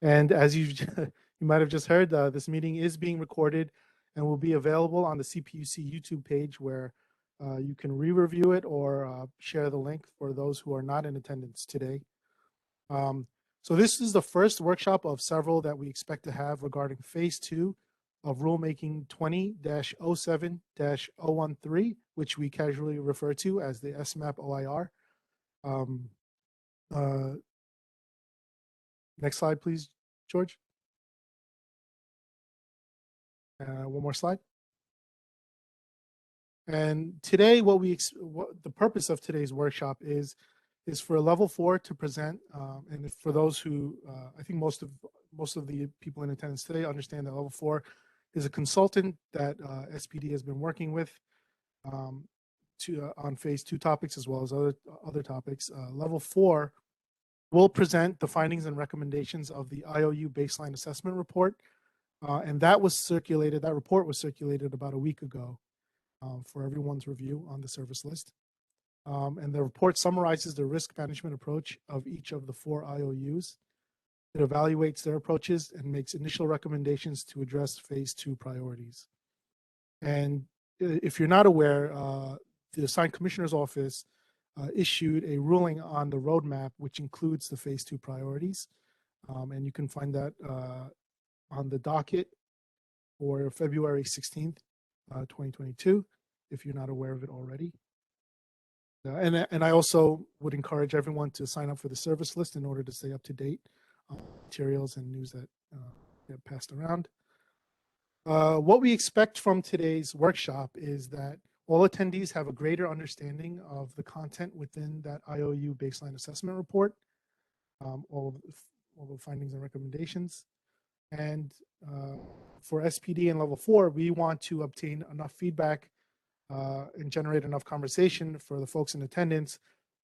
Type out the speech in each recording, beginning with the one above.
And as you you might have just heard, this meeting is being recorded and will be available on the CPUC YouTube page, where you can re-review it or share the link for those who are not in attendance today. So this is the first workshop of several that we expect to have regarding phase 2 of rulemaking 20-07-013, which we casually refer to as the SMAP OIR. Next slide, please, George. One more slide. And today, what the purpose of today's workshop is for level 4 to present, and for those who, I think most of the people in attendance today understand that level 4 is a consultant that SPD has been working with on phase 2 topics as well as other topics. Level 4 will present the findings and recommendations of the IOU baseline assessment report, and that report was circulated about a week ago for everyone's review on the service list. And the report summarizes the risk management approach of each of the 4 IOUs. It evaluates their approaches and makes initial recommendations to address phase 2 priorities. And if you're not aware, the Assigned Commissioner's Office issued a ruling on the roadmap, which includes the phase 2 priorities. And you can find that on the docket for February 16th, 2022, if you're not aware of it already. And I also would encourage everyone to sign up for the service list in order to stay up to date on materials and news that get passed around. What we expect from today's workshop is that all attendees have a greater understanding of the content within that IOU baseline assessment report, all the findings and recommendations. And for SPD and level 4, we want to obtain enough feedback and generate enough conversation for the folks in attendance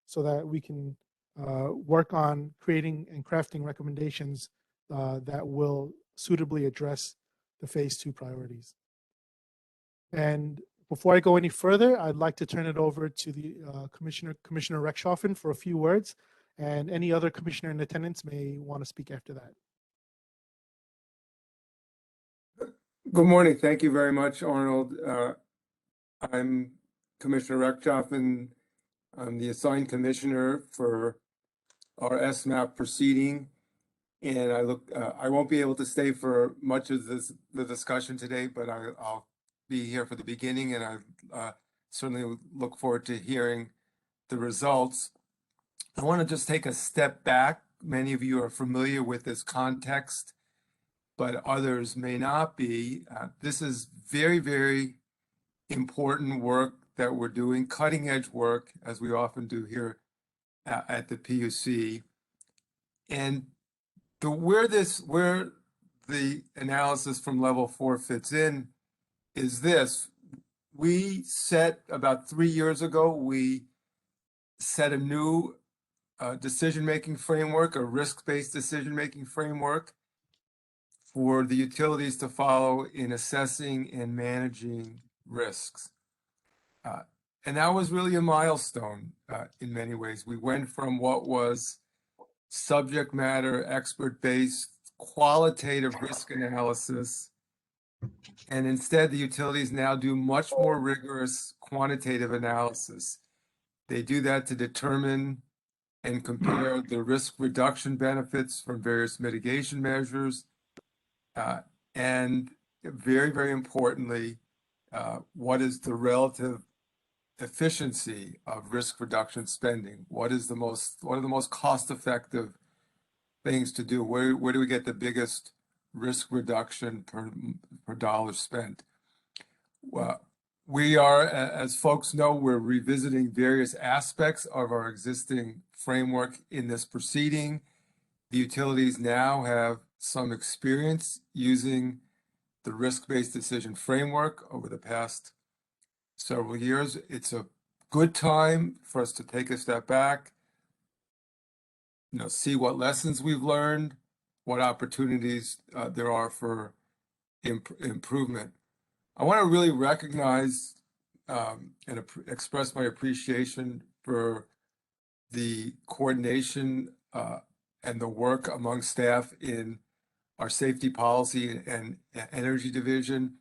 so that we can work on creating and crafting recommendations that will suitably address the phase 2 priorities. And before I go any further, I'd like to turn it over to the Commissioner Rechtschaffen for a few words, and any other commissioner in attendance may want to speak after that. Good morning. Thank you very much, Arnold. I'm Commissioner Rechtschaffen. I'm the assigned commissioner for our SMAP proceeding, and I won't be able to stay for much of the discussion today, but I'll be here for the beginning, and I certainly look forward to hearing the results. I want to just take a step back. Many of you are familiar with this context, but others may not be. This is very, very important work that we're doing, cutting edge work, as we often do here at the PUC. And where the analysis from level 4 fits in is this. We set, about 3 years ago, we set a new decision-making framework, a risk-based decision-making framework for the utilities to follow in assessing and managing risks. And that was really a milestone in many ways. We went from what was subject matter expert-based qualitative risk analysis, and instead the utilities now do much more rigorous quantitative analysis. They do that to determine and compare the risk reduction benefits from various mitigation measures, and very, very importantly, what is the relative efficiency of risk reduction spending? What are the most cost-effective things to do? Where do we get the biggest risk reduction per dollar spent? Well, we are, as folks know, we're revisiting various aspects of our existing framework in this proceeding. The utilities now have some experience using the risk-based decision framework over the past several years. It's a good time for us to take a step back, see what lessons we've learned, what opportunities there are for improvement. I want to really recognize and express my appreciation for the coordination and the work among staff in our safety policy and energy division,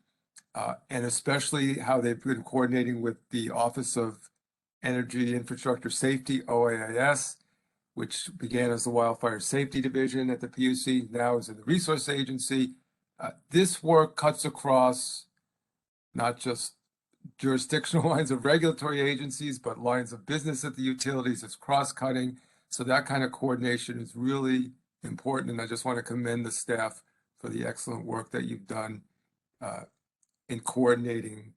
and especially how they've been coordinating with the Office of Energy Infrastructure Safety, OAIS, which began as the Wildfire Safety Division at the PUC, now is in the Resource Agency. This work cuts across not just jurisdictional lines of regulatory agencies, but lines of business at the utilities. It's cross-cutting. So that kind of coordination is really important. And I just want to commend the staff for the excellent work that you've done in coordinating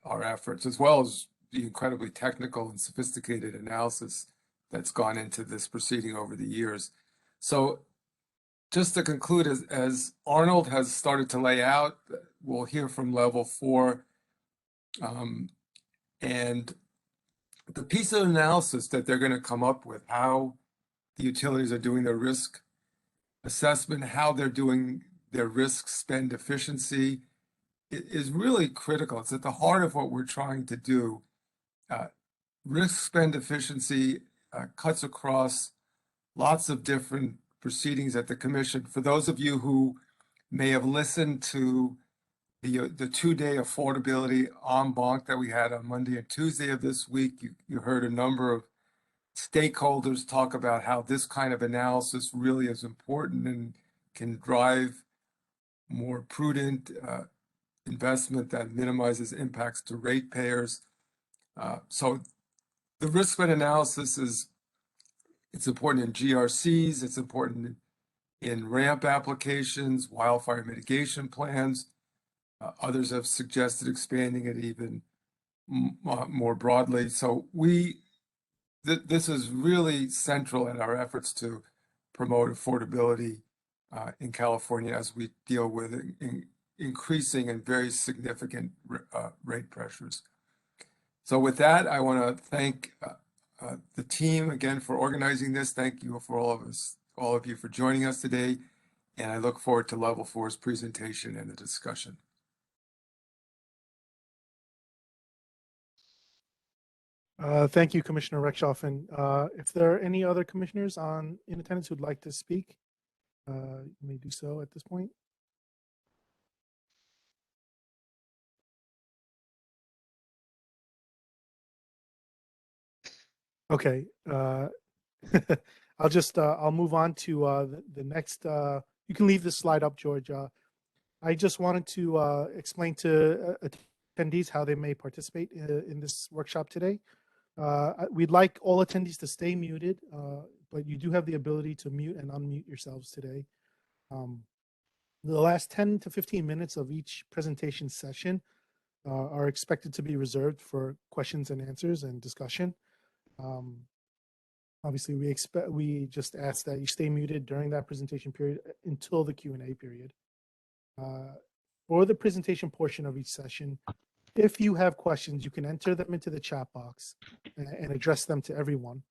our efforts, as well as the incredibly technical and sophisticated analysis that's gone into this proceeding over the years. So just to conclude, as Arnold has started to lay out, we'll hear from level 4. And the piece of analysis that they're going to come up with, how the utilities are doing their risk assessment, how they're doing their risk spend efficiency, is really critical. It's at the heart of what we're trying to do. Risk spend efficiency cuts across lots of different proceedings at the commission. For those of you who may have listened to the 2-day affordability en banc that we had on Monday and Tuesday of this week, you heard a number of stakeholders talk about how this kind of analysis really is important and can drive more prudent investment that minimizes impacts to ratepayers. So the risk spend analysis it's important in GRCs, it's important in ramp applications, wildfire mitigation plans. Others have suggested expanding it even more broadly. So this is really central in our efforts to promote affordability in California as we deal with increasing and very significant rate pressures. So with that, I want to thank the team again for organizing this. Thank you for all of you for joining us today. And I look forward to Level 4's presentation and the discussion. Thank you, Commissioner Rechtshoff. And if there are any other commissioners in attendance who'd like to speak, you may do so at this point. Okay. I'll move on to the next. You can leave this slide up, George. I just wanted to explain to attendees how they may participate in this workshop today. We'd like all attendees to stay muted, but you do have the ability to mute and unmute yourselves today. The last 10 to 15 minutes of each presentation session are expected to be reserved for questions and answers and discussion. Obviously, we just ask that you stay muted during that presentation period until the Q&A period. For the presentation portion of each session, if you have questions, you can enter them into the chat box and address them to everyone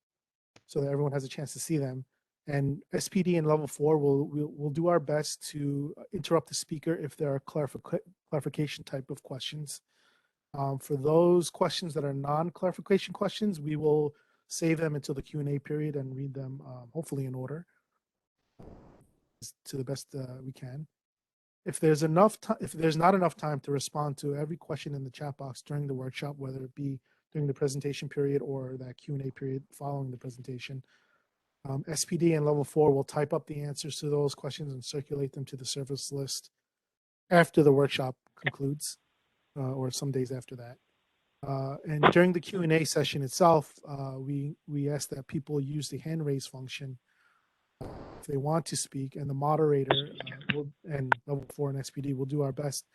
so that everyone has a chance to see them. And SPD and Level 4 will do our best to interrupt the speaker if there are clarification type of questions. For those questions that are non-clarification questions, we will save them until the Q&A period and read them hopefully in order to the best we can. If there's not enough time to respond to every question in the chat box during the workshop, whether it be during the presentation period or that Q&A period following the presentation, SPD and Level 4 will type up the answers to those questions and circulate them to the service list after the workshop concludes, or some days after that. And during the Q&A session itself, we ask that people use the hand raise function if they want to speak, and the moderator and Level 4 and SPD will do our best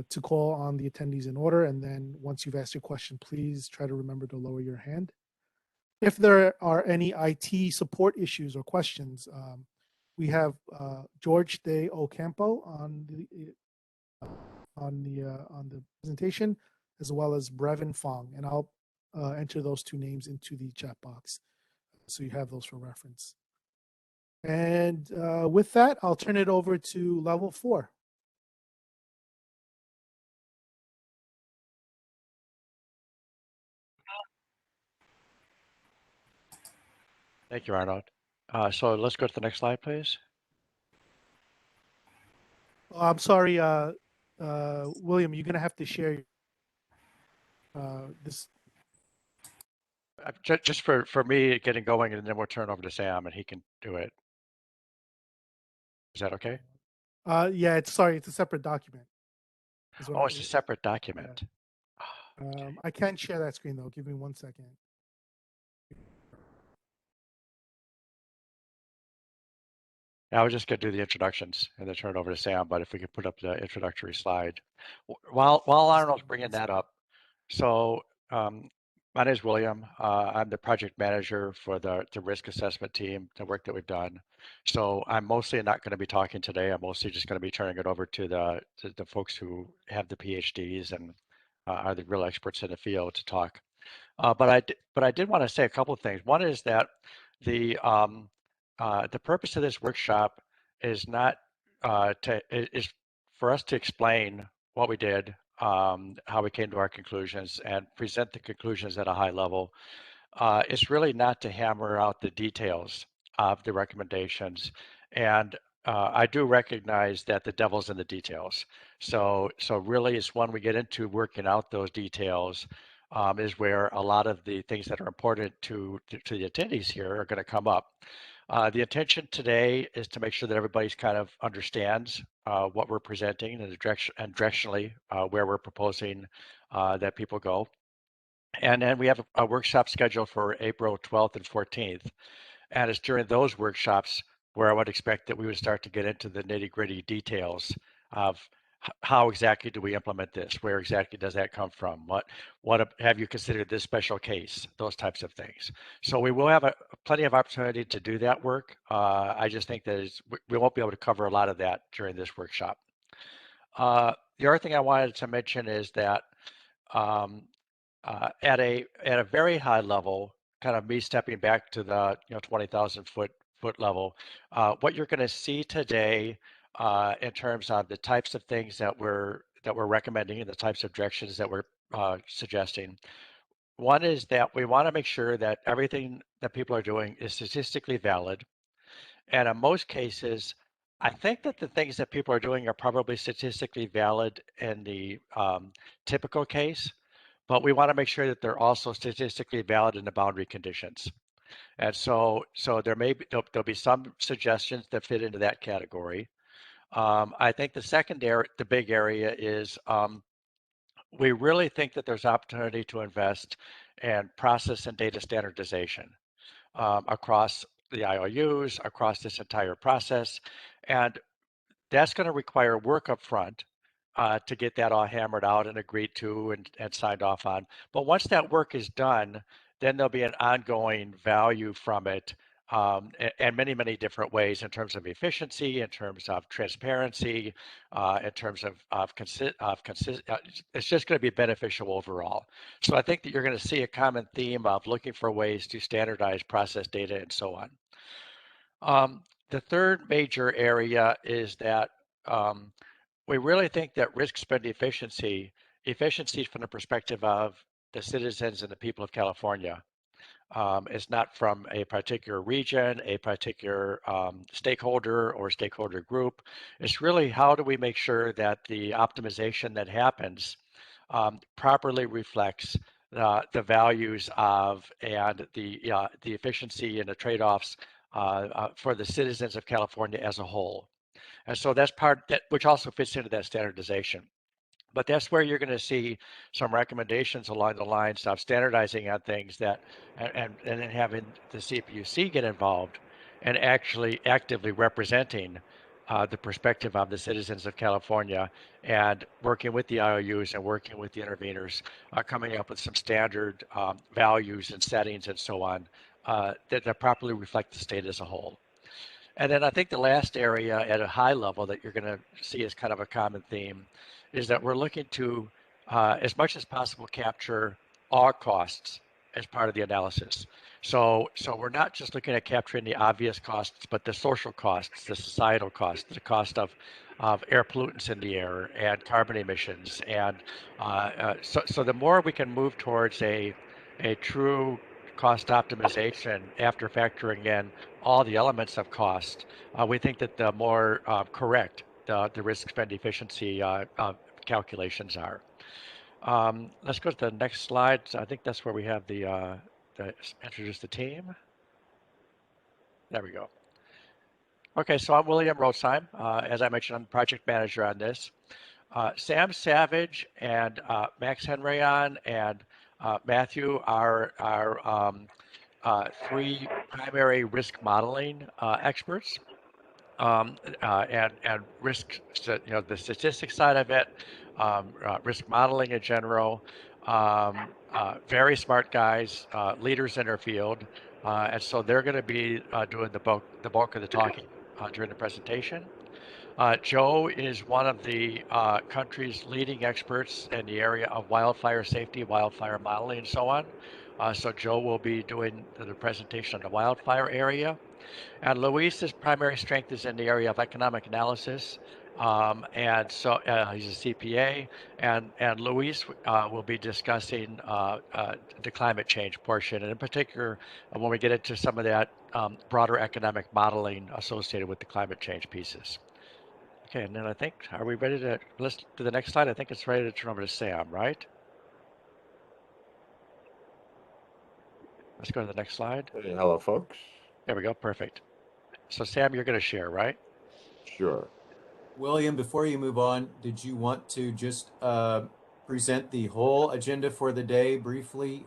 to call on the attendees in order. And then once you've asked your question, please try to remember to lower your hand. If there are any IT support issues or questions, we have George De Ocampo on the presentation, as well as Brevin Fong, and I'll enter those two names into the chat box so you have those for reference. And with that, I'll turn it over to Level 4. Thank you, Arnold. So let's go to the next slide, please. Oh, I'm sorry, William, you're gonna have to share this. Just for me getting going, and then we'll turn over to Sam and he can do it. Is that okay? Yeah, it's a separate document. Oh, it's a separate document. I can't share that screen though. Give me 1 second. I was just going to do the introductions and then turn it over to Sam, but if we could put up the introductory slide. While Arnold's bringing that up, so my name is William. I'm the project manager for the risk assessment team, the work that we've done. So I'm mostly not going to be talking today. I'm mostly just going to be turning it over to the folks who have the PhDs and are the real experts in the field to talk. But I did want to say a couple of things. One is that the purpose of this workshop is not is for us to explain what we did, how we came to our conclusions, and present the conclusions at a high level. It's really not to hammer out the details of the recommendations, and I do recognize that the devil's in the details. So really, it's when we get into working out those details is where a lot of the things that are important to the attendees here are going to come up. The intention today is to make sure that everybody's kind of understands what we're presenting and directionally where we're proposing that people go. And then we have a workshop scheduled for April 12th and 14th. And it's during those workshops where I would expect that we would start to get into the nitty-gritty details of how exactly do we implement this? Where exactly does that come from? What have you considered this special case? Those types of things. So we will have plenty of opportunity to do that work. I just think that we won't be able to cover a lot of that during this workshop. The other thing I wanted to mention is that um, at a very high level, kind of me stepping back to the 20,000 foot level, what you're going to see today in terms of the types of things that we're recommending and the types of directions that we're suggesting. One is that we want to make sure that everything that people are doing is statistically valid, and in most cases, I think that the things that people are doing are probably statistically valid in the typical case, but we want to make sure that they're also statistically valid in the boundary conditions. And so there'll be some suggestions that fit into that category. I think the big area is we really think that there's opportunity to invest in process and data standardization across the IOUs, across this entire process. And that's going to require work up front to get that all hammered out and agreed to and signed off on. But once that work is done, then there'll be an ongoing value from it in many, many different ways in terms of efficiency, in terms of transparency, in terms it's just going to be beneficial overall. So I think that you're going to see a common theme of looking for ways to standardize process data and so on. The third major area is that we really think that risk spend efficiency from the perspective of the citizens and the people of California. It's not from a particular region, a particular stakeholder or stakeholder group. It's really how do we make sure that the optimization that happens properly reflects the values of and the efficiency and the trade-offs for the citizens of California as a whole. And so that's which also fits into that standardization. But that's where you're going to see some recommendations along the lines of standardizing on things that, and then having the CPUC get involved and actually actively representing the perspective of the citizens of California and working with the IOUs and working with the interveners, coming up with some standard values and settings and so on that properly reflect the state as a whole. And then I think the last area at a high level that you're going to see as kind of a common theme is that we're looking to, as much as possible, capture all costs as part of the analysis. So we're not just looking at capturing the obvious costs, but the social costs, the societal costs, the cost of air pollutants in the air and carbon emissions. And so the more we can move towards a true cost optimization after factoring in all the elements of cost, we think that the more correct the risk spend efficiency calculations are. Let's go to the next slide. I think that's where we have the introduce the team. There we go. Okay, so I'm William Rotsheim. As I mentioned, I'm the project manager on this. Sam Savage and Max Henryon and Matthew are three primary risk modeling experts. And risk, the statistics side of it, risk modeling in general. Very smart guys, leaders in their field, and so they're going to be doing the bulk of the talking during the presentation. Joe is one of the country's leading experts in the area of wildfire safety, wildfire modeling, and so on. So Joe will be doing the presentation on the wildfire area. And Luis's primary strength is in the area of economic analysis. And so he's a CPA, and Luis will be discussing the climate change portion, and in particular, when we get into some of that broader economic modeling associated with the climate change pieces. Okay, and then I think, are we ready to, let's do the next slide? I think it's ready to turn over to Sam, right? Let's go to the next slide. Hey, hello, folks. There we go, perfect. So Sam, you're going to share, right? Sure. William, before you move on, did you want to just present the whole agenda for the day briefly?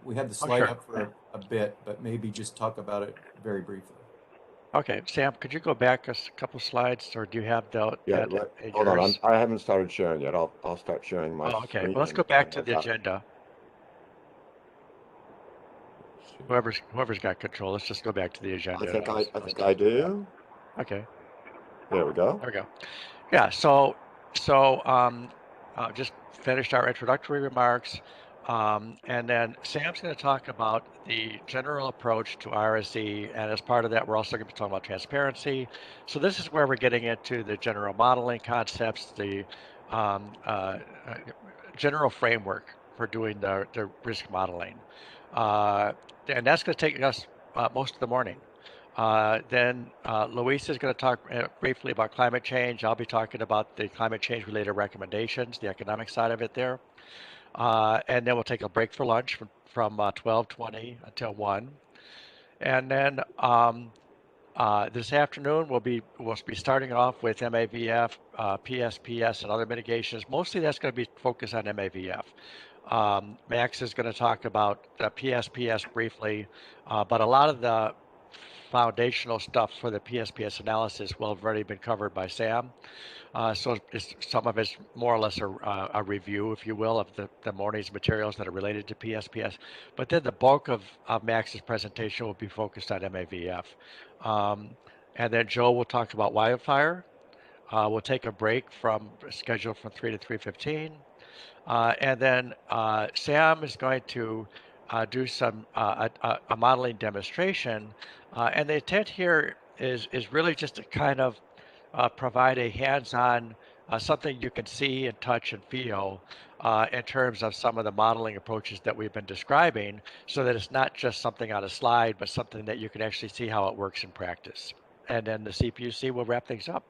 We had the slide sure. up for a bit, but maybe just talk about it very briefly. Okay, Sam, could you go back a couple slides, or do you have the? Yeah, hold on. I haven't started sharing yet. I'll start sharing my okay. screen. Well, let's go back to the agenda. Whoever's got control, let's just go back to the agenda. I think I do. Okay. There we go. There we go. Yeah. So just finished our introductory remarks, and then Sam's going to talk about the general approach to RSE, and as part of that, we're also going to be talking about transparency. So this is where we're getting into the general modeling concepts, the general framework for doing the risk modeling. And that's going to take us most of the morning. Then Luis is going to talk briefly about climate change. I'll be talking about the climate change related recommendations, the economic side of it there. And then we'll take a break for lunch from 12:20 until 1. And then this afternoon we'll be starting off with MAVF, Psps, and other mitigations. Mostly that's going to be focused on MAVF. Max is going to talk about the Psps briefly, but a lot of the foundational stuff for the Psps analysis will have already been covered by Sam. So some of it's more or less a review, if you will, of the morning's materials that are related to Psps. But then the bulk of Max's presentation will be focused on MAVF. And then Joe will talk about wildfire. We'll take a break scheduled from 3 to 3:15. And then Sam is going to do some a modeling demonstration, and the intent here is really just to kind of provide a hands-on something you can see and touch and feel in terms of some of the modeling approaches that we've been describing, so that it's not just something on a slide, but something that you can actually see how it works in practice. And then the CPUC will wrap things up.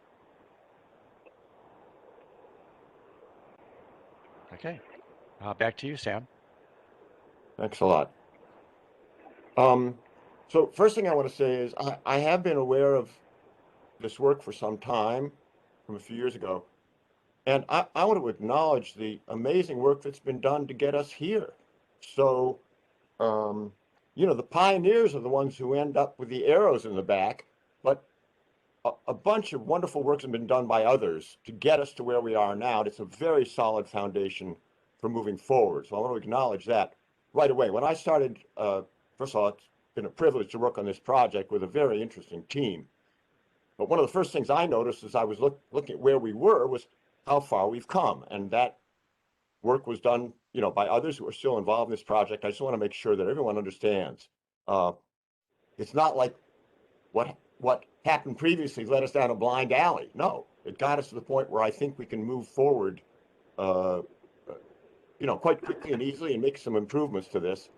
Okay, back to you, Sam. Thanks a lot. So first thing I want to say is I have been aware of this work for some time, from a few years ago, and I want to acknowledge the amazing work that's been done to get us here. So, the pioneers are the ones who end up with the arrows in the back, but a bunch of wonderful work has been done by others to get us to where we are now. And it's a very solid foundation for moving forward. So I want to acknowledge that right away. When I started, first of all, it's been a privilege to work on this project with a very interesting team. But one of the first things I noticed as I was looking at where we were was how far we've come. And that work was done, by others who are still involved in this project. I just want to make sure that everyone understands. It's not like what happened previously led us down a blind alley. No, it got us to the point where I think we can move forward, quite quickly and easily and make some improvements to this.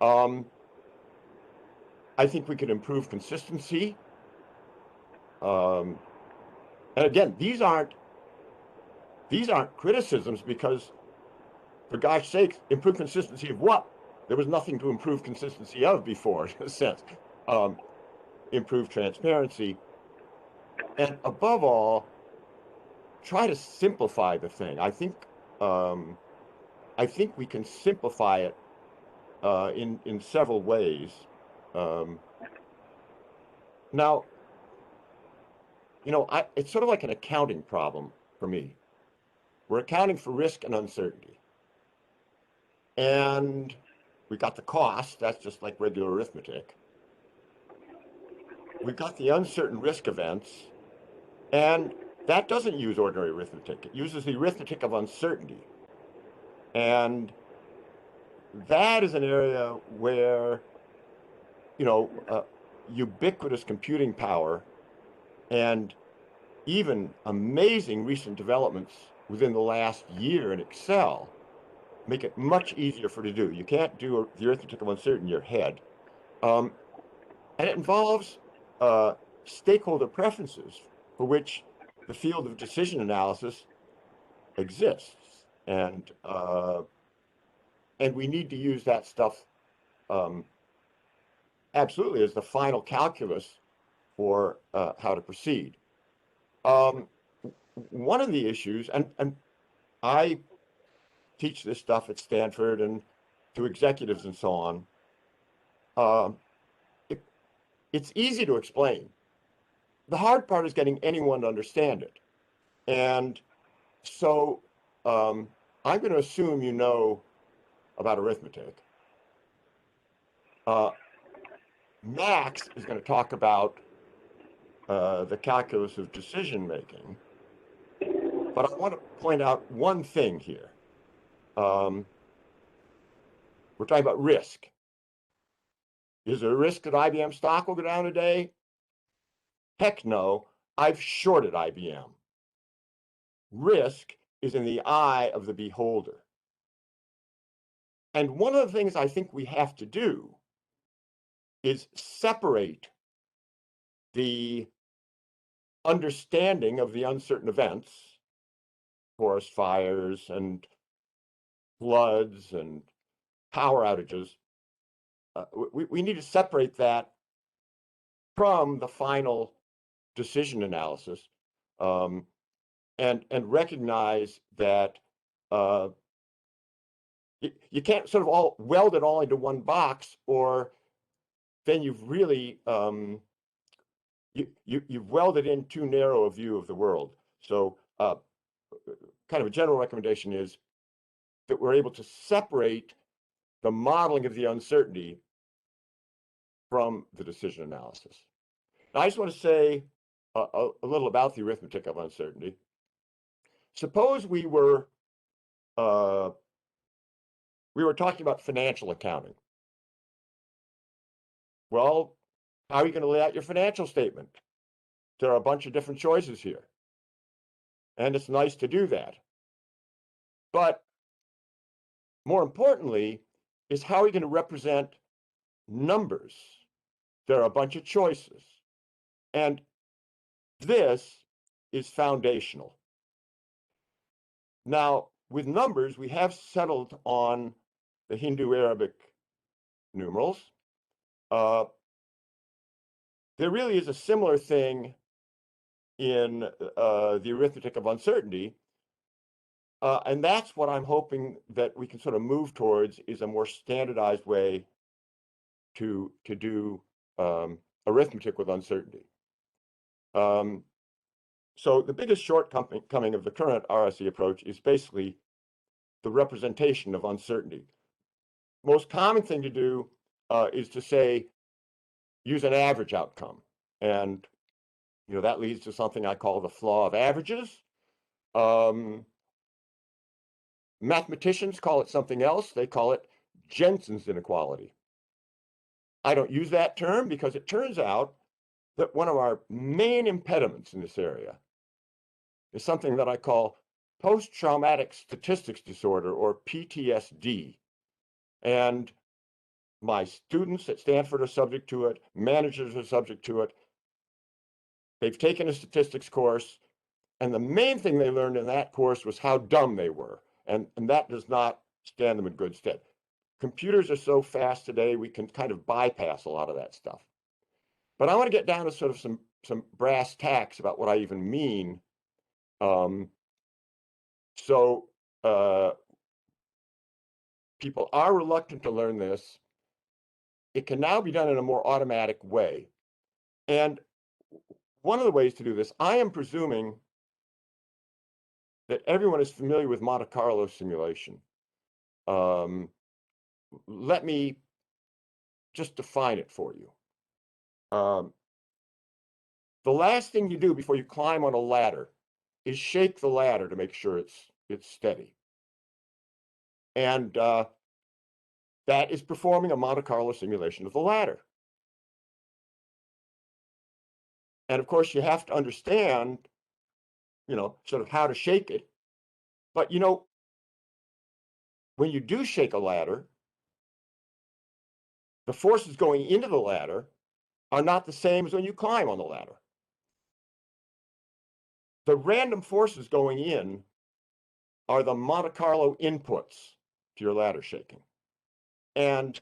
I think we can improve consistency. And And again, these aren't criticisms because, for gosh sakes, improve consistency of what? There was nothing to improve consistency of before, in a sense. Improve transparency. And above all, try to simplify the thing. I think we can simplify it in several ways. Now, it's sort of like an accounting problem for me. We're accounting for risk and uncertainty. And we got the cost, that's just like regular arithmetic. We've got the uncertain risk events, and that doesn't use ordinary arithmetic. It uses the arithmetic of uncertainty. And that is an area where, ubiquitous computing power and even amazing recent developments within the last year in Excel make it much easier for it to do. You can't do the arithmetic of uncertainty in your head. And it involves stakeholder preferences for which the field of decision analysis exists. And we need to use that stuff absolutely as the final calculus for how to proceed. One of the issues, and I teach this stuff at Stanford and to executives and so on, it's easy to explain. The hard part is getting anyone to understand it. And so I'm going to assume you know about arithmetic. Max is going to talk about the calculus of decision making. But I want to point out one thing here. We're talking about risk. Is there a risk that IBM stock will go down today? Heck no, I've shorted IBM. Risk is in the eye of the beholder. And one of the things I think we have to do is separate the understanding of the uncertain events, forest fires and floods and power outages. We need to separate that from the final decision analysis, and recognize that you can't sort of all weld it all into one box, or then you've really you've welded in too narrow a view of the world. So kind of a general recommendation is that we're able to separate the modeling of the uncertainty from the decision analysis. Now, I just want to say a little about the arithmetic of uncertainty. Suppose we were talking about financial accounting. Well, how are you going to lay out your financial statement? There are a bunch of different choices here, and it's nice to do that. But more importantly is how are you going to represent numbers? There are a bunch of choices, and this is foundational. Now, with numbers, we have settled on the Hindu-Arabic numerals. There really is a similar thing in the arithmetic of uncertainty, and that's what I'm hoping that we can sort of move towards, is a more standardized way to do arithmetic with uncertainty. So the biggest shortcoming of the current RSE approach is basically the representation of uncertainty. Most common thing to do is to say, use an average outcome. And that leads to something I call the flaw of averages. Mathematicians call it something else. They call it Jensen's inequality. I don't use that term because it turns out that one of our main impediments in this area is something that I call post-traumatic statistics disorder, or PTSD. And my students at Stanford are subject to it. Managers are subject to it. They've taken a statistics course. And the main thing they learned in that course was how dumb they were. And that does not stand them in good stead. Computers are so fast today, we can kind of bypass a lot of that stuff. But I want to get down to sort of some brass tacks about what I even mean. People are reluctant to learn this. It can now be done in a more automatic way. And one of the ways to do this, I am presuming that everyone is familiar with Monte Carlo simulation. Let me just define it for you. The last thing you do before you climb on a ladder is shake the ladder to make sure it's steady. And that is performing a Monte Carlo simulation of the ladder. And of course, you have to understand, sort of how to shake it. But, when you do shake a ladder, the forces going into the ladder are not the same as when you climb on the ladder. The random forces going in are the Monte Carlo inputs to your ladder shaking. And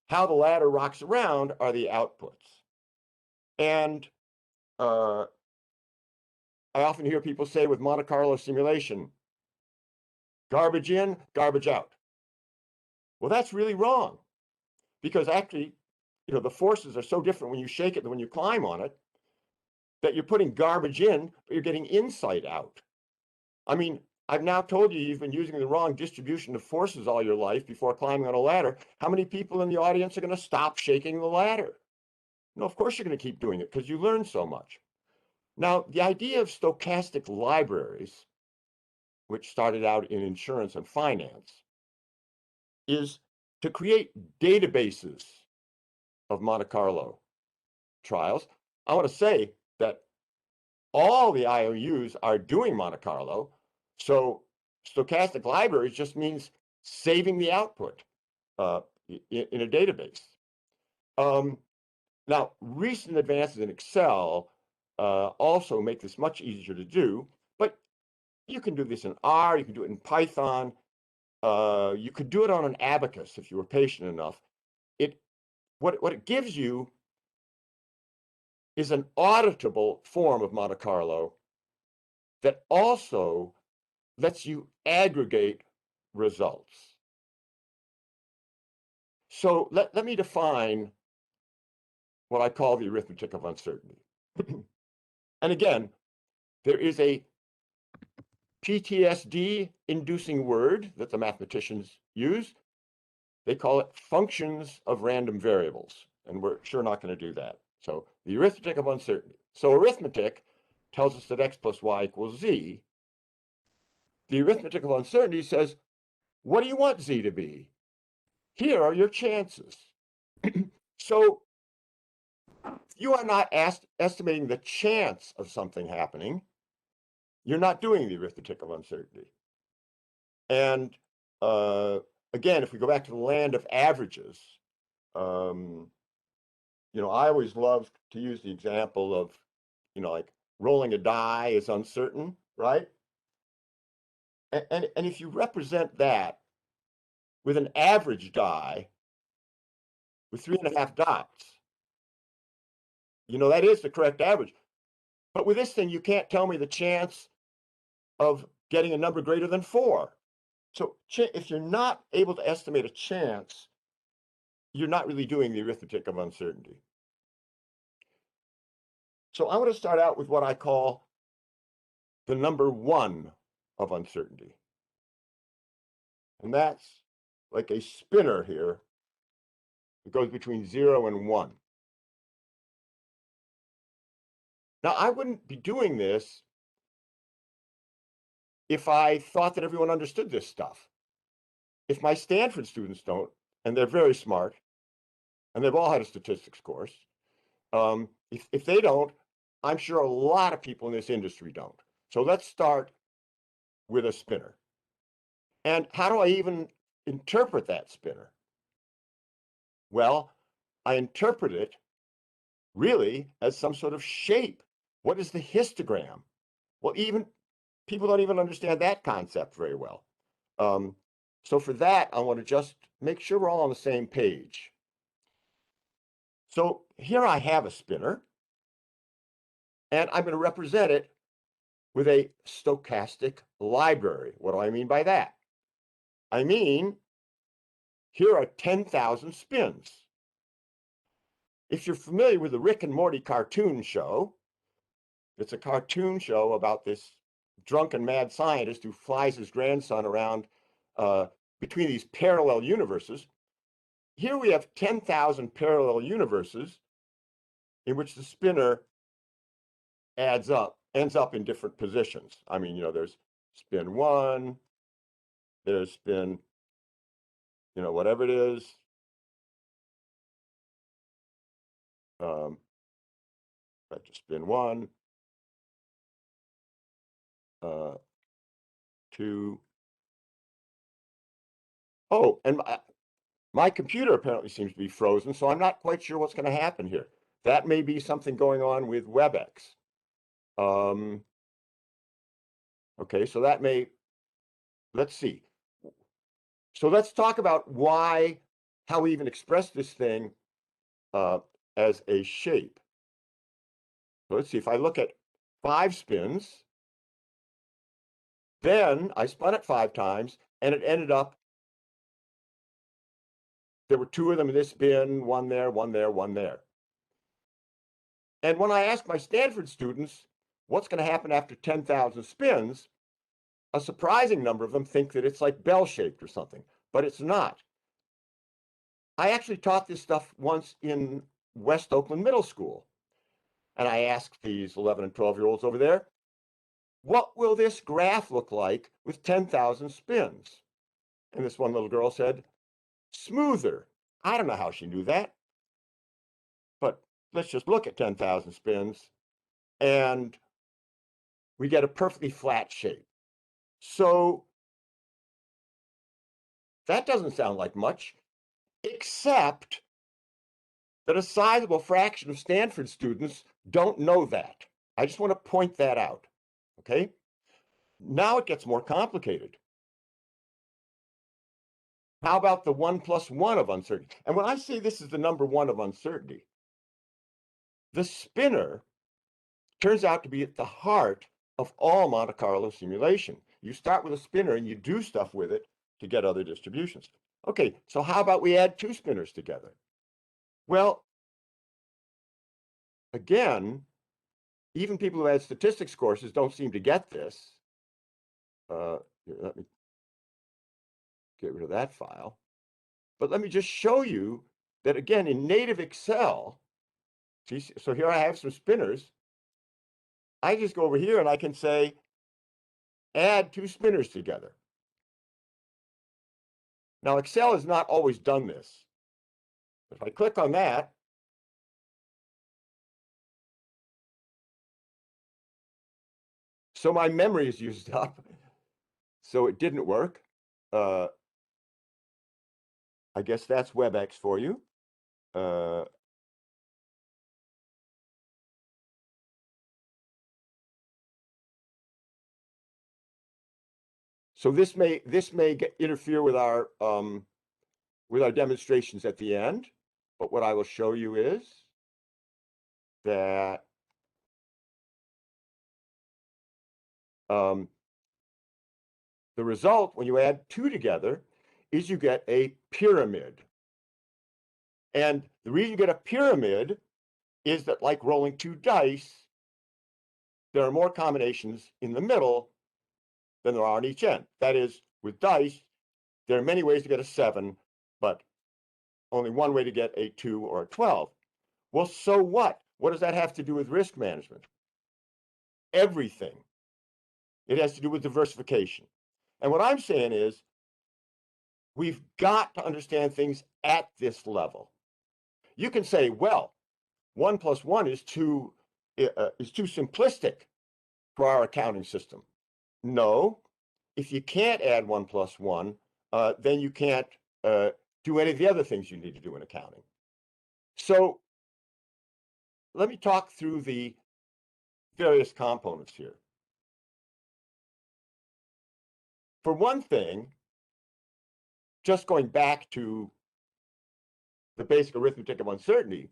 how the ladder rocks around are the outputs. And I often hear people say with Monte Carlo simulation, garbage in, garbage out. Well, that's really wrong, because actually, the forces are so different when you shake it than when you climb on it, that you're putting garbage in, but you're getting insight out. I mean, I've now told you you've been using the wrong distribution of forces all your life before climbing on a ladder. How many people in the audience are going to stop shaking the ladder? No, of course you're going to keep doing it because you learn so much. Now, the idea of stochastic libraries, which started out in insurance and finance, is to create databases of Monte Carlo trials. I want to say that all the IOUs are doing Monte Carlo, so stochastic libraries just means saving the output in a database. Now, recent advances in Excel also make this much easier to do, but you can do this in R, you can do it in Python, you could do it on an abacus if you were patient enough. What it gives you is an auditable form of Monte Carlo that also lets you aggregate results. So let me define what I call the arithmetic of uncertainty. And again, there is a PTSD-inducing word that the mathematicians use. They call it functions of random variables, and we're sure not going to do that. So the arithmetic of uncertainty. So arithmetic tells us that x plus y equals z. The arithmetic of uncertainty says, what do you want z to be? Here are your chances. So you are not estimating the chance of something happening. You're not doing the arithmetic of uncertainty. And again, if we go back to the land of averages, I always love to use the example of, like rolling a die is uncertain, right? And if you represent that with an average die with 3.5 dots, that is the correct average. But with this thing, you can't tell me the chance of getting a number greater than 4. So if you're not able to estimate a chance, you're not really doing the arithmetic of uncertainty. So I want to start out with what I call the number 1 of uncertainty. And that's like a spinner here. It goes between 0 and 1. Now, I wouldn't be doing this if I thought that everyone understood this stuff. If my Stanford students don't, and they're very smart, and they've all had a statistics course, if they don't, I'm sure a lot of people in this industry don't. So let's start with a spinner. And how do I even interpret that spinner? Well, I interpret it really as some sort of shape. What is the histogram? Well, even people don't even understand that concept very well. So for that, I want to just make sure we're all on the same page. So here I have a spinner, and I'm going to represent it with a stochastic library. What do I mean by that? I mean, here are 10,000 spins. If you're familiar with the Rick and Morty cartoon show, it's a cartoon show about this drunken mad scientist who flies his grandson around between these parallel universes. Here we have 10,000 parallel universes in which the spinner ends up in different positions. I mean, there's spin 1, there's spin, whatever it is. That's just spin 1, 2. Oh, and my computer apparently seems to be frozen, so I'm not quite sure what's going to happen here. That may be something going on with WebEx. Okay, so that may, let's see. So let's talk about how we even express this thing as a shape. So let's see, if I look at 5 spins, then I spun it 5 times, and it ended up, there were 2 of them in this bin, 1 there, 1 there, 1 there. And when I ask my Stanford students what's going to happen after 10,000 spins, a surprising number of them think that it's like bell-shaped or something, but it's not. I actually taught this stuff once in West Oakland Middle School. And I asked these 11 and 12-year-olds over there, what will this graph look like with 10,000 spins? And this one little girl said, smoother. I don't know how she knew that, but let's just look at 10,000 spins, and we get a perfectly flat shape. So that doesn't sound like much, except that a sizable fraction of Stanford students don't know that. I just want to point that out, okay? Now it gets more complicated. How about the 1 + 1 of uncertainty? And when I say this is the number 1 of uncertainty, the spinner turns out to be at the heart of all Monte Carlo simulation. You start with a spinner and you do stuff with it to get other distributions. Okay, so how about we add 2 spinners together? Well, again, even people who had statistics courses don't seem to get this. Here, let me get rid of that file. But let me just show you that, again, in native Excel, see, so here I have some spinners. I just go over here and I can say, add 2 spinners together. Now, Excel has not always done this. If I click on that, so my memory is used up, so it didn't work. I guess that's WebEx for you. So this may interfere with our demonstrations at the end, but what I will show you is that the result when you add 2 together is you get a pyramid. And the reason you get a pyramid is that, like rolling 2 dice, there are more combinations in the middle than there are on each end. That is, with dice, there are many ways to get a 7, but only one way to get a 2 or a 12. Well, so what? What does that have to do with risk management? Everything. It has to do with diversification. And what I'm saying is, we've got to understand things at this level. You can say, well, 1 + 1 is too simplistic for our accounting system. No, if you can't add 1 + 1, then you can't do any of the other things you need to do in accounting. So let me talk through the various components here. for one thing, just going back to the basic arithmetic of uncertainty,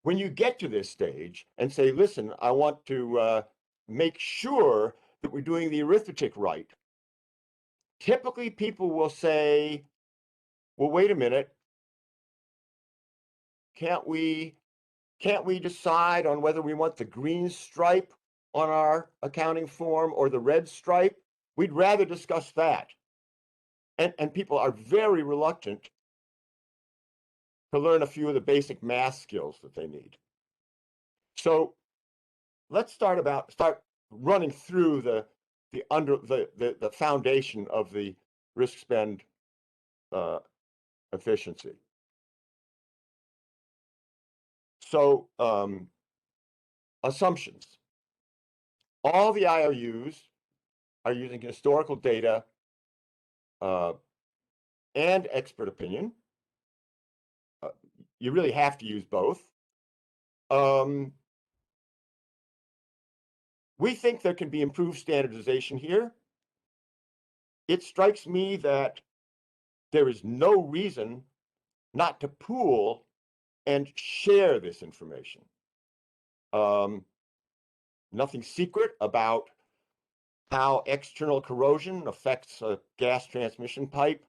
when you get to this stage and say, listen, I want to make sure that we're doing the arithmetic right, typically people will say, well, wait a minute, can't we decide on whether we want the green stripe on our accounting form or the red stripe? We'd rather discuss that. And people are very reluctant to learn a few of the basic math skills that they need. So let's start running through the foundation of the risk spend efficiency. So assumptions. All the IOUs are using historical data and expert opinion. You really have to use both. We think there can be improved standardization here. It strikes me that there is no reason not to pool and share this information. Nothing secret about how external corrosion affects a gas transmission pipe.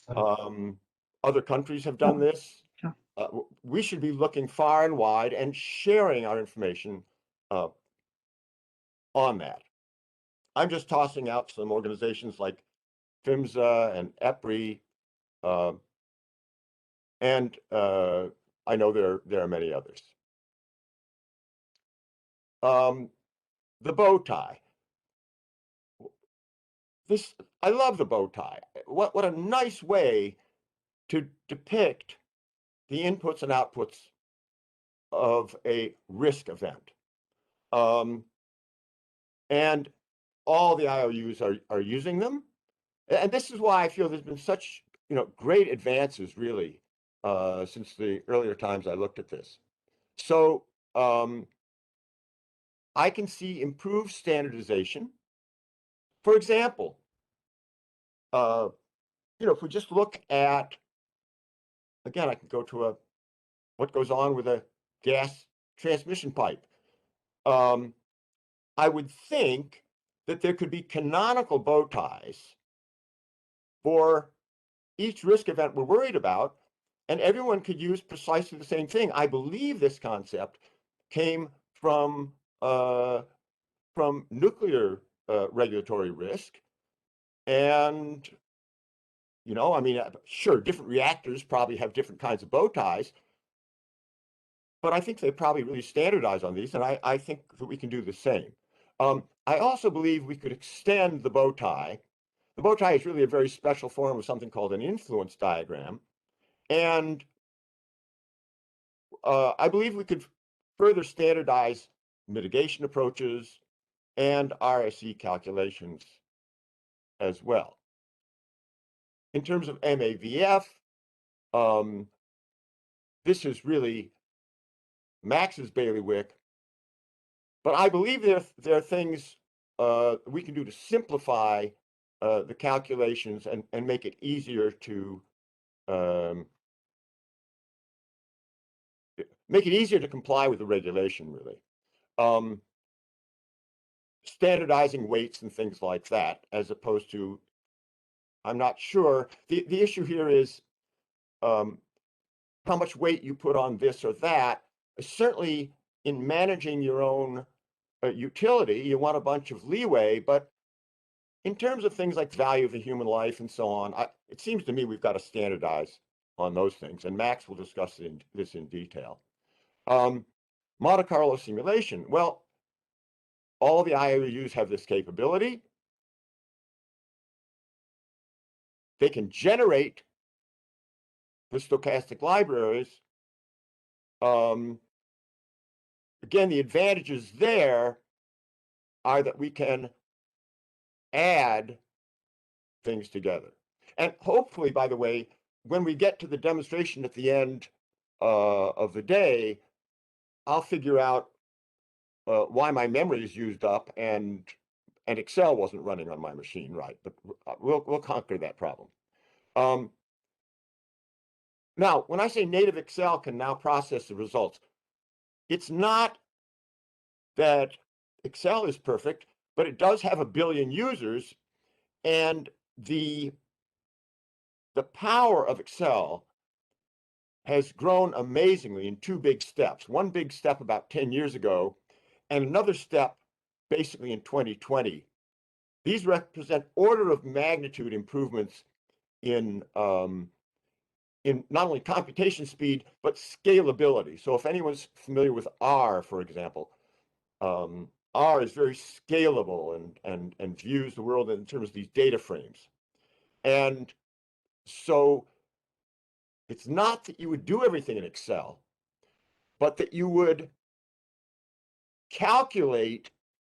Other countries have done this. We should be looking far and wide and sharing our information on that. I'm just tossing out some organizations like PHMSA and EPRI, and I know there are many others. The bow tie. I love the bow tie. What a nice way to depict the inputs and outputs of a risk event. And all the IOUs are using them. And this is why I feel there's been such great advances really since the earlier times I looked at this. So I can see improved standardization. For example, if we just look at, again, I can go to what goes on with a gas transmission pipe. I would think that there could be canonical bow ties for each risk event we're worried about, and everyone could use precisely the same thing. I believe this concept came from nuclear regulatory risk, and sure, different reactors probably have different kinds of bow ties, but I think they probably really standardize on these, and I think that we can do the same. I also believe we could extend the bow tie. The bow tie is really a very special form of something called an influence diagram. And I believe we could further standardize mitigation approaches and RSE calculations as well. In terms of MAVF, this is really Max's bailiwick, but I believe there are things we can do to simplify the calculations and make it easier to comply with the regulation, really. Standardizing weights and things like that, as opposed to, I'm not sure. The issue here is how much weight you put on this or that. Certainly in managing your own utility, you want a bunch of leeway, but in terms of things like value of the human life and so on, it seems to me we've got to standardize on those things, and Max will discuss this in detail. Monte Carlo simulation. Well, all the IOUs have this capability. They can generate the stochastic libraries. Again, the advantages there are that we can add things together. And hopefully, by the way, when we get to the demonstration at the end of the day, I'll figure out why my memory is used up and and Excel wasn't running on my machine, right? But we'll conquer that problem. Now, when I say native Excel can now process the results, it's not that Excel is perfect, but it does have 1 billion users, and the power of Excel has grown amazingly in 2 big steps. One big step about 10 years ago, and another step basically in 2020. These represent order of magnitude improvements in not only computation speed, but scalability. So if anyone's familiar with R, for example, R is very scalable and views the world in terms of these data frames. And so it's not that you would do everything in Excel, but that you would calculate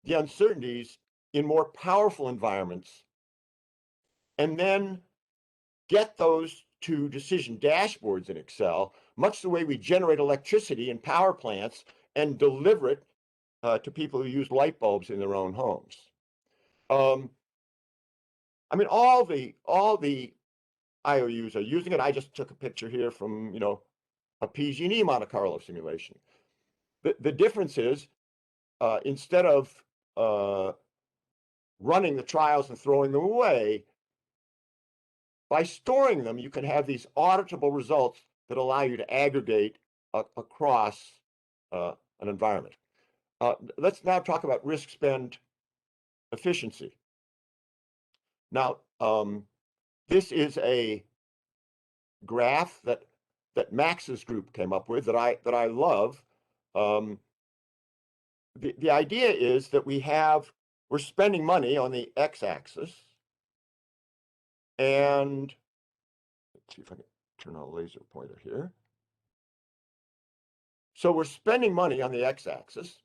the uncertainties in more powerful environments and then get those to decision dashboards in Excel, much the way we generate electricity in power plants and deliver it to people who use light bulbs in their own homes. I mean, all the IOUs are using it. I just took a picture here from, a PG&E Monte Carlo simulation. The difference is, instead of running the trials and throwing them away, by storing them, you can have these auditable results that allow you to aggregate across an environment. Let's now talk about risk spend efficiency. Now, this is a graph that Max's group came up with that I love. The idea is that we're spending money on the x-axis, and let's see if I can turn on a laser pointer here. So we're spending money on the x-axis,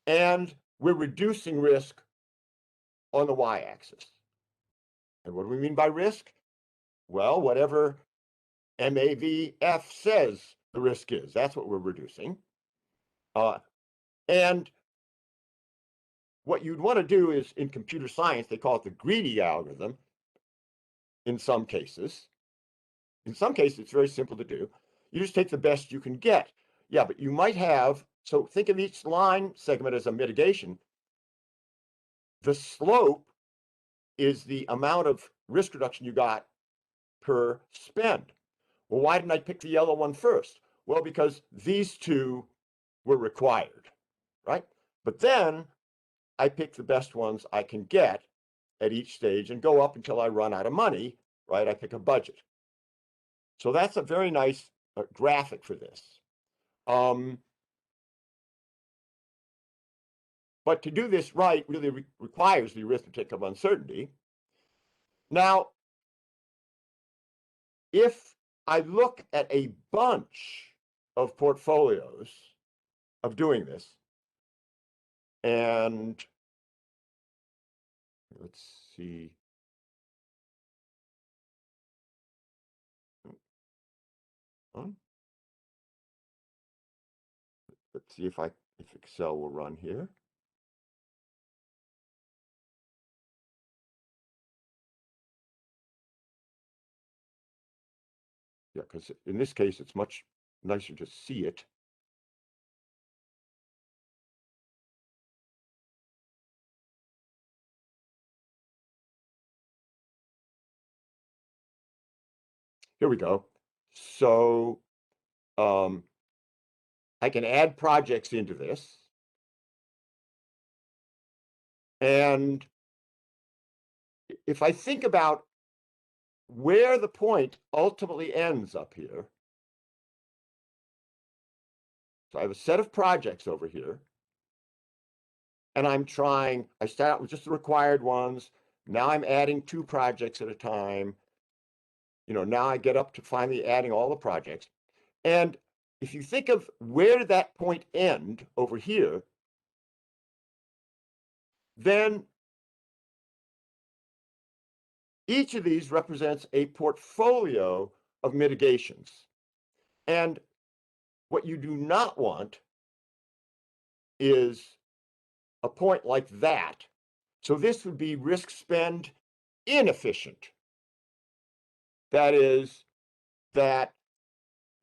and we're reducing risk on the y-axis. And what do we mean by risk? Well, whatever MAVF says the risk is, that's what we're reducing. And what you'd want to do is, in computer science, they call it the greedy algorithm in some cases. In some cases, it's very simple to do. You just take the best you can get. Yeah, but you might have, so think of each line segment as a mitigation. The slope is the amount of risk reduction you got per spend. Well, why didn't I pick the yellow one first? Well, because these two were required, right? But then I pick the best ones I can get at each stage and go up until I run out of money, right? I pick a budget. So that's a very nice graphic for this. But to do this right really requires the arithmetic of uncertainty. Now, if I look at a bunch of portfolios of doing this, and let's see. Let's see if Excel will run here. Yeah, because in this case, it's much nicer to see it. Here we go. So I can add projects into this. And if I think about where the point ultimately ends up here, so I have a set of projects over here, and I start out with just the required ones. Now I'm adding 2 projects at a time. Now I get up to finally adding all the projects. And if you think of where did that point end over here, then each of these represents a portfolio of mitigations. And what you do not want is a point like that. So this would be risk spend inefficient. That is, that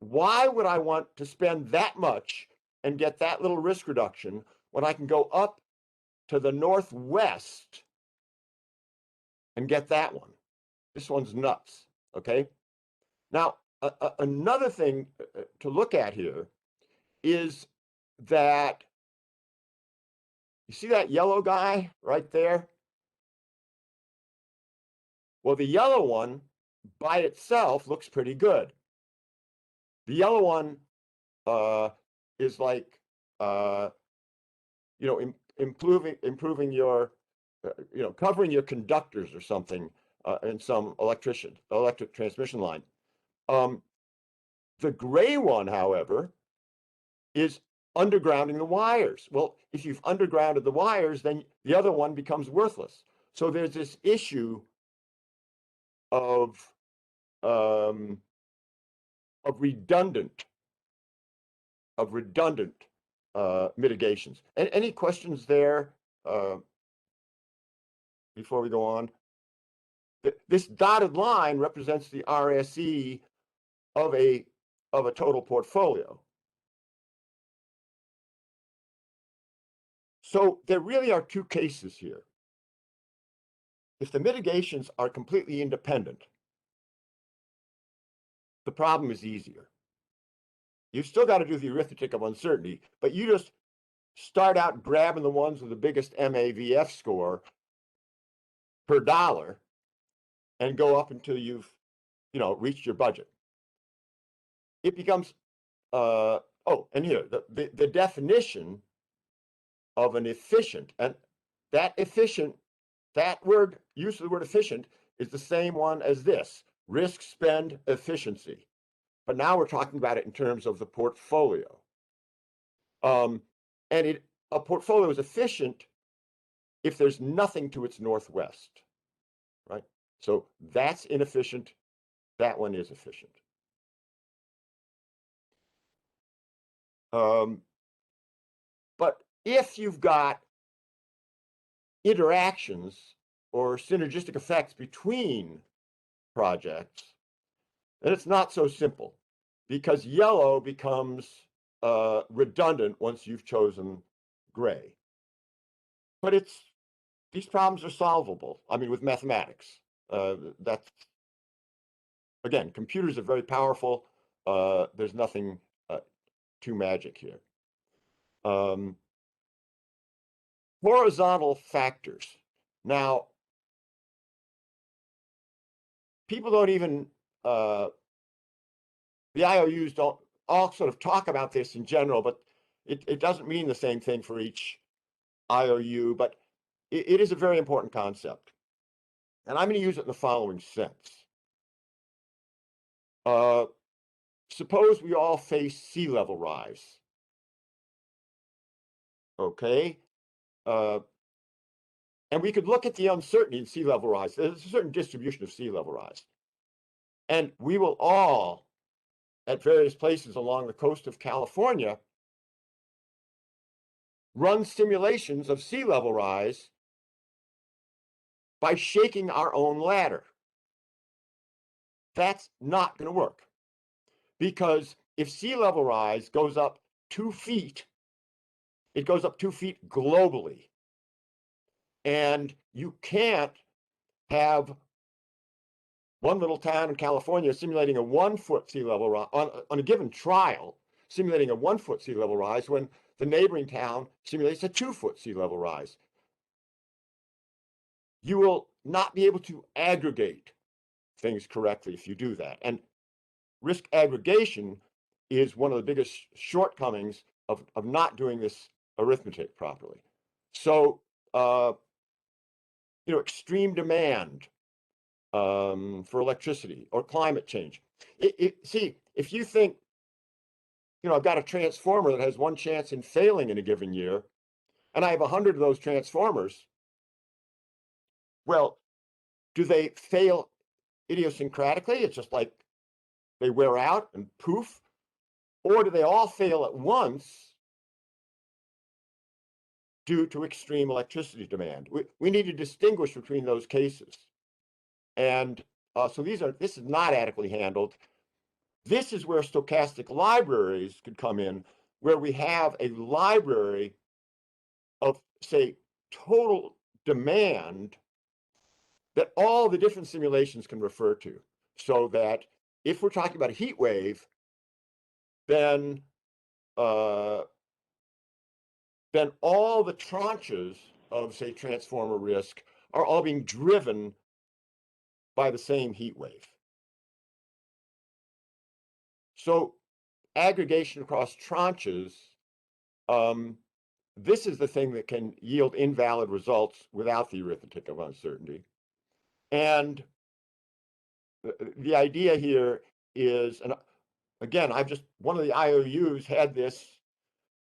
why would I want to spend that much and get that little risk reduction when I can go up to the northwest and get that one? This one's nuts, okay? Now, another thing to look at here is that, you see that yellow guy right there? Well, the yellow one by itself looks pretty good. The yellow one is like, you know, improving your, you know, covering your conductors or something in some electric transmission line. The gray one, however, is undergrounding the wires. Well, if you've undergrounded the wires, then the other one becomes worthless. So there's this issue of redundant mitigations. And any questions there before we go on? This dotted line represents the RSE of a total portfolio. So there really are two cases here. If the mitigations are completely independent, the problem is easier. You've still got to do the arithmetic of uncertainty, but you just start out grabbing the ones with the biggest MAVF score per dollar and go up until you've, you know, reached your budget. It becomes, oh, and here, the definition of an efficient, and that efficient, that word, use of the word efficient is the same one as this, risk spend efficiency. But now we're talking about it in terms of the portfolio. And a portfolio is efficient if there's nothing to its northwest, right? So that's inefficient, that one is efficient. But if you've got interactions or synergistic effects between projects, then it's not so simple, because yellow becomes redundant once you've chosen gray. But these problems are solvable. I mean, with mathematics. That's, again, computers are very powerful. There's nothing too magic here. Horizontal factors. Now, people don't even, the IOUs don't all sort of talk about this in general, but it doesn't mean the same thing for each IOU, but it is a very important concept. And I'm going to use it in the following sense. Suppose we all face sea level rise. Okay. And we could look at the uncertainty in sea level rise. There's a certain distribution of sea level rise. And we will all, at various places along the coast of California, run simulations of sea level rise by shaking our own ladder. That's not going to work, because if sea level rise goes up 2 feet, it goes up 2 feet globally. And you can't have one little town in California simulating a 1 foot sea level rise on a given trial, simulating a 1 foot sea level rise when the neighboring town simulates a 2 foot sea level rise. You will not be able to aggregate things correctly if you do that. And risk aggregation is one of the biggest shortcomings of not doing this arithmetic properly. So, you know, extreme demand for electricity or climate change. See, if you think, you know, I've got a transformer that has one chance in failing in a given year, and I have 100 of those transformers, well, do they fail idiosyncratically? It's just like they wear out and poof. Or do they all fail at once due to extreme electricity demand. We need to distinguish between those cases. And so this is not adequately handled. This is where stochastic libraries could come in, where we have a library of, say, total demand that all the different simulations can refer to. So that if we're talking about a heat wave, then all the tranches of, say, transformer risk are all being driven by the same heat wave. So aggregation across tranches, this is the thing that can yield invalid results without the arithmetic of uncertainty. And the idea here is, and again, one of the IOUs had this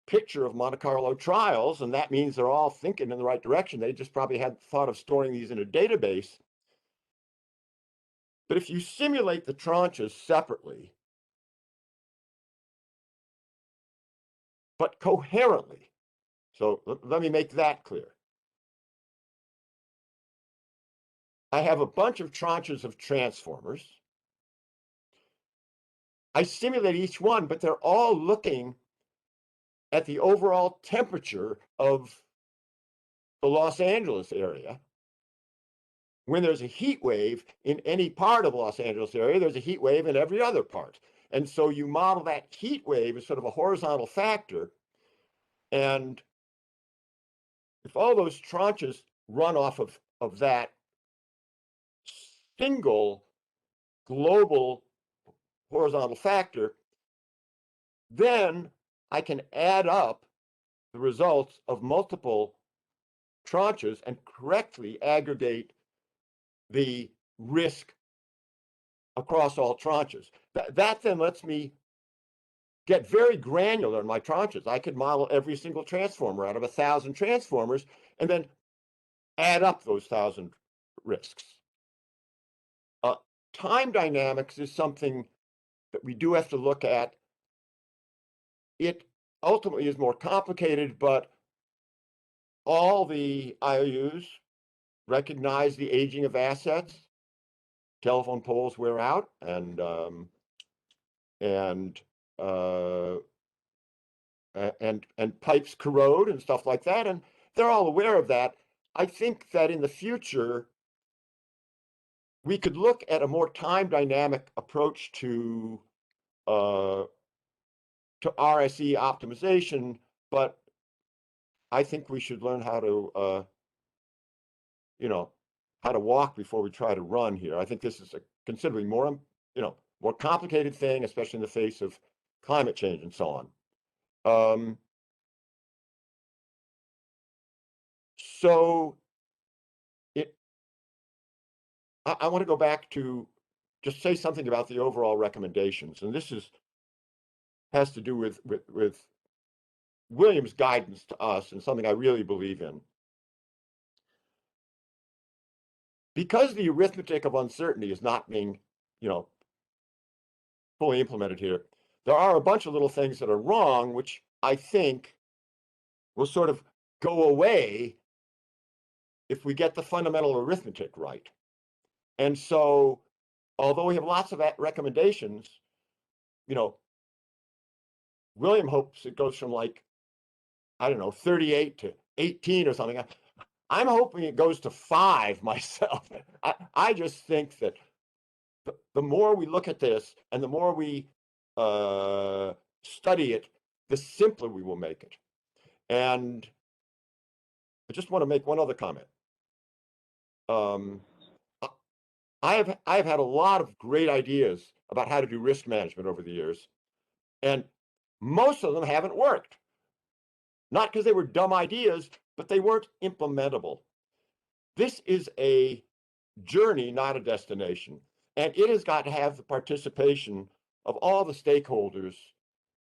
picture of Monte Carlo trials, and that means they're all thinking in the right direction. They just probably had thought of storing these in a database. But if you simulate the tranches separately, but coherently, so let me make that clear. I have a bunch of tranches of transformers. I simulate each one, but they're all looking at the overall temperature of the Los Angeles area. When there's a heat wave in any part of the Los Angeles area, there's a heat wave in every other part. And so you model that heat wave as sort of a horizontal factor. And if all those tranches run off of that single global horizontal factor, then I can add up the results of multiple tranches and correctly aggregate the risk across all tranches. That then lets me get very granular in my tranches. I could model every single transformer out of 1,000 transformers and then add up those 1,000 risks. Time dynamics is something that we do have to look at. It ultimately is more complicated, but all the IOUs recognize the aging of assets. Telephone poles wear out, and pipes corrode and stuff like that, and they're all aware of that. I think that in the future, we could look at a more time dynamic approach to RSE optimization, but I think we should learn how to how to walk before we try to run here. I think this is a considerably more more complicated thing, especially in the face of climate change and so on. So I want to go back to just say something about the overall recommendations, and this has to do with William's guidance to us and something I really believe in. Because the arithmetic of uncertainty is not being, fully implemented here, there are a bunch of little things that are wrong, which I think will sort of go away if we get the fundamental arithmetic right. And so, although we have lots of recommendations, William hopes it goes from 38 to 18 or something. I'm hoping it goes to 5 myself. I just think that the more we look at this and the more we study it, the simpler we will make it. And I just want to make one other comment. I have had a lot of great ideas about how to do risk management over the years, and most of them haven't worked. Not because they were dumb ideas, but they weren't implementable. This is a journey, not a destination, and it has got to have the participation of all the stakeholders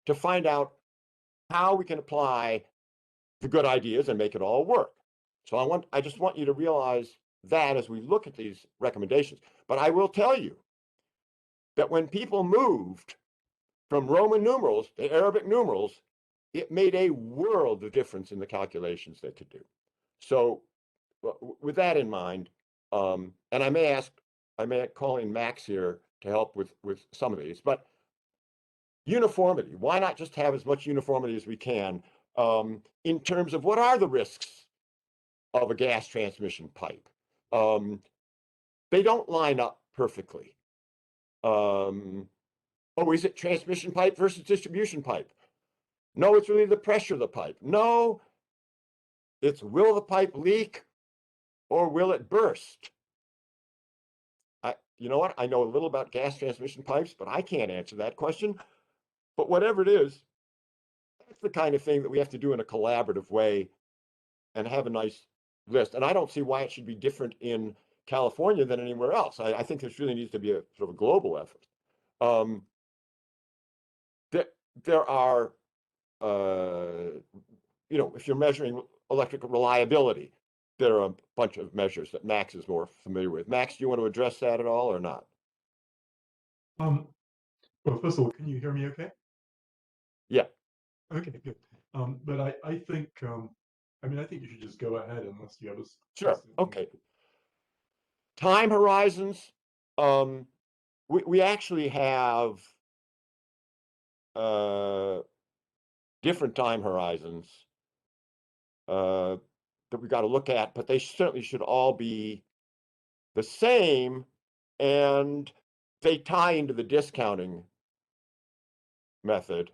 to find out how we can apply the good ideas and make it all work. So I just want you to realize that as we look at these recommendations. But I will tell you that when people moved from Roman numerals to Arabic numerals it made a world of difference in the calculations they could do. So with that in mind, and I may call in Max here to help with some of these, but uniformity, why not just have as much uniformity as we can in terms of what are the risks of a gas transmission pipe? They don't line up perfectly. Oh, is it transmission pipe versus distribution pipe? No, it's really the pressure of the pipe. No, it's will the pipe leak or will it burst? You know what? I know a little about gas transmission pipes, but I can't answer that question. But whatever it is, that's the kind of thing that we have to do in a collaborative way and have a nice list. And I don't see why it should be different in California than anywhere else. I think this really needs to be a sort of a global effort. There are, you know, if you're measuring electrical reliability, there are a bunch of measures that Max is more familiar with. Max, do you want to address that at all or not? Well, first of all, can you hear me okay? Yeah. Okay, good. But I think, I mean, I think you should just go ahead unless you have a Sure. Okay. Time horizons. We actually have different time horizons that we got to look at, but they certainly should all be the same, and they tie into the discounting method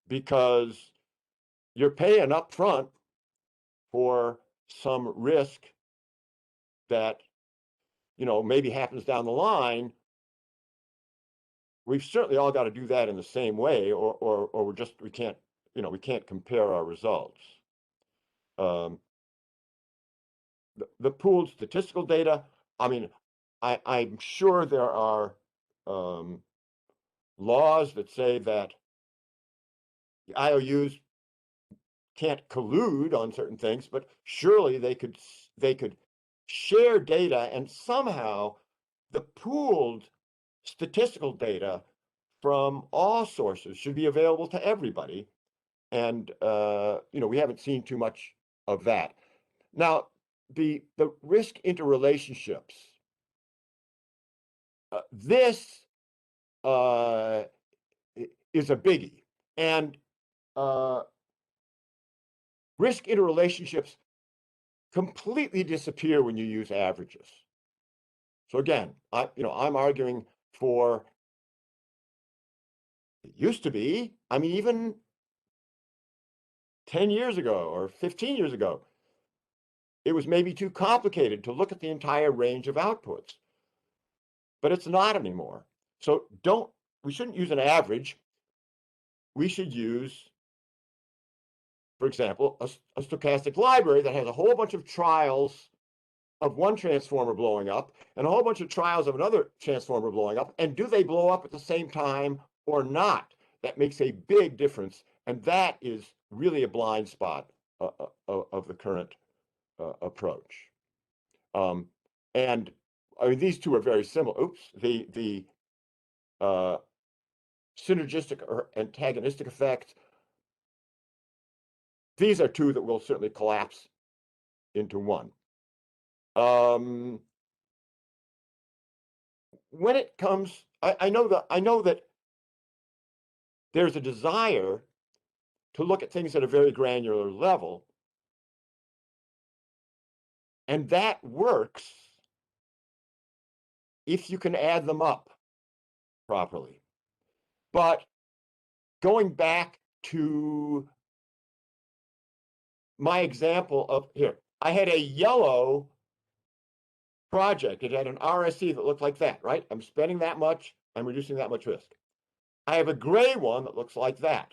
because you're paying up front for some risk that, you know, maybe happens down the line. We've certainly all got to do that in the same way, or we can't, you know, we can't compare our results. The pooled statistical data, I mean, I'm sure there are laws that say that the IOUs can't collude on certain things, but surely they could share data, and somehow the pooled statistical data from all sources should be available to everybody. And you know, we haven't seen too much of that. Now, the risk interrelationships. This is a biggie, and risk interrelationships completely disappear when you use averages. So again, I'm arguing for, it used to be, I mean, even 10 years ago or 15 years ago, it was maybe too complicated to look at the entire range of outputs, but it's not anymore. So we shouldn't use an average. We should use, for example, a stochastic library that has a whole bunch of trials of one transformer blowing up and a whole bunch of trials of another transformer blowing up. And do they blow up at the same time or not? That makes a big difference. And that is really a blind spot of the current approach. And I mean, these two are very similar. Oops, the synergistic or antagonistic effect. These are two that will certainly collapse into one. When it comes, I know that there's a desire to look at things at a very granular level, and that works if you can add them up properly. But going back to my example of here, I had a yellow project. It had an RSE that looked like that, right? I'm spending that much, I'm reducing that much risk. I have a gray one that looks like that.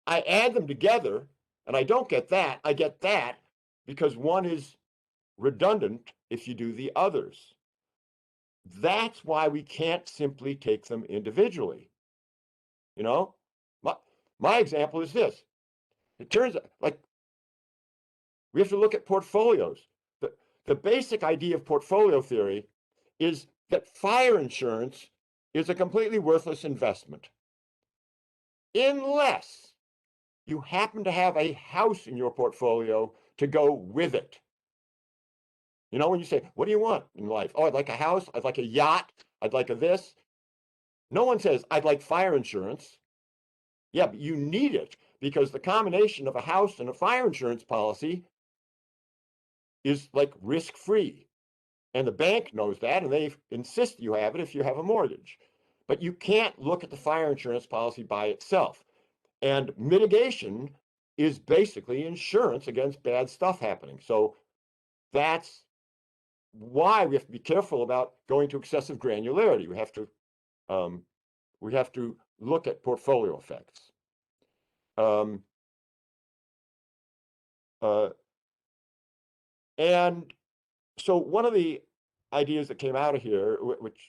I add them together and I don't get that, I get that because one is redundant if you do the others. That's why we can't simply take them individually. You know, my example is this. It turns out, like, we have to look at portfolios. The basic idea of portfolio theory is that fire insurance is a completely worthless investment. unless you happen to have a house in your portfolio to go with it. You know, when you say, what do you want in life? Oh, I'd like a house, I'd like a yacht, I'd like a this. No one says, I'd like fire insurance. Yeah, but you need it because the combination of a house and a fire insurance policy is like risk-free. And the bank knows that, and they insist you have it if you have a mortgage. But you can't look at the fire insurance policy by itself. And mitigation is basically insurance against bad stuff happening. So that's why we have to be careful about going to excessive granularity. We have to look at portfolio effects. And so one of the ideas that came out of here,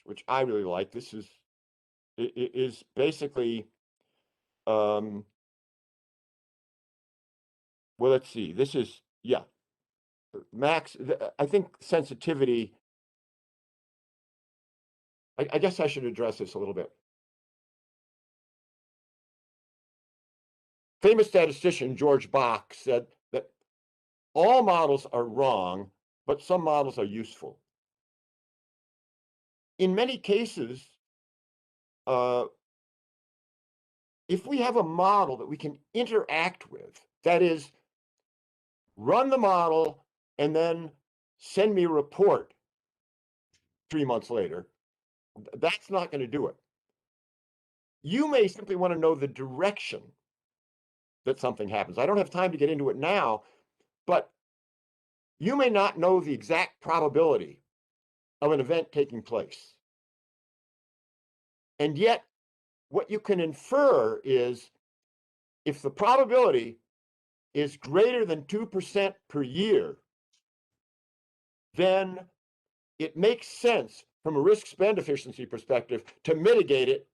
which I really like, this is basically, well, let's see, this is, yeah, max, I think sensitivity, I guess I should address this a little bit. Famous statistician George Bach said that all models are wrong, but some models are useful. In many cases, if we have a model that we can interact with, that is, run the model and then send me a report 3 months later, that's not going to do it. You may simply want to know the direction that something happens. I don't have time to get into it now, but you may not know the exact probability of an event taking place. And yet, what you can infer is if the probability is greater than 2% per year, then it makes sense from a risk-spend efficiency perspective to mitigate it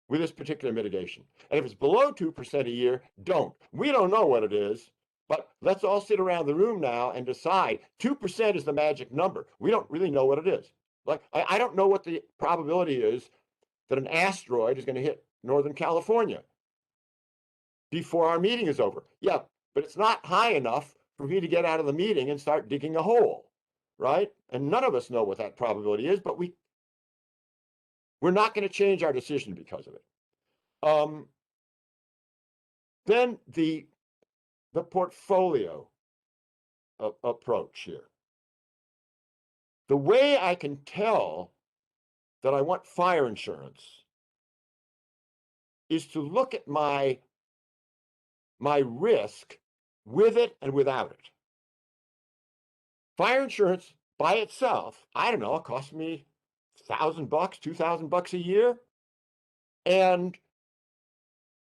with this particular mitigation. And if it's below 2% a year, don't. We don't know what it is, but let's all sit around the room now and decide 2% is the magic number. We don't really know what it is. Like, I don't know what the probability is that an asteroid is going to hit Northern California before our meeting is over. Yeah, but it's not high enough for me to get out of the meeting and start digging a hole, right? And none of us know what that probability is, but we're not going to change our decision because of it. Then the portfolio approach here. The way I can tell that I want fire insurance is to look at my risk with it and without it. Fire insurance by itself, I don't know, it costs me $1,000, $2,000 a year. And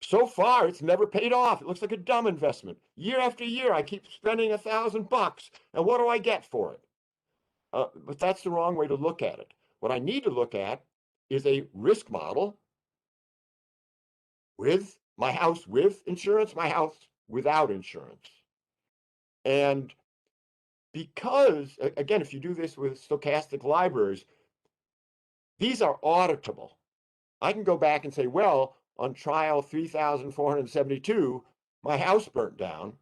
so far, it's never paid off. It looks like a dumb investment. Year after year, I keep spending $1,000. And what do I get for it? But that's the wrong way to look at it. What I need to look at is a risk model with my house with insurance, my house without insurance. And because, again, if you do this with stochastic libraries, these are auditable. I can go back and say, well, on trial 3,472, my house burnt down.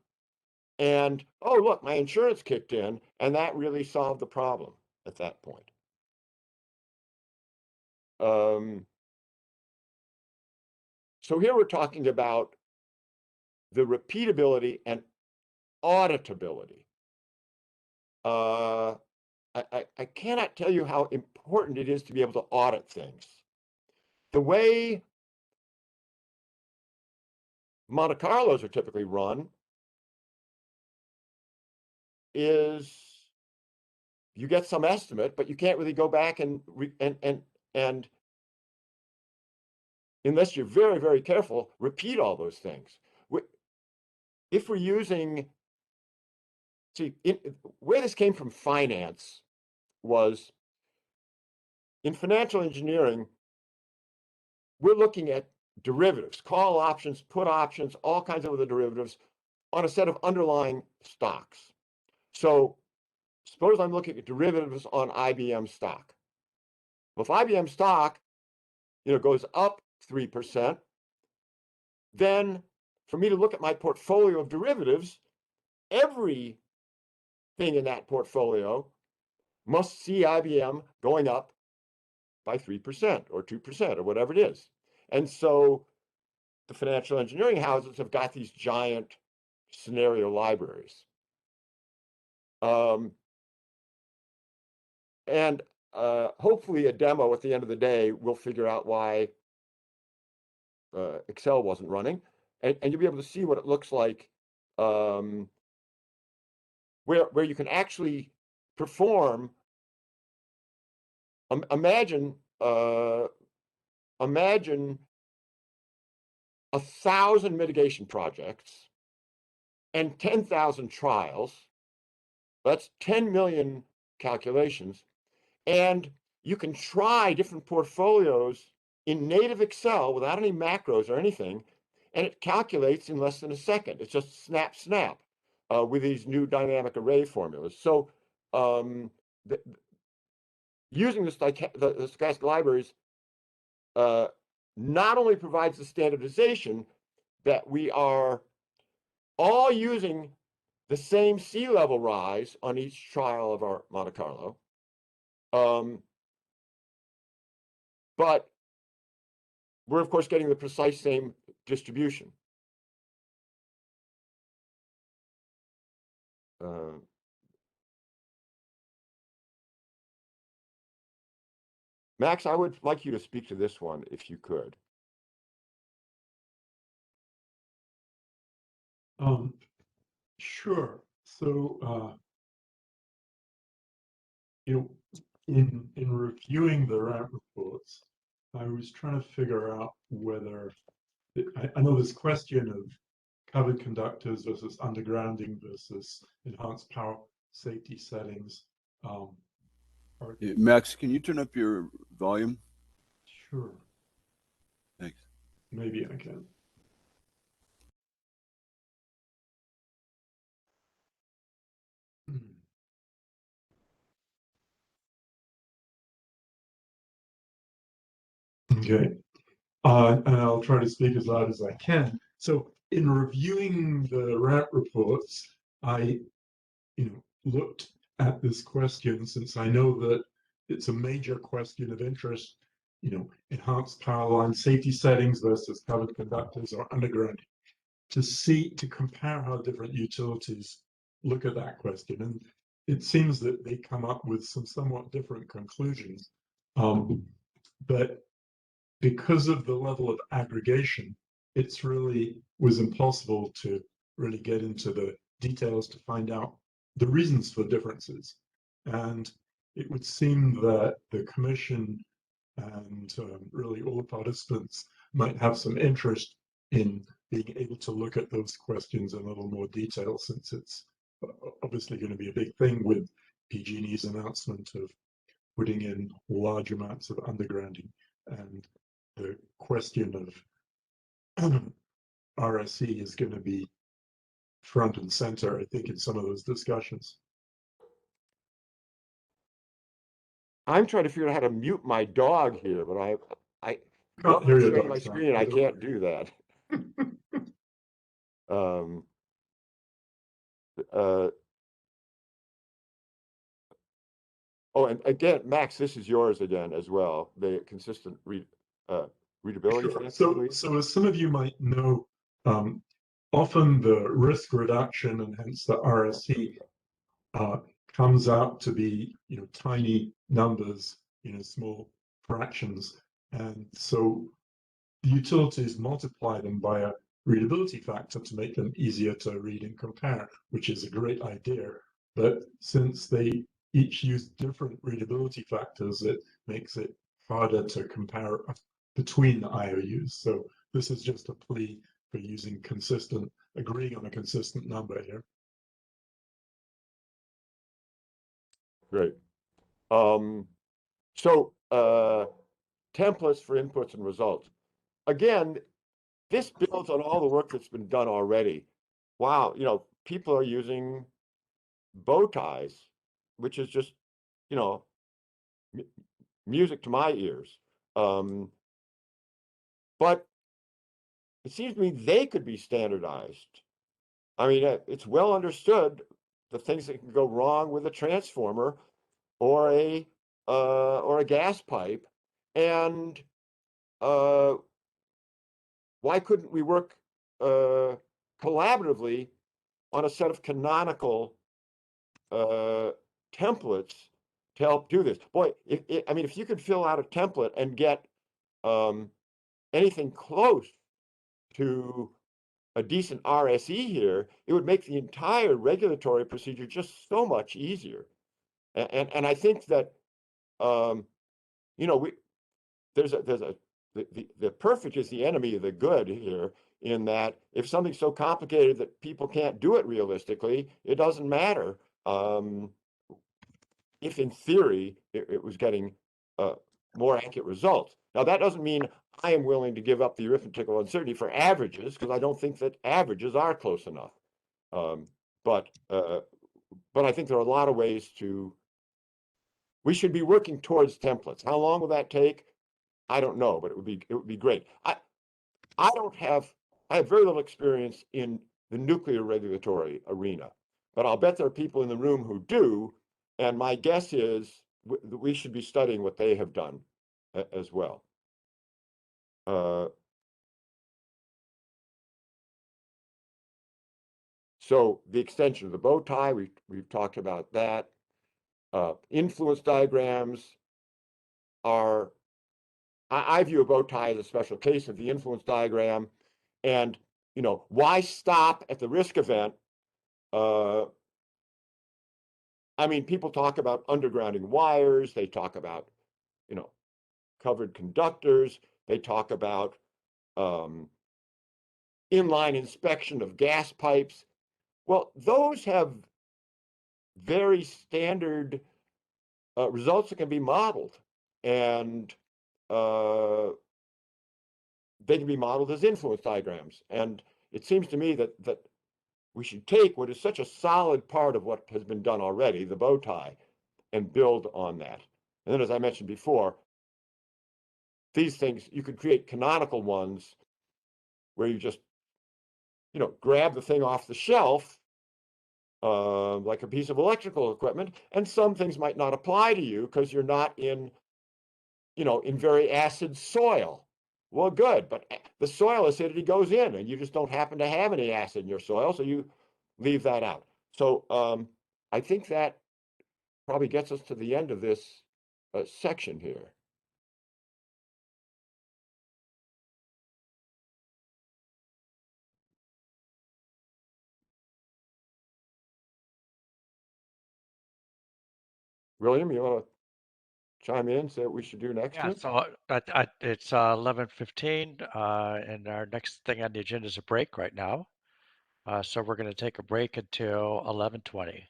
And, oh, look, my insurance kicked in, and that really solved the problem at that point. So here we're talking about the repeatability and auditability. I cannot tell you how important it is to be able to audit things. The way Monte Carlos are typically run is you get some estimate, but you can't really go back and unless you're very, very careful, repeat all those things. If we're using, where this came from finance was in financial engineering, we're looking at derivatives, call options, put options, all kinds of other derivatives on a set of underlying stocks. So suppose I'm looking at derivatives on IBM stock. Well, if IBM stock, goes up 3%, then for me to look at my portfolio of derivatives, everything in that portfolio must see IBM going up by 3% or 2% or whatever it is. And so the financial engineering houses have got these giant scenario libraries. And hopefully a demo at the end of the day will figure out why Excel wasn't running. And you'll be able to see what it looks like where you can actually perform. Imagine 1,000 mitigation projects and 10,000 trials. That's 10 million calculations. And you can try different portfolios in native Excel without any macros or anything, and it calculates in less than a second. It's just snap, snap with these new dynamic array formulas. So using the stochastic libraries not only provides the standardization that we are all using the same sea level rise on each trial of our Monte Carlo, but we're of course getting the precise same distribution. Max, I would like you to speak to this one if you could. Sure. So, in reviewing the RAMP reports, I was trying to figure out whether I know this question of covered conductors versus undergrounding versus enhanced power safety settings. Max, can you turn up your volume? Sure. Thanks. Maybe I can. Okay. And I'll try to speak as loud as I can. So in reviewing the RAMP reports, I looked at this question since I know that it's a major question of interest, enhanced power line safety settings versus covered conductors or undergrounding, to compare how different utilities look at that question. And it seems that they come up with some somewhat different conclusions. But because of the level of aggregation, it's really was impossible to really get into the details to find out the reasons for differences. And it would seem that the commission and really all the participants might have some interest in being able to look at those questions in a little more detail, since it's obviously going to be a big thing with PG&E's announcement of putting in large amounts of undergrounding, and the question of RSE is going to be front and center, I think, in some of those discussions. I'm trying to figure out how to mute my dog here, but I Can't hear your showing dog my sound. screen. I can't do that. Oh, and again, Max, this is yours again as well. The consistent readability. Sure. So as some of you might know, often the risk reduction and hence the RSE comes out to be tiny numbers, small fractions, and so the utilities multiply them by a readability factor to make them easier to read and compare, which is a great idea. But since they each use different readability factors, it makes it harder to compare between the IOUs. So this is just a plea for using agreeing on a consistent number here. Great. So templates for inputs and results. Again, this builds on all the work that's been done already. Wow, people are using bow ties, which is just, music to my ears. But it seems to me they could be standardized. I mean, it's well understood the things that can go wrong with a transformer or a gas pipe, and why couldn't we work collaboratively on a set of canonical templates to help do this? Boy, I mean, if you could fill out a template and get anything close to a decent RSE here, it would make the entire regulatory procedure just so much easier. And I think that you know, the perfect is the enemy of the good here, in that if something's so complicated that people can't do it realistically, it doesn't matter. If in theory it was getting more accurate results. Now, that doesn't mean I am willing to give up the arithmetic of uncertainty for averages, because I don't think that averages are close enough. But I think there are a lot of ways to. We should be working towards templates. How long will that take? I don't know, but it would be great. I have very little experience in the nuclear regulatory arena, but I'll bet there are people in the room who do, and my guess is that we should be studying what they have done as well. So the extension of the bow tie, we've talked about that. Influence diagrams are, I view a bow tie as a special case of the influence diagram. And, you know, why stop at the risk event? I mean, people talk about undergrounding wires. They talk about, you know, covered conductors. They talk about inline inspection of gas pipes. Well, those have very standard results that can be modeled, and they can be modeled as influence diagrams. And it seems to me that we should take what is such a solid part of what has been done already, the bow tie, and build on that. And then, as I mentioned before, these things, you could create canonical ones where you just, you know, grab the thing off the shelf, like a piece of electrical equipment, and some things might not apply to you because you're not in, you know, in very acid soil. Well, good, but the soil acidity goes in, and you just don't happen to have any acid in your soil, so you leave that out. So I think that probably gets us to the end of this section here. William, you want to chime in, say what we should do next Yeah, week? so it's 11:15, and our next thing on the agenda is a break right now. So we're going to take a break until 11:20.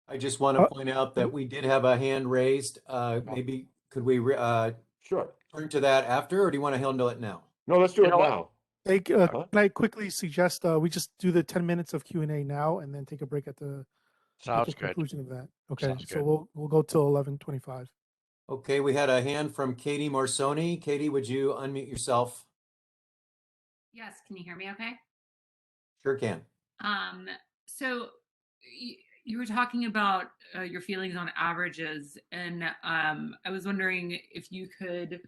I just want to point out that we did have a hand raised. Maybe could we Sure. turn to that after, or do you want to handle it now? No, let's do You it know what? now. Hey, Huh? can I quickly suggest we just do the 10 minutes of Q&A now and then take a break at the Sounds good. conclusion of that? Okay, Sounds so good. we'll go till 11:25. Okay, we had a hand from Katie Morsoni. Katie, would you unmute yourself? Yes, can you hear me okay? Sure can. So you were talking about your feelings on averages, and I was wondering if you could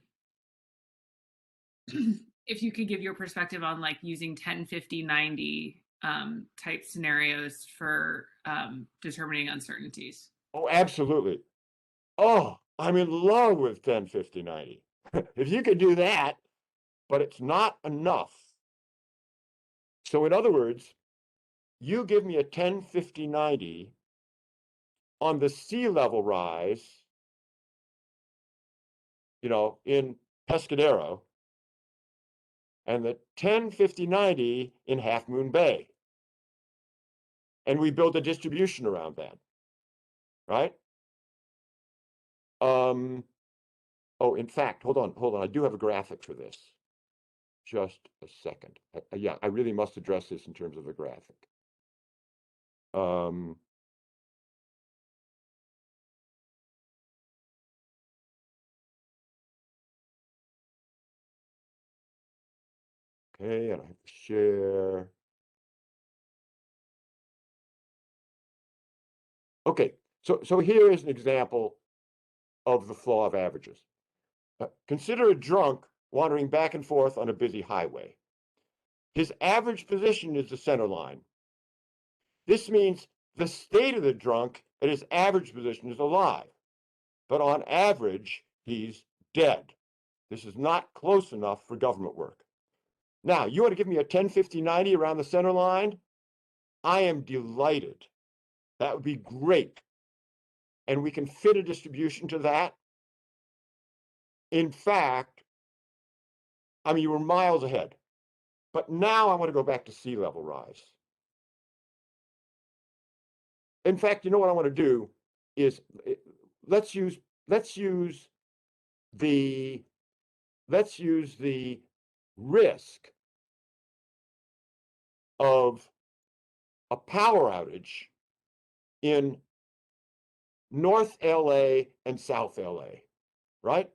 if you could give your perspective on like using 10, 50, 90 type scenarios for determining uncertainties. Oh, absolutely. Oh, I'm in love with 10, 50, 90. If you could do that, but it's not enough. So in other words, you give me a 10, 50, 90 on the sea level rise, you know, in Pescadero, and the 10, 50, 90 in Half Moon Bay. And we build a distribution around that, right? Oh, in fact, hold on. I do have a graphic for this. Just a second. Yeah, I really must address this in terms of a graphic. Okay, and I have to share. Okay, so here is an example of the flaw of averages. Consider a drunk wandering back and forth on a busy highway. His average position is the center line. This means the state of the drunk at his average position is alive, but on average, he's dead. This is not close enough for government work. Now, you want to give me a 10, 50, 90 around the center line? I am delighted. That would be great. And we can fit a distribution to that. In fact, I mean, you were miles ahead. But now I want to go back to sea level rise. In fact, you know what I want to do is let's use the risk of a power outage in North LA and South LA, right?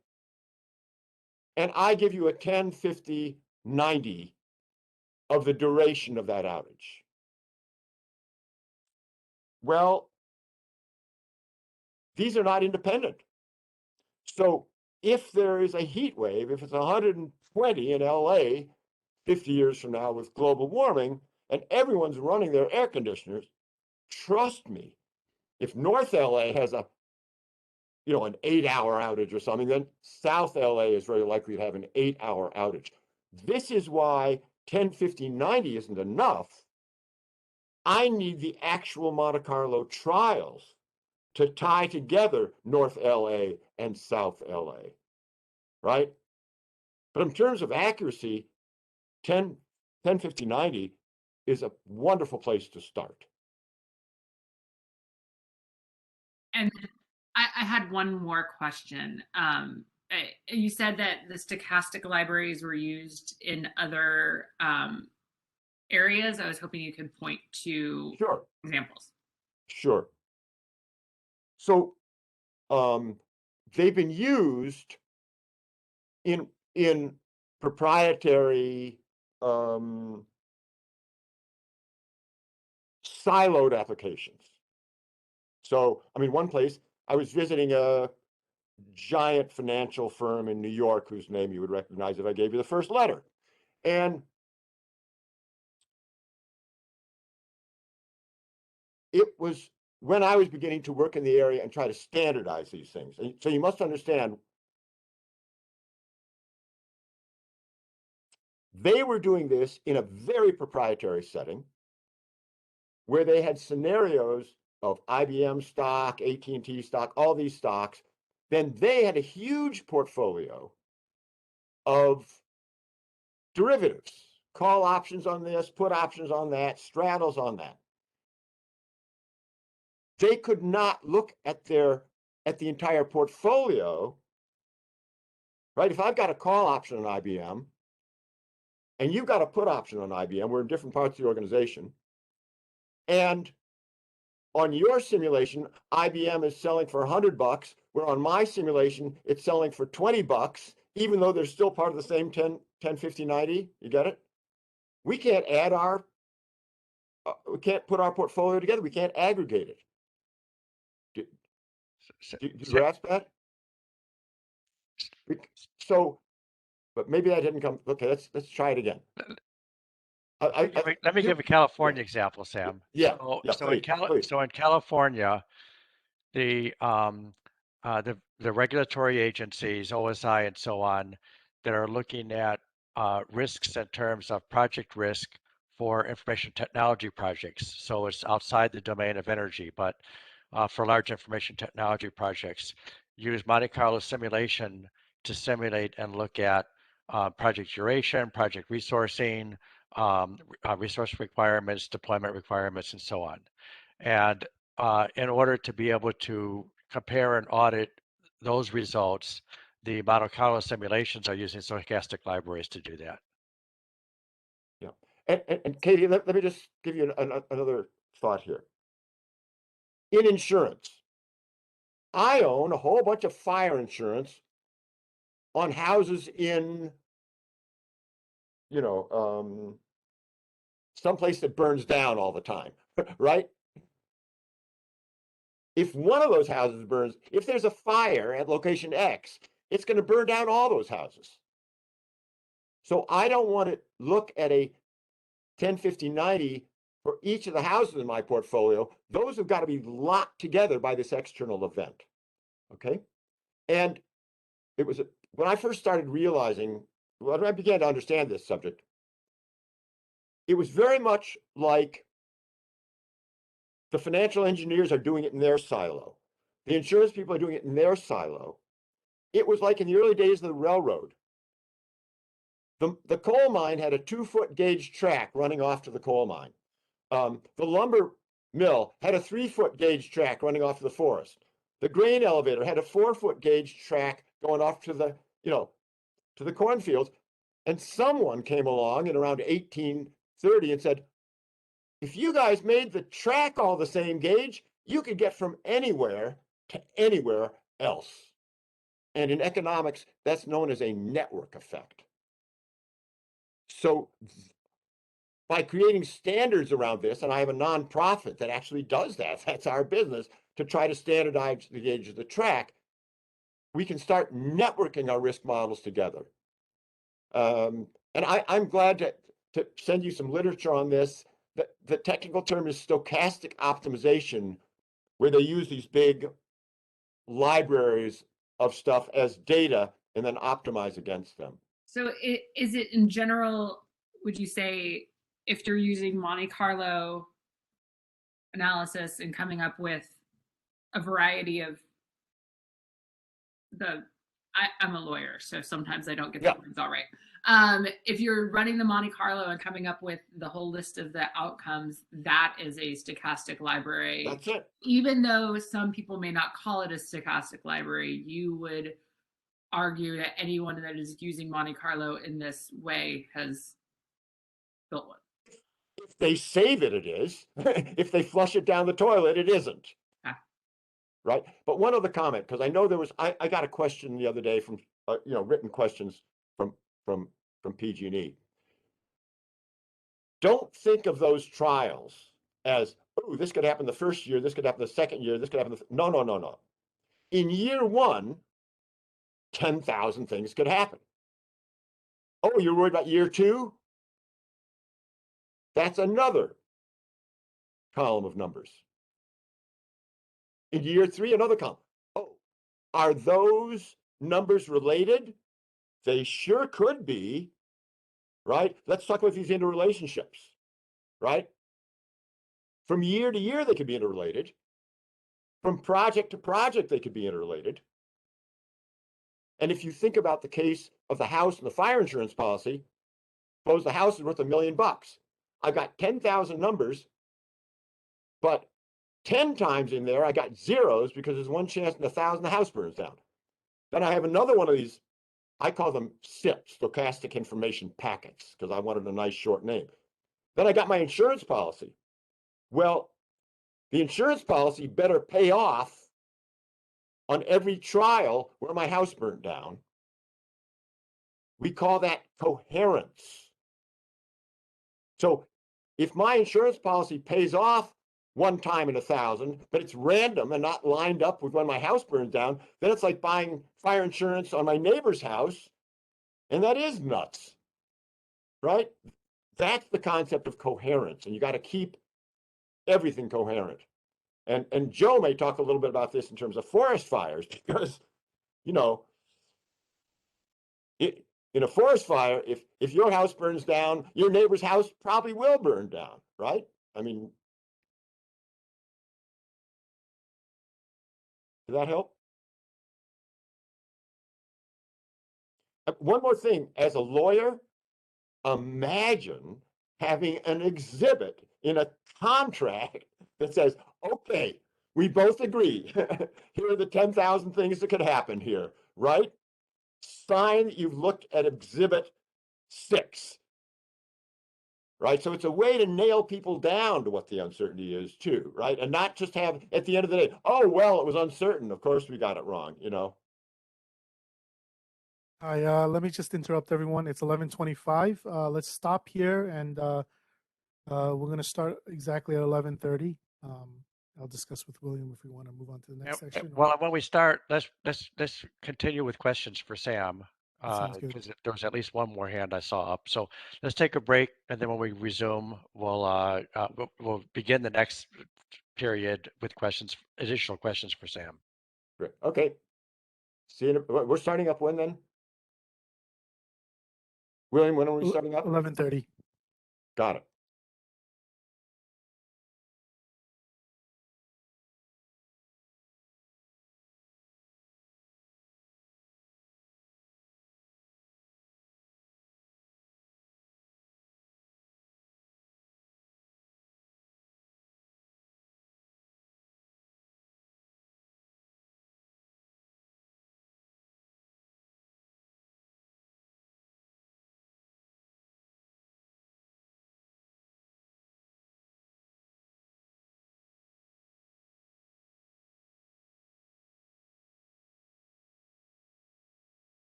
And I give you a 10, 50, 90 of the duration of that outage. Well, these are not independent. So if there is a heat wave, if it's 120 in LA 50 years from now with global warming, and everyone's running their air conditioners, trust me, if North LA has an 8-hour outage or something, then South LA is very likely to have an 8-hour outage. This is why 10, 50, 90 isn't enough. I need the actual Monte Carlo trials to tie together North LA and South LA, right? But in terms of accuracy, 10, 50, 90 is a wonderful place to start. And I had one more question. You said that the stochastic libraries were used in other areas. I was hoping you could point to examples. Sure. So they've been used in proprietary siloed applications. So, I mean, one place, I was visiting a giant financial firm in New York whose name you would recognize if I gave you the first letter. And it was when I was beginning to work in the area and try to standardize these things. And so you must understand, they were doing this in a very proprietary setting where they had scenarios of IBM stock, AT&T stock, all these stocks. Then they had a huge portfolio of derivatives, call options on this, put options on that, straddles on that. They could not look at the entire portfolio, right? If I've got a call option on IBM and you've got a put option on IBM, we're in different parts of the organization. And on your simulation, IBM is selling for $100, where on my simulation, it's selling for $20, even though they're still part of the same 10, 50, 90. You get it? We can't add we can't put our portfolio together. We can't aggregate it. Do you grasp that? So, but maybe that didn't come. Okay, let's try it again. Let me give a California example, Sam. Yeah. So in California, the regulatory agencies, OSI and so on, that are looking at risks in terms of project risk for information technology projects. So it's outside the domain of energy, but for large information technology projects, use Monte Carlo simulation to simulate and look at project duration, project resourcing, resource requirements, deployment requirements, and so on. And in order to be able to compare and audit those results, the Monte Carlo simulations are using stochastic libraries to do that. Yeah. And Katie, let me just give you another thought here. In insurance, I own a whole bunch of fire insurance on houses in you know, someplace that burns down all the time, right? If one of those houses burns, if there's a fire at location X, it's going to burn down all those houses. So I don't want to look at a 10, 50, 90 for each of the houses in my portfolio. Those have got to be locked together by this external event. Okay. And it was when I first started realizing, when I began to understand this subject, it was very much like the financial engineers are doing it in their silo. The insurance people are doing it in their silo. It was like in the early days of the railroad. The coal mine had a 2-foot gauge track running off to the coal mine. The lumber mill had a 3-foot gauge track running off to the forest. The grain elevator had a 4-foot gauge track going off to the, to the cornfields. And someone came along in around 1830 and said, if you guys made the track all the same gauge, you could get from anywhere to anywhere else. And in economics, that's known as a network effect. So by creating standards around this, and I have a nonprofit that actually does that, that's our business, to try to standardize the gauge of the track, we can start networking our risk models together. And I'm glad to send you some literature on this. The technical term is stochastic optimization, where they use these big libraries of stuff as data and then optimize against them. So is it in general, would you say, if you're using Monte Carlo analysis and coming up with a variety of I'm a lawyer, so sometimes I don't get the words all right. If you're running the Monte Carlo and coming up with the whole list of the outcomes, that is a stochastic library. That's it. Even though some people may not call it a stochastic library, you would argue that anyone that is using Monte Carlo in this way has built one. If they say that it is, if they flush it down the toilet, it isn't. Right. But one other comment, because I know there was, I got a question the other day from, written questions from PG&E. Don't think of those trials as, oh, this could happen the first year, this could happen the second year, this could happen. No. In year one, 10,000 things could happen. Oh, you're worried about year two? That's another column of numbers. In year three, another column. Oh, are those numbers related? They sure could be, right? Let's talk about these interrelationships, right? From year to year, they could be interrelated. From project to project, they could be interrelated. And if you think about the case of the house and the fire insurance policy, suppose the house is worth $1 million. I've got 10,000 numbers, but 10 times in there, I got zeros because there's one chance in 1,000 the house burns down. Then I have another one of these, I call them SIPs, stochastic information packets, because I wanted a nice short name. Then I got my insurance policy. Well, the insurance policy better pay off on every trial where my house burnt down. We call that coherence. So if my insurance policy pays off one time in 1,000, but it's random and not lined up with when my house burns down, then it's like buying fire insurance on my neighbor's house, and that is nuts, right? That's the concept of coherence, and you got to keep everything coherent. And Joe may talk a little bit about this in terms of forest fires, because, in a forest fire, if your house burns down, your neighbor's house probably will burn down, right? I mean, does that help? One more thing, as a lawyer, imagine having an exhibit in a contract that says, okay, we both agree. Here are the 10,000 things that could happen here, right? Sign that you've looked at exhibit 6, right? So it's a way to nail people down to what the uncertainty is too, right? And not just have at the end of the day, oh, well, it was uncertain. Of course, we got it wrong, Hi, let me just interrupt everyone. It's 11:25. Let's stop here and we're going to start exactly at 11:30. I'll discuss with William if we want to move on to the next section. Well, when we start, let's continue with questions for Sam. That sounds good. Because there was at least one more hand I saw up. So let's take a break, and then when we resume, we'll begin the next period with questions, additional questions for Sam. Great. Okay. See you. We're starting up when then? William, when are we starting up? 11:30. Got it.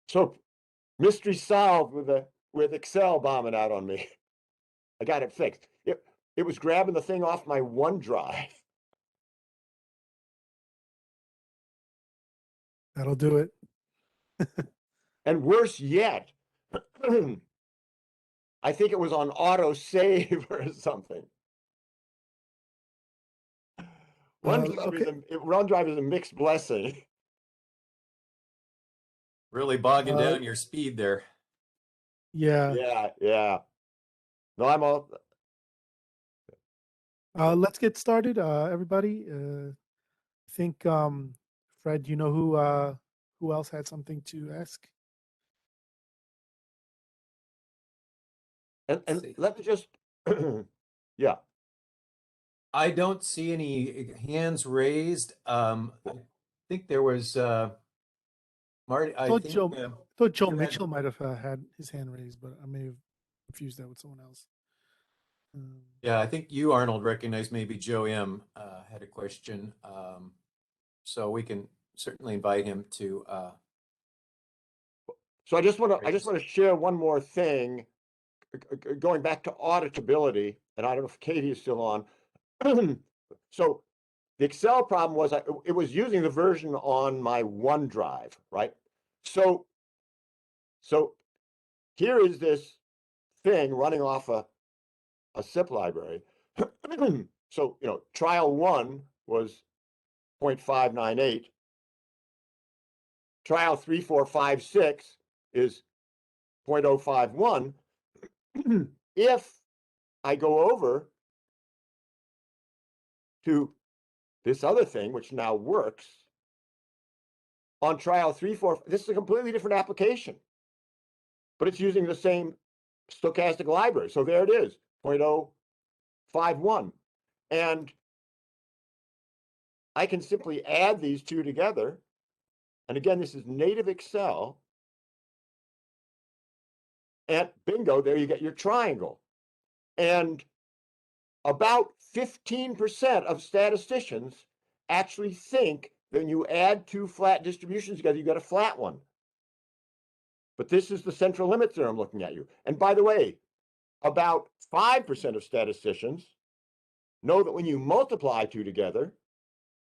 So mystery solved with Excel bombing out on me. I got it fixed. It was grabbing the thing off my OneDrive. That'll do it. And worse yet, I think it was on auto save or something. OneDrive is a mixed blessing. Really bogging down your speed there. Yeah. Yeah. No, I'm all. Let's get started, everybody. I think Fred, you know who else had something to ask? And let me just, yeah. I don't see any hands raised. I think there was Marty. I thought think thought Joe you had- Mitchell might have had his hand raised, but I may have confused that with someone else. Yeah, I think you, Arnold, recognized maybe Joe M. Had a question. So we can certainly invite him to. So I just want to share one more thing, going back to auditability, and I don't know if Katie is still on. So the Excel problem was it was using the version on my OneDrive, right? So here is this thing running off a SIP library. So, trial 1 was 0.598. Trial 3, 4, 5, 6 is 0.051. If I go over to this other thing, which now works, on trial 3, 4, this is a completely different application, but it's using the same stochastic library. So there it is, 0.051. And I can simply add these two together. And again, this is native Excel. And bingo, there you get your triangle. And about 15% of statisticians actually think that when you add two flat distributions together, you get a flat one. But this is the central limit theorem looking at you. And by the way, about 5% of statisticians know that when you multiply two together,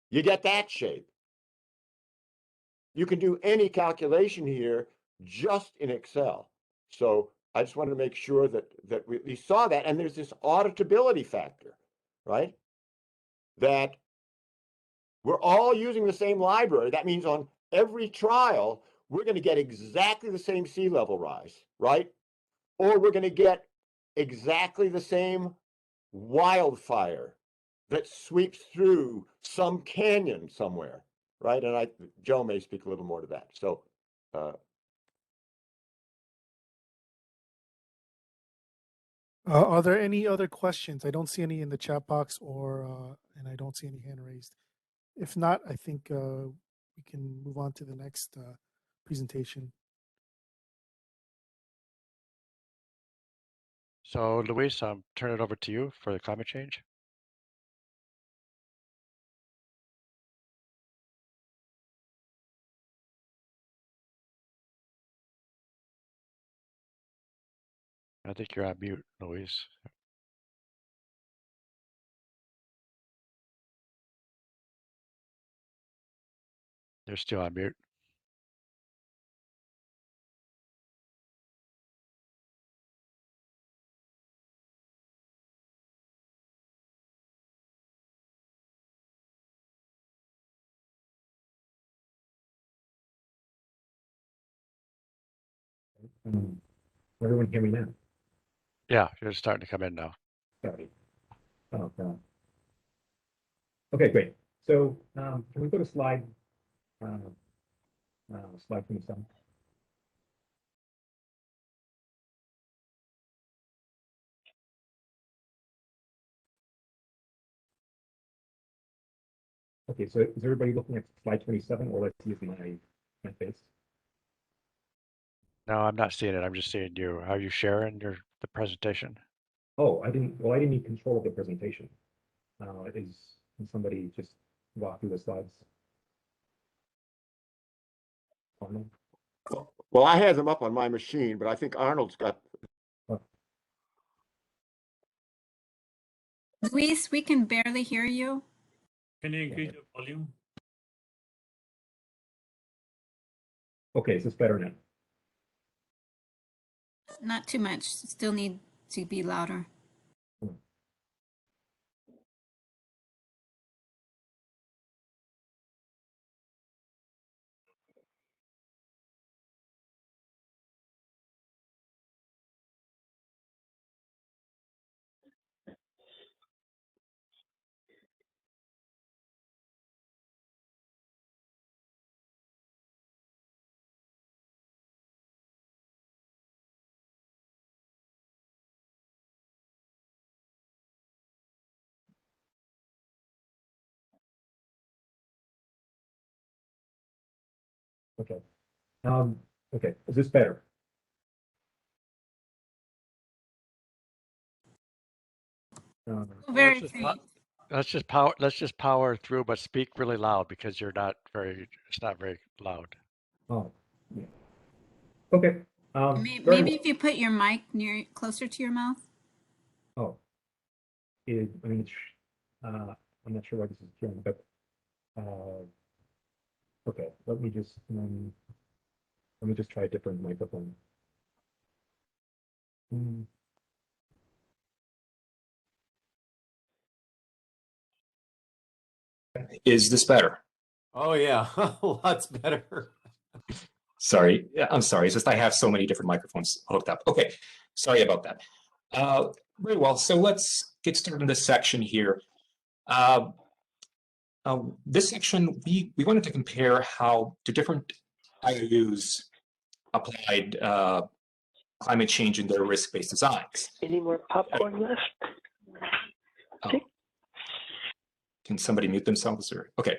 you get that shape. You can do any calculation here just in Excel. So I just wanted to make sure that we saw that. And there's this auditability factor, right? That we're all using the same library. That means on every trial, we're going to get exactly the same sea level rise, right? Or we're going to get exactly the same wildfire that sweeps through some canyon somewhere, right? And Joe may speak a little more to that. So, are there any other questions? I don't see any in the chat box, and I don't see any hand raised. If not, I think we can move on to the next presentation. So Luis, turn it over to you for the climate change. I think you're on mute, Luis. You're still on mute. Everyone hear me now? Yeah, you're starting to come in now. Sorry. Oh, God. Okay, great. So can we go to slide 27? Okay, so is everybody looking at slide 27, or let's use my face? No, I'm not seeing it. I'm just seeing you. Are you sharing the presentation? Oh, I didn't need control of the presentation. Can somebody just walk through the slides? Oh, no. Well, I had them up on my machine, but I think Arnold's got. Luis, we can barely hear you. Can you increase the volume? Okay, is this better now? Not too much. Still need to be louder. Okay. Okay, is this better? Very let's just, faint. let's just power through, but speak really loud because you're not very. It's not very loud. Oh, yeah. Okay. Maybe, very well. if you put your mic closer to your mouth. Oh, I mean, I'm not sure why this is doing, but okay. Let me just try a different microphone. Is this better? Oh yeah, lots better. Sorry, I'm sorry. It's just I have so many different microphones hooked up. Okay, sorry about that. Very well. So let's get started in this section here. This section, we wanted to compare how the different IOUs applied climate change in their risk-based designs. Any more popcorn left? Oh. Can somebody mute themselves? Or okay.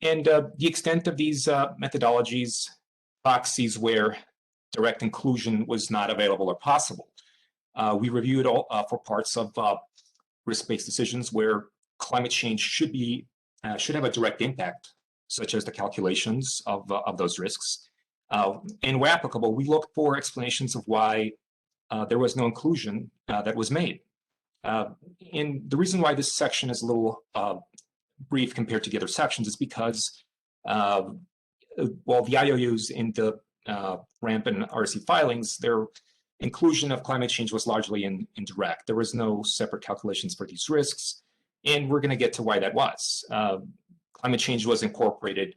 And the extent of these methodologies, proxies where direct inclusion was not available or possible. We reviewed all for parts of risk-based decisions where climate change should have a direct impact, such as the calculations of those risks. And where applicable, we looked for explanations of why there was no inclusion that was made. And the reason why this section is a little brief compared to the other sections is because while the IOUs in the RAMP and RC filings, their inclusion of climate change was largely indirect. There was no separate calculations for these risks, and we're going to get to why that was. Climate change was incorporated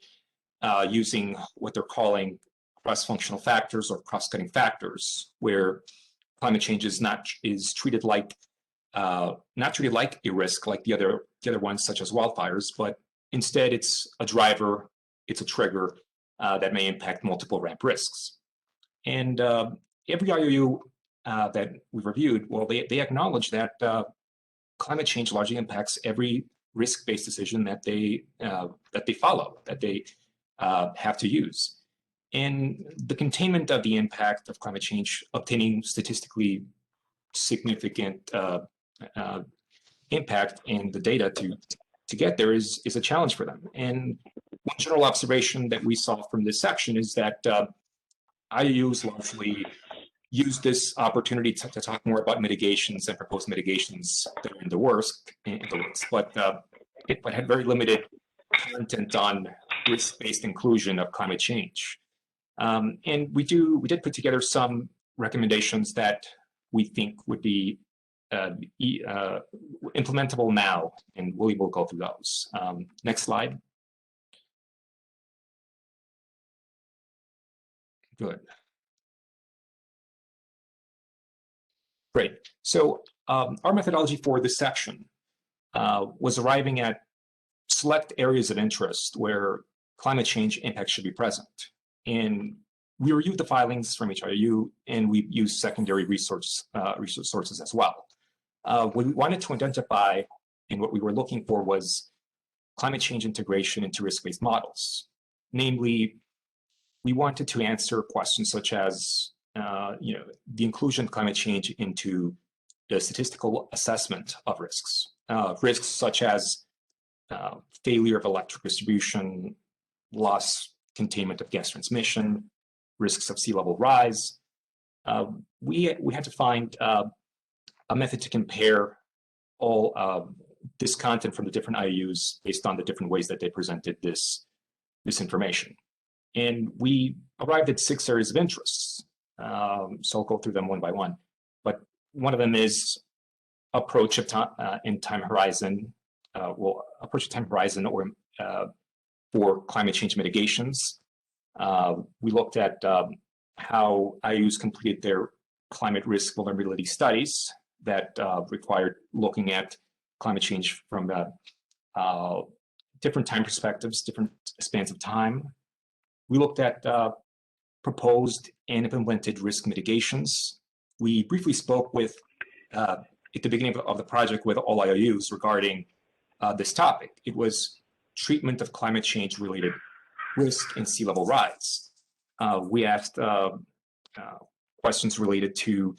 using what they're calling cross-functional factors or cross-cutting factors, where climate change is treated like not treated like a risk like the other ones, such as wildfires, but instead it's a driver, it's a trigger that may impact multiple RAMP risks. And every IOU that we've reviewed, well, they acknowledge that climate change largely impacts every risk-based decision that they follow, that they have to use. And the containment of the impact of climate change, obtaining statistically significant impact in the data to get there is a challenge for them. And one general observation that we saw from this section is that IOUs largely use this opportunity to talk more about mitigations and proposed mitigations that are in the works, but had very limited content on risk-based inclusion of climate change. And we did put together some recommendations that we think would be implementable now, and we will go through those. Next slide. Good. Great. So our methodology for this section was arriving at select areas of interest where climate change impact should be present. And we reviewed the filings from each IOU, and we used secondary resource sources as well. What we wanted to identify and what we were looking for was climate change integration into risk-based models. Namely, we wanted to answer questions such as the inclusion of climate change into the statistical assessment of risks. Risks such as failure of electric distribution, loss containment of gas transmission, risks of sea level rise. We had to find a method to compare all this content from the different IOUs based on the different ways that they presented this information. And we arrived at 6 areas of interest. So I'll go through them one by one. But one of them is approach of time in time horizon, approach of time horizon or for climate change mitigations. We looked at how IOUs completed their climate risk vulnerability studies that required looking at climate change from different time perspectives, different spans of time. We looked at proposed and implemented risk mitigations. We briefly spoke with, at the beginning of the project, with all IOUs regarding this topic. It was treatment of climate change related risk and sea level rise. We asked questions related to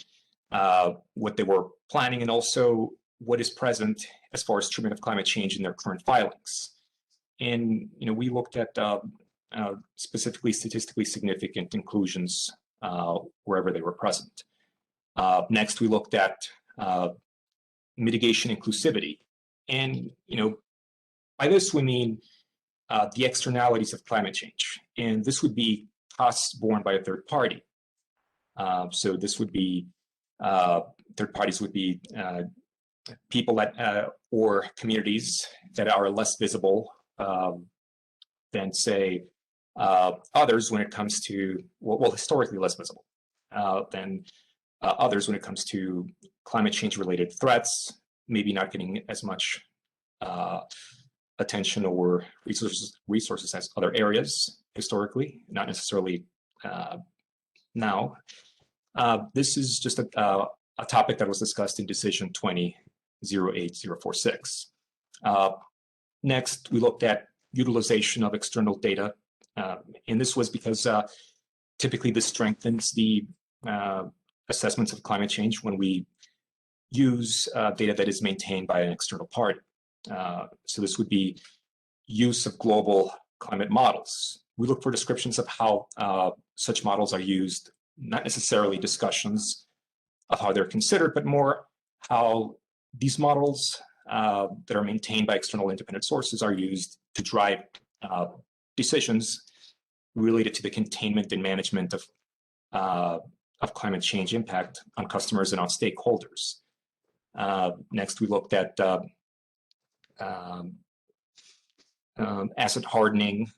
what they were planning and also what is present as far as treatment of climate change in their current filings. And we looked at specifically statistically significant inclusions wherever they were present. Next, we looked at mitigation inclusivity. And by this we mean the externalities of climate change. And this would be costs borne by a third party. So this would be, third parties would be people that, or communities that are less visible than, say, others when it comes to, well, historically less visible than others when it comes to climate change related threats, maybe not getting as much attention or resources as other areas historically, not necessarily now. This is just a topic that was discussed in decision 20-08046. Next, we looked at utilization of external data. And this was because typically this strengthens the assessments of climate change when we use data that is maintained by an external party. So this would be use of global climate models. We look for descriptions of how such models are used, not necessarily discussions of how they're considered, but more how these models that are maintained by external independent sources are used to drive decisions related to the containment and management of climate change impact on customers and on stakeholders. Next, we looked at asset hardening,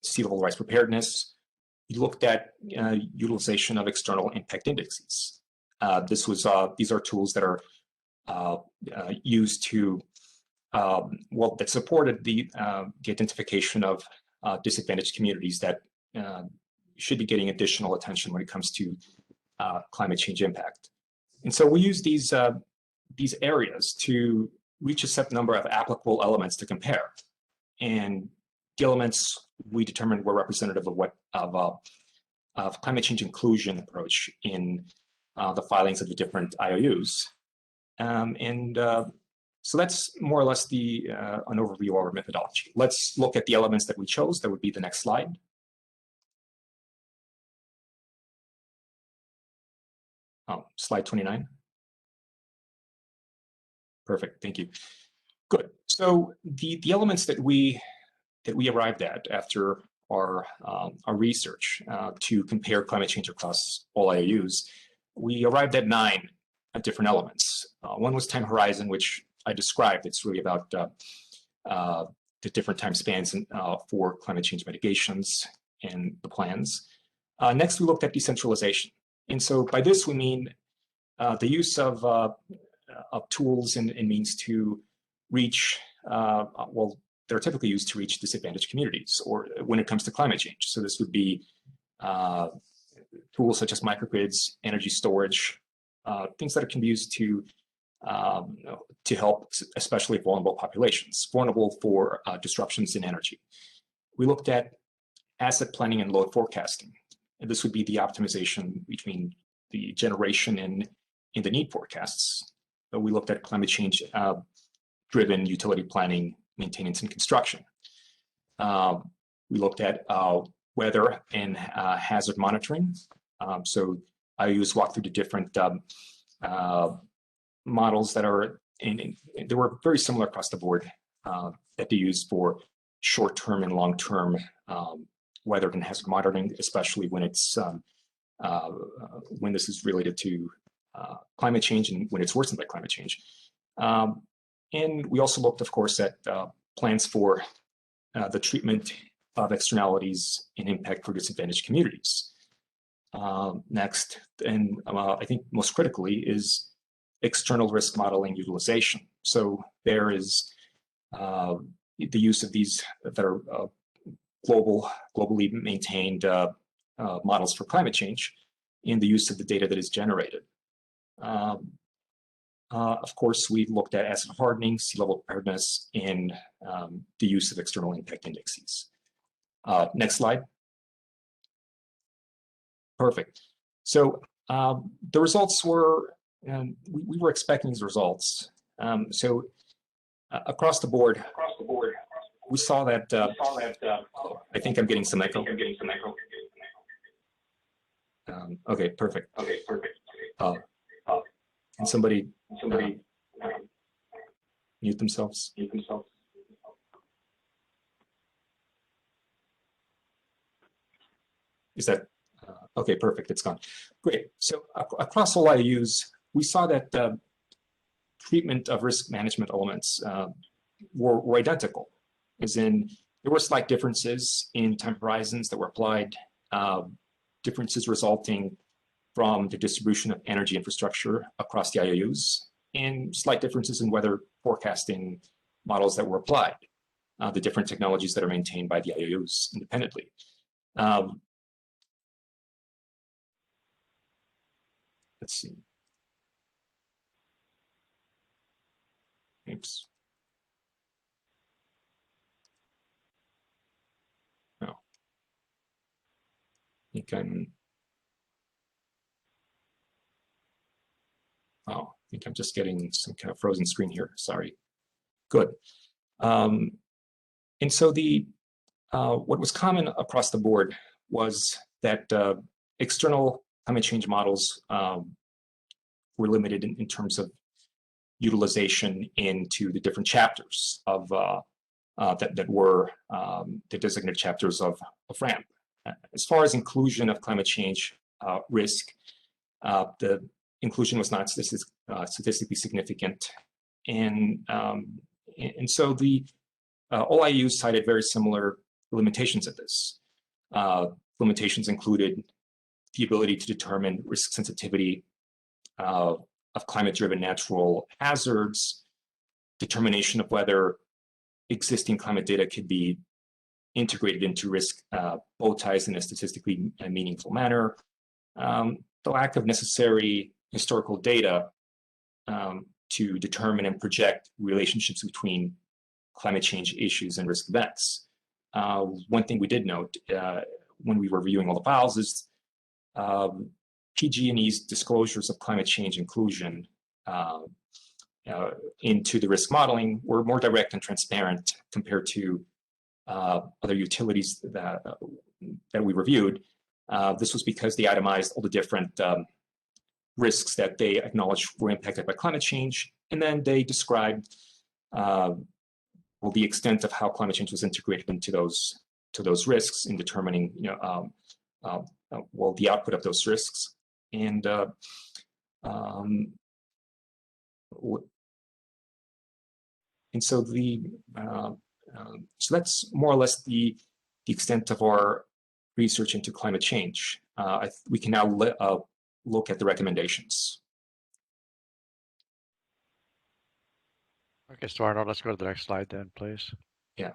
sea level rise preparedness. We looked at utilization of external impact indexes. These are tools that are used to, that supported the identification of disadvantaged communities that should be getting additional attention when it comes to climate change impact. And so we use these areas to reach a set number of applicable elements to compare. And the elements we determined were representative of climate change inclusion approach in the filings of the different IOUs. So that's more or less an overview of our methodology. Let's look at the elements that we chose. That would be the next slide. Slide 29. Perfect, thank you. Good. So the elements that we arrived at after our research to compare climate change across all IOUs, we arrived at 9 different elements. One was time horizon, which I described. It's really about the different time spans for climate change mitigations and the plans. Next, we looked at decentralization. And so by this, we mean the use of tools and means to reach, well, they're typically used to reach disadvantaged communities or when it comes to climate change. So this would be tools such as microgrids, energy storage, things that can be used to help especially vulnerable populations, vulnerable for disruptions in energy. We looked at asset planning and load forecasting. And this would be the optimization between the generation and the need forecasts. We looked at climate change driven utility planning, maintenance, and construction. We looked at weather and hazard monitoring. So IOUs walk through the different models that are, they were very similar across the board that they use for short-term and long-term weather and hazard monitoring, especially when it's when this is related to climate change and when it's worsened by climate change. And we also looked, of course, at plans for the treatment of externalities and impact for disadvantaged communities. Next, and I think most critically, is external risk modeling utilization. So there is the use of these that are globally maintained models for climate change in the use of the data that is generated. Of course, we looked at acid hardening, sea level preparedness, and the use of external impact indexes. Next slide. Perfect. So the results were, we were expecting these results. So across the board, we saw that, I think I'm getting some echo. Okay, perfect. Can somebody mute themselves? Is that, okay, perfect, it's gone. Great, so across all IOUs, we saw that treatment of risk management elements were identical, as in there were slight differences in time horizons that were applied, differences resulting from the distribution of energy infrastructure across the IOUs, and slight differences in weather forecasting models that were applied, the different technologies that are maintained by the IOUs independently. Let's see. Oops. No. I think I'm just getting some kind of frozen screen here. Sorry. Good. And so the what was common across the board was that external climate change models were limited in terms of utilization into the different chapters of that were the designated chapters of RAMP. As far as inclusion of climate change risk, the inclusion was not statistically significant, and so the all IOUs cited very similar limitations of this. Limitations included the ability to determine risk sensitivity of climate-driven natural hazards, determination of whether existing climate data could be integrated into risk bow ties in a statistically meaningful manner, the lack of necessary historical data to determine and project relationships between climate change issues and risk events. One thing we did note when we were reviewing all the files is PG&E's disclosures of climate change inclusion into the risk modeling were more direct and transparent compared to other utilities that we reviewed. This was because they itemized all the different risks that they acknowledged were impacted by climate change, and then they described well, the extent of how climate change was integrated into those risks in determining, well, the output of those risks. And so so that's more or less the extent of our research into climate change. We can now look at the recommendations. Okay, so Arnold, let's go to the next slide then, please. Yeah.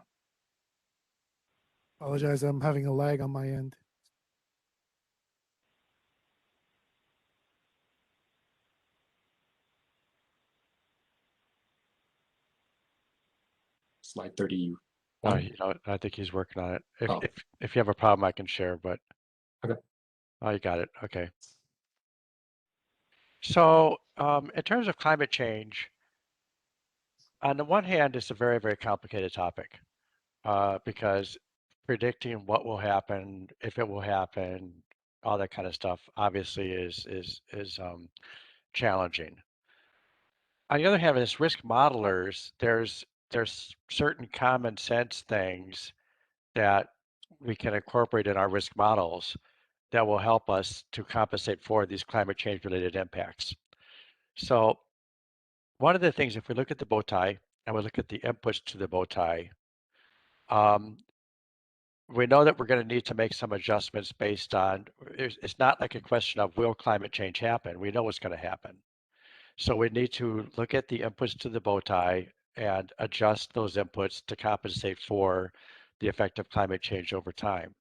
Apologize, I'm having a lag on my end. Slide 30. Oh, you know, I think he's working on it. If you have a problem, I can share, but. Okay. Oh, you got it. Okay. So in terms of climate change, on the one hand, it's a very, very complicated topic because predicting what will happen, if it will happen, all that kind of stuff, obviously is challenging. On the other hand, as risk modelers, there's certain common sense things that we can incorporate in our risk models that will help us to compensate for these climate change related impacts. So one of the things, if we look at the bow tie and we look at the inputs to the bow tie, we know that we're going to need to make some adjustments based on, it's not like a question of will climate change happen? We know what's going to happen. So we need to look at the inputs to the bow tie and adjust those inputs to compensate for the effect of climate change over time.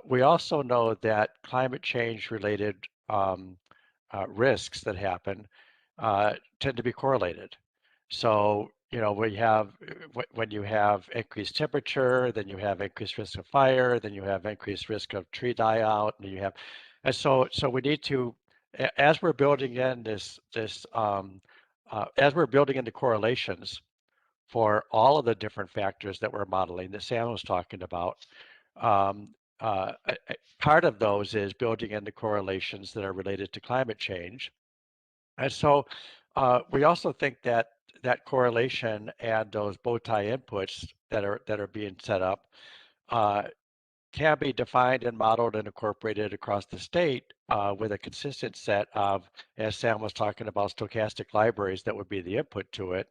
We also know that climate change related risks that happen tend to be correlated. So, you know, when you have increased temperature, then you have increased risk of fire, then you have increased risk of tree die out, and you have, and so we need to, as we're building in as we're building into correlations for all of the different factors that we're modeling that Sam was talking about, part of those is building in the correlations that are related to climate change. And so we also think that that correlation and those bow tie inputs that are being set up can be defined and modeled and incorporated across the state with a consistent set of, as Sam was talking about, stochastic libraries that would be the input to it,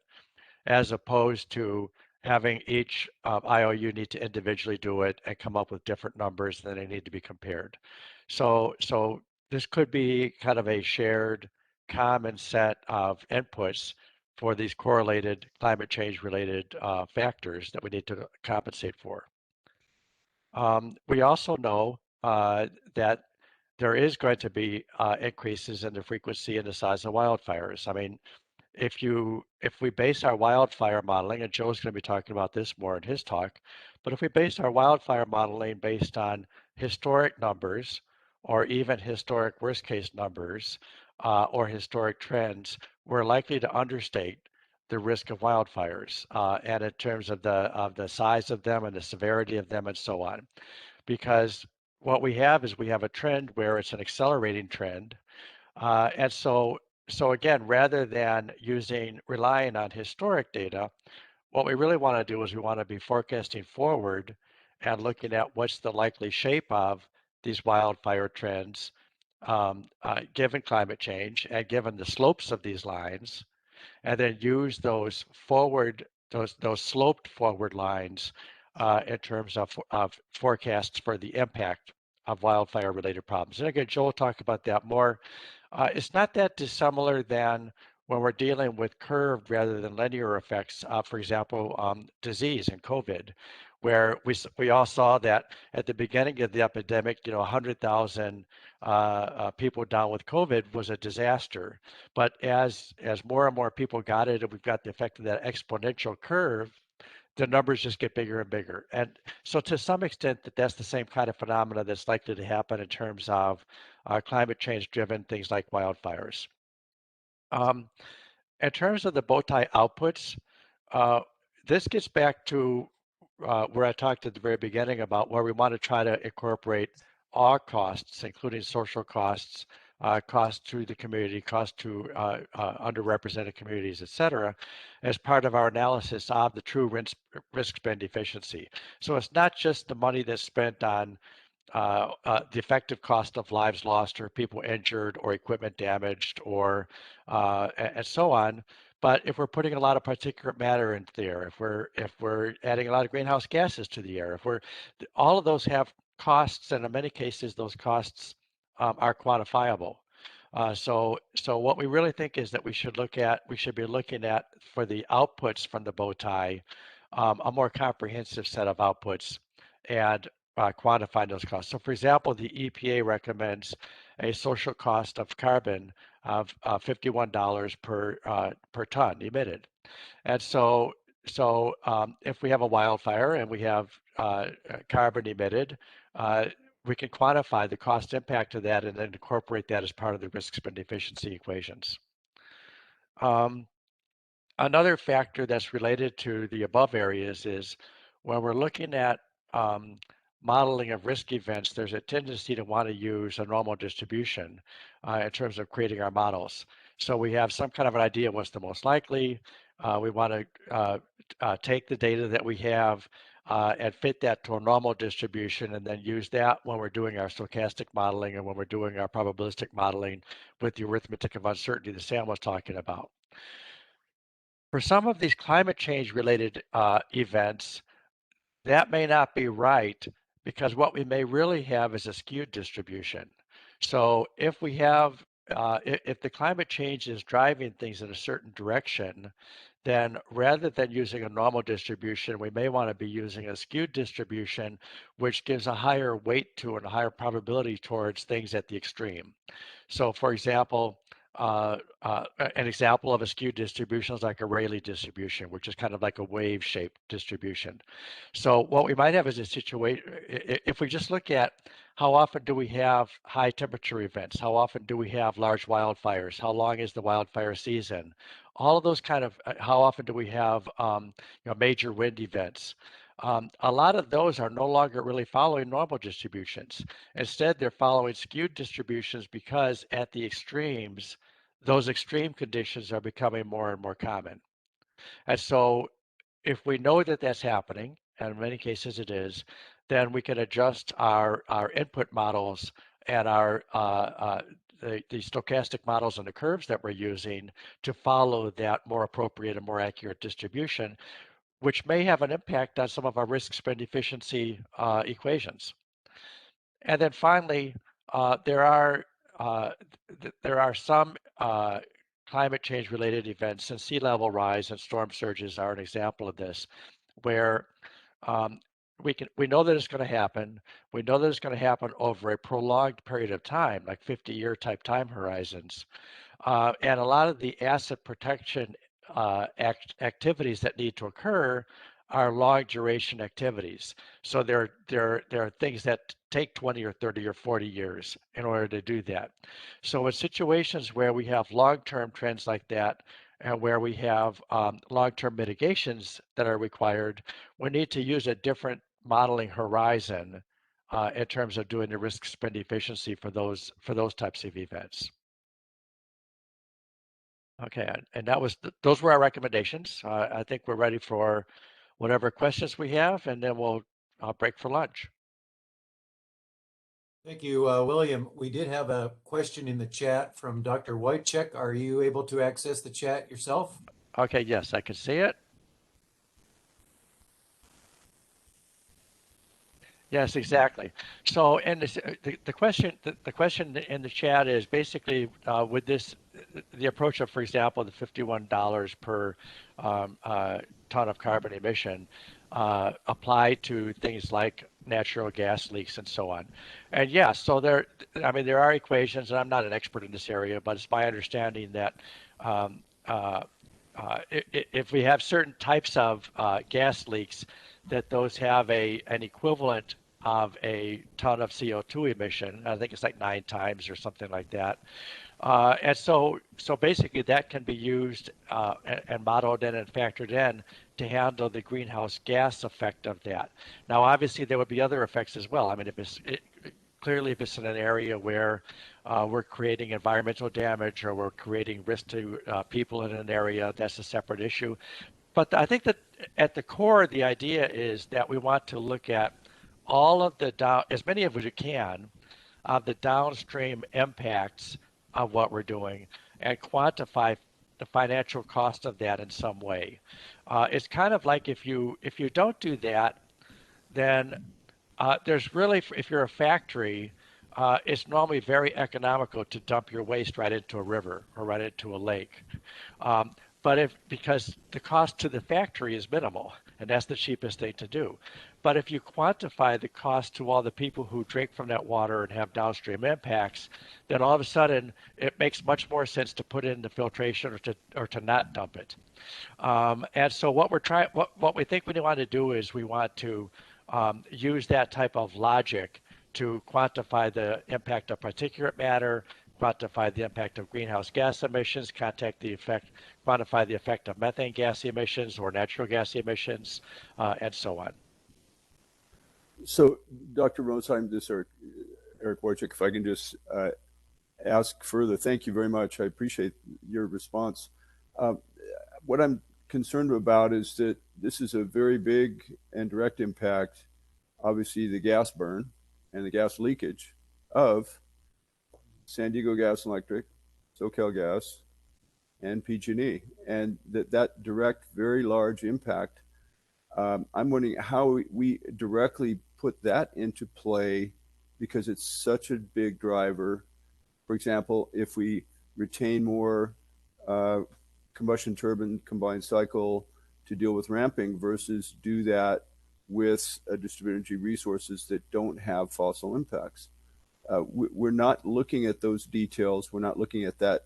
as opposed to having each IOU need to individually do it and come up with different numbers, and then they need to be compared. So this could be kind of a shared common set of inputs for these correlated climate change related factors that we need to compensate for. We also know that there is going to be increases in the frequency and the size of wildfires. I mean, if we base our wildfire modeling, and Joe's going to be talking about this more in his talk, but if we base our wildfire modeling based on historic numbers or even historic worst case numbers or historic trends, we're likely to understate the risk of wildfires and in terms of the size of them and the severity of them and so on. Because what we have is we have a trend where it's an accelerating trend. And so again, rather than relying on historic data, what we really want to do is we want to be forecasting forward and looking at what's the likely shape of these wildfire trends given climate change and given the slopes of these lines, and then use those sloped forward lines in terms of forecasts for the impact of wildfire related problems. And again, Joel will talk about that more. It's not that dissimilar than when we're dealing with curved rather than linear effects, for example, disease and COVID, where we all saw that at the beginning of the epidemic, 100,000 people down with COVID was a disaster. But as more and more people got it, and we've got the effect of that exponential curve, the numbers just get bigger and bigger. And so to some extent that's the same kind of phenomena that's likely to happen in terms of climate change driven things like wildfires. In terms of the bow tie outputs, this gets back to where I talked at the very beginning about where we want to try to incorporate all costs, including social costs, costs to the community, costs to underrepresented communities, et cetera, as part of our analysis of the true risk spend efficiency. So it's not just the money that's spent on the effective cost of lives lost or people injured or equipment damaged or and so on. But if we're putting a lot of particulate matter into the air, if we're adding a lot of greenhouse gases to the air, all of those have costs, and in many cases those costs are quantifiable. So what we really think is that we should be looking at for the outputs from the bow tie, a more comprehensive set of outputs and quantify those costs. So for example, the EPA recommends a social cost of carbon of $51 per ton emitted. And so if we have a wildfire and we have carbon emitted, we can quantify the cost impact of that and then incorporate that as part of the risk spend efficiency equations. Another factor that's related to the above areas is when we're looking at modeling of risk events, there's a tendency to want to use a normal distribution in terms of creating our models. So we have some kind of an idea what's the most likely. We want to take the data that we have and fit that to a normal distribution, and then use that when we're doing our stochastic modeling and when we're doing our probabilistic modeling with the arithmetic of uncertainty that Sam was talking about. For some of these climate change related events, that may not be right, because what we may really have is a skewed distribution. So if we have, if the climate change is driving things in a certain direction, then rather than using a normal distribution, we may want to be using a skewed distribution, which gives a higher weight to and a higher probability towards things at the extreme. So for example, an example of a skewed distribution is like a Rayleigh distribution, which is kind of like a wave-shaped distribution. So what we might have is a situation, if we just look at how often do we have high temperature events, how often do we have large wildfires, how long is the wildfire season, all of those kind of, how often do we have major wind events. A lot of those are no longer really following normal distributions. Instead, they're following skewed distributions, because at the extremes, those extreme conditions are becoming more and more common. And so if we know that that's happening, and in many cases it is, then we can adjust our input models and the stochastic models and the curves that we're using to follow that more appropriate and more accurate distribution, which may have an impact on some of our risk spend efficiency equations. And then finally, there are some climate change related events, and sea level rise and storm surges are an example of this, where we know that it's going to happen. We know that it's going to happen over a prolonged period of time, like 50-year type time horizons. And a lot of the asset protection activities that need to occur are long duration activities. So there are things that take 20 or 30 or 40 years in order to do that. So in situations where we have long-term trends like that, and where we have long-term mitigations that are required, we need to use a different modeling horizon in terms of doing the risk spend efficiency for those types of events. Okay, and those were our recommendations. I think we're ready for whatever questions we have, and then we'll break for lunch. Thank you, William. We did have a question in the chat from Dr. Wojcik. Are you able to access the chat yourself? Okay, yes, I can see it. Yes, exactly. So, and the question in the chat is basically, would the approach of, for example, the $51 per ton of carbon emission apply to things like natural gas leaks and so on? And yes, so there are equations, and I'm not an expert in this area, but it's my understanding that if we have certain types of gas leaks, that those have an equivalent of a ton of CO2 emission. I think it's like 9 times or something like that. And so basically that can be used and modeled in and factored in to handle the greenhouse gas effect of that. Now, obviously, there would be other effects as well. I mean, clearly, if it's in an area where we're creating environmental damage or we're creating risk to people in an area, that's a separate issue. But I think that at the core, the idea is that we want to look at all of as many of which we can, of the downstream impacts of what we're doing, and quantify the financial cost of that in some way. It's kind of like if you don't do that, then there's really, if you're a factory, it's normally very economical to dump your waste right into a river or right into a lake. But because the cost to the factory is minimal, and that's the cheapest thing to do. But if you quantify the cost to all the people who drink from that water and have downstream impacts, then all of a sudden it makes much more sense to put in the filtration or to not dump it. And so what we think we want to do is we want to use that type of logic to quantify the impact of particulate matter, quantify the impact of greenhouse gas emissions, quantify the effect of methane gas emissions or natural gas emissions, and so on. So, Dr. Rosheim, this is Eric Wojcik. If I can just ask further, thank you very much. I appreciate your response. What I'm concerned about is that this is a very big and direct impact, obviously the gas burn and the gas leakage of San Diego Gas and Electric, SoCal Gas, and PG&E, and that direct, very large impact. I'm wondering how we directly put that into play, because it's such a big driver. For example, if we retain more combustion turbine combined cycle to deal with ramping versus do that with distributed energy resources that don't have fossil impacts. We're not looking at those details. We're not looking at that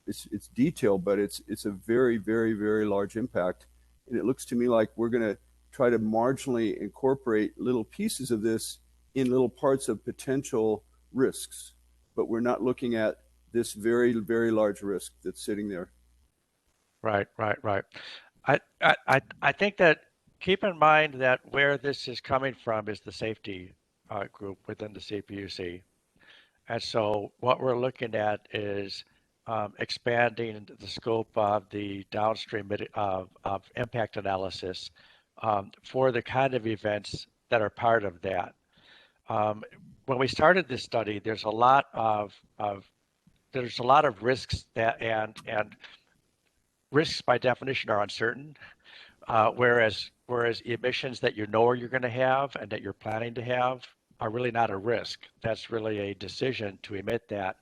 it's detailed, but it's a very, very, very large impact. And it looks to me like we're going to try to marginally incorporate little pieces of this in little parts of potential risks, but we're not looking at this very, very large risk that's sitting there. Right. I think that keep in mind that where this is coming from is the safety group within the CPUC. And so what we're looking at is expanding the scope of the downstream of impact analysis for the kind of events that are part of that. When we started this study, there's a lot of risks and risks by definition are uncertain, whereas emissions that you know you're going to have and that you're planning to have are really not a risk. That's really a decision to emit that.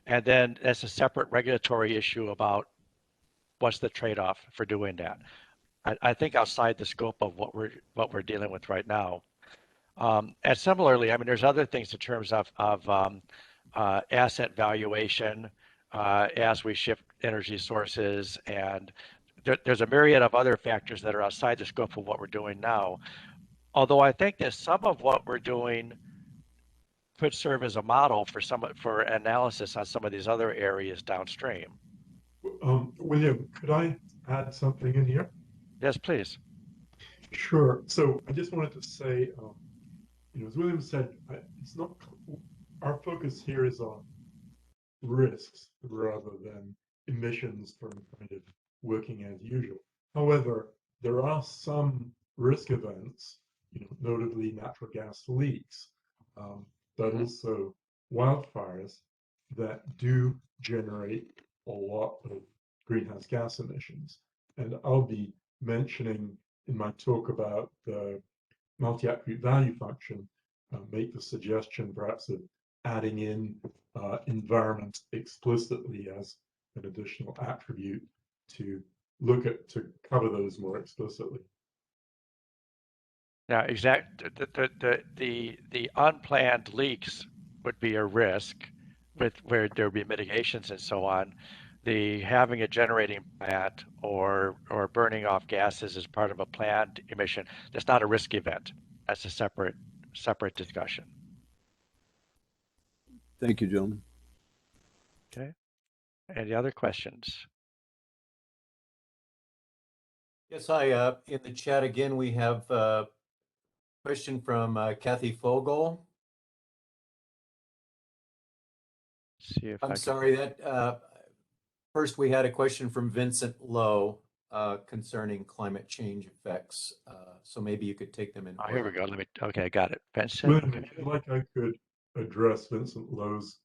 And then that's a separate regulatory issue about what's the trade-off for doing that. I think outside the scope of what we're dealing with right now. And similarly, I mean, there's other things in terms of asset valuation as we shift energy sources, and there's a myriad of other factors that are outside the scope of what we're doing now. Although I think that some of what we're doing could serve as a model for analysis on some of these other areas downstream. William, could I add something in here? Yes, please. Sure. So I just wanted to say, as William said, it's not our focus here is on risks rather than emissions from kind of working as usual. However, there are some risk events, notably natural gas leaks, but also wildfires that do generate a lot of greenhouse gas emissions. And I'll be mentioning in my talk about the multi-attribute value function, make the suggestion perhaps of adding in environment explicitly as an additional attribute to cover those more explicitly. Yeah, exactly. The unplanned leaks would be a risk where there would be mitigations and so on. The having a generating plant or burning off gases as part of a planned emission, that's not a risk event. That's a separate discussion. Thank you, gentlemen. Okay. Any other questions? Yes, in the chat again, we have a question from Kathy Fogel. See if I'm sorry, that first we had a question from Vincent Lowe concerning climate change effects. So maybe you could take them in. Oh, here we go. Okay, I got it. Vincent. William, Okay. if you'd like, I could address Vincent Lowe's.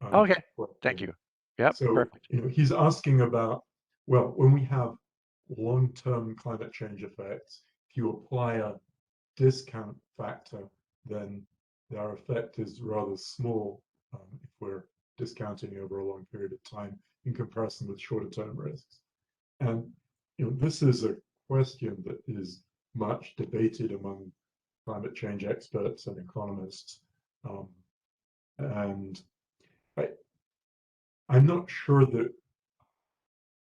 Okay, thank you. Yep, so, perfect. He's asking about, well, when we have long-term climate change effects, if you apply a discount factor, then our effect is rather small if we're discounting over a long period of time in comparison with shorter-term risks. And this is a question that is much debated among climate change experts and economists. And I'm not sure that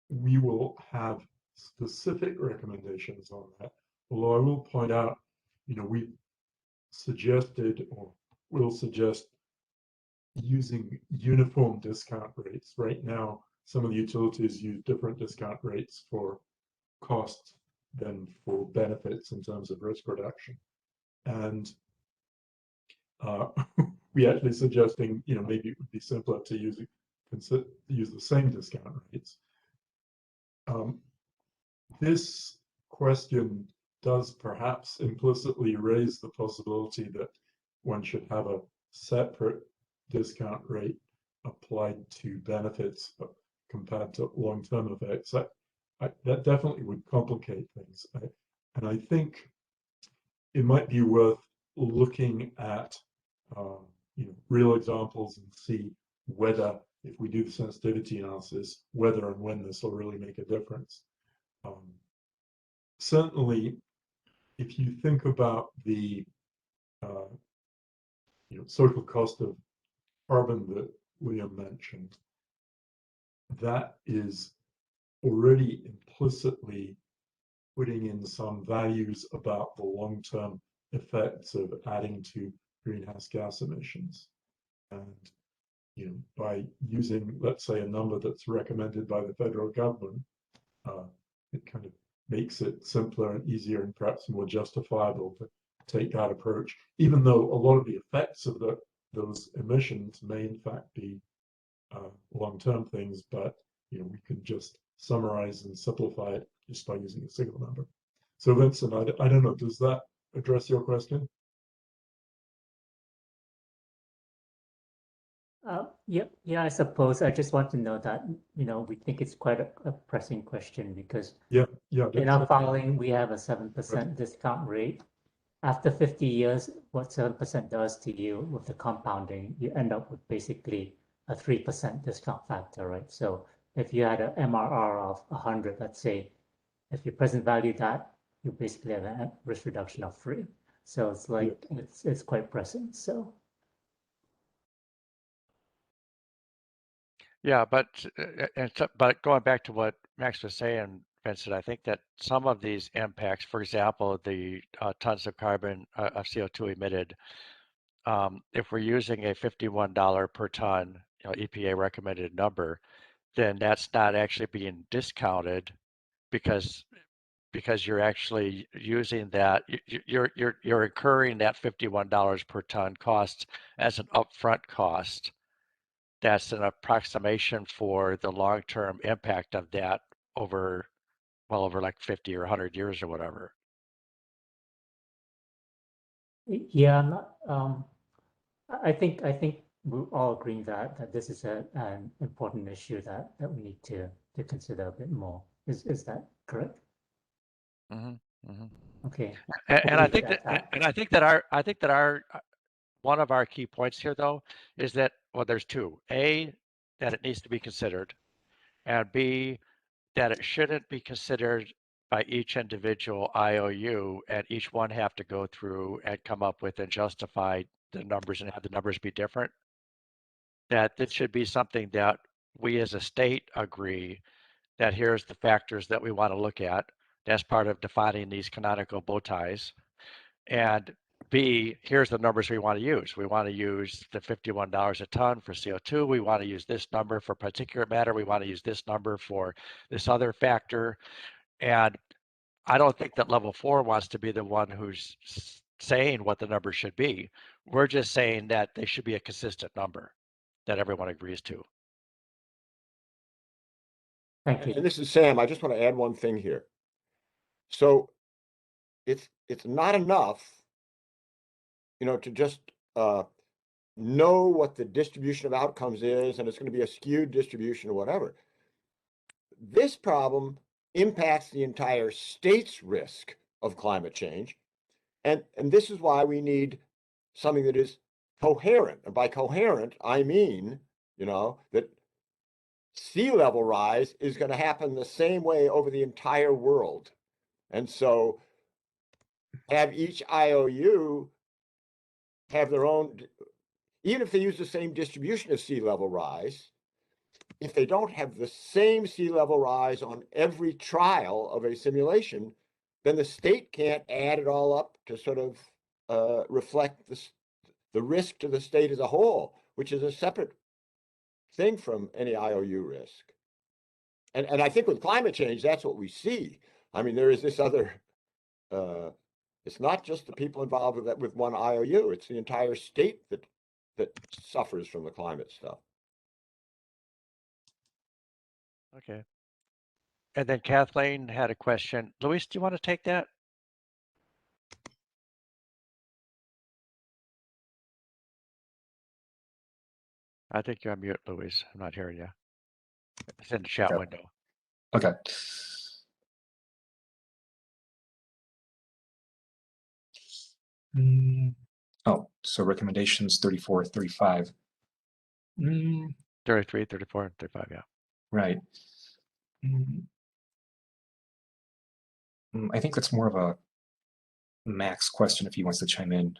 we will have specific recommendations on that. Although I will point out, we suggested or will suggest using uniform discount rates. Right now, some of the utilities use different discount rates for costs than for benefits in terms of risk reduction. And we actually suggesting, maybe it would be simpler to use the same discount rates. This question does perhaps implicitly raise the possibility that one should have a separate discount rate applied to benefits compared to long-term effects. That definitely would complicate things. And I think it might be worth looking at real examples and see whether, if we do the sensitivity analysis, whether and when this will really make a difference. Certainly, if you think about the social cost of carbon that William mentioned, that is already implicitly putting in some values about the long-term effects of adding to greenhouse gas emissions. And by using, let's say, a number that's recommended by the federal government, it kind of makes it simpler and easier and perhaps more justifiable to take that approach, even though a lot of the effects of those emissions may in fact be long-term things, but we can just summarize and simplify it just by using a single number. So Vincent, I don't know, does that address your question? Yeah, I suppose. I just want to know that, we think it's quite a pressing question because yeah, in our filing, we have a 7% discount rate. After 50 years, what 7% does to you with the compounding, you end up with basically a 3% discount factor, right? So if you had an MRR of 100, let's say, if you present value that, you basically have a risk reduction of 3. So it's like, it's quite pressing, so. Yeah, but but going back to what Max was saying, Vincent, I think that some of these impacts, for example, the tons of carbon of CO2 emitted, if we're using a $51 per ton, EPA recommended number, then that's not actually being discounted because you're actually using that, you're incurring that $51 per ton cost as an upfront cost. That's an approximation for the long-term impact of that over like 50 or 100 years or whatever. Yeah, I think we're all agreeing that this is an important issue that we need to consider a bit more. Is that correct? Mm-hmm, mm-hmm. Okay. And I think that our one of our key points here though is that, well, there's two: A, that it needs to be considered, and B, that it shouldn't be considered by each individual IOU, and each one have to go through and come up with and justify the numbers and have the numbers be different. That it should be something that we as a state agree that here's the factors that we want to look at. That's part of defining these canonical bow ties. And B, here's the numbers we want to use. We want to use the $51 a ton for CO2. We want to use this number for particulate matter. We want to use this number for this other factor. And I don't think that level 4 wants to be the one who's saying what the number should be. We're just saying that they should be a consistent number that everyone agrees to. Thank you. And this is Sam. I just want to add one thing here. So it's not enough, to just know what the distribution of outcomes is, and it's going to be a skewed distribution or whatever. This problem impacts the entire state's risk of climate change. And this is why we need something that is coherent. And by coherent, I mean, that sea level rise is going to happen the same way over the entire world. And so have each IOU have their own, even if they use the same distribution of sea level rise, if they don't have the same sea level rise on every trial of a simulation, then the state can't add it all up to sort of reflect the risk to the state as a whole, which is a separate thing from any IOU risk. And I think with climate change, that's what we see. I mean, there is this other It's not just the people involved with that with one IOU. It's the entire state that suffers from the climate stuff. Okay. And then Kathleen had a question. Luis, do you want to take that? I think you're on mute, Luis. I'm not hearing you. It's in the chat Okay. window. Okay. Oh, so recommendations 34, 35. 33, 34, and 35, yeah. Right. I think that's more of a Max question if he wants to chime in.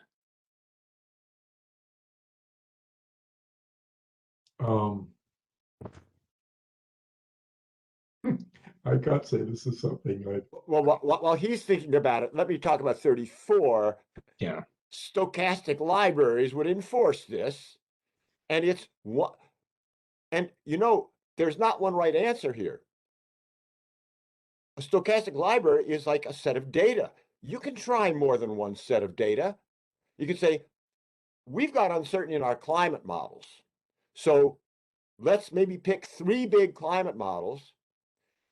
I can't say this is something like. Well, while he's thinking about it, let me talk about 34. Yeah. Stochastic libraries would enforce this, and it's what, and you know, there's not one right answer here. A stochastic library is like a set of data. You can try more than one set of data. You can say, we've got uncertainty in our climate models. So let's maybe pick 3 big climate models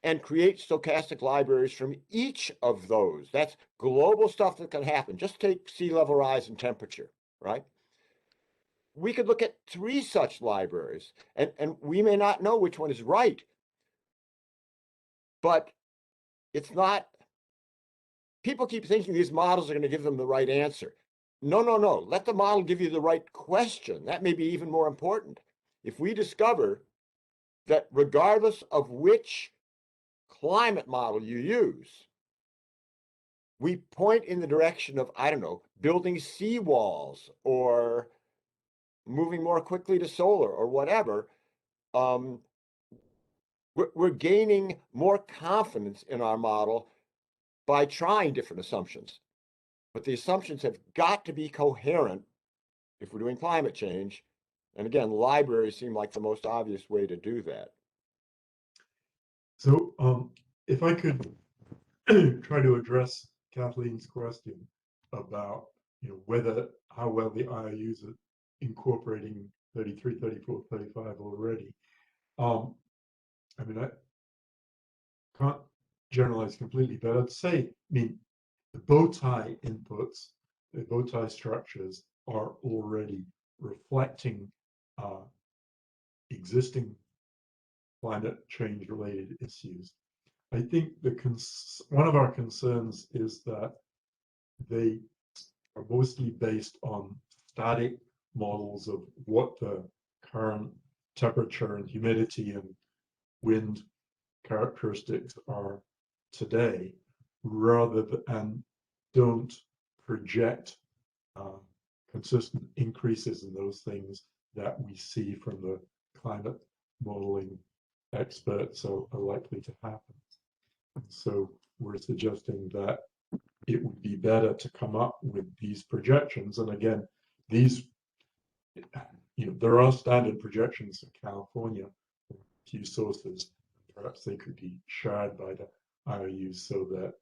and create stochastic libraries from each of those. That's global stuff that can happen. Just take sea level rise and temperature, right? We could look at 3 such libraries, and we may not know which one is right, but it's not, people keep thinking these models are going to give them the right answer. No, no, no. Let the model give you the right question. That may be even more important. If we discover that regardless of which climate model you use, we point in the direction of, I don't know, building seawalls or moving more quickly to solar or whatever, we're gaining more confidence in our model by trying different assumptions. But the assumptions have got to be coherent if we're doing climate change. And again, libraries seem like the most obvious way to do that. So if I could try to address Kathleen's question about how well the IOUs are incorporating 33, 34, 35 already. I mean, I can't generalize completely, but I'd say, the bow tie inputs, the bow tie structures are already reflecting existing climate change related issues. I think one of our concerns is that they are mostly based on static models of what the current temperature and humidity and wind characteristics are today, and don't project consistent increases in those things that we see from the climate modeling experts are likely to happen. So we're suggesting that it would be better to come up with these projections. And again, these, there are standard projections in California from a few sources. Perhaps they could be shared by the IOUs so that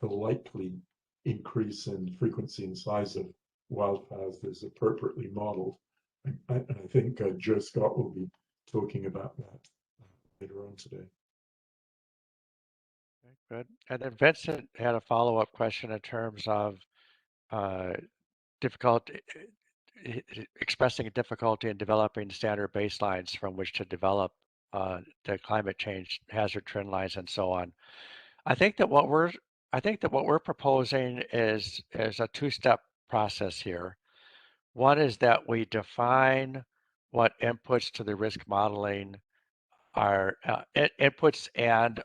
the likely increase in frequency and size of wildfires is appropriately modeled. And I think Joe Scott will be talking about that later on today. Good. And then Vincent had a follow-up question in terms of expressing a difficulty in developing standard baselines from which to develop the climate change hazard trend lines and so on. I think that what we're proposing is a 2-step process here. One is that we define what inputs to the risk modeling are inputs and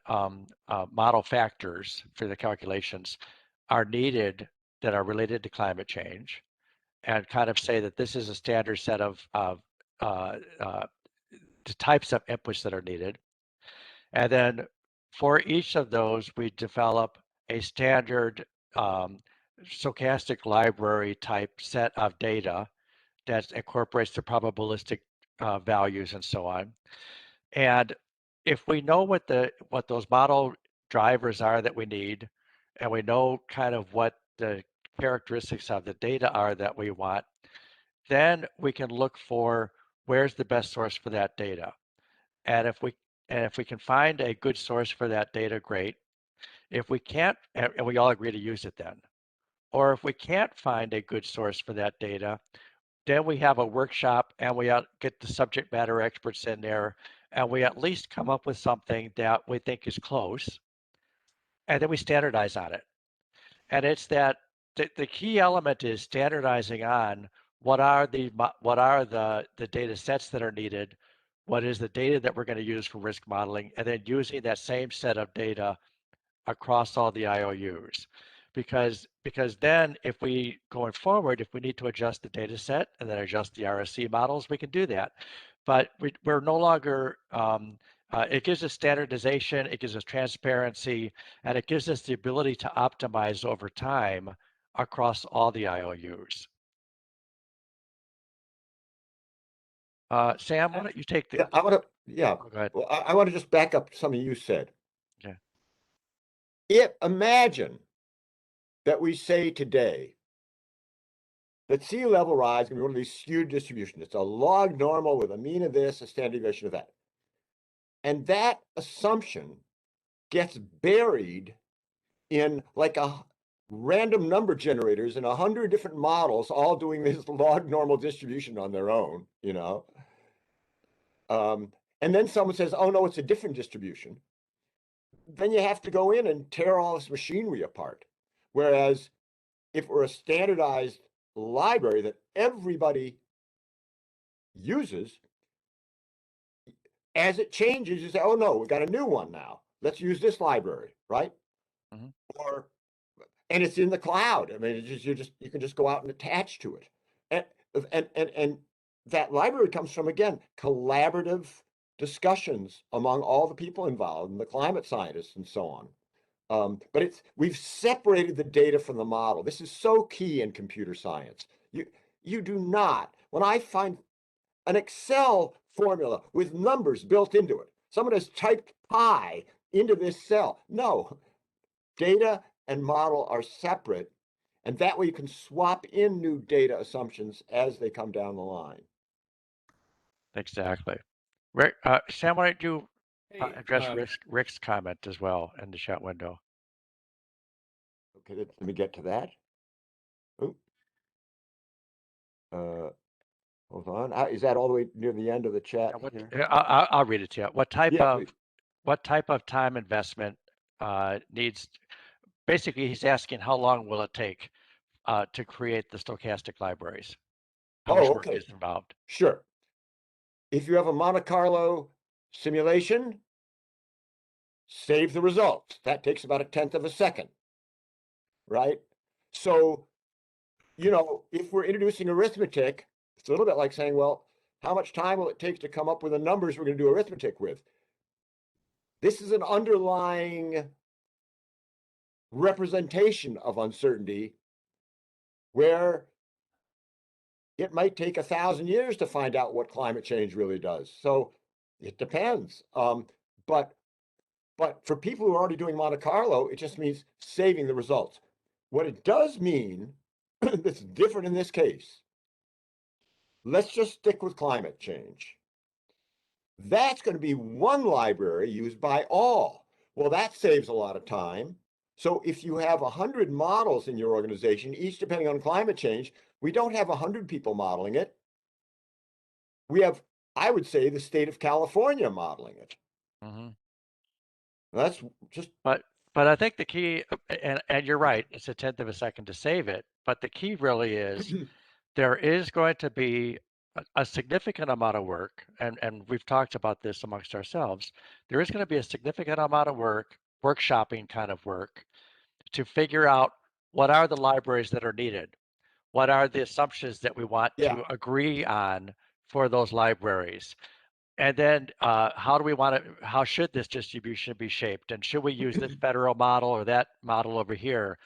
model factors for the calculations are needed that are related to climate change, and kind of say that this is a standard set of the types of inputs that are needed. And then for each of those, we develop a standard stochastic library type set of data that incorporates the probabilistic values and so on. And if we know what those model drivers are that we need, and we know kind of what the characteristics of the data are that we want, then we can look for where's the best source for that data. And if we can find a good source for that data, great. If we can't, and we all agree to use it then. Or if we can't find a good source for that data, then we have a workshop and we get the subject matter experts in there, and we at least come up with something that we think is close, and then we standardize on it. And it's that the key element is standardizing on what are the data sets that are needed, what is the data that we're going to use for risk modeling, and then using that same set of data across all the IOUs. Because then if we, going forward, if we need to adjust the data set and then adjust the RSC models, we can do that. But we're no longer, it gives us standardization, it gives us transparency, and it gives us the ability to optimize over time across all the IOUs. Sam, why don't you take the? Yeah, I want to. Yeah, Oh, go ahead. well, I want to just back up something you said. Okay. Imagine that we say today that sea level rise is going to be one of these skewed distributions. It's a log normal with a mean of this, a standard deviation of that. And that assumption gets buried in like a random number generators in 100 different models, all doing this log normal distribution on their own, you know. And then someone says, oh no, it's a different distribution. Then you have to go in and tear all this machinery apart. Whereas if we're a standardized library that everybody uses, as it changes, you say, oh no, we got a new one now. Let's use this library, right? Mm-hmm. And it's in the cloud. I mean, it's just you can just go out and attach to it. And that library comes from, again, collaborative discussions among all the people involved and the climate scientists and so on. But we've separated the data from the model. This is so key in computer science. You do not, when I find an Excel formula with numbers built into it, someone has typed pi into this cell. No, data and model are separate, and that way you can swap in new data assumptions as they come down the line. Exactly. Rick, Sam, why don't you address Rick's comment as well in the chat window? Okay, let me get to that. Hold on. Is that all the way near the end of the chat? I'll read it to you. What type of time investment needs? Basically, he's asking how long will it take to create the stochastic libraries? How much work is involved? Sure. If you have a Monte Carlo simulation, save the results. That takes about 1/10 of a second, right? So, you know, if we're introducing arithmetic, it's a little bit like saying, well, how much time will it take to come up with the numbers we're going to do arithmetic with? This is an underlying representation of uncertainty where it might take 1,000 years to find out what climate change really does. So it depends. But for people who are already doing Monte Carlo, it just means saving the results. What it does mean, that's different in this case, let's just stick with climate change. That's going to be one library used by all. Well, that saves a lot of time. So if you have 100 models in your organization, each depending on climate change, we don't have 100 people modeling it. We have, I would say, the state of California modeling it. Mm-hmm. That's just. But I think the key, and you're right, it's 1/10 of a second to save it. But the key really is there is going to be a significant amount of work, and we've talked about this amongst ourselves. There is going to be a significant amount of work, workshopping kind of work, to figure out what are the libraries that are needed. What are the assumptions that we want to agree on for those libraries? And then how should this distribution be shaped? And should we use this federal model or that model over here?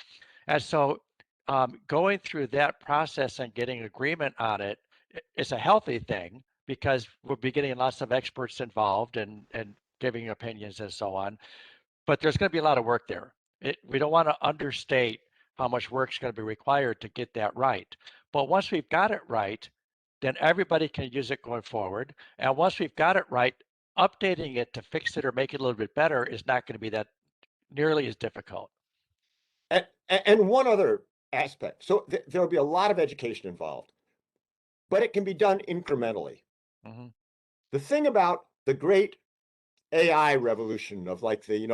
And so going through that process and getting agreement on it is a healthy thing because we'll be getting lots of experts involved and giving opinions and so on. But there's going to be a lot of work there. we don't want to understate how much work is going to be required to get that right. But once we've got it right, then everybody can use it going forward. And once we've got it right, updating it to fix it or make it a little bit better is not going to be that nearly as difficult. And one other aspect. So there will be a lot of education involved, but it can be done incrementally. Mm-hmm. The thing about the great AI revolution of like the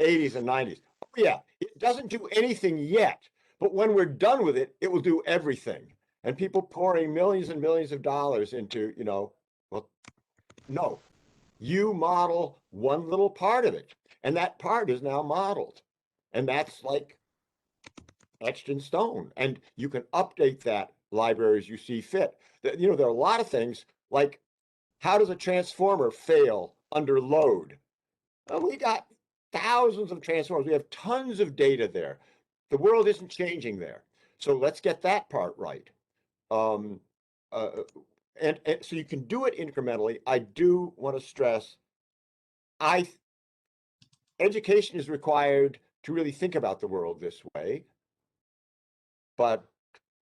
80s and 90s, yeah, it doesn't do anything yet, but when we're done with it, it will do everything. And people pouring millions and millions of dollars into, well, no, you model one little part of it, and that part is now modeled, and that's like etched in stone, and you can update that library as you see fit. There are a lot of things like, how does a transformer fail under load? Well, we got thousands of transformers. We have tons of data there. The world isn't changing there. So let's get that part right. And so you can do it incrementally. I do want to stress, education is required to really think about the world this way. But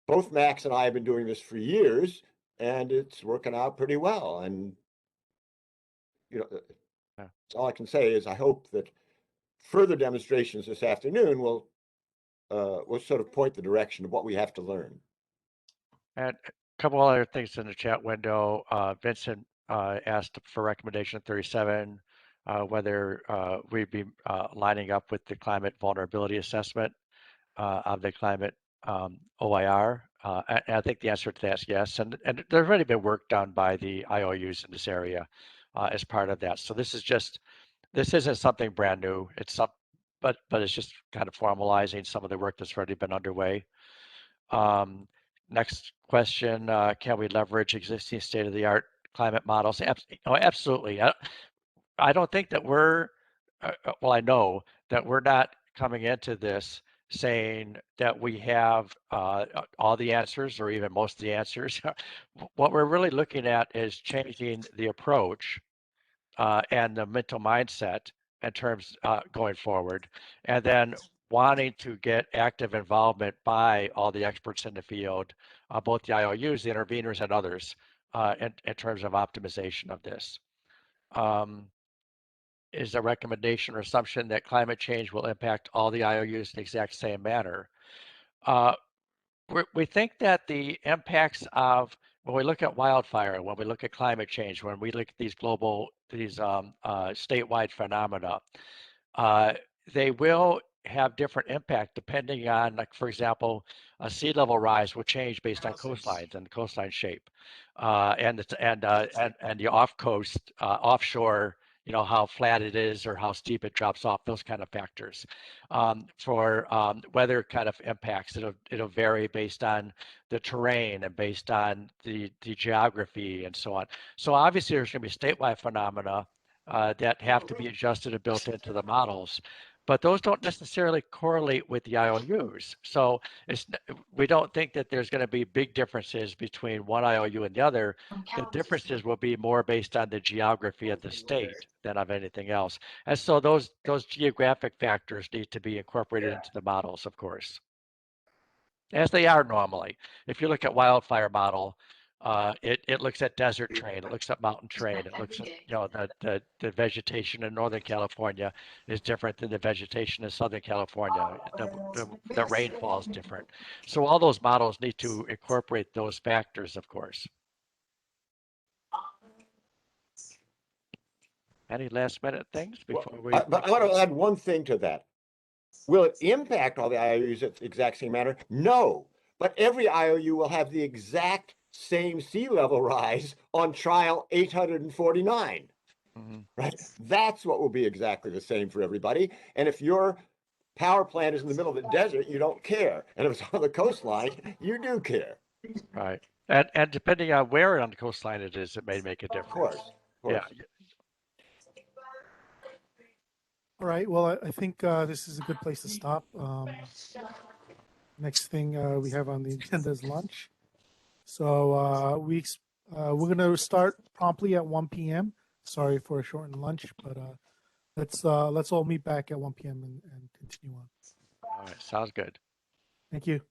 both Max and I have been doing this for years, and it's working out pretty well. And all I can say is I hope that further demonstrations this afternoon will sort of point the direction of what we have to learn. And a couple other things in the chat window. Vincent asked for recommendation 37, whether we'd be lining up with the climate vulnerability assessment of the climate OIR. And I think the answer to that is yes. And there's already been work done by the IOUs in this area as part of that. So this isn't something brand new. But it's just kind of formalizing some of the work that's already been underway. Next question, can we leverage existing state-of-the-art climate models? Absolutely. I don't think that I know that we're not coming into this saying that we have all the answers or even most of the answers. What we're really looking at is changing the approach and the mental mindset in terms going forward, and then wanting to get active involvement by all the experts in the field, both the IOUs, the interveners, and others in terms of optimization of this. Is a recommendation or assumption that climate change will impact all the IOUs in the exact same manner? We think that the impacts of, when we look at wildfire, when we look at climate change, when we look at these statewide phenomena, they will have different impact depending on, like, for example, a sea level rise will change based on coastlines and coastline shape, and the offshore, how flat it is or how steep it drops off, those kind of factors. For weather kind of impacts, it'll vary based on the terrain and based on the geography and so on. So obviously there's going to be statewide phenomena that have to be adjusted and built into the models, but those don't necessarily correlate with the IOUs. So we don't think that there's going to be big differences between one IOU and the other. The differences will be more based on the geography of the state than of anything else. And so those geographic factors need to be incorporated into the models, of course, as they are normally. If you look at wildfire model, it looks at desert terrain, it looks at mountain terrain, it looks at, the vegetation in Northern California is different than the vegetation in Southern California. The rainfall is different. So all those models need to incorporate those factors, of course. Any last minute things before we? But I want to add one thing to that. Will it impact all the IOUs at the exact same manner? No, but every IOU will have the exact same sea level rise on trial 849, right? That's what will be exactly the same for everybody. And if your power plant is in the middle of the desert, you don't care. And if it's on the coastline, you do care. Right. And depending on where on the coastline it is, it may make a difference. Of course. Yeah. All right. Well, I think this is a good place to stop. Next thing we have on the agenda is lunch. So we're going to start promptly at 1 p.m. Sorry for a shortened lunch, but let's all meet back at 1 p.m. and continue. continue on. All right, sounds good. Thank you.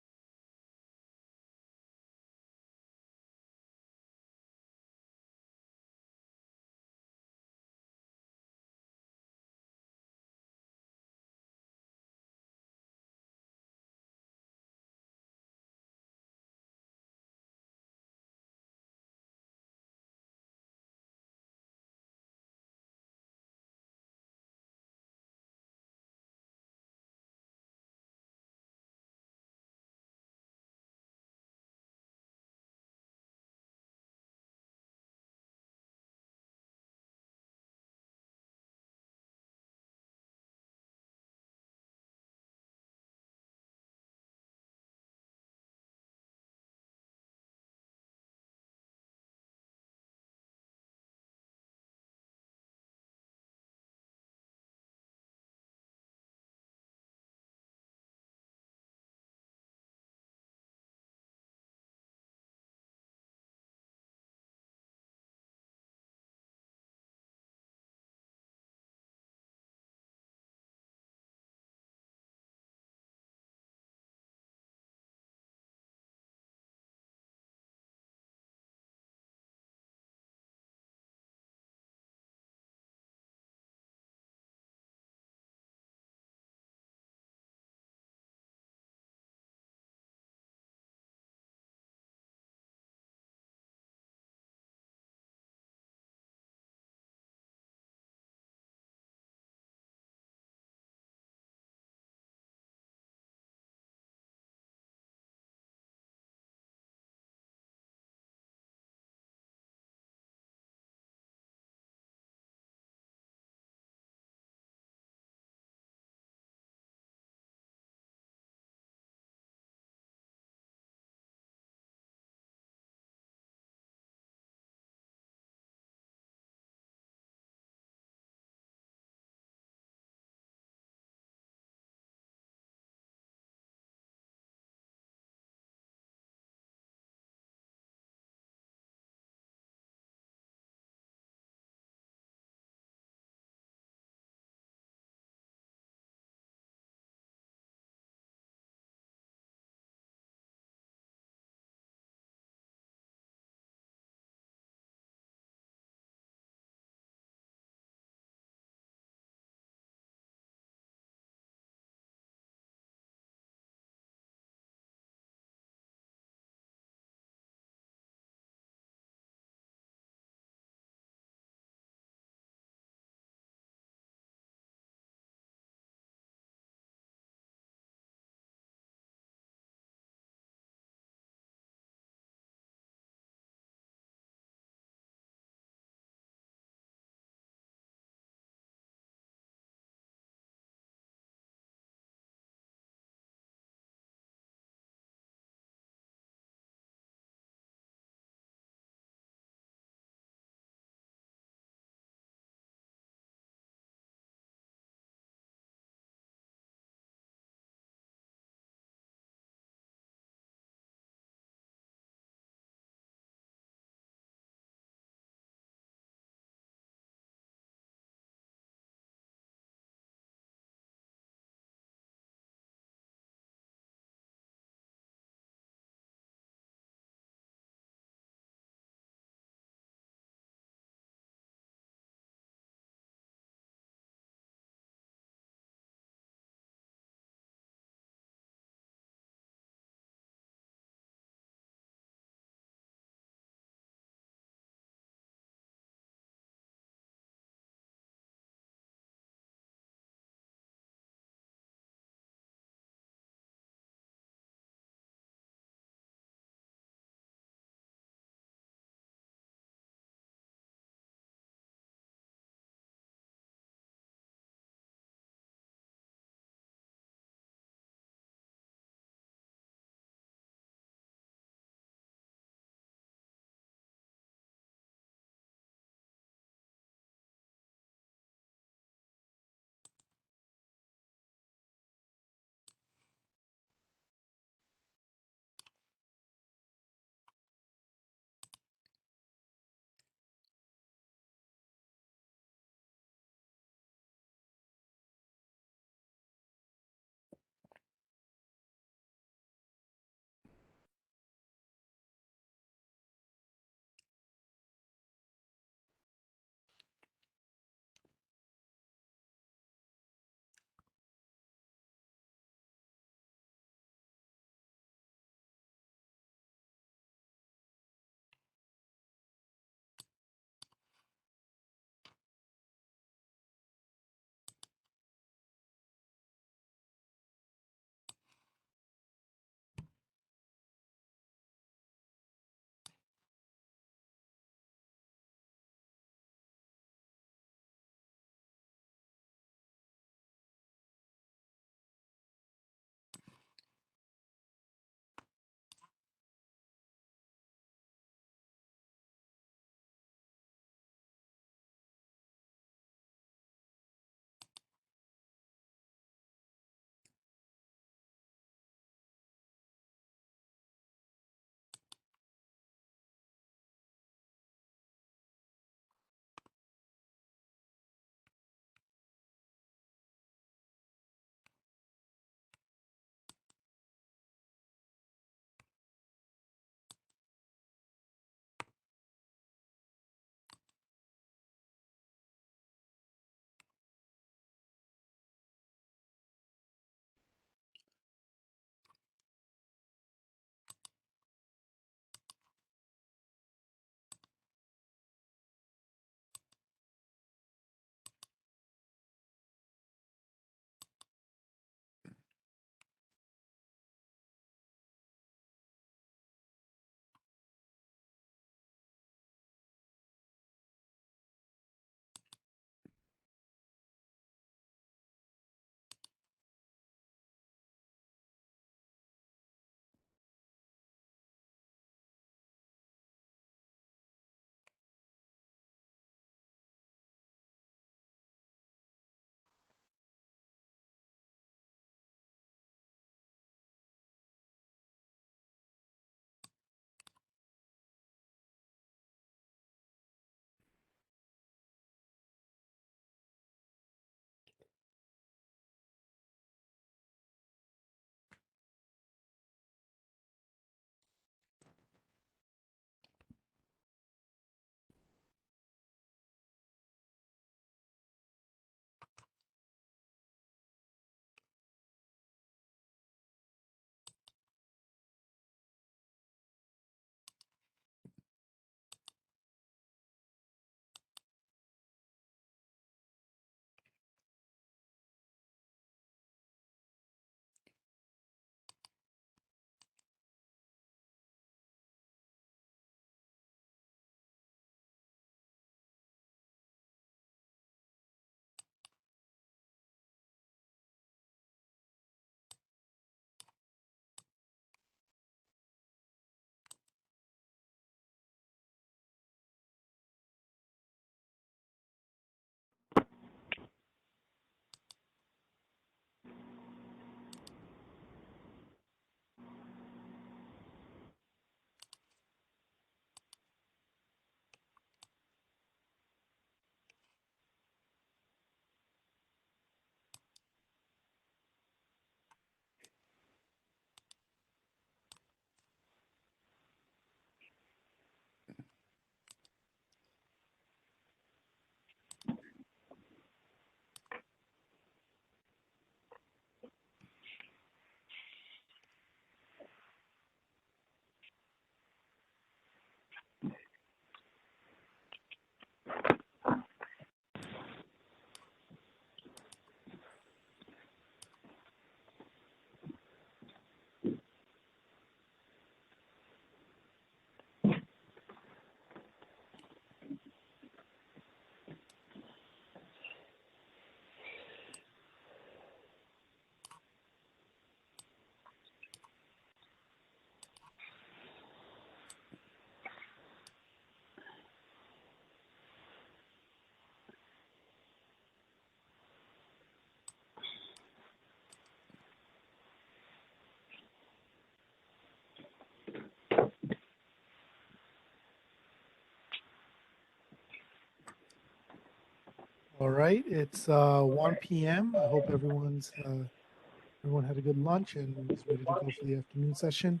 All right, it's 1 p.m. I hope everyone had a good lunch and is ready to go for the afternoon session.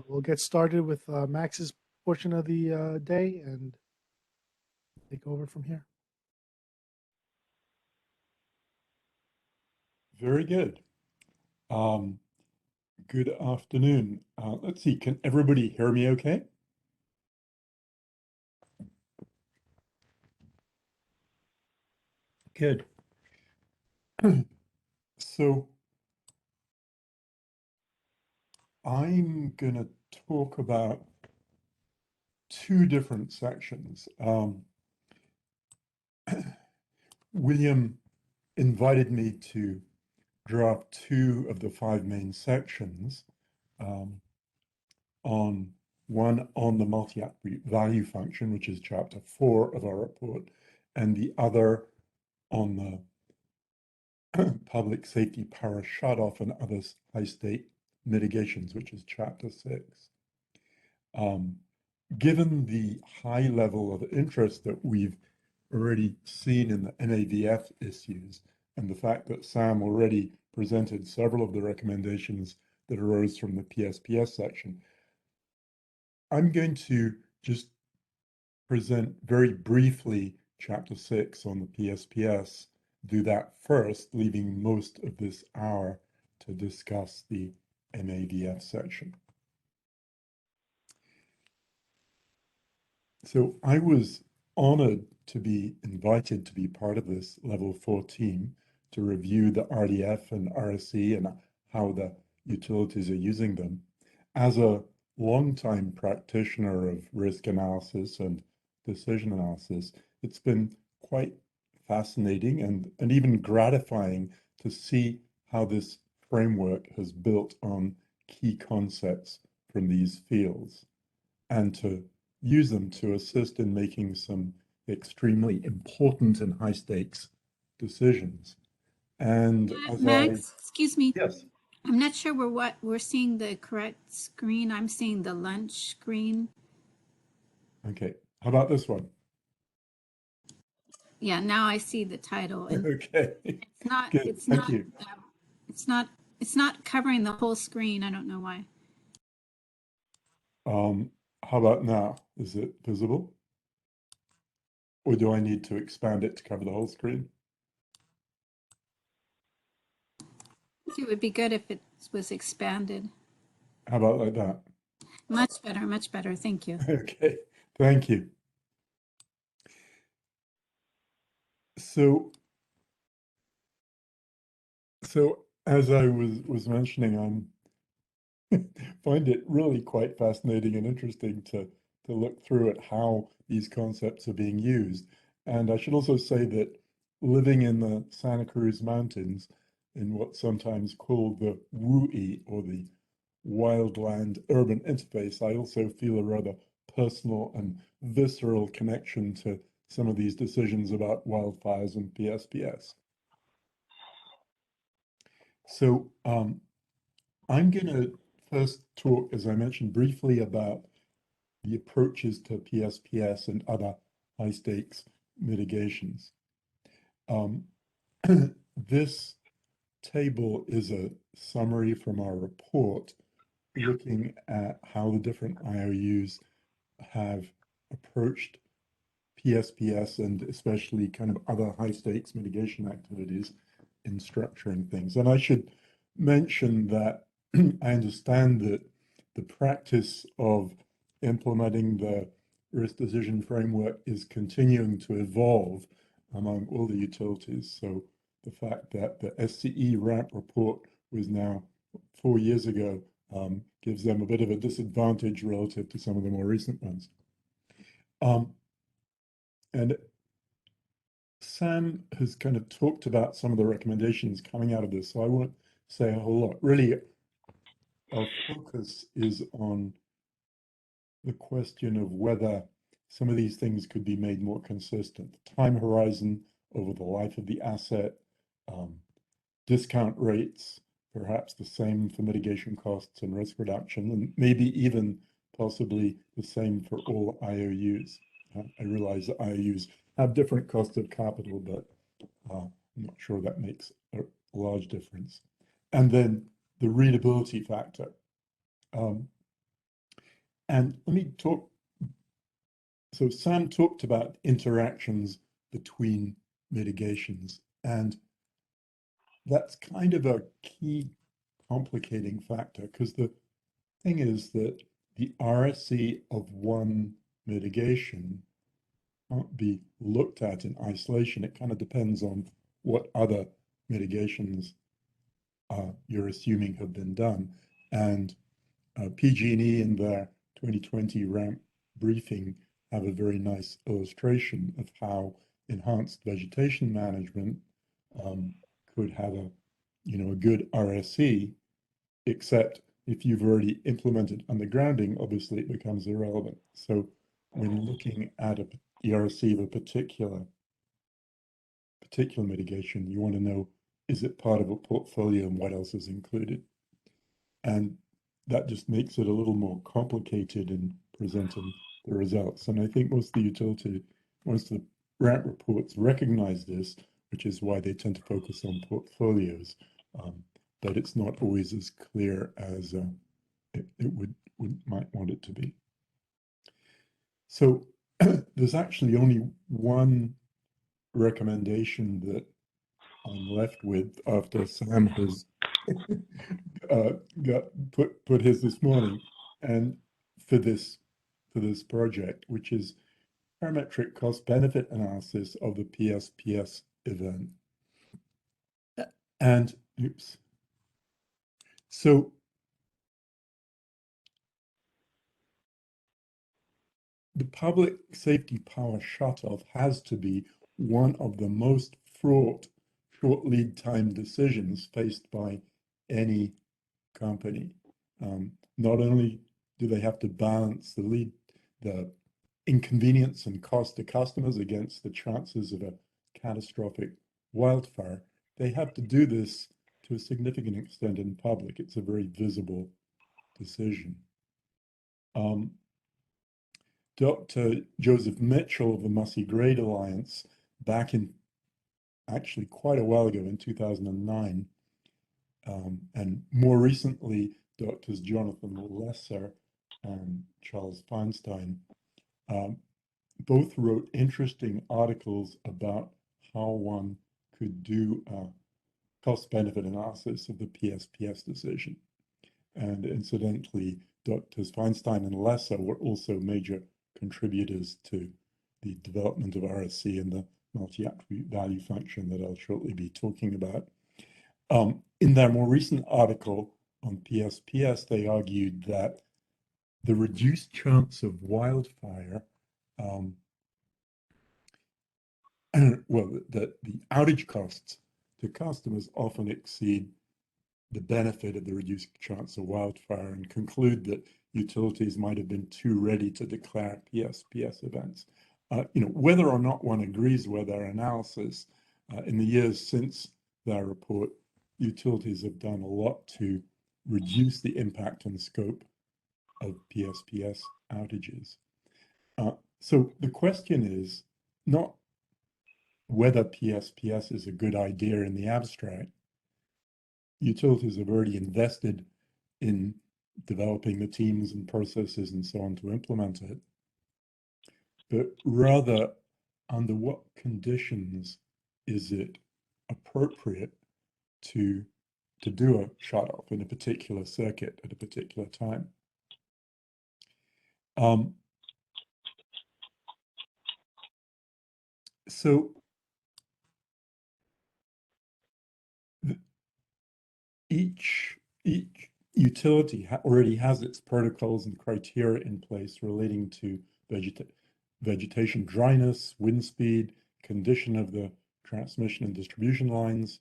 We'll get started with Max's portion of the day and take over from here. Very good. Good afternoon. Let's see, can everybody hear me okay? Good. So I'm going to talk about two different sections. William invited me to draft two of the 5 main sections, on one on the multi-attribute value function, which is chapter 4 of our report, and the other on the public safety power shutoff and other high-state mitigations, which is chapter 6. Given the high level of interest that we've already seen in the NAVF issues, and the fact that Sam already presented several of the recommendations that arose from the Psps section, I'm going to just present very briefly chapter 6 on the Psps, do that first, leaving most of this hour to discuss the NAVF section. So I was honored to be invited to be part of this level 4 team to review the RDF and RSE and how the utilities are using them. As a longtime practitioner of risk analysis and decision analysis, it's been quite fascinating and even gratifying to see how this framework has built on key concepts from these fields and to use them to assist in making some extremely important and high stakes decisions. And as Max, excuse me. Yes. I'm not sure we're seeing the correct screen. I'm seeing the lunch screen. Okay. How about this one? Yeah, now I see the title. And Okay. it's not. Good. It's Thank not. you. It's not covering the whole screen. I don't know why. How about now? Is it visible? Or do I need to expand it to cover the whole screen? It would be good if it was expanded. How about like that? Much better, much better. Thank you. Okay, thank you. So as I was mentioning, find it really quite fascinating and interesting to look through at how these concepts are being used. And I should also say that living in the Santa Cruz Mountains, in what's sometimes called the WUI, or the wildland urban interface, I also feel a rather personal and visceral connection to some of these decisions about wildfires and Psps. So I'm going to first talk, as I mentioned briefly, about the approaches to Psps and other high stakes mitigations. This table is a summary from our report looking at how the different IOUs have approached Psps and especially kind of other high stakes mitigation activities in structuring things. And I should mention that I understand that the practice of implementing the risk decision framework is continuing to evolve among all the utilities. So the fact that the SCE RAMP report was now 4 years ago gives them a bit of a disadvantage relative to some of the more recent ones. And Sam has kind of talked about some of the recommendations coming out of this, so I won't say a whole lot. Really, our focus is on the question of whether some of these things could be made more consistent. Time horizon over the life of the asset, discount rates, perhaps the same for mitigation costs and risk reduction, and maybe even possibly the same for all IOUs. I realize that IOUs have different costs of capital, but I'm not sure that makes a large difference. And then the readability factor. And let me talk. So Sam talked about interactions between mitigations, and that's kind of a key complicating factor, because the thing is that the RSE of one mitigation can't be looked at in isolation. It kind of depends on what other mitigations you're assuming have been done. And PG&E in their 2020 RAMP briefing have a very nice illustration of how enhanced vegetation management could have a good RSE, except if you've already implemented undergrounding, obviously it becomes irrelevant. So when looking at the RSE of a particular mitigation, you want to know, is it part of a portfolio and what else is included? And that just makes it a little more complicated in presenting the results. And I think most of the RAMP reports recognize this, which is why they tend to focus on portfolios. But it's not always as clear as it might want it to be. So there's actually only one recommendation that I'm left with after Sam has put his this morning, and for this project, which is parametric cost benefit analysis of the Psps event. And so the public safety power shutoff has to be one of the most fraught short lead time decisions faced by any company. Not only do they have to balance the inconvenience and cost to customers against the chances of a catastrophic wildfire, they have to do this to a significant extent in public. It's a very visible decision. Dr. Joseph Mitchell of the Mussey Grade Alliance, back in actually quite a while ago in 2009, and more recently, Drs. Jonathan Lesser and Charles Feinstein, both wrote interesting articles about how one could do a cost-benefit analysis of the Psps decision. And incidentally, Drs. Feinstein and Lesser were also major contributors to the development of RSC and the multi-attribute value function that I'll shortly be talking about. In their more recent article on Psps, they argued that the reduced chance of wildfire, that the outage costs to customers often exceed the benefit of the reduced chance of wildfire, and conclude that utilities might have been too ready to declare Psps events. Whether or not one agrees with their analysis, in the years since their report, utilities have done a lot to reduce the impact and scope of Psps outages. So the question is not whether Psps is a good idea in the abstract. Utilities have already invested in developing the teams and processes and so on to implement it, but rather under what conditions is it appropriate to do a shutoff in a particular circuit at a particular time. So each utility already has its protocols and criteria in place relating to vegetation dryness, wind speed, condition of the transmission and distribution lines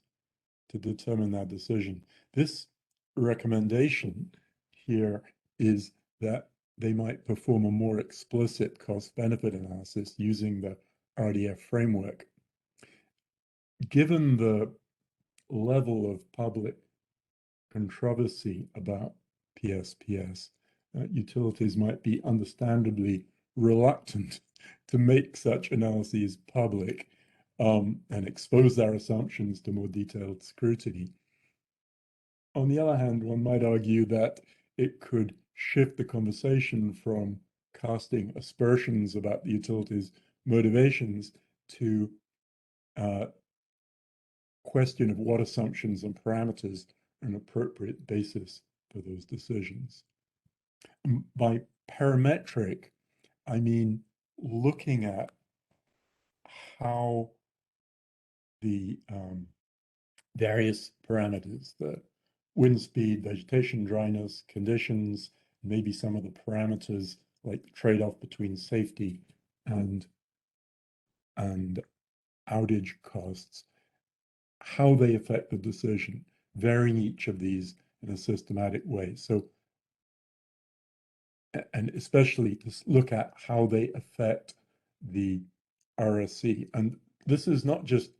to determine that decision. This recommendation here is that they might perform a more explicit cost-benefit analysis using the RDF framework. Given the level of public controversy about Psps, utilities might be understandably reluctant to make such analyses public and expose their assumptions to more detailed scrutiny. On the other hand, one might argue that it could shift the conversation from casting aspersions about the utility's motivations to question of what assumptions and parameters are an appropriate basis for those decisions. By parametric, I mean looking at how the various parameters, the wind speed, vegetation dryness, conditions, maybe some of the parameters like the trade-off between safety and outage costs, how they affect the decision, varying each of these in a systematic way. So, and especially to look at how they affect the RSC. And this is not just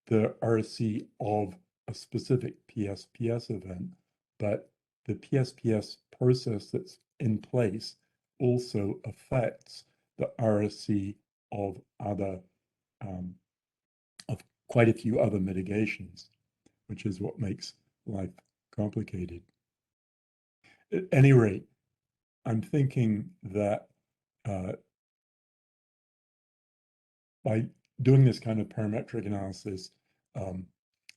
the RSC of a specific PSPS event, but the PSPS process that's in place also affects the RSC of other, of quite a few other mitigations, which is what makes life complicated. At any rate, I'm thinking that by doing this kind of parametric analysis, I'm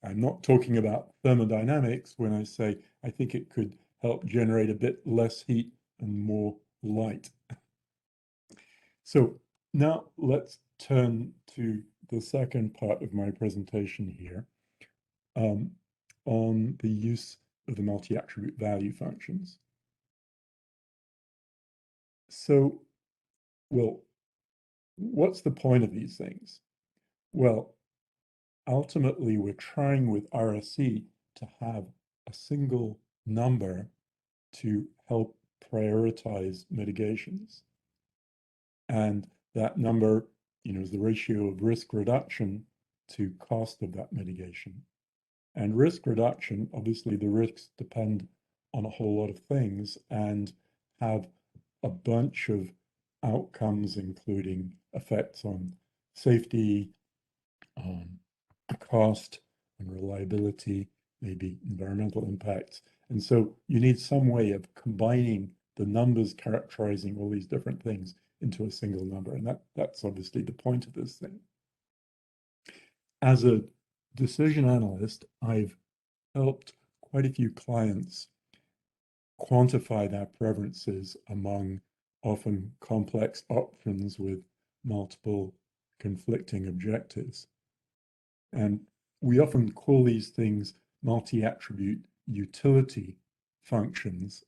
not talking about thermodynamics when I say I think it could help generate a bit less heat and more light. So now let's turn to the second part of my presentation here on the use of the multi-attribute value functions. So, well, what's the point of these things? Well, ultimately, we're trying with RSC to have a single number to help prioritize mitigations. And that number, is the ratio of risk reduction to cost of that mitigation. And risk reduction, obviously the risks depend on a whole lot of things and have a bunch of outcomes, including effects on safety, cost and reliability, maybe environmental impacts. And so you need some way of combining the numbers characterizing all these different things into a single number. And that's obviously the point of this thing. As a decision analyst, I've helped quite a few clients quantify their preferences among often complex options with multiple conflicting objectives. And we often call these things multi-attribute utility functions,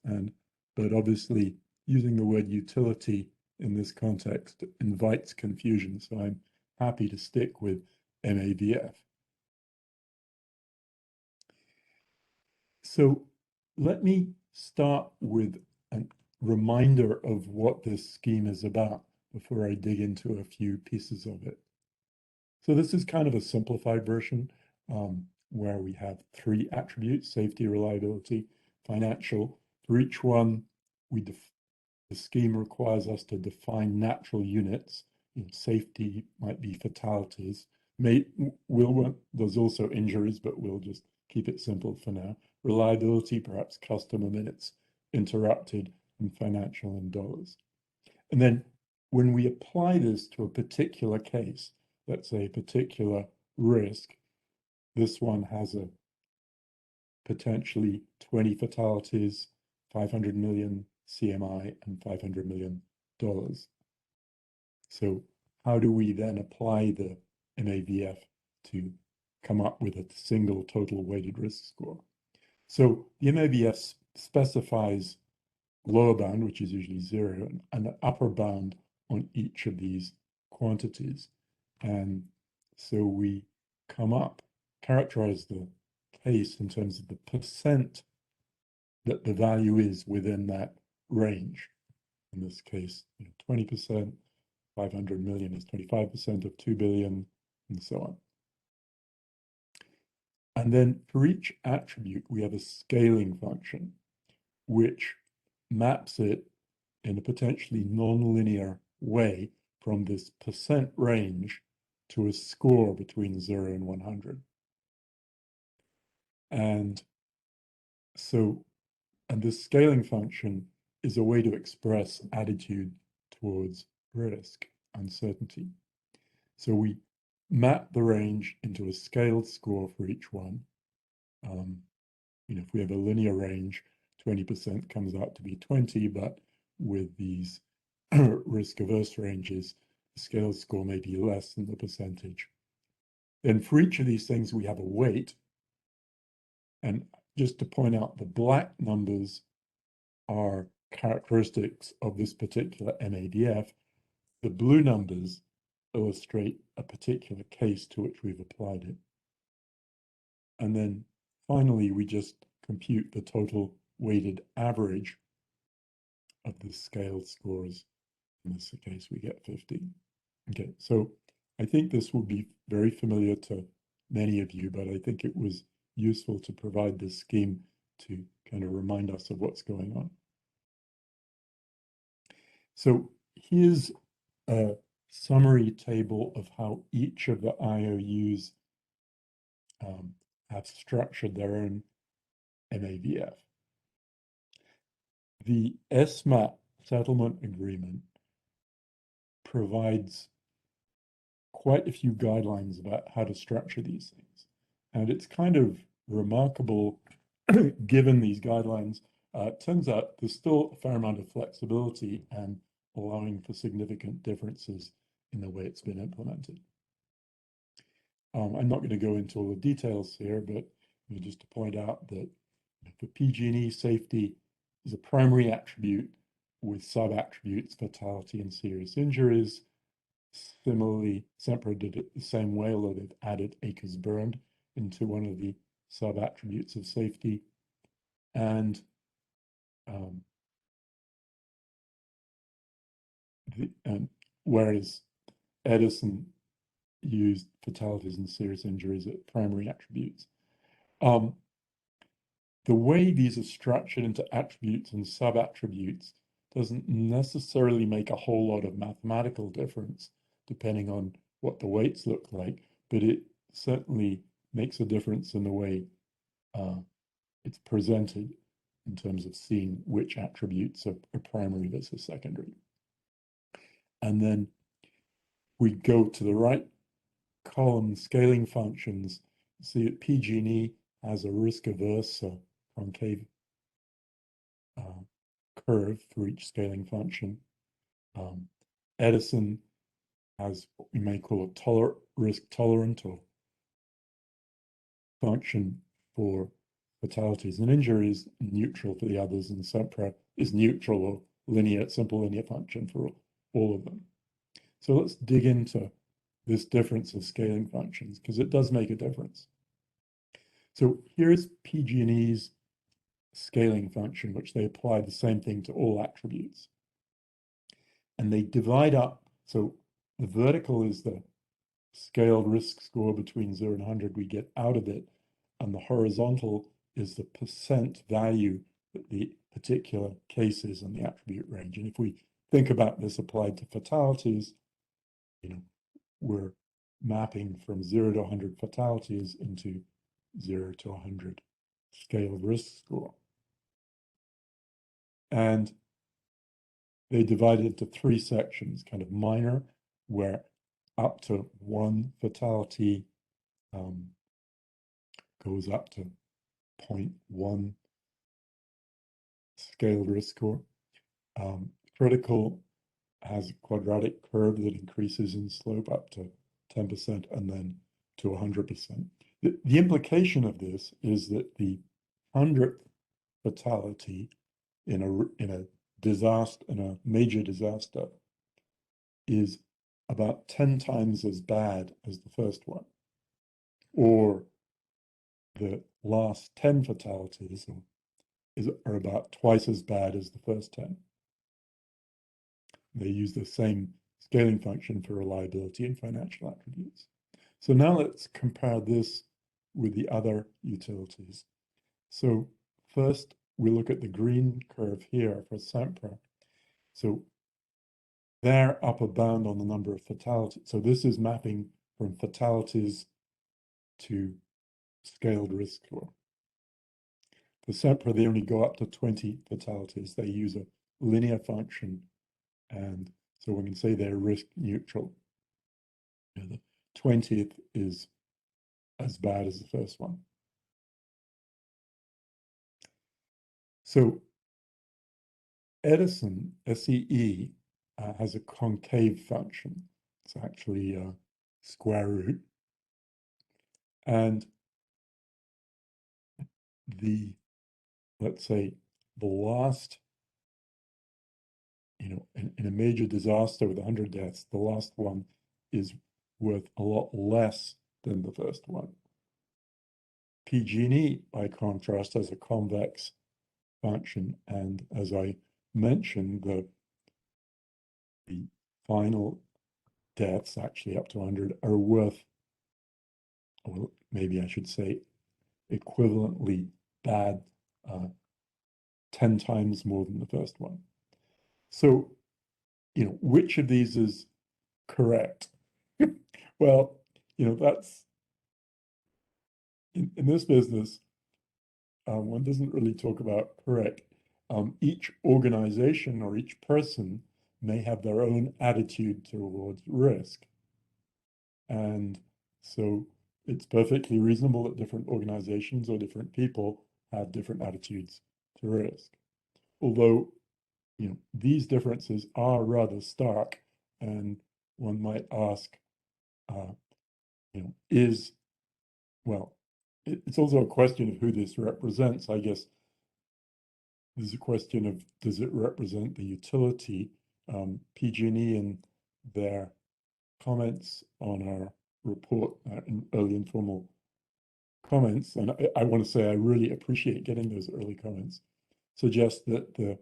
but obviously using the word utility in this context invites confusion, so I'm happy to stick with MAVF. So let me start with a reminder of what this scheme is about before I dig into a few pieces of it. So this is kind of a simplified version where we have three attributes: safety, reliability, financial. For each one, the scheme requires us to define natural units. Safety might be fatalities. There's also injuries, but we'll just keep it simple for now. Reliability, perhaps customer minutes interrupted, and financial in dollars. And then when we apply this to a particular case, let's say a particular risk, this one has a potentially 20 fatalities, 500 million CMI, and $500 million. So how do we then apply the MAVF to come up with a single total weighted risk score? So the MAVF specifies lower bound, which is usually 0, and an upper bound on each of these quantities. And so we characterize the case in terms of the percent that the value is within that range. In this case, 20%, 500 million is 25% of 2 billion, and so on. And then for each attribute, we have a scaling function, which maps it in a potentially nonlinear way from this percent range to a score between 0 and 100. And so, and this scaling function is a way to express attitude towards risk, uncertainty. So we map the range into a scaled score for each one. If we have a linear range, 20% comes out to be 20, but with these risk-averse ranges, the scaled score may be less than the percentage. Then for each of these things, we have a weight. And just to point out, the black numbers are characteristics of this particular MADF. The blue numbers illustrate a particular case to which we've applied it. And then finally, we just compute the total weighted average of the scaled scores. In this case, we get 50. Okay, so I think this will be very familiar to many of you, but I think it was useful to provide this scheme to kind of remind us of what's going on. So here's a summary table of how each of the IOUs have structured their own MAVF. The SMAP settlement agreement provides quite a few guidelines about how to structure these things. And it's kind of remarkable, given these guidelines, it turns out there's still a fair amount of flexibility and allowing for significant differences in the way it's been implemented. I'm not going to go into all the details here, but just to point out that for PG&E, safety is a primary attribute with sub-attributes, fatality and serious injuries. Similarly, Sempra did it the same way, although they've added acres burned into one of the sub-attributes of safety. And whereas Edison used fatalities and serious injuries as primary attributes. The way these are structured into attributes and sub-attributes doesn't necessarily make a whole lot of mathematical difference depending on what the weights look like, but it certainly makes a difference in the way it's presented in terms of seeing which attributes are primary versus secondary. And then we go to the right column, scaling functions. See that PG&E has a risk-averse concave curve for each scaling function. Edison has what we may call a risk-tolerant or function for fatalities and injuries, neutral for the others, and Sempra is neutral or linear, simple linear function for all of them. So let's dig into this difference of scaling functions, because it does make a difference. So here's PG&E's scaling function, which they apply the same thing to all attributes. And they divide up, so the vertical is the scaled risk score between 0 and 100 we get out of it, and the horizontal is the percent value that the particular case is in the attribute range. And if we think about this applied to fatalities, we're mapping from 0 to 100 fatalities into 0 to 100 scaled risk score. And they divide it into 3 sections, kind of minor, where up to 1 fatality goes up to 0.1 scaled risk score. Critical has a quadratic curve that increases in slope up to 10% and then to 100%. The implication of this is that the 100th fatality in a disaster, in a major disaster, is about 10 times as bad as the first one, or the last 10 fatalities are about twice as bad as the first 10. They use the same scaling function for reliability and financial attributes. So now let's compare this with the other utilities. So first, we look at the green curve here for Sempra. So their upper bound on the number of fatalities. So this is mapping from fatalities to scaled risk score. For SEPRA, they only go up to 20 fatalities. They use a linear function, and so we can say they're risk neutral. The 20th is as bad as the first one. So Edison, SEE, has a concave function. It's actually a square root. And let's say the last, in a major disaster with 100 deaths, the last one is worth a lot less than the first one. PG&E, by contrast, has a convex function, and as I mentioned, the final deaths, actually up to 100, are worth, or maybe I should say, equivalently bad, 10 times more than the first one. So, which of these is correct? Well, that's, in this business, one doesn't really talk about correct. Each organization or each person may have their own attitude towards risk. And so it's perfectly reasonable that different organizations or different people have different attitudes to risk. Although, these differences are rather stark, and one might ask, it's also a question of who this represents. I guess there's a question of, does it represent the utility? PG&E in their comments on our report, in early informal comments, and I want to say I really appreciate getting those early comments, suggest that the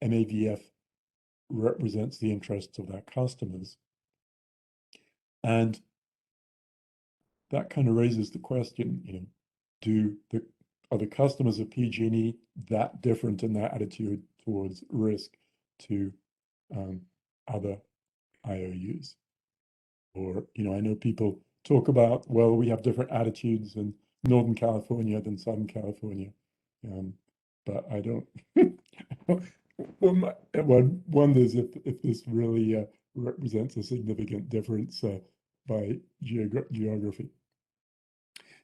MAVF represents the interests of their customers. And that kind of raises the question, are the customers of PG&E that different in their attitude towards risk to other IOUs? Or, I know people talk about, well, we have different attitudes in Northern California than Southern California. But I don't, one wonders if this really represents a significant difference by geography.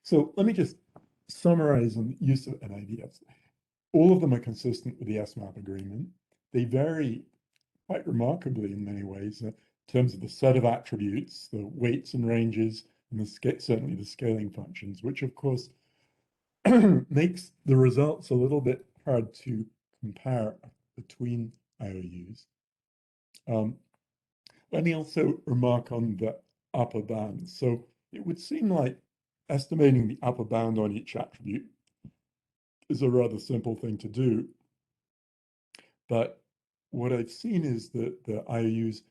So let me just summarize on the use of NIVS. All of them are consistent with the SMAP agreement. They vary quite remarkably in many ways in terms of the set of attributes, the weights and ranges, and certainly the scaling functions, which of course makes the results a little bit hard to compare between IOUs. Let me also remark on the upper bound. So it would seem like estimating the upper bound on each attribute is a rather simple thing to do. But what I've seen is that the IOUs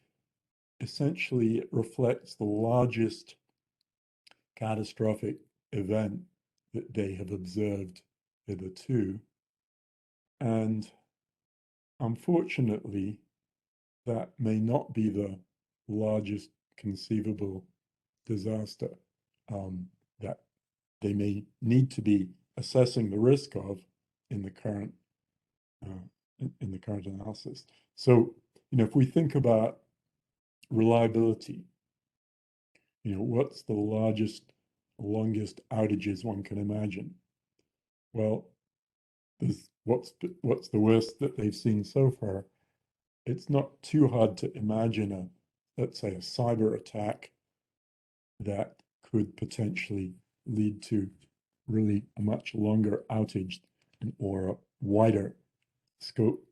essentially reflects the largest catastrophic event that they have observed hitherto. And unfortunately, that may not be the largest conceivable disaster that they may need to be assessing the risk of in the current analysis. So, if we think about reliability, what's the longest outages one can imagine? Well, what's the worst that they've seen so far? It's not too hard to imagine let's say a cyber attack that could potentially lead to really a much longer outage or a wider scope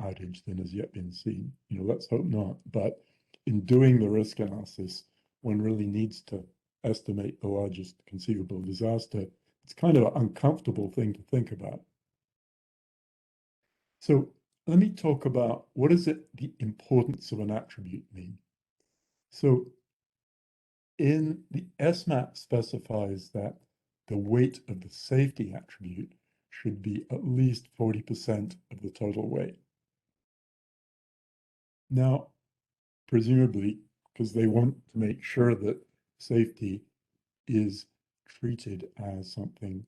outage than has yet been seen. Let's hope not. But in doing the risk analysis, one really needs to estimate the largest conceivable disaster. It's kind of an uncomfortable thing to think about. So let me talk about what is the importance of an attribute mean. So in the SMAP specifies that the weight of the safety attribute should be at least 40% of the total weight. Now, presumably because they want to make sure that safety is treated as something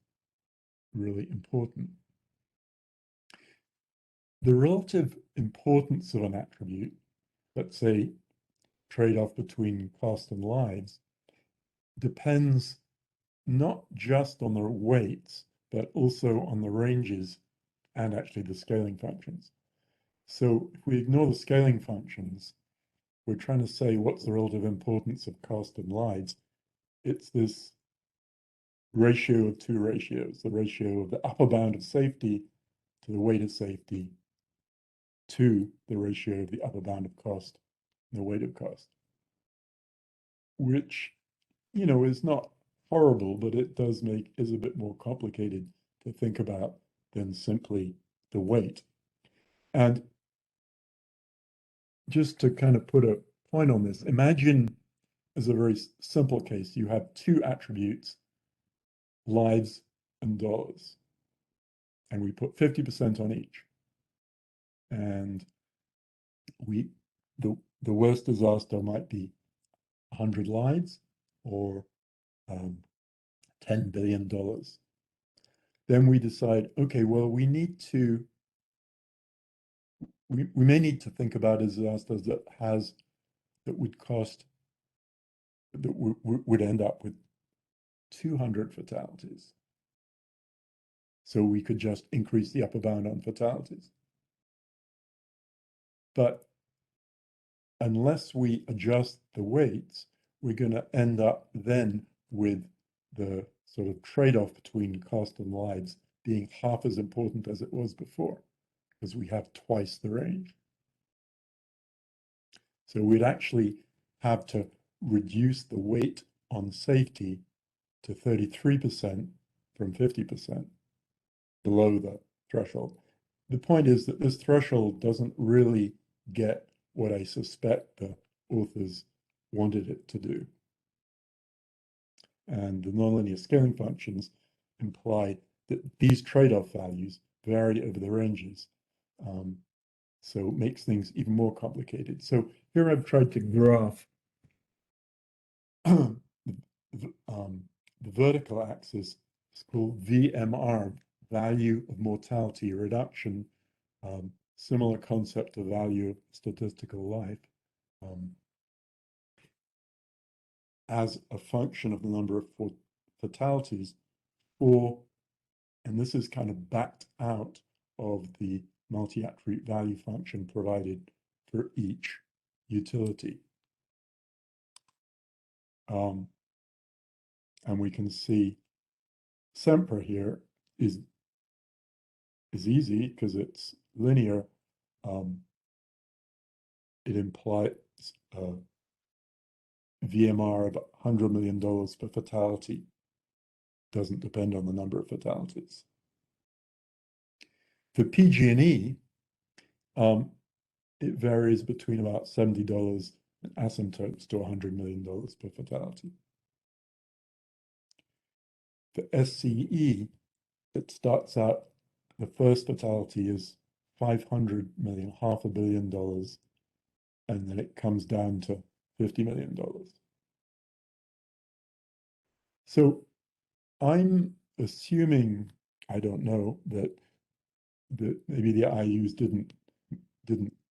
really important. The relative importance of an attribute, let's say trade-off between cost and lives, depends not just on the weights, but also on the ranges and actually the scaling functions. So if we ignore the scaling functions, we're trying to say what's the relative importance of cost and lives. It's this ratio of two ratios, the ratio of the upper bound of safety to the weight of safety to the ratio of the upper bound of cost and the weight of cost, which, you know, is not horrible, but it does is a bit more complicated to think about than simply the weight. And just to kind of put a point on this, imagine as a very simple case, you have two attributes, lives and dollars, and we put 50% on each. And the worst disaster might be 100 lives or $10 billion. Then we decide, okay, well, we may need to think about a disaster that would end up with 200 fatalities. So we could just increase the upper bound on fatalities. But unless we adjust the weights, we're going to end up then with the sort of trade-off between cost and lives being half as important as it was before, because we have twice the range. So we'd actually have to reduce the weight on safety to 33% from 50% below the threshold. The point is that this threshold doesn't really get what I suspect the authors wanted it to do. And the nonlinear scaling functions imply that these trade-off values vary over the ranges. So it makes things even more complicated. So here I've tried to graph the vertical axis is called VMR, value of mortality reduction, similar concept of value of statistical life, as a function of the number of fatalities and this is kind of backed out of the multi-attribute value function provided for each utility. And we can see Semper here is easy because it's linear. It implies VMR of $100 million per fatality. Doesn't depend on the number of fatalities. For PG&E, it varies between about $70 and asymptotes to $100 million per fatality. For SCE, it starts out, the first fatality is 500 million, $500 million, and then it comes down to $50 million. So I'm assuming, I don't know, that maybe the IOUs didn't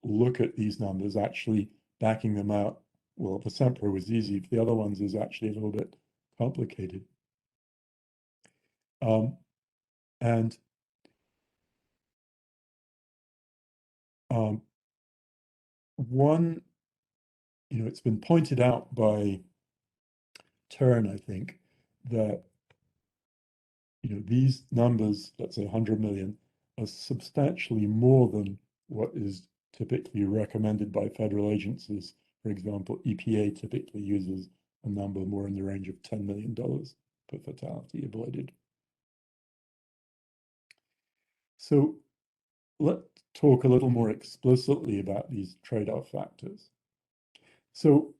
look at these numbers, actually backing them out. Well, the Semper was easy. The other ones is actually a little bit complicated. And one, you know, it's been pointed out by Turn, I think, that, you know, these numbers, let's say 100 million, are substantially more than what is typically recommended by federal agencies. For example, EPA typically uses a number more in the range of $10 million per fatality avoided. So let's talk a little more explicitly about these trade-off factors. So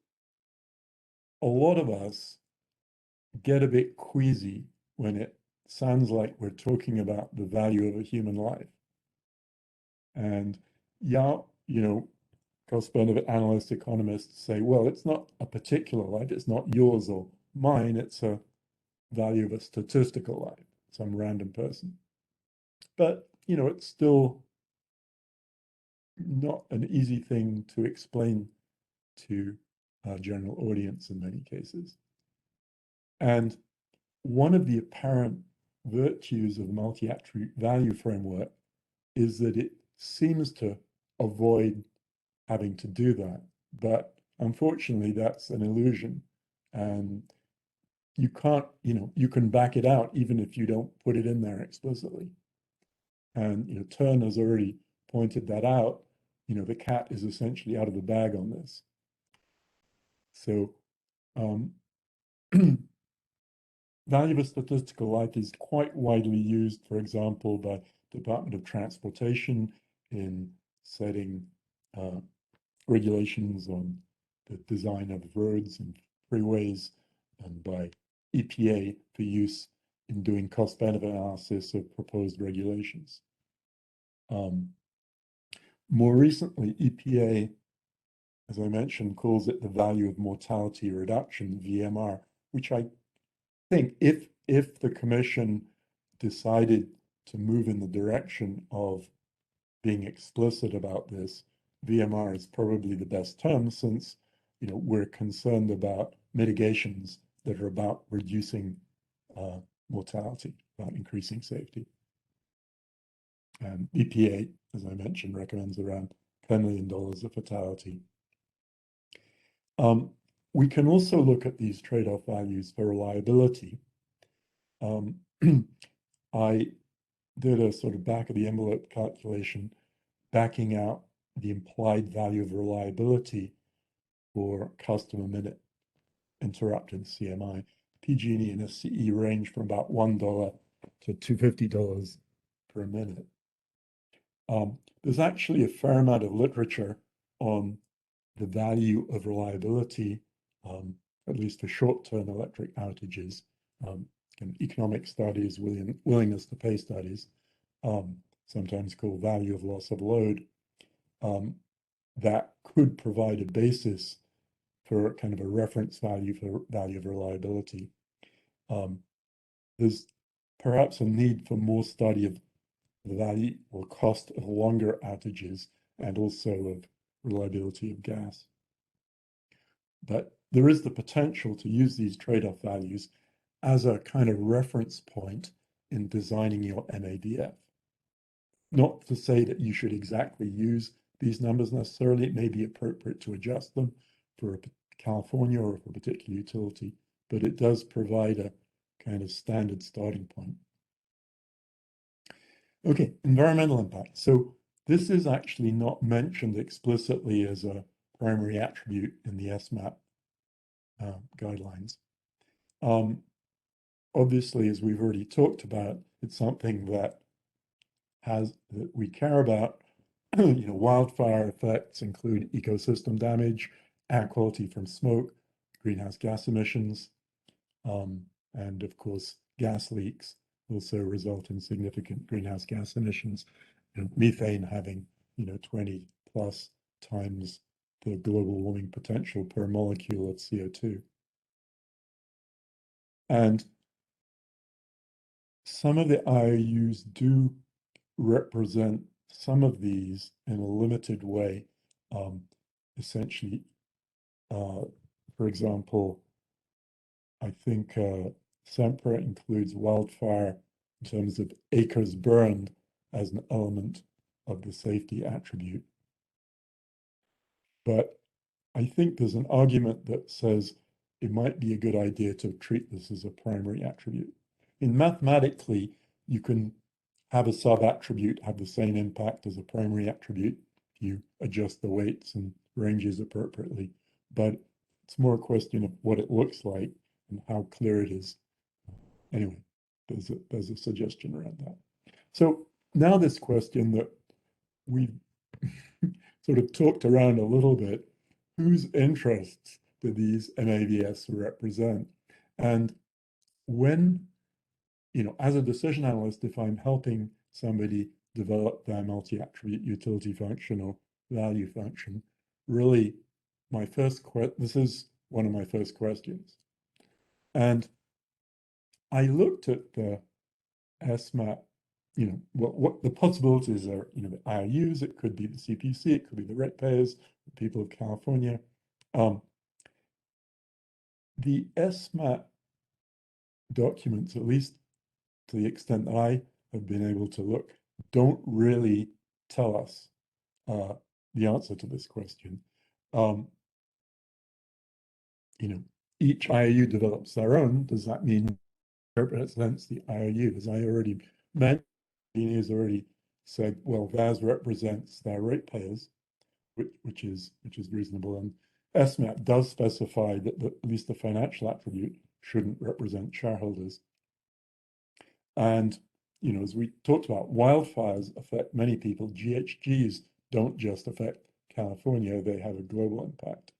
a lot of us get a bit queasy when it sounds like we're talking about the value of a human life. And yeah, you know, cost-benefit analysts, economists say, well, it's not a particular life, it's not yours or mine, it's a value of a statistical life, some random person. But, you know, it's still not an easy thing to explain to a general audience in many cases. And one of the apparent virtues of multi-attribute value framework is that it seems to avoid having to do that. But unfortunately, that's an illusion. And you can't, you know, you can back it out even if you don't put it in there explicitly. And, you know, Turn has already pointed that out. You know, the cat is essentially out of the bag on this. So value of a statistical life is quite widely used, for example, by Department of Transportation in setting regulations on the design of roads and freeways, and by EPA for use in doing cost-benefit analysis of proposed regulations. More recently, EPA, as I mentioned, calls it the value of mortality reduction, VMR, which I think if the commission decided to move in the direction of being explicit about this, VMR is probably the best term, since, you know, we're concerned about mitigations that are about reducing mortality, about increasing safety. And EPA, as I mentioned, recommends around $10 million of fatality. We can also look at these trade-off values for reliability. I did a sort of back of the envelope calculation, backing out the implied value of reliability for customer minute interrupted CMI. PG&E and SCE range from about $1 to $250 per minute. There's actually a fair amount of literature on the value of reliability, at least for short-term electric outages, economic studies, willingness to pay studies, sometimes called value of loss of load, that could provide a basis for kind of a reference value for value of reliability. There's perhaps a need for more study of the value or cost of longer outages and also of reliability of gas. But there is the potential to use these trade-off values as a kind of reference point in designing your MAVF. Not to say that you should exactly use these numbers necessarily. It may be appropriate to adjust them for California or for a particular utility, but it does provide a kind of standard starting point. Okay, environmental impact. So this is actually not mentioned explicitly as a primary attribute in the SMAP guidelines. Obviously, as we've already talked about, it's something that we care about. You know, wildfire effects include ecosystem damage, air quality from smoke, greenhouse gas emissions, and of course, gas leaks also result in significant greenhouse gas emissions. You know, methane having, you know, 20 plus times the global warming potential per molecule of CO2. And some of the IOUs do represent some of these in a limited way. Essentially, for example, I think SEMPRA includes wildfire in terms of acres burned as an element of the safety attribute. But I think there's an argument that says it might be a good idea to treat this as a primary attribute. Mathematically, you can have a sub-attribute have the same impact as a primary attribute if you adjust the weights and ranges appropriately. But it's more a question of what it looks like and how clear it is. Anyway, there's a suggestion around that. So now this question that we've sort of talked around a little bit, whose interests do these MAVS represent? And when, you know, as a decision analyst, if I'm helping somebody develop their multi-attribute utility function or value function, really this is one of my first questions. And I looked at the SMAP, what the possibilities are, the IOUs, it could be the CPUC, it could be the ratepayers, the people of California. The SMAP documents, at least to the extent that I have been able to look, don't really tell us the answer to this question. Each IOU develops their own. Does that mean represents the IOU? As I already mentioned, Dean has already said, well, theirs represents their ratepayers, which is reasonable. And SMAP does specify that at least the financial attribute shouldn't represent shareholders. And as we talked about, wildfires affect many people. GHGs don't just affect California, they have a global impact.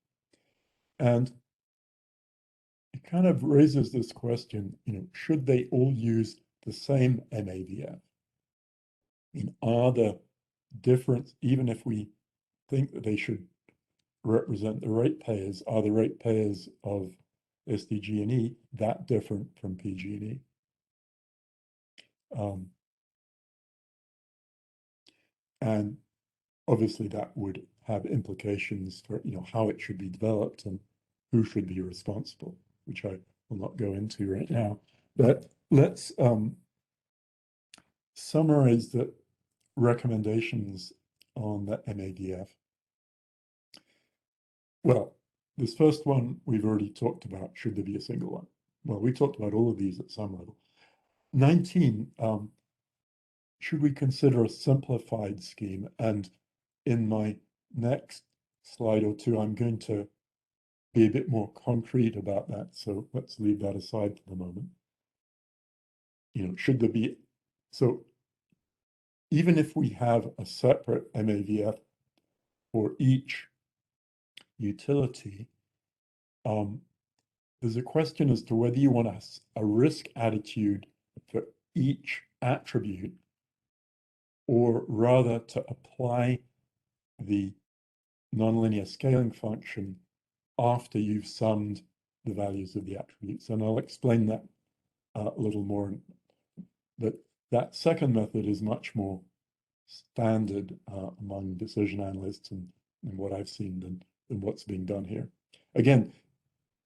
And it kind of raises this question, should they all use the same MAVF? Are the difference, even if we think that they should represent the ratepayers, are the ratepayers of SDG&E that different from PG&E? And obviously that would have implications for how it should be developed and who should be responsible, which I will not go into right now. But let's summarize the recommendations on the MAVF. Well, this first one we've already talked about. Should there be a single one? Well, we talked about all of these at some level. 19, should we consider a simplified scheme? And in my next slide or two, I'm going to be a bit more concrete about that. So let's leave that aside for the moment. Should there be, so even if we have a separate MAVF for each utility, there's a question as to whether you want a risk attitude for each attribute, or rather to apply the nonlinear scaling function after you've summed the values of the attributes. And I'll explain that a little more. But that second method is much more standard among decision analysts and what I've seen than what's being done here. Again,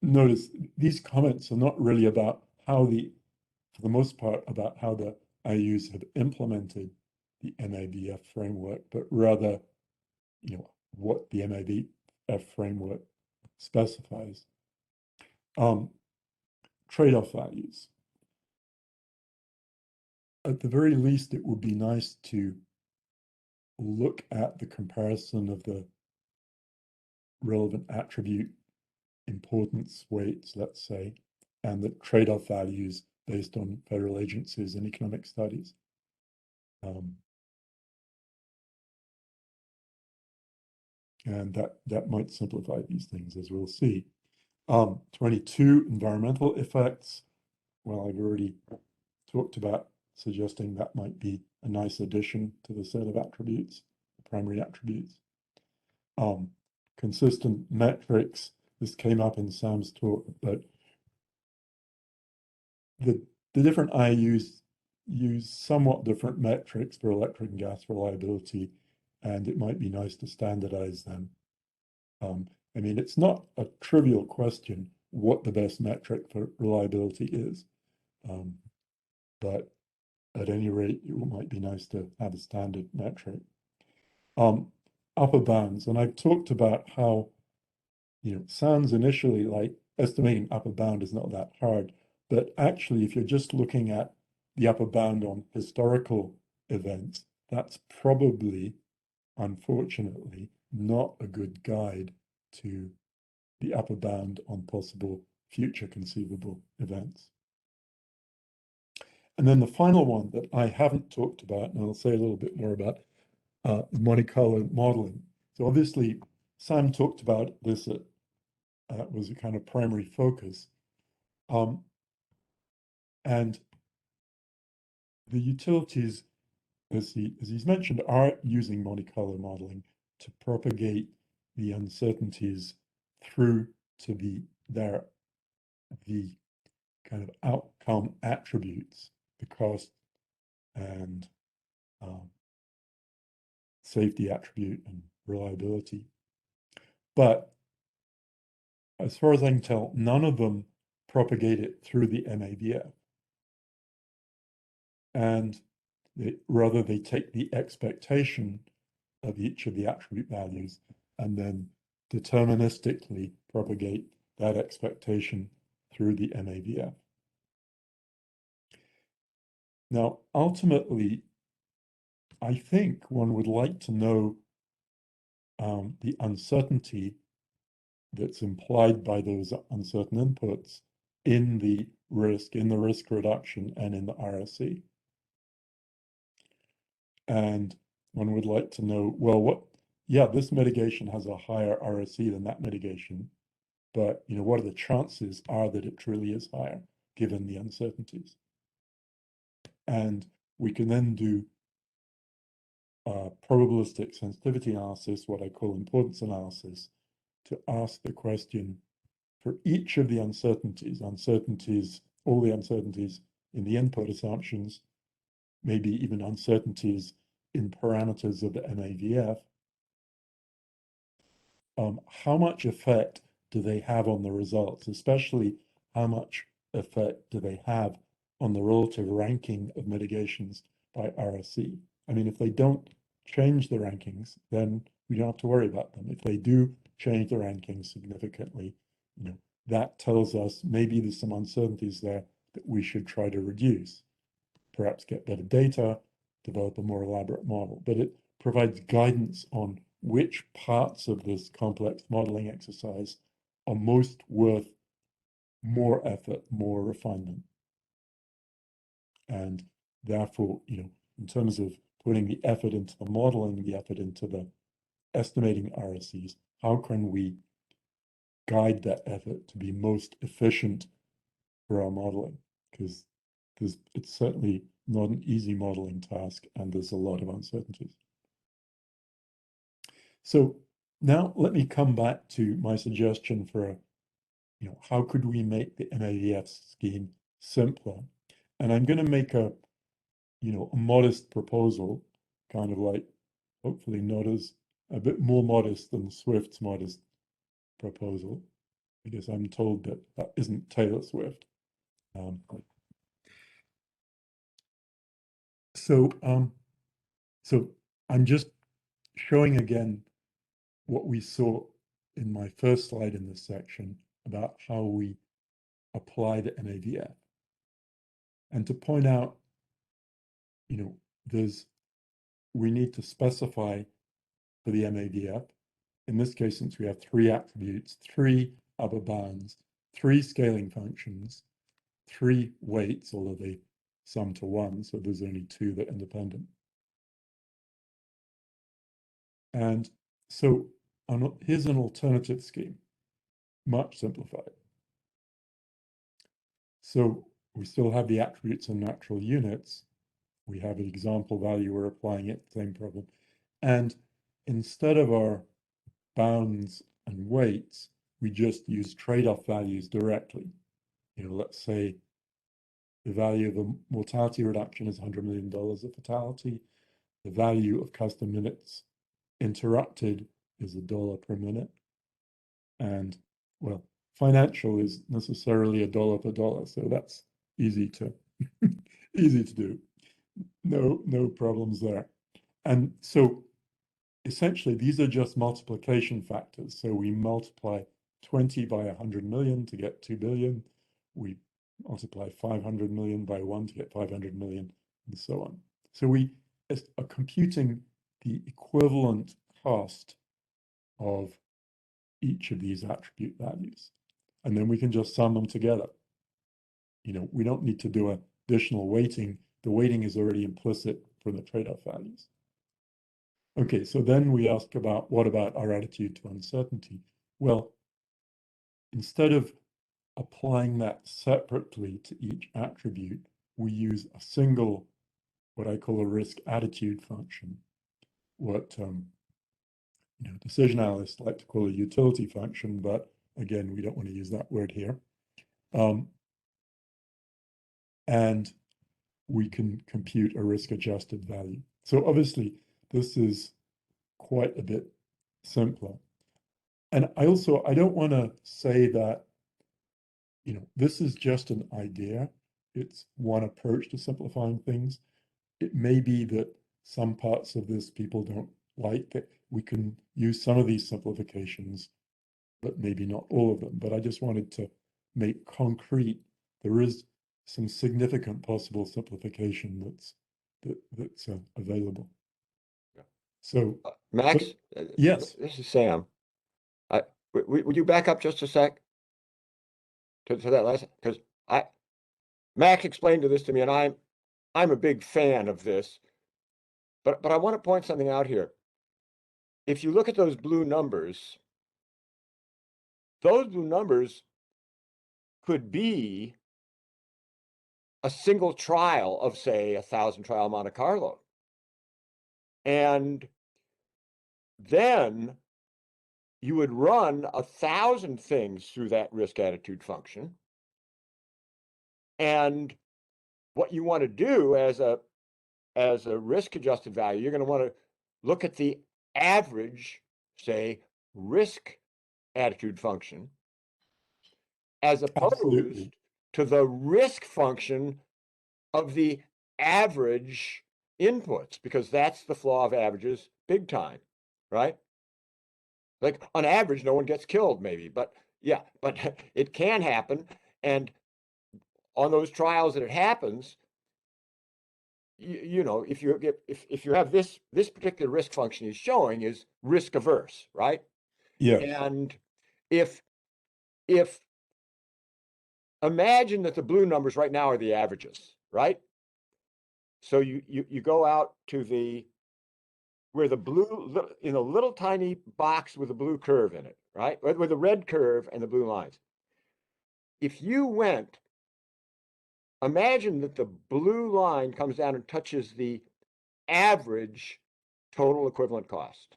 notice these comments are not really about how for the most part, about how the IOUs have implemented the MAVF framework, but rather, what the MAVF framework specifies. Trade-off values. At the very least, it would be nice to look at the comparison of the relevant attribute importance weights, let's say, and the trade-off values based on federal agencies and economic studies. And that might simplify these things, as we'll see. 22, environmental effects. Well, I've already talked about suggesting that might be a nice addition to the set of attributes, the primary attributes. Consistent metrics. This came up in Sam's talk, but the different IOUs use somewhat different metrics for electric and gas reliability, and it might be nice to standardize them. It's not a trivial question what the best metric for reliability is, but at any rate, it might be nice to have a standard metric. Upper bounds, and I've talked about how, it sounds initially like estimating upper bound is not that hard, but actually, if you're just looking at the upper bound on historical events, that's probably, unfortunately, not a good guide to the upper bound on possible future conceivable events. And then the final one that I haven't talked about, and I'll say a little bit more about, Monte Carlo modeling. So obviously, Sam talked about this was a kind of primary focus. And the utilities, as he's mentioned, are using Monte Carlo modeling to propagate the uncertainties through to the kind of outcome attributes, the cost and safety attribute and reliability. But as far as I can tell, none of them propagate it through the MAVF. And rather, they take the expectation of each of the attribute values and then deterministically propagate that expectation through the MAVF. Now, ultimately, I think one would like to know the uncertainty that's implied by those uncertain inputs in the risk reduction, and in the RSE. And one would like to know, well, this mitigation has a higher RSE than that mitigation, but what are the chances are that it truly is higher given the uncertainties? And we can then do probabilistic sensitivity analysis, what I call importance analysis, to ask the question for each of the uncertainties, all the uncertainties in the input assumptions, maybe even uncertainties in parameters of the MAVF, how much effect do they have on the results, especially how much effect do they have on the relative ranking of mitigations by RSE? I mean, if they don't change the rankings, then we don't have to worry about them. If they do change the rankings significantly, that tells us maybe there's some uncertainties there that we should try to reduce. Perhaps get better data, develop a more elaborate model. But it provides guidance on which parts of this complex modeling exercise are most worth more effort, more refinement. And therefore, in terms of putting the effort into the modeling, the effort into the estimating RSEs, how can we guide that effort to be most efficient for our modeling? Because it's certainly not an easy modeling task, and there's a lot of uncertainties. So now let me come back to my suggestion for, how could we make the MAVF scheme simpler? And I'm going to make a modest proposal, kind of like, hopefully not as, a bit more modest than Swift's modest proposal, because I'm told that that isn't Taylor Swift. So I'm just showing again what we saw in my first slide in this section about how we apply the MAVF. And to point out, we need to specify for the MAVF, in this case, since we have 3 attributes, 3 upper bounds, 3 scaling functions, 3 weights, although they sum to 1, so there's only 2 that are independent. And so here's an alternative scheme, much simplified. So we still have the attributes and natural units. We have an example value, we're applying it, same problem. And instead of our bounds and weights, we just use trade-off values directly. Let's say the value of a mortality reduction is $100 million of fatality. The value of custom minutes interrupted is $1 per minute. And, well, financial is necessarily $1 per dollar, so that's easy to easy to do. No problems there. And so essentially these are just multiplication factors. So we multiply 20 by 100 million to get 2 billion. We multiply 500 million by 1 to get 500 million, and so on. So we are computing the equivalent cost of each of these attribute values. And then we can just sum them together. We don't need to do additional weighting. The weighting is already implicit from the trade-off values. Okay, so then we ask about, what about our attitude to uncertainty? Well, instead of applying that separately to each attribute, we use a single, what I call a risk attitude function. What decision analysts like to call a utility function, but again, we don't want to use that word here. And we can compute a risk-adjusted value. So obviously, this is quite a bit simpler. And I don't want to say that, this is just an idea. It's one approach to simplifying things. It may be that some parts of this people don't like, that we can use some of these simplifications, but maybe not all of them. But I just wanted to make concrete, there is some significant possible simplification that's available. Yeah. So, Max, yes, this is Sam. Would you back up just a sec to that last, because Max explained this to me, and I'm a big fan of this, but I want to point something out here. If you look at those blue numbers could be a single trial of, say, 1,000 trial Monte Carlo. And then you would run 1,000 things through that risk attitude function. And what you want to do as a risk adjusted value, you're going to want to look at the average, say, risk attitude function, as opposed to the risk function of the average inputs, because that's the flaw of averages big time, right? Like on average, no one gets killed, maybe, but yeah, but it can happen. And on those trials that it happens, if you have this particular risk function is showing is risk averse, right? Yeah. And if imagine that the blue numbers right now are the averages, right? So you go out to where the blue, in a little tiny box with a blue curve in it, right? With the red curve and the blue lines. If you imagine that the blue line comes down and touches the average total equivalent cost.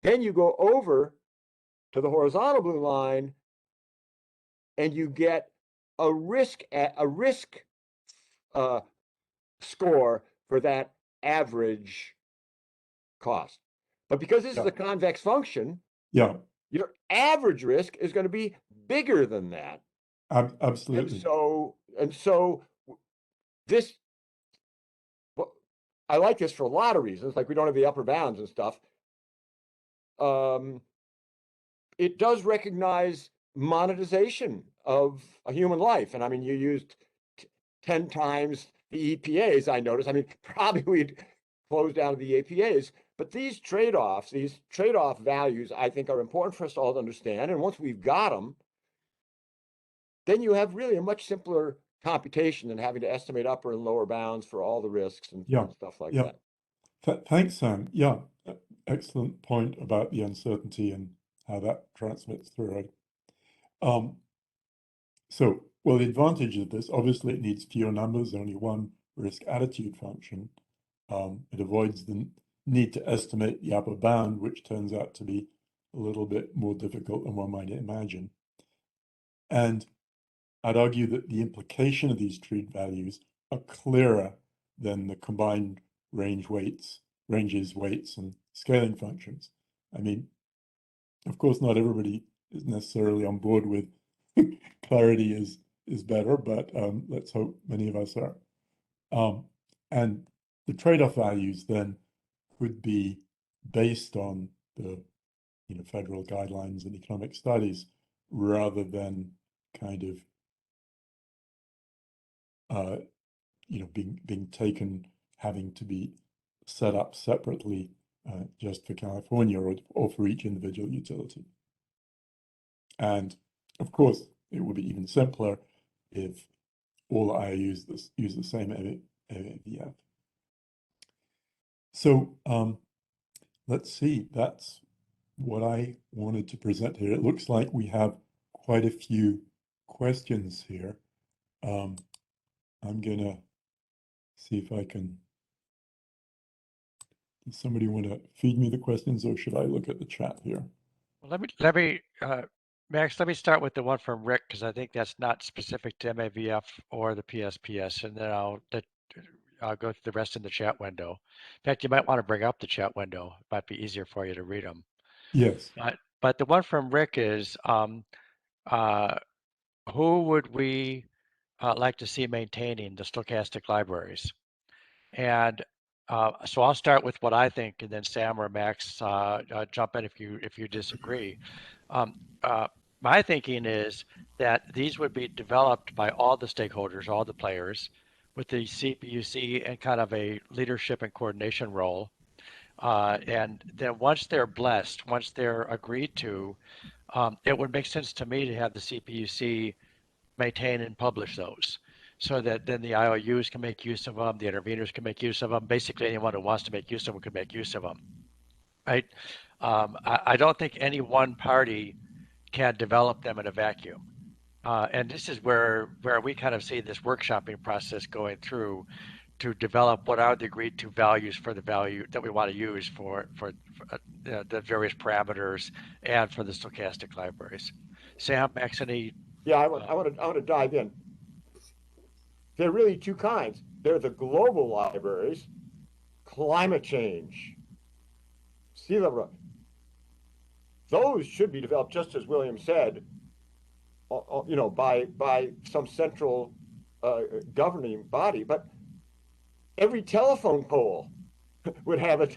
Then you go over to the horizontal blue line and you get a risk score for that average cost. But because this is a convex function, yeah, your average risk is going to be bigger than that. Absolutely. And so this, well, I like this for a lot of reasons, like we don't have the upper bounds and stuff. It does recognize monetization of a human life. And I mean, you used 10 times the EPAs, I noticed. I mean, probably we'd close down the EPAs, but these trade-offs, these trade-off values, I think are important for us all to understand. And once we've got them, then you have really a much simpler computation than having to estimate upper and lower bounds for all the risks and stuff like that. Thanks, Sam. Yeah, excellent point about the uncertainty and how that transmits through. Well, the advantage of this, obviously, it needs fewer numbers, only one risk attitude function. It avoids the need to estimate the upper bound, which turns out to be a little bit more difficult than one might imagine. And I'd argue that the implication of these truth values are clearer than the combined ranges, weights, and scaling functions. I mean, of course, not everybody is necessarily on board with clarity is better, but let's hope many of us are. And the trade-off values then would be based on the federal guidelines and economic studies, rather than kind of being taken, having to be set up separately just for California or for each individual utility. And of course, it would be even simpler if all IOUs use the same AVF. So let's see, that's what I wanted to present here. It looks like we have quite a few questions here. I'm gonna see if I can Does somebody want to feed me the questions, or should I look at the chat here? Well, Max, let me start with the one from Rick, because I think that's not specific to MAVF or the PSPS, and then I'll go through the rest in the chat window. In fact, you might want to bring up the chat window. It might be easier for you to read them. Yes. But the one from Rick is, who would we like to see maintaining the stochastic libraries? And so I'll start with what I think, and then Sam or Max jump in if you disagree. My thinking is that these would be developed by all the stakeholders, all the players, with the CPUC and kind of a leadership and coordination role. And then once they're blessed, once they're agreed to, it would make sense to me to have the CPUC maintain and publish those, so that then the IOUs can make use of them, the interveners can make use of them. Basically, anyone who wants to make use of them can make use of them, right? I don't think any one party can develop them in a vacuum. And this is where we kind of see this workshopping process going through to develop what are the agreed to values for the value that we want to use for the various parameters and for the stochastic libraries. Sam, Max, any? Yeah, I want to dive in. There are really two kinds. There are the global libraries, climate change, sea level rise. Those should be developed, just as William said, by some central governing body. But every telephone pole would have a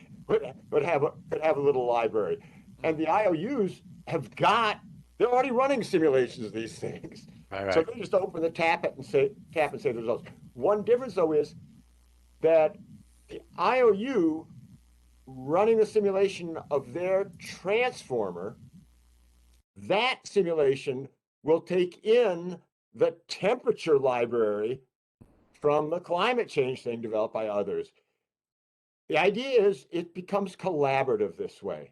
little library, and the IOUs they're already running simulations of these things. Right. So they just open the tap and say the results. One difference though is that the IOU running the simulation of their transformer, that simulation will take in the temperature library from the climate change thing developed by others. The idea is it becomes collaborative this way.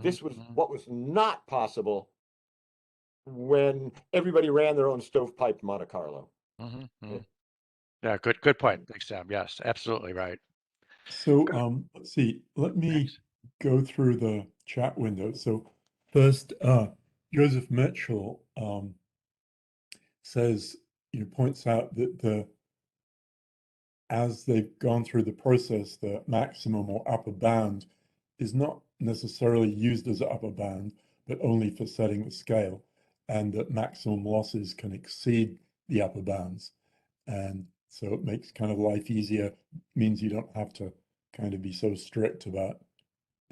This was what was not possible when everybody ran their own stovepipe Monte Carlo. Yeah, good point. Thanks, Sam. Yes, absolutely right. So let's see. Let me go through the chat window. So first, Joseph Mitchell says, points out that as they've gone through the process, the maximum or upper bound is not necessarily used as an upper bound, but only for setting the scale, and that maximum losses can exceed the upper bounds. And so it makes kind of life easier, means you don't have to kind of be so strict about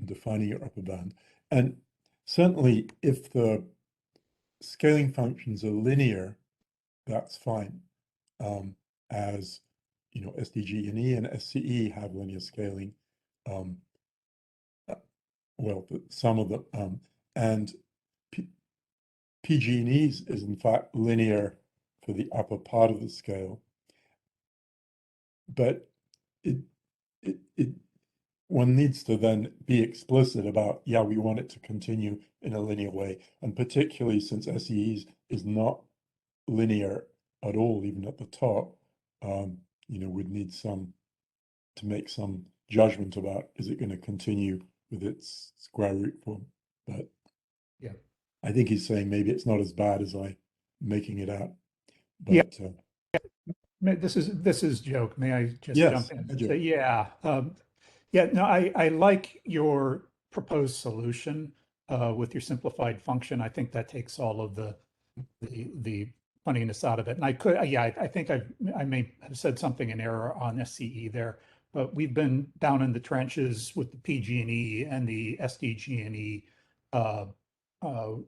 defining your upper bound. And certainly if the scaling functions are linear, that's fine. As SDG&E and SCE have linear scaling. Well, some of them, and PG&E is in fact linear for the upper part of the scale. But one needs to then be explicit about, yeah, we want it to continue in a linear way. And particularly since SEEs is not linear at all, even at the top, we'd need to make some judgment about, is it going to continue with its square root form? But yeah, I think he's saying maybe it's not as bad as I'm making it out. But, yeah. This is Joe. May I just jump in and say, yeah. No, I like your proposed solution with your simplified function. I think that takes all of the funniness out of it. And I think I may have said something in error on SCE there, but we've been down in the trenches with the PG&E and the SDG&E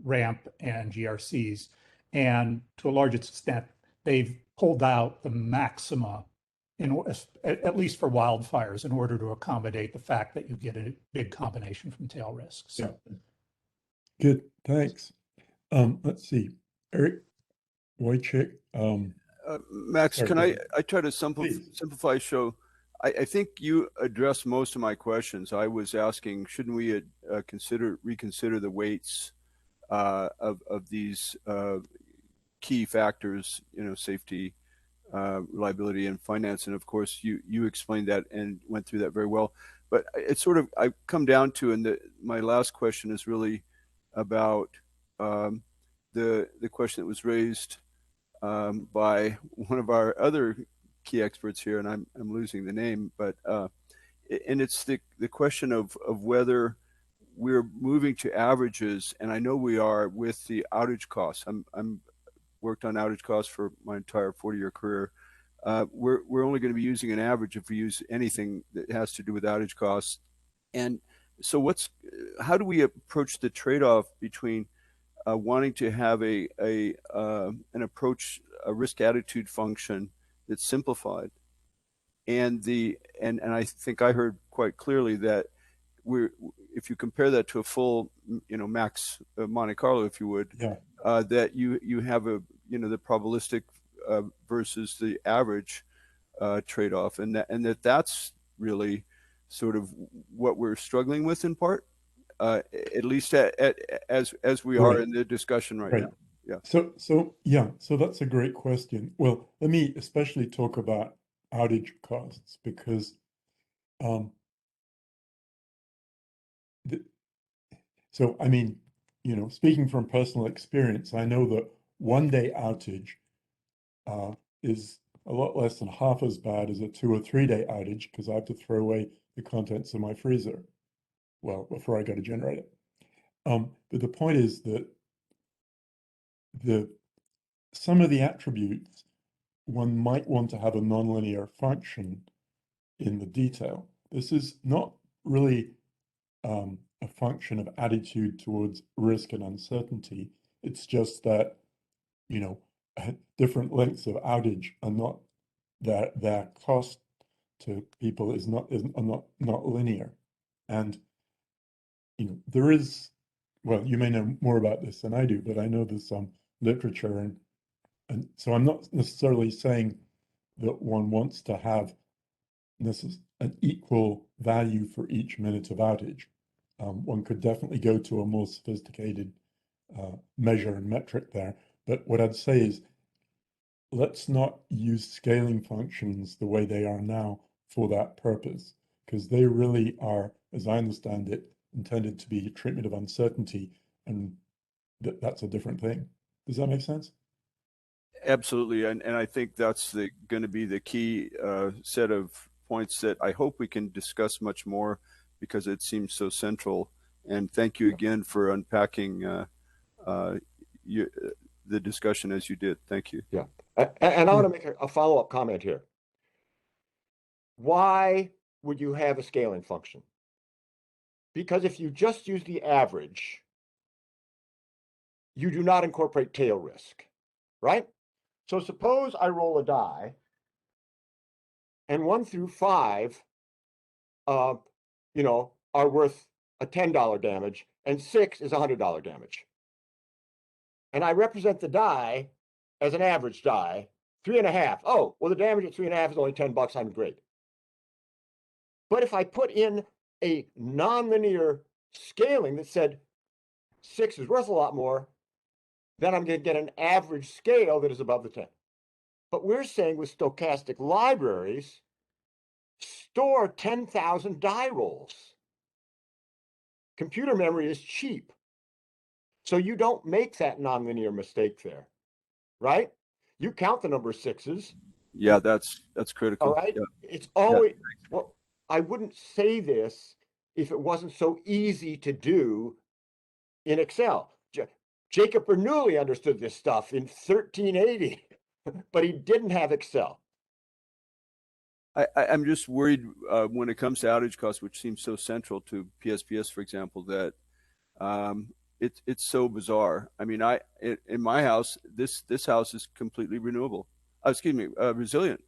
ramp and GRCs. And to a large extent, they've pulled out the maxima, at least for wildfires, in order to accommodate the fact that you get a big combination from tail risk. So. Yeah. Good, thanks. Let's see, Eric Wojcik. Max, can I try to simplify? So I think you addressed most of my questions. I was asking, shouldn't we reconsider the weights of these key factors, safety, reliability and finance. And of course, you explained that and went through that very well. But it's sort of, I come down to, and my last question is really about the question that was raised by one of our other key experts here, and I'm losing the name, but and it's the question of whether we're moving to averages, and I know we are with the outage costs. I'm worked on outage costs for my entire 40-year career. We're only going to be using an average if we use anything that has to do with outage costs. And so how do we approach the trade-off between wanting to have an approach, a risk attitude function that's simplified, and I think I heard quite clearly that if you compare that to a full, max Monte Carlo, if you would, that you have the probabilistic versus the average trade-off, and that's really sort of what we're struggling with in part, at least as we are in the discussion right now. Yeah. So that's a great question. Well, let me especially talk about outage costs, because so I mean, speaking from personal experience, I know that 1-day outage is a lot less than half as bad as a 2 or 3-day outage, because I have to throw away the contents of my freezer, well, before I go to generate it. But the point is that some of the attributes, one might want to have a nonlinear function in the detail. This is not really a function of attitude towards risk and uncertainty. It's just that, different lengths of outage are not, their cost to people are not linear. And, there is, well, you may know more about this than I do, but I know there's some literature, and so I'm not necessarily saying that one wants to have an equal value for each minute of outage. One could definitely go to a more sophisticated measure and metric there. But what I'd say is, let's not use scaling functions the way they are now for that purpose, because they really are, as I understand it, intended to be a treatment of uncertainty, and that's a different thing. Does that make sense? Absolutely, and I think that's going to be the key set of points that I hope we can discuss much more, because it seems so central. And thank you again for unpacking the discussion as you did. Thank you. Yeah, and I want to make a follow-up comment here. Why would you have a scaling function? Because if you just use the average, you do not incorporate tail risk, right? So suppose I roll a die, and 1 through 5, are worth a $10 damage, and 6 is $100 damage. And I represent the die as an average die, 3.5. Oh, well, the damage at 3.5 is only $10. I'm great. But if I put in a nonlinear scaling that said 6 is worth a lot more, then I'm going to get an average scale that is above the 10. But we're saying with stochastic libraries, store 10,000 die rolls. Computer memory is cheap. So you don't make that nonlinear mistake there, right? You count the number of 6s. Yeah, that's critical. All right. Yeah. It's always, well, I wouldn't say this if it wasn't so easy to do in Excel. Jacob Bernoulli understood this stuff in 1380, but he didn't have Excel. I'm just worried when it comes to outage costs, which seems so central to Psps, for example, that it's so bizarre. I mean, in my house, this house is completely renewable. Resilient.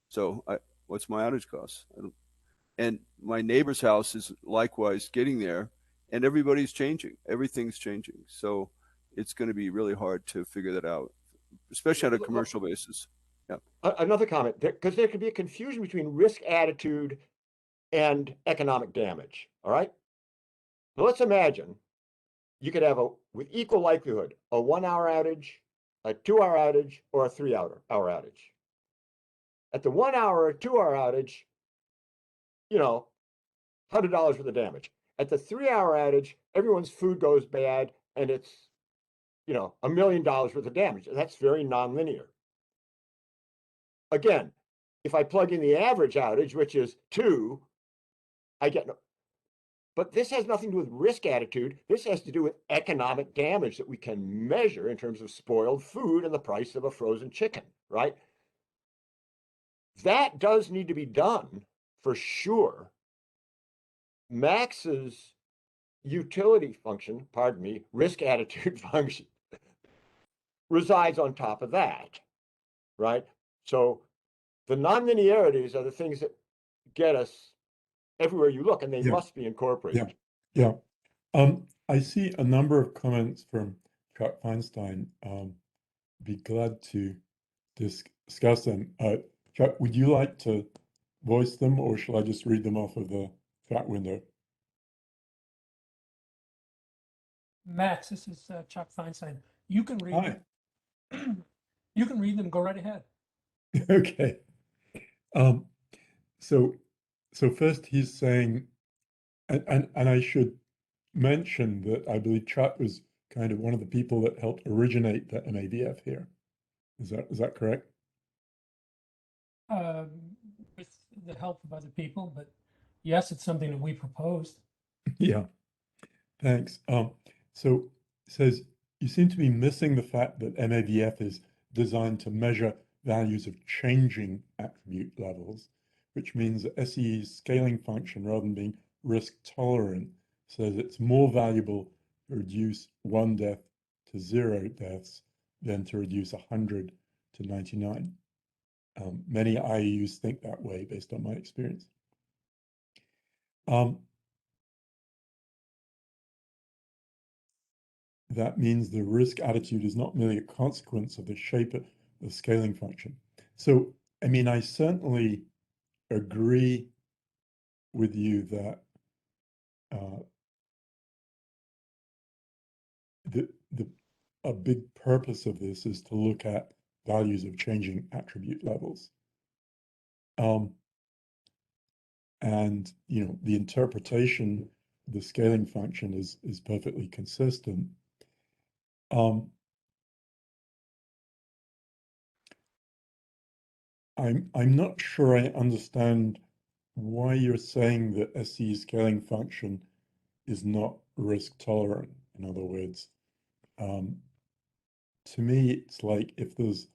So what's my outage cost? And my neighbor's house is likewise getting there, and everybody's changing. Everything's changing. So it's going to be really hard to figure that out, especially on a commercial basis. Yeah. Another comment, because there could be a confusion between risk attitude and economic damage. All right. So let's imagine you could have with equal likelihood, a 1-hour outage, a 2-hour outage, or a 3-hour outage. At the 1 hour or 2 hour outage, you know, $100 worth of damage. At the 3 hour outage, everyone's food goes bad and it's, you know, $1 million worth of damage. That's very nonlinear. Again, if I plug in the average outage, which is 2, I get no. But this has nothing to do with risk attitude. This has to do with economic damage that we can measure in terms of spoiled food and the price of a frozen chicken, right? That does need to be done for sure. Max's utility function, pardon me, risk attitude function resides on top of that, right? So the nonlinearities are the things that get us everywhere you look, and they must be incorporated. Yeah. I see a number of comments from Chuck Feinstein. Be glad to discuss them. Chuck, would you like to voice them, or shall I just read them off of the chat window? Max, this is Chuck Feinstein. You can read them. You can read them. Go right ahead. Okay. So first he's saying, and I should mention that I believe Chuck was kind of one of the people that helped originate the MAVF here. Is that correct? With the help of other people, but yes, it's something that we proposed. Yeah. Thanks. So it says you seem to be missing the fact that MAVF is designed to measure values of changing attribute levels, which means that SEE's scaling function, rather than being risk tolerant, says it's more valuable to reduce 1 death to 0 deaths than to reduce 100 to 99. Many IOUs think that way based on my experience. That means the risk attitude is not merely a consequence of the shape of the scaling function. So, I mean, I certainly agree with you that a big purpose of this is to look at values of changing attribute levels. And, you know, the interpretation of the scaling function is perfectly consistent. I'm not sure I understand why you're saying that SE scaling function is not risk tolerant. In other words, to me, it's like if there's,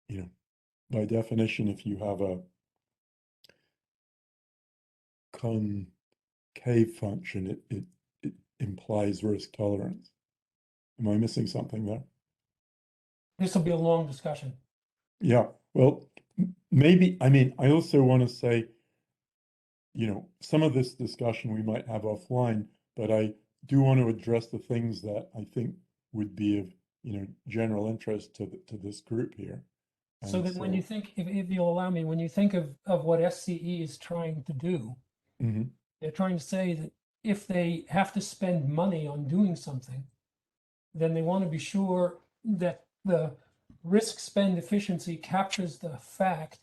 you know, by definition, if you have a concave function, it implies risk tolerance. Am I missing something there? This will be a long discussion. Yeah, well, maybe, I mean, I also want to say, you know, some of this discussion we might have offline, but I do want to address the things that I think would be of, you know, general interest to this group here. So that when you think, if you'll allow me, when you think of what SCE is trying to do, they're trying to say that if they have to spend money on doing something, then they want to be sure that the risk spend efficiency captures the fact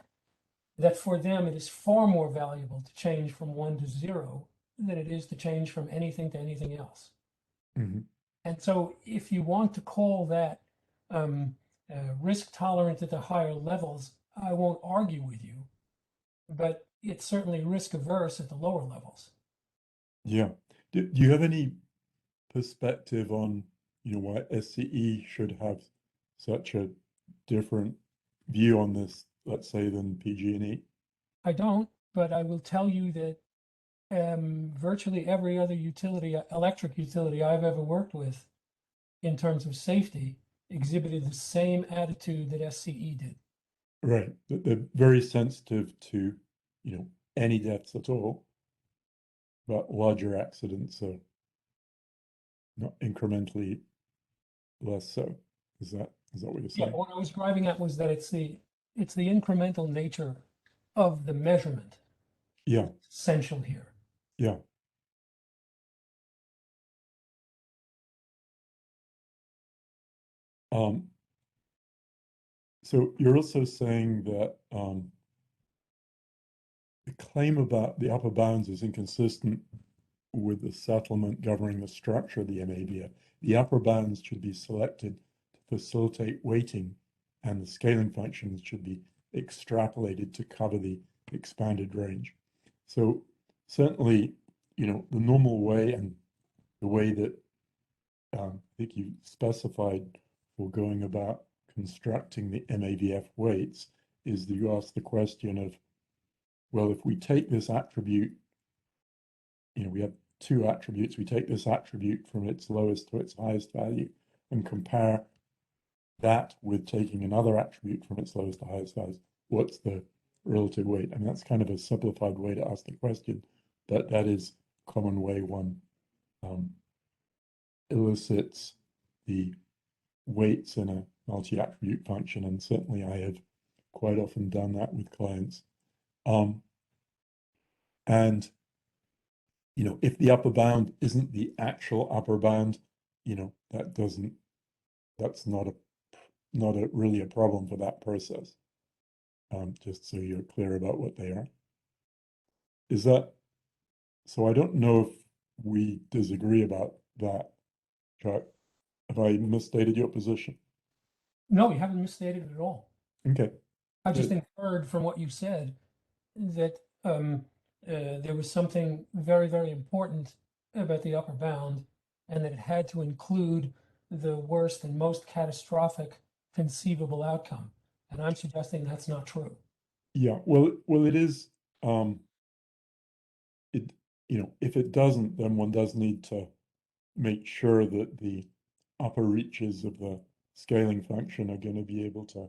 that for them it is far more valuable to change from 1 to 0 than it is to change from anything to anything else. And so if you want to call that risk tolerant at the higher levels, I won't argue with you, but it's certainly risk averse at the lower levels. Yeah. Do you have any perspective on, you know, why SCE should have such a different view on this, let's say, than PG&E? I don't, but I will tell you that virtually every other utility, electric utility I've ever worked with in terms of safety exhibited the same attitude that SCE did. Right. They're very sensitive to, you know, any deaths at all, but larger accidents are not incrementally less so. Is that what you're saying? Yeah, what I was driving at was that it's the incremental nature of the measurement. Yeah. Essential here. Yeah. So you're also saying that the claim about the upper bounds is inconsistent with the settlement governing the structure of the MAVF. The upper bounds should be selected to facilitate weighting, and the scaling functions should be extrapolated to cover the expanded range. So certainly, the normal way and the way that I think you specified for going about constructing the MAVF weights is that you ask the question of, well, if we take this attribute, we have two attributes, we take this attribute from its lowest to its highest value and compare that with taking another attribute from its lowest to highest value, what's the relative weight? I mean, that's kind of a simplified way to ask the question, but that is a common way one elicits the weights in a multi-attribute function, and certainly I have quite often done that with clients. And if the upper bound isn't the actual upper bound, that's not really a problem for that process. Just so you're clear about what they are. Is that, so I don't know if we disagree about that, Chuck. Have I misstated your position? No, you haven't misstated it at all. Okay. I just inferred from what you said that there was something very, very important about the upper bound, and that it had to include the worst and most catastrophic conceivable outcome. And I'm suggesting that's not true. Yeah, well, it is. If it doesn't, then one does need to make sure that the upper reaches of the scaling function are going to be able to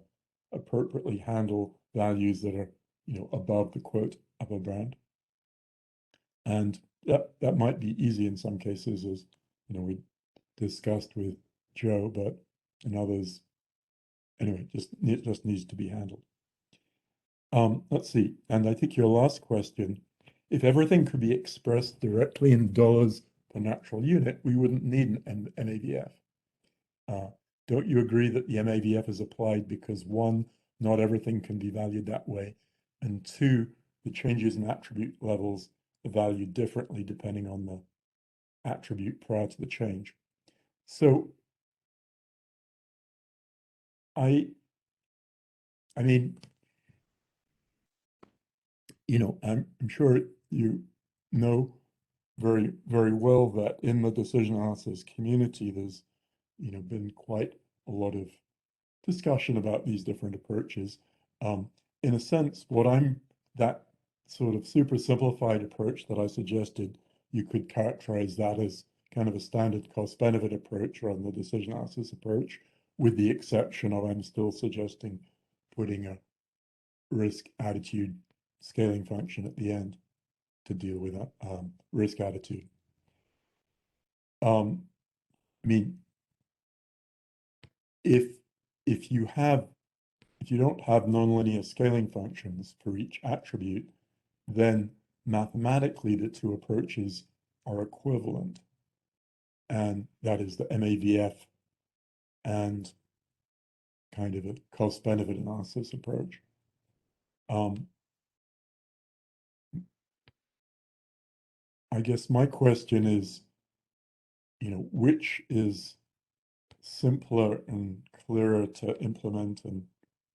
appropriately handle values that are, above the quote upper bound. And that might be easy in some cases, as we discussed with Joe, but in others, anyway, it just needs to be handled. Let's see, and I think your last question, if everything could be expressed directly in dollars per natural unit, we wouldn't need an MAVF. Don't you agree that the MAVF is applied because one, not everything can be valued that way, and two, the changes in attribute levels are valued differently depending on the attribute prior to the change? So I mean, I'm sure you know very, very well that in the decision analysis community, there's, been quite a lot of discussion about these different approaches. In a sense, that sort of super simplified approach that I suggested, you could characterize that as kind of a standard cost benefit approach rather than the decision analysis approach, with the exception of I'm still suggesting putting a risk attitude scaling function at the end to deal with that risk attitude. I mean, if you don't have nonlinear scaling functions for each attribute, then mathematically the two approaches are equivalent, and that is the MAVF and kind of a cost benefit analysis approach. I guess my question is, which is simpler and clearer to implement and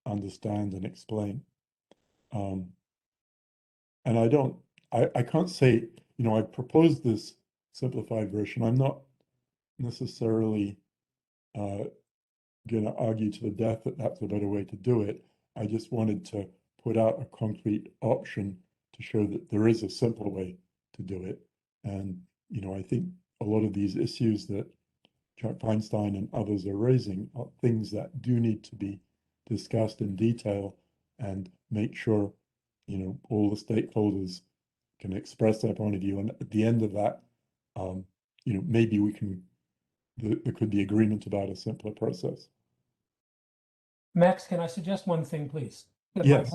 understand and explain? And I can't say, I proposed this simplified version. I'm not necessarily going to argue to the death that that's a better way to do it. I just wanted to put out a concrete option to show that there is a simpler way to do it. And, I think a lot of these issues that Chuck Feinstein and others are raising are things that do need to be discussed in detail and make sure, all the stakeholders can express their point of view. And at the end of that, maybe there could be agreement about a simpler process. Max, can I suggest one thing, please? Yes.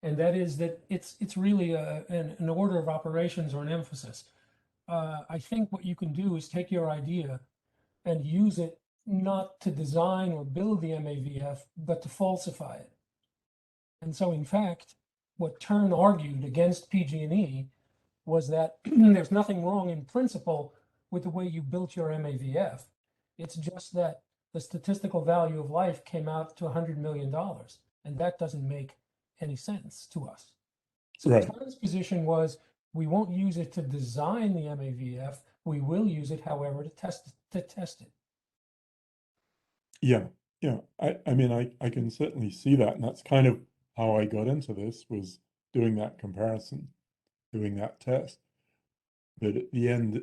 And that is that it's really an order of operations or an emphasis. I think what you can do is take your idea and use it not to design or build the MAVF, but to falsify it. And so, in fact, what Tern argued against PG&E was that there's nothing wrong in principle with the way you built your MAVF. It's just that the statistical value of life came out to $100 million, and that doesn't make any sense to us. So Right. Tern's position was, we won't use it to design the MAVF. We will use it, however, to test it. Yeah, yeah. I mean, I can certainly see that, and that's kind of how I got into this, was doing that comparison, doing that test. But at the end,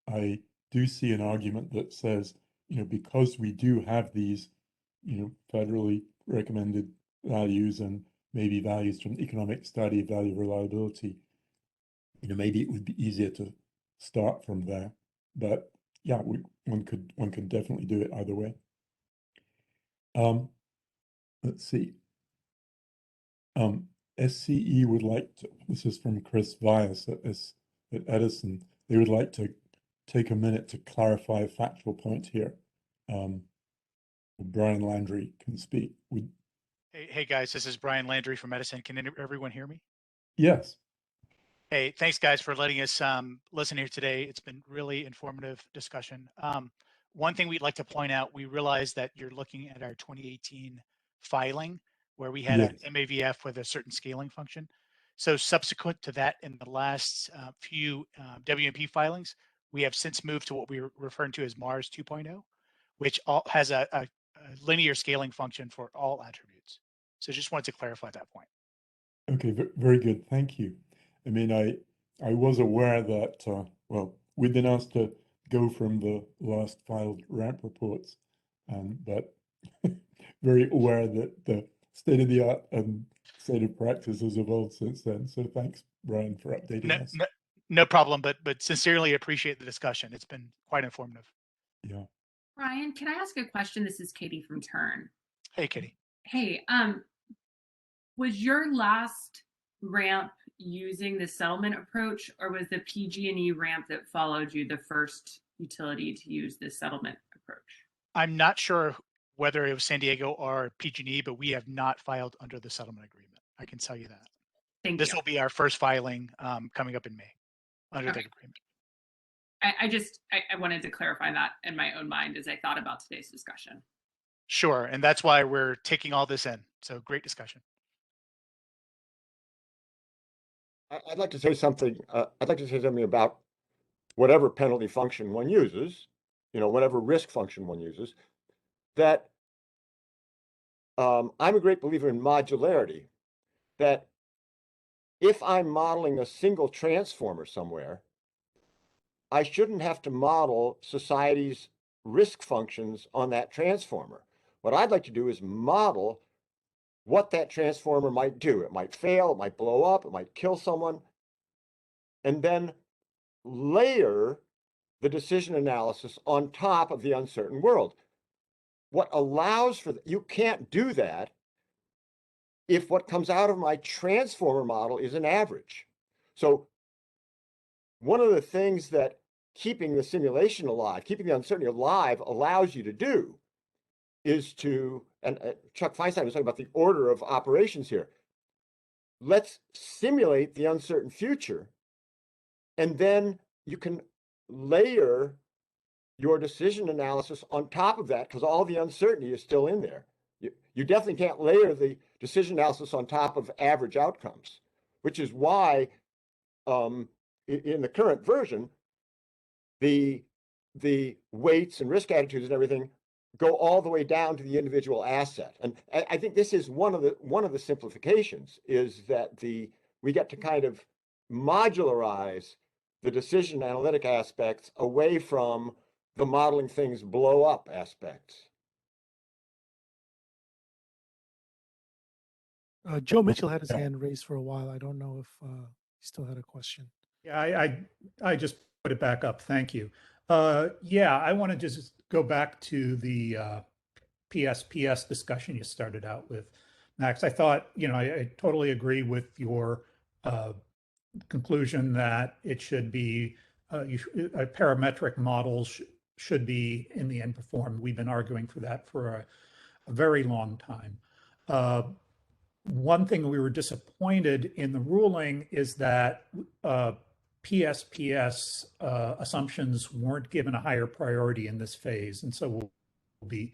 I do see an argument that says, because we do have these, federally recommended values and maybe values from economic study, value reliability, maybe it would be easier to start from there. But yeah, one can definitely do it either way. Let's see. SCE would like to, this is from Chris Vyas at Edison. They would like to take a minute to clarify a factual point here. Brian Landry can speak. Hey guys, this is Brian Landry from Edison. Can everyone hear me? Yes. Hey, thanks guys for letting us listen here today. It's been really informative discussion. One thing we'd like to point out, we realize that you're looking at our 2018 filing where we had an MAVF with a certain scaling function. So subsequent to that, in the last few WMP filings, we have since moved to what we're referring to as Mars 2.0, which has a linear scaling function for all attributes. So just wanted to clarify that point. Okay, very good. Thank you. I mean, I was aware that, well, we've been asked to go from the last filed ramp reports, but very aware that the state of the art and state of practice has evolved since then. So thanks, Brian, for updating us. No problem, but sincerely appreciate the discussion. It's been quite informative. Yeah. Brian, can I ask a question? This is Katie from Tern. Hey, Katie. Hey, was your last ramp using the settlement approach, or was the PG&E ramp that followed you the first utility to use the settlement approach? I'm not sure whether it was San Diego or PG&E, but we have not filed under the settlement agreement. I can tell you that. Thank you. This will be our first filing coming up in May under that agreement. I wanted to clarify that in my own mind as I thought about today's discussion. Sure, and that's why we're taking all this in. So great discussion. I'd like to say something. I'd like to say something about whatever penalty function one uses, whatever risk function one uses, that I'm a great believer in modularity, that if I'm modeling a single transformer somewhere, I shouldn't have to model society's risk functions on that transformer. What I'd like to do is model what that transformer might do. It might fail, it might blow up, it might kill someone, and then layer the decision analysis on top of the uncertain world. What allows for you can't do that if what comes out of my transformer model is an average. So one of the things that keeping the simulation alive, keeping the uncertainty alive allows you to do is to, and Chuck Feinstein was talking about the order of operations here. Let's simulate the uncertain future, and then you can layer your decision analysis on top of that, because all the uncertainty is still in there. You definitely can't layer the decision analysis on top of average outcomes, which is why in the current version, the weights and risk attitudes and everything go all the way down to the individual asset. And I think this is one of the simplifications, is that we get to kind of modularize the decision analytic aspects away from the modeling things blow up aspects. Joe Mitchell had his hand raised for a while. I don't know if he still had a question. Yeah, I just put it back up. Thank you. Yeah, I want to just go back to the Psps discussion you started out with, Max. I thought, I totally agree with your conclusion that it should be a parametric model should be in the end performed. We've been arguing for that for a very long time. One thing we were disappointed in the ruling is that Psps assumptions weren't given a higher priority in this phase. And so we'll be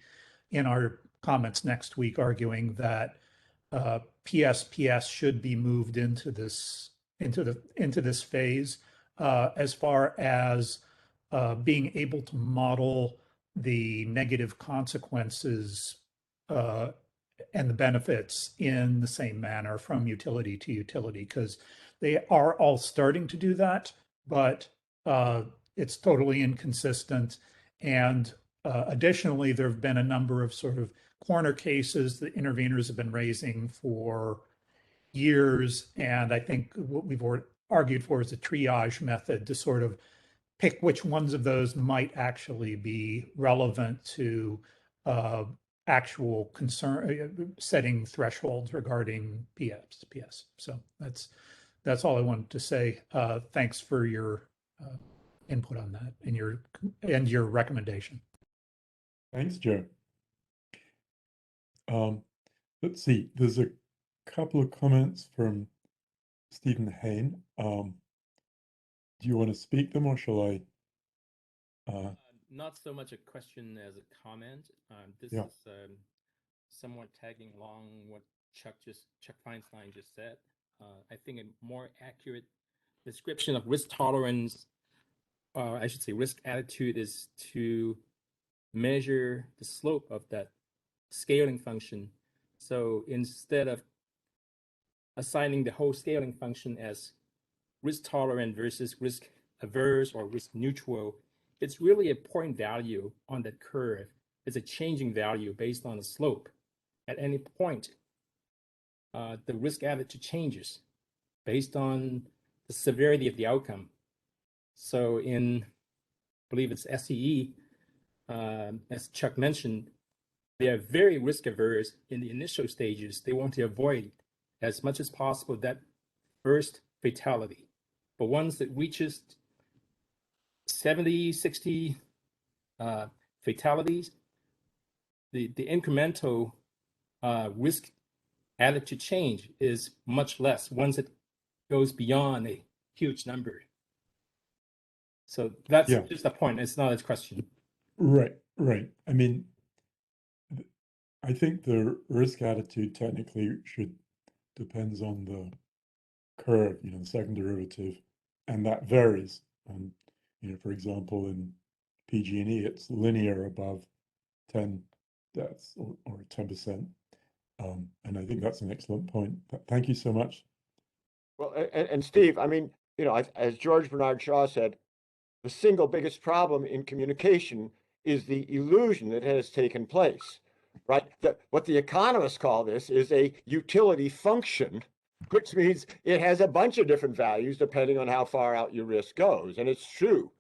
in our comments next week arguing that Psps should be moved into this phase as far as being able to model the negative consequences and the benefits in the same manner from utility to utility, because they are all starting to do that, but it's totally inconsistent. And additionally, there have been a number of sort of corner cases that interveners have been raising for years. And I think what we've argued for is a triage method to sort of pick which ones of those might actually be relevant to actual concern setting thresholds regarding Psps. So that's all I wanted to say. Thanks for your input on that and your recommendation. Thanks, Joe. Let's see. There's a couple of comments from Stephen Hain. Do you want to speak them, or shall I? Not so much a question as a comment. This Yeah. is somewhat tagging along what Chuck Feinstein just said. I think a more accurate description of risk tolerance, I should say risk attitude, is to measure the slope of that scaling function. So instead of assigning the whole scaling function as risk tolerant versus risk averse or risk neutral, it's really a point value on that curve. It's a changing value based on the slope. At any point, the risk attitude changes based on the severity of the outcome. So in, I believe it's SEE, as Chuck mentioned, they are very risk averse in the initial stages. They want to avoid as much as possible that first fatality. But once it reaches 70, 60 fatalities, the incremental risk attitude change is much less once it goes beyond a huge number. So that's just a point. It's not a question. Right. I mean, I think the risk attitude technically depends on the curve, the second derivative, and that varies. And for example, in PG&E, it's linear above 10 deaths or 10%. And I think that's an excellent point. Thank you so much. Well, and Steve, I mean, as George Bernard Shaw said, the single biggest problem in communication is the illusion that has taken place, right? What the economists call this is a utility function, which means it has a bunch of different values depending on how far out your risk goes. And it's true.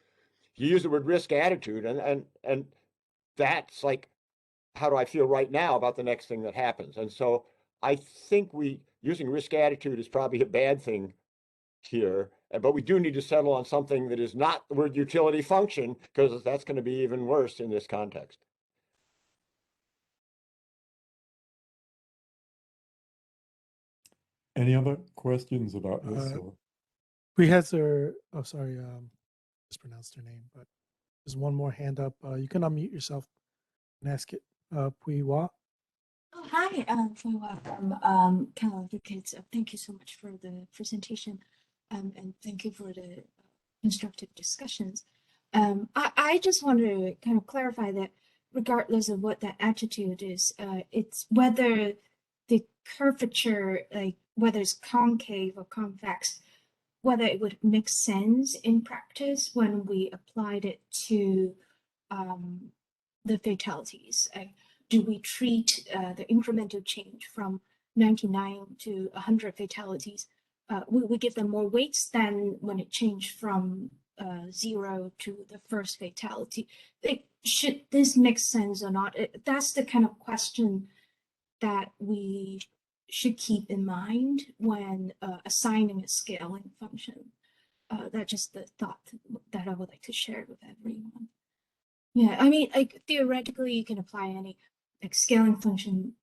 You use the word risk attitude, and that's like, how do I feel right now about the next thing that happens? And so I think using risk attitude is probably a bad thing here, but we do need to settle on something that is not the word utility function, because that's going to be even worse in this context. Any other questions about this? We had mispronounced her name, but there's one more hand up. You can unmute yourself and ask it. Puiwa. Oh, hi, Puiwa from Carlo Advocates. Thank you so much for the presentation, and thank you for the constructive discussions. I just want to kind of clarify that regardless of what that attitude is, it's whether the curvature, like whether it's concave or convex, whether it would make sense in practice when we applied it to the fatalities. Do we treat the incremental change from 99 to 100 fatalities? We give them more weights than when it changed from 0 to the first fatality. Should this make sense or not? That's the kind of question that we should keep in mind when assigning a scaling function. That's just the thought that I would like to share with everyone. Yeah, I mean, like theoretically, you can apply any like scaling function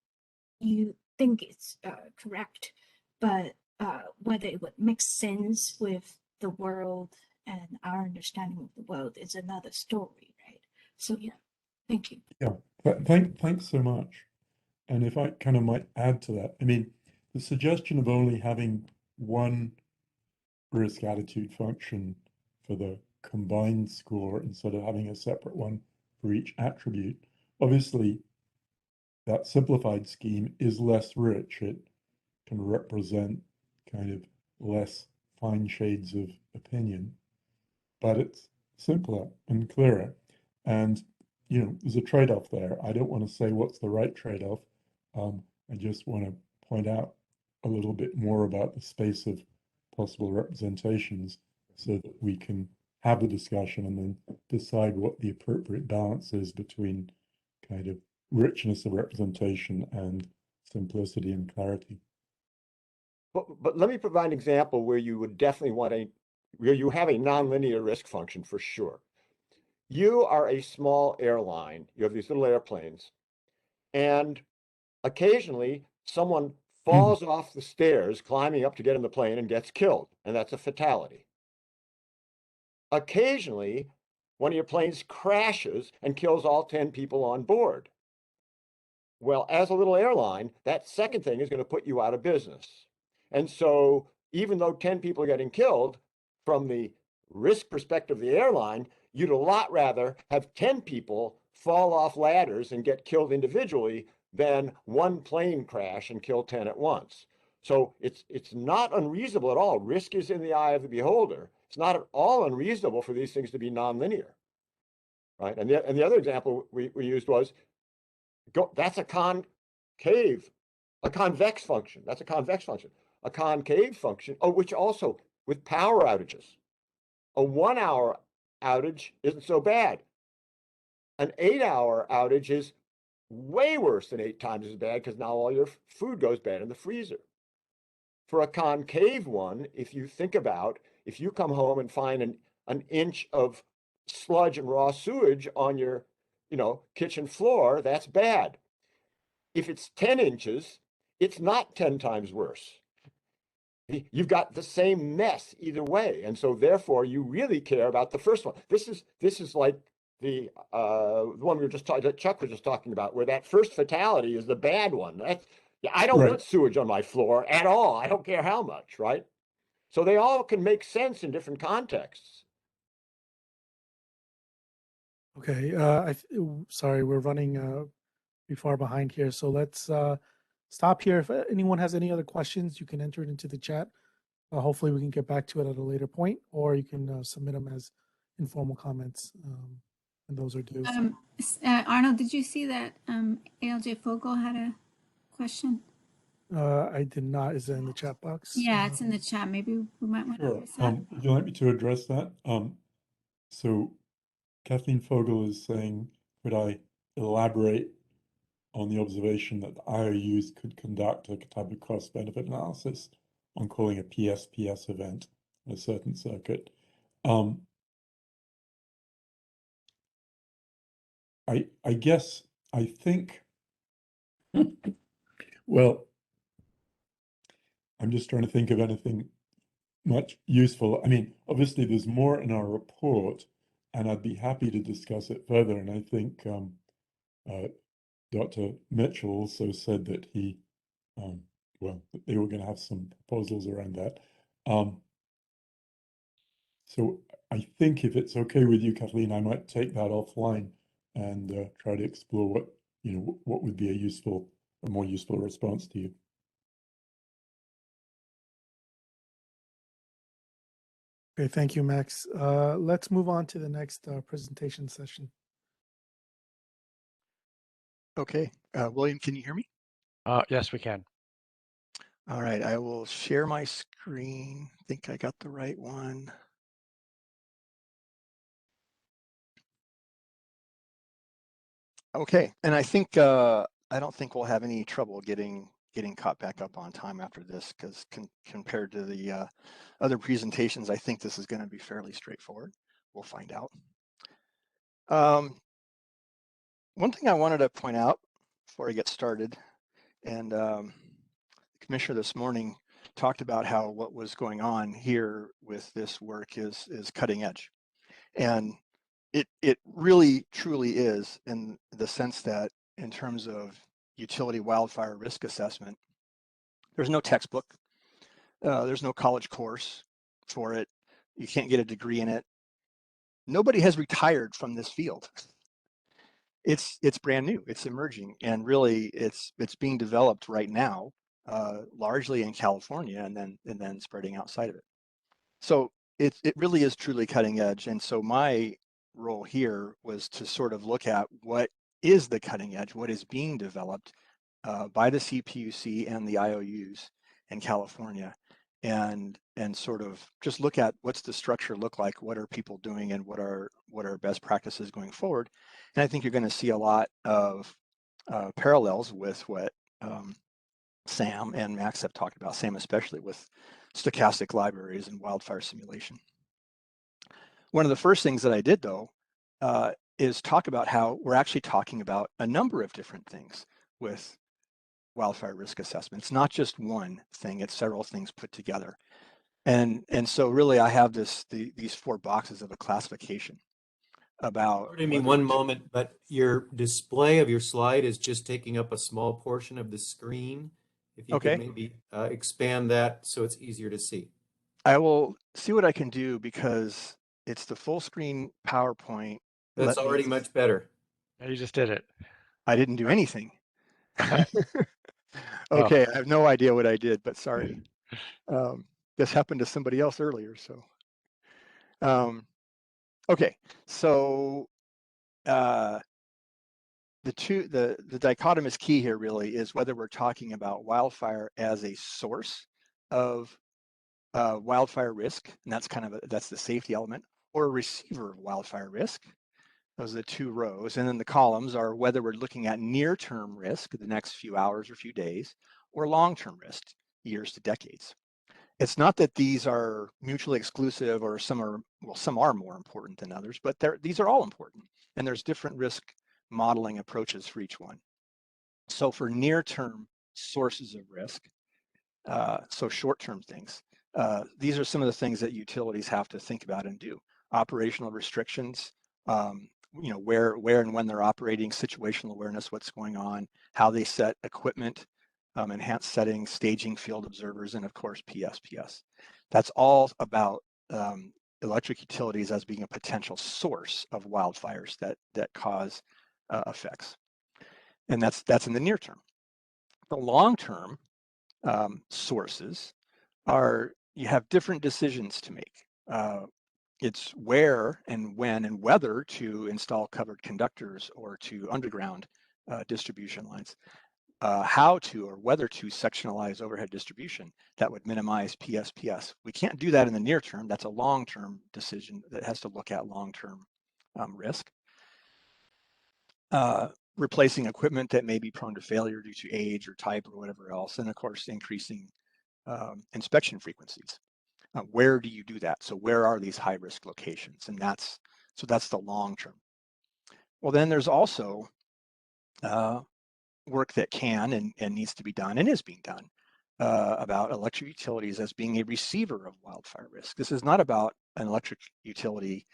you think it's correct, but whether it would make sense with the world and our understanding of the world is another story, right? So yeah, thank you. Yeah, thanks so much. And if I kind of might add to that, I mean, the suggestion of only having one risk attitude function for the combined score instead of having a separate one for each attribute, obviously that simplified scheme is less rich. It can represent kind of less fine shades of opinion, but it's simpler and clearer. And, you know, there's a trade-off there. I don't want to say what's the right trade-off. I just want to point out a little bit more about the space of possible representations so that we can have a discussion and then decide what the appropriate balance is between kind of richness of representation and simplicity and clarity. But let me provide an example where you would definitely want where you have a nonlinear risk function for sure. You are a small airline, you have these little airplanes, and occasionally someone falls off the stairs climbing up to get in the plane and gets killed, and that's a fatality. Occasionally, one of your planes crashes and kills all 10 people on board. Well, as a little airline, that second thing is going to put you out of business. And so even though 10 people are getting killed, from the risk perspective of the airline, you'd a lot rather have 10 people fall off ladders and get killed individually than one plane crash and kill 10 at once. So it's not unreasonable at all. Risk is in the eye of the beholder. It's not at all unreasonable for these things to be nonlinear, right? And the other example we used was, that's a concave, a convex function. That's a convex function. A concave function, which also with power outages. A 1 hour outage isn't so bad. An 8 hour outage is way worse than 8 times as bad because now all your food goes bad in the freezer. For a concave one, if you think about, if you come home and find an inch of sludge and raw sewage on your, kitchen floor, that's bad. If it's 10 inches, it's not 10 times worse. You've got the same mess either way. And so therefore you really care about the first one. This is like the one we were just talking, that Chuck was just talking about, where that first fatality is the bad one. I don't want sewage on my floor at all. I don't care how much, right? So they all can make sense in different contexts. Okay, sorry, we're running pretty far behind here. So let's stop here. If anyone has any other questions, you can enter it into the chat. Hopefully we can get back to it at a later point, or you can submit them as informal comments, and those are due. Arnold, did you see that ALJ Fogel had a question? I did not. Is it in the chat box? Yeah, it's in the chat. Maybe we might want to address that. Would you like me to address that? So Kathleen Fogel is saying, could I elaborate on the observation that the IOUs could conduct a type of cost-benefit analysis on calling a Psps event in a certain circuit? I guess, I think, well, I'm just trying to think of anything much useful. I mean, obviously there's more in our report, and I'd be happy to discuss it further. And I think Dr. Mitchell also said that he, well, they were going to have some proposals around that. So I think if it's okay with you, Kathleen, I might take that offline and try to explore what would be a more useful response to you. Okay, thank you, Max. Let's move on to the next presentation session. Okay, William, can you hear me? Yes, we can. All right, I will share my screen. I think I got the right one. Okay, and I think I don't think we'll have any trouble getting caught back up on time after this, because compared to the other presentations, I think this is going to be fairly straightforward. We'll find out. one thing I wanted to point out before I get started, and the commissioner this morning talked about how what was going on here with this work is cutting edge. And it really truly is, in the sense that in terms of utility wildfire risk assessment, there's no textbook, there's no college course for it. You can't get a degree in it. Nobody has retired from this field. It's brand new, it's emerging, and really it's being developed right now, largely in California, and then spreading outside of it. So it really is truly cutting edge. And so my role here was to sort of look at what is the cutting edge, what is being developed by the CPUC and the IOUs in California, and sort of just look at what's the structure look like, what are people doing, and what are best practices going forward. And I think you're going to see a lot of parallels with what Sam and Max have talked about, Sam especially with stochastic libraries and wildfire simulation. One of the first things that I did, though, is talk about how we're actually talking about a number of different things with wildfire risk assessment. It's not just one thing, it's several things put together. And so really I have these 4 boxes of a classification about— Pardon me one moment, but your display of your slide is just taking up a small portion of the screen. If you could maybe expand that so it's easier to see. I will see what I can do, because it's the full screen PowerPoint. That's already much better. Yeah, you just did it. I didn't do anything. Okay, I have no idea what I did, but sorry. This happened to somebody else earlier, so. Okay, so the dichotomous key here really is whether we're talking about wildfire as a source of wildfire risk, and that's that's the safety element, or a receiver of wildfire risk. Those are the 2 rows. And then the columns are whether we're looking at near-term risk, the next few hours or few days, or long-term risk, years to decades. It's not that these are mutually exclusive, or some are more important than others, but these are all important. And there's different risk modeling approaches for each one. So for near-term sources of risk, so short-term things, these are some of the things that utilities have to think about and do. Operational restrictions, where and when they're operating, situational awareness, what's going on, how they set equipment, enhanced settings, staging, field observers, and of course Psps. That's all about electric utilities as being a potential source of wildfires that cause effects, and that's in the near term. The long term sources are, you have different decisions to make. It's where and when and whether to install covered conductors or to underground distribution lines, how to or whether to sectionalize overhead distribution that would minimize Psps. We can't do that in the near term. That's a long-term decision that has to look at long-term risk. Replacing equipment that may be prone to failure due to age or type or whatever else, and of course increasing inspection frequencies. Where do you do that? So where are these high-risk locations? And that's the long term. Well, then there's also work that can and needs to be done and is being done about electric utilities as being a receiver of wildfire risk. This is not about an electric utility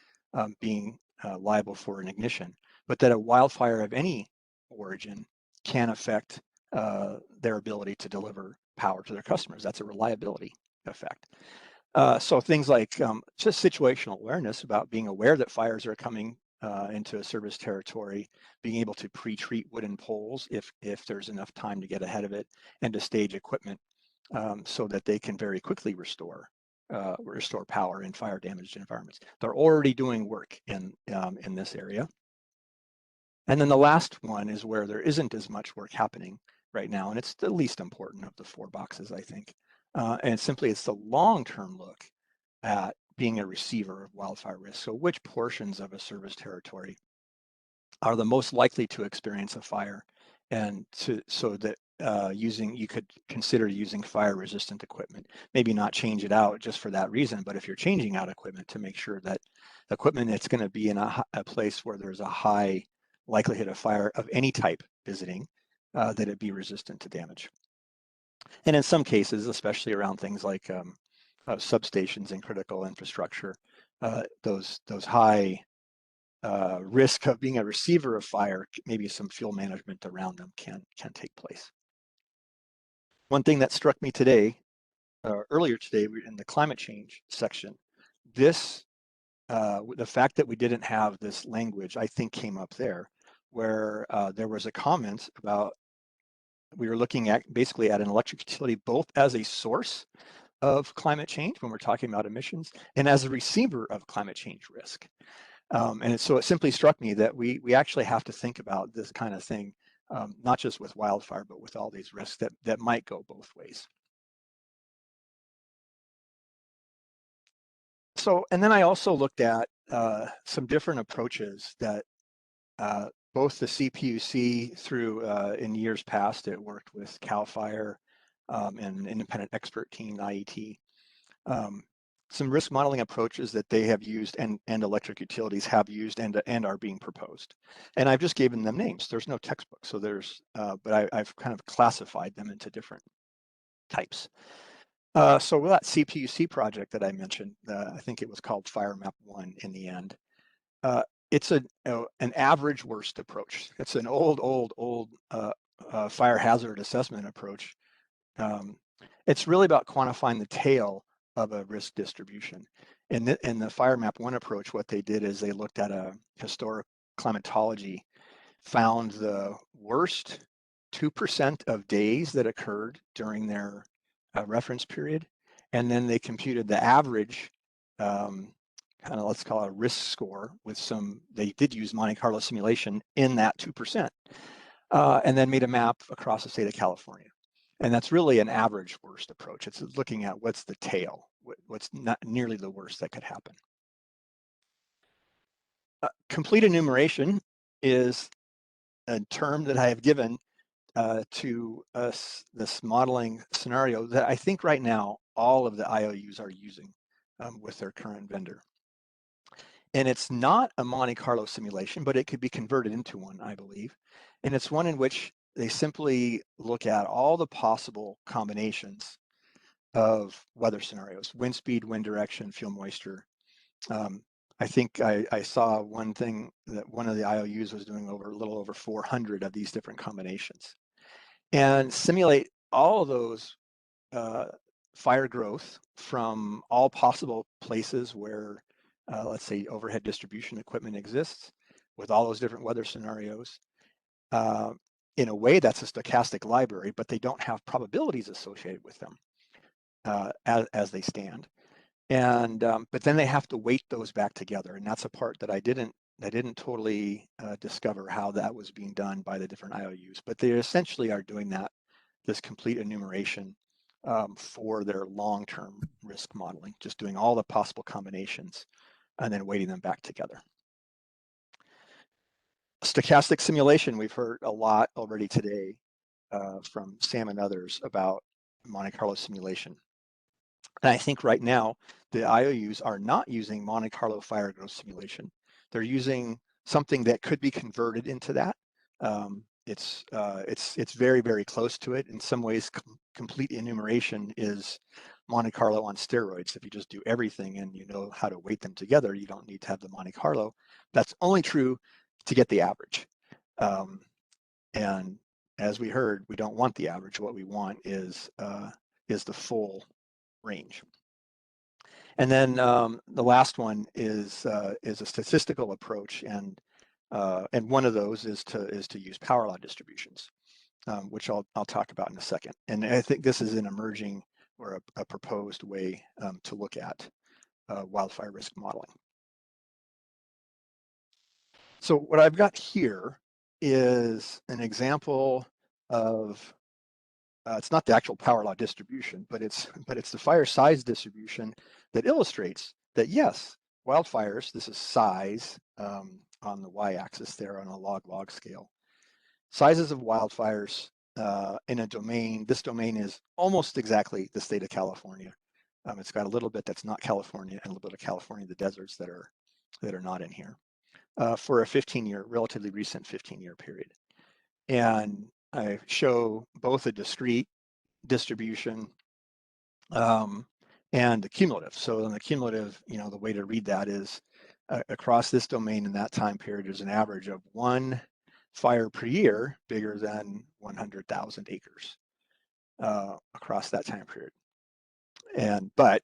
being liable for an ignition, but that a wildfire of any origin can affect their ability to deliver power to their customers. That's a reliability effect. So things like just situational awareness, about being aware that fires are coming into a service territory, being able to pre-treat wooden poles if there's enough time to get ahead of it, and to stage equipment so that they can very quickly restore power in fire damaged environments. They're already doing work in this area. And then the last one is where there isn't as much work happening right now, and it's the least important of the 4 boxes, I think. And simply it's the long-term look at being a receiver of wildfire risk. So which portions of a service territory are the most likely to experience a fire, and so that you could consider using fire-resistant equipment. Maybe not change it out just for that reason, but if you're changing out equipment, to make sure that equipment that's going to be in a place where there's a high likelihood of fire of any type visiting, that it be resistant to damage. And in some cases, especially around things like substations and critical infrastructure, those high risk of being a receiver of fire, maybe some fuel management around them can take place. One thing that struck me today, earlier today in the climate change section, this the fact that we didn't have this language, I think, came up there, where there was a comment about we were looking at basically at an electric utility both as a source of climate change when we're talking about emissions and as a receiver of climate change risk. And so it simply struck me that we actually have to think about this kind of thing, not just with wildfire, but with all these risks that might go both ways. So, and then I also looked at some different approaches that both the CPUC through in years past, it worked with CAL FIRE and independent expert team, IET. Some risk modeling approaches that they have used and electric utilities have used and are being proposed. And I've just given them names. There's no textbook, so there's, but I've kind of classified them into different types. So with that CPUC project that I mentioned, I think it was called Fire Map 1 in the end. It's an average worst approach. It's an old fire hazard assessment approach. It's really about quantifying the tail of a risk distribution. In the Fire Map 1 approach, what they did is they looked at a historic climatology, found the worst 2% of days that occurred during their reference period, and then they computed the average kind of, let's call it a risk score with they did use Monte Carlo simulation in that 2%, and then made a map across the state of California. And that's really an average worst approach. It's looking at what's the tail, what's not nearly the worst that could happen. Complete enumeration is a term that I have given to us, this modeling scenario that I think right now all of the IOUs are using with their current vendor. And it's not a Monte Carlo simulation, but it could be converted into one, I believe. And it's one in which they simply look at all the possible combinations of weather scenarios: wind speed, wind direction, fuel moisture. I think I saw one thing that one of the IOUs was doing a little over 400 of these different combinations, and simulate all of those fire growth from all possible places where, let's say, overhead distribution equipment exists, with all those different weather scenarios. In a way, that's a stochastic library, but they don't have probabilities associated with them as they stand. And but then they have to weight those back together, and that's a part that I didn't totally discover how that was being done by the different IOUs. But they essentially are doing this complete enumeration for their long-term risk modeling, just doing all the possible combinations and then weighting them back together. Stochastic simulation, we've heard a lot already today from Sam and others about Monte Carlo simulation. And I think right now the IOUs are not using Monte Carlo fire growth simulation. They're using something that could be converted into that. It's very, very close to it. In some ways, complete enumeration is Monte Carlo on steroids. If you just do everything and you know how to weight them together, you don't need to have the Monte Carlo. That's only true to get the average. And as we heard, we don't want the average. What we want is the full range. And then the last one is a statistical approach, and one of those is to use power law distributions, which I'll talk about in a second. And I think this is an emerging or a proposed way to look at wildfire risk modeling. So what I've got here is an example of it's not the actual power law distribution, but it's the fire size distribution that illustrates that, yes, wildfires, this is size on the y-axis there on a log scale. Sizes of wildfires in a domain, this domain is almost exactly the state of California. It's got a little bit that's not California and a little bit of California, the deserts that are not in here. for a 15-year, relatively recent 15-year period. And I show both a discrete distribution and the cumulative. So in the cumulative, the way to read that is across this domain in that time period, there's an average of 1 fire per year bigger than 100,000 acres across that time period. But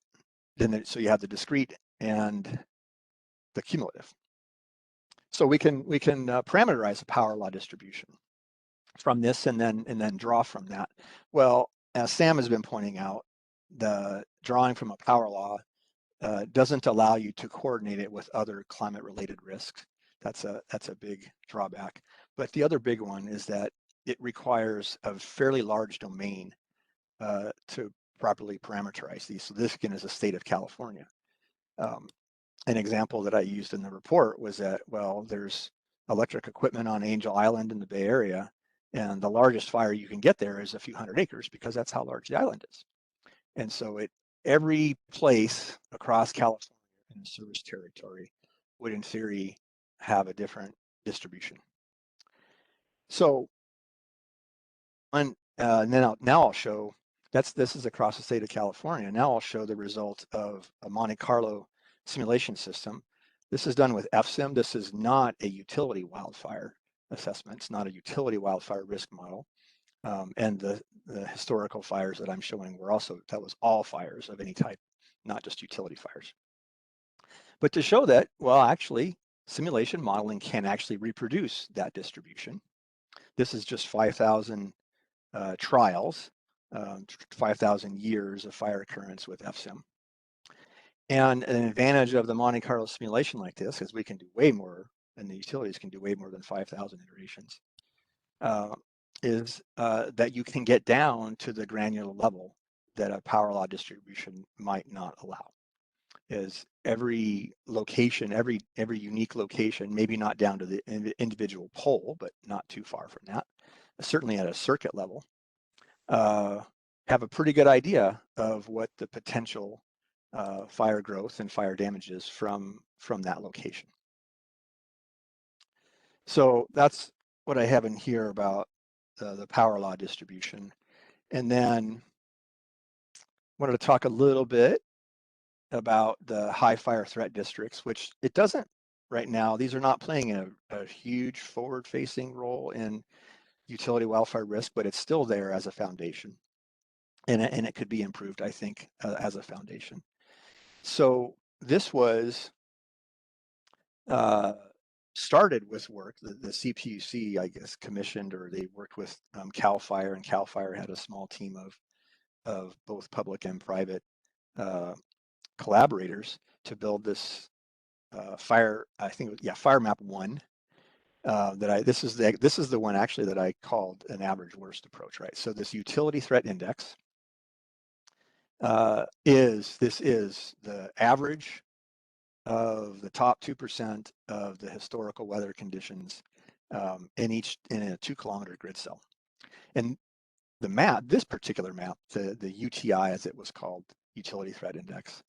then, so you have the discrete and the cumulative. So we can parameterize a power law distribution from this and then draw from that. Well, as Sam has been pointing out, the drawing from a power law doesn't allow you to coordinate it with other climate-related risks. That's a big drawback. But the other big one is that it requires a fairly large domain to properly parameterize these. So this again is a state of California. An example that I used in the report was that, well, there's electric equipment on Angel Island in the Bay Area, and the largest fire you can get there is a few hundred acres because that's how large the island is. And so every place across California in the service territory would in theory have a different distribution. So and then now I'll show, this is across the state of California. Now I'll show the result of a Monte Carlo simulation system. This is done with FSIM. This is not a utility wildfire assessment. It's not a utility wildfire risk model. And the historical fires that I'm showing were also, that was all fires of any type, not just utility fires. But to show that, well, actually, simulation modeling can actually reproduce that distribution. This is just 5,000 trials, 5,000 years of fire occurrence with FSIM. And an advantage of the Monte Carlo simulation like this is we can do way more, and the utilities can do way more than 5,000 iterations, is that you can get down to the granular level that a power law distribution might not allow. Is every location, every unique location, maybe not down to the individual pole, but not too far from that, certainly at a circuit level, have a pretty good idea of what the potential fire growth and fire damage is from that location. So that's what I have in here about the power law distribution. And then I wanted to talk a little bit about the high fire threat districts, which it doesn't right now. These are not playing a huge forward-facing role in utility wildfire risk, but it's still there as a foundation. And it could be improved, I think, as a foundation. So this was started with work the CPUC, I guess, commissioned, or they worked with CAL FIRE, and CAL FIRE had a small team of both public and private collaborators to build this fire. I think, Fire Map 1. This is the one actually that I called an average worst approach, right? So this utility threat index is the average of the top 2% of the historical weather conditions in a 2-kilometer grid cell. And the map, this particular map, the UTI as it was called, utility threat index,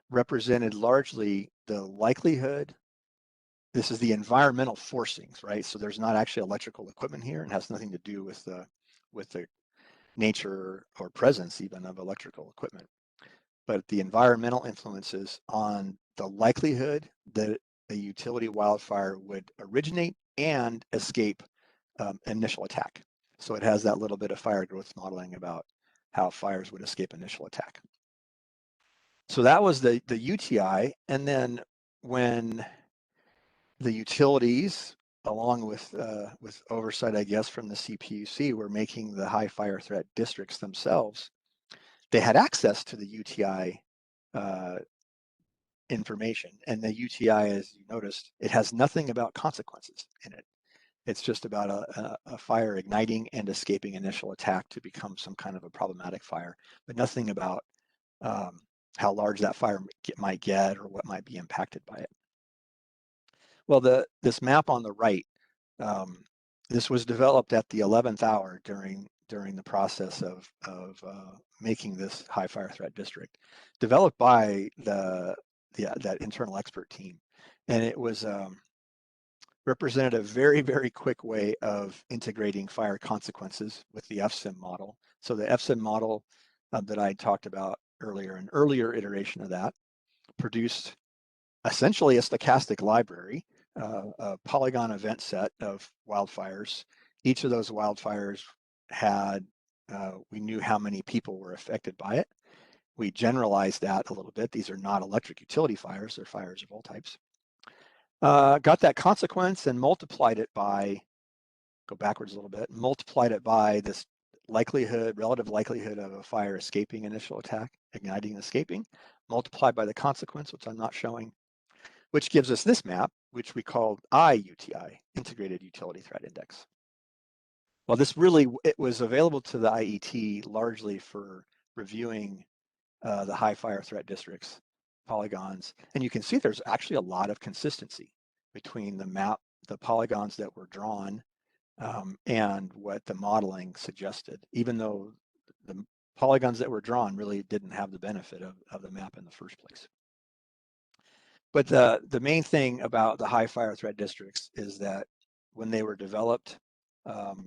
represented largely the likelihood. This is the environmental forcings, right? So there's not actually electrical equipment here, and has nothing to do with the nature or presence even of electrical equipment, but the environmental influences on the likelihood that a utility wildfire would originate and escape initial attack. So it has that little bit of fire growth modeling about how fires would escape initial attack. So that was the UTI. And then when the utilities, along with oversight, I guess, from the CPUC, were making the high fire threat districts themselves, they had access to the UTI information. And the UTI, as you noticed, it has nothing about consequences in it. It's just about a fire igniting and escaping initial attack to become some kind of a problematic fire, but nothing about how large that fire might get or what might be impacted by it. Well, this map on the right, this was developed at the 11th hour during the process of making this high fire threat district, developed by that internal expert team, and it was represented a very, very quick way of integrating fire consequences with the FSIM model. So the FSIM model that I talked about earlier, an earlier iteration of that, produced essentially a stochastic library, a polygon event set of wildfires. Each of those wildfires had, we knew how many people were affected by it. We generalized that a little bit. These are not electric utility fires, they're fires of all types. Got that consequence and multiplied it by, go backwards a little bit, multiplied it by this likelihood, relative likelihood of a fire escaping initial attack, igniting and escaping, multiplied by the consequence, which I'm not showing, which gives us this map, which we called IUTI, Integrated Utility Threat Index. Well, this really, it was available to the IET largely for reviewing the high fire threat districts, polygons, and you can see there's actually a lot of consistency between the map, the polygons that were drawn, and what the modeling suggested, even though the polygons that were drawn really didn't have the benefit of the map in the first place. But the main thing about the high fire threat districts is that when they were developed, the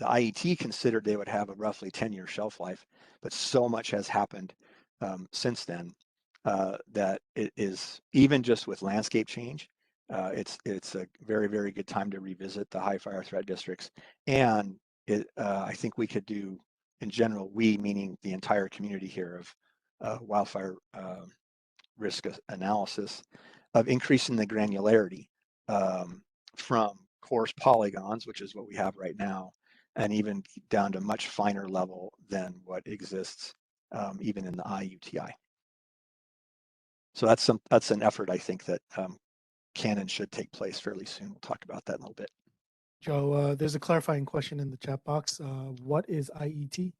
IET considered they would have a roughly 10-year shelf life, but so much has happened since then that it is, even just with landscape change, it's a very, very good time to revisit the high fire threat districts. And I think we could do, in general, we meaning the entire community here of wildfire risk analysis, of increasing the granularity from coarse polygons, which is what we have right now, and even down to much finer level than what exists even in the IUTI. So that's an effort I think that can and should take place fairly soon. We'll talk about that in a little bit. Joe, there's a clarifying question in the chat box. What is IET?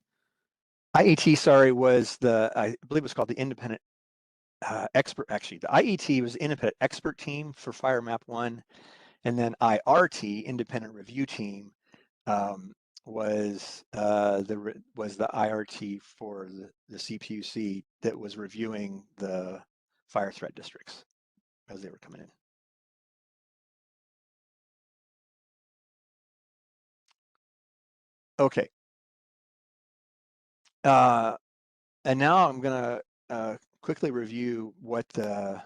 IET, sorry, was I believe it was called the Independent Expert, actually. The IET was the Independent Expert Team for Fire Map 1, and then IRT, Independent Review Team, was the IRT for the CPUC that was reviewing the fire threat districts as they were coming in. Okay. And now I'm going to quickly review what the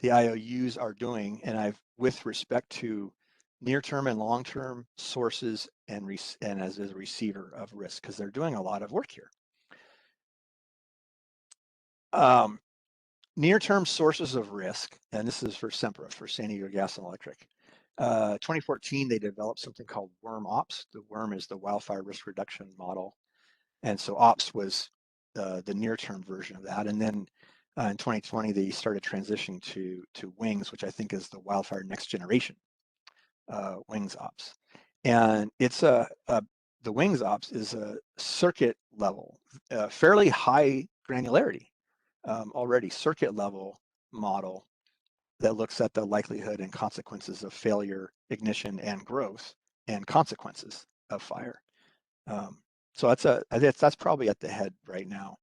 IOUs are doing, and with respect to near-term and long-term sources and as a receiver of risk, because they're doing a lot of work here. Near-term sources of risk, and this is for SEMPRA, for San Diego Gas and Electric. 2014, they developed something called WRM Ops. The WRM is the Wildfire Risk Reduction Model, and so Ops was the near-term version of that. And then in 2020, they started transitioning to WINGS, which I think is the Wildfire Next Generation WINGS Ops. And it's the WINGS Ops is a circuit level, fairly high granularity, already circuit level model that looks at the likelihood and consequences of failure, ignition, and growth, and consequences of fire. So that's probably at the head right now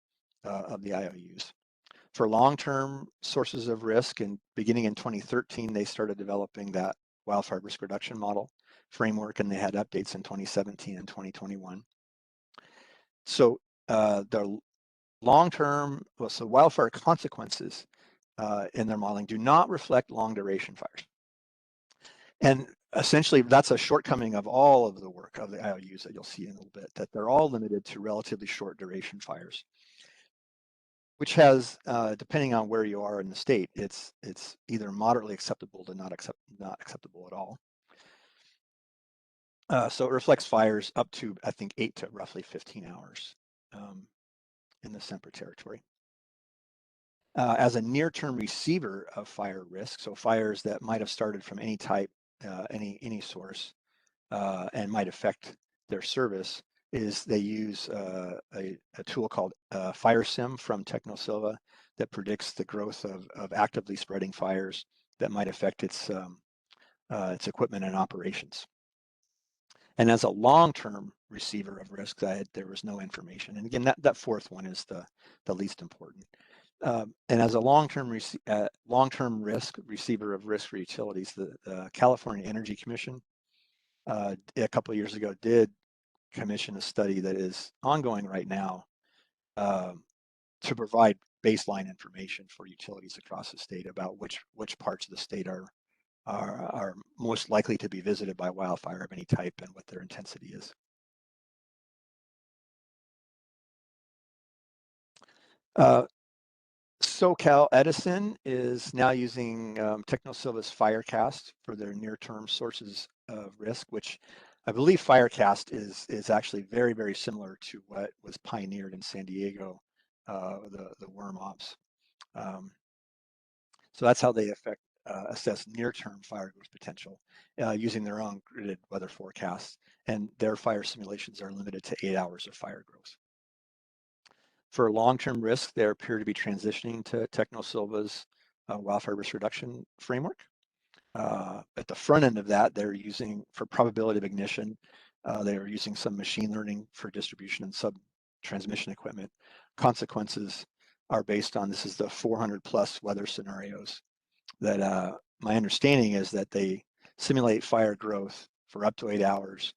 of the IOUs. For long-term sources of risk, and beginning in 2013, they started developing that wildfire risk reduction model framework, and they had updates in 2017 and 2021. So the long-term, so wildfire consequences in their modeling do not reflect long-duration fires. And essentially, that's a shortcoming of all of the work of the IOUs that you'll see in a little bit, that they're all limited to relatively short duration fires, which has, depending on where you are in the state, it's either moderately acceptable to not acceptable at all. So it reflects fires up to, I think, 8 to roughly 15 hours in the SEMPRA territory. As a near-term receiver of fire risk, so fires that might have started from any type, any source, and might affect their service, is they use a tool called FireSim from TechnoSilva that predicts the growth of actively spreading fires that might affect its equipment and operations. And as a long-term receiver of risk, there was no information. And again, that fourth one is the least important. And as a long-term risk receiver of risk for utilities, the California Energy Commission a couple of years ago did commission a study that is ongoing right now to provide baseline information for utilities across the state about which parts of the state are most likely to be visited by wildfire of any type and what their intensity is. SoCal Edison is now using Technosilva's Firecast for their near-term sources of risk, which I believe Firecast is actually very, very similar to what was pioneered in San Diego, the worm ops. So that's how they assess near-term fire growth potential using their own gridded weather forecasts, and their fire simulations are limited to 8 hours of fire growth. For long-term risk, they appear to be transitioning to Technosilva's wildfire risk reduction framework. At the front end of that, they're using, for probability of ignition, they are using some machine learning for distribution and sub-transmission equipment. Consequences are based on, this is the 400 plus weather scenarios that my understanding is that they simulate fire growth for up to 8 hours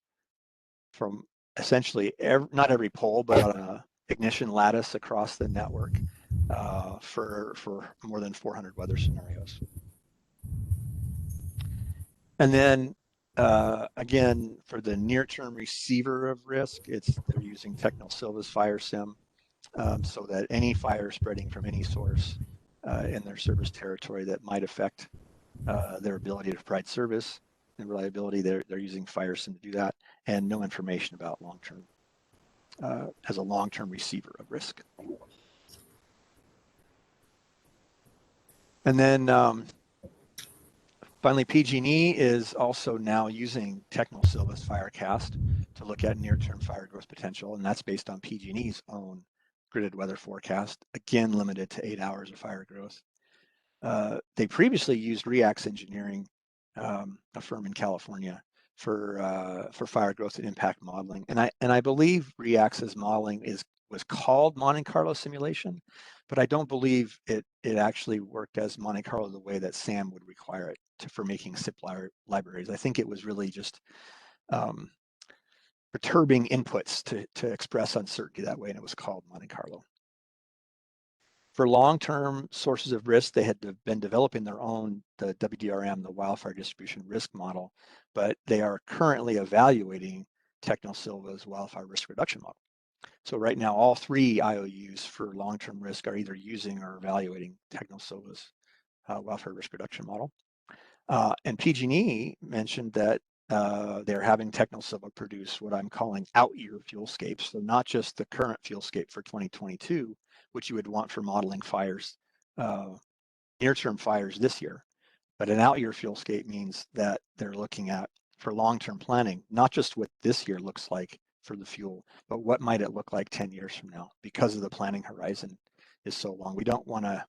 from essentially not every pole, but on a ignition lattice across the network for more than 400 weather scenarios. And then again, for the near-term receiver of risk, they're using Technosilva's Fire Sim so that any fire spreading from any source in their service territory that might affect their ability to provide service and reliability, they're using Fire Sim to do that, and no information about long-term as a long-term receiver of risk. And then finally, PG&E is also now using Technosilva's Firecast to look at near-term fire growth potential, and that's based on PG&E's own gridded weather forecast, again limited to 8 hours of fire growth. They previously used Reax Engineering, a firm in California, for fire growth and impact modeling, and I believe Reax's modeling was called Monte Carlo simulation, but I don't believe it actually worked as Monte Carlo the way that SAM would require it for making SIP libraries. I think it was really just perturbing inputs to express uncertainty that way, and it was called Monte Carlo. For long-term sources of risk, they had been developing their own, the WDRM, the Wildfire Distribution Risk Model, but they are currently evaluating Technosilva's Wildfire Risk Reduction Model. So right now, all 3 IOUs for long-term risk are either using or evaluating Technosilva's Wildfire Risk Reduction Model. And PG&E mentioned that they're having Technosilva produce what I'm calling out-year fuelscapes, so not just the current fuelscape for 2022, which you would want for modeling fires, near-term fires this year, but an out-year fuelscape means that they're looking at, for long-term planning, not just what this year looks like for the fuel, but what might it look like 10 years from now, because of the planning horizon is so long. We don't want to,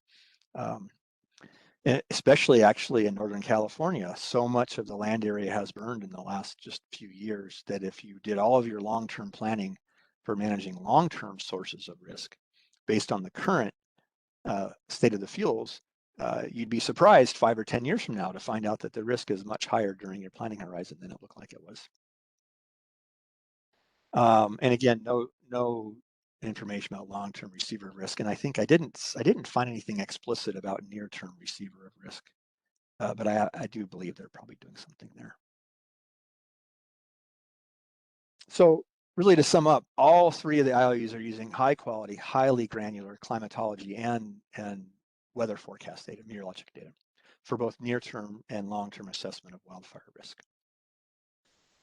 especially actually in Northern California, so much of the land area has burned in the last just few years that if you did all of your long-term planning for managing long-term sources of risk based on the current state of the fuels, you'd be surprised 5 or 10 years from now to find out that the risk is much higher during your planning horizon than it looked like it was. And again, no information about long-term receiver risk, and I think I didn't find anything explicit about near-term receiver of risk, but I do believe they're probably doing something there. So really, to sum up, all 3 of the IOUs are using high-quality, highly granular climatology and weather forecast data, meteorologic data, for both near-term and long-term assessment of wildfire risk.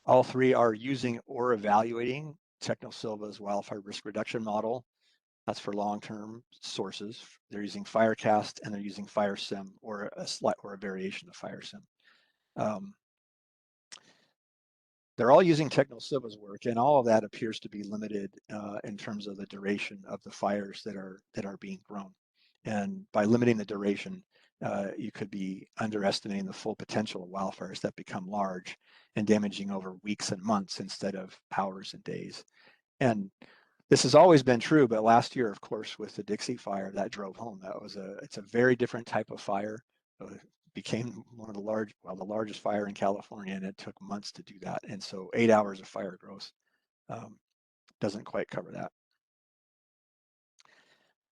All 3 are using or evaluating Technosilva's wildfire risk reduction model. That's for long-term sources. They're using Firecast and they're using FireSim or a variation of FireSim. They're all using Technosilva's work, and all of that appears to be limited in terms of the duration of the fires that are being grown. And by limiting the duration, you could be underestimating the full potential of wildfires that become large and damaging over weeks and months instead of hours and days. And This has always been true, but last year, of course, with the Dixie fire, that drove home. It's a very different type of fire. It became one of the largest fire in California, and it took months to do that. And so 8 hours of fire gross doesn't quite cover that.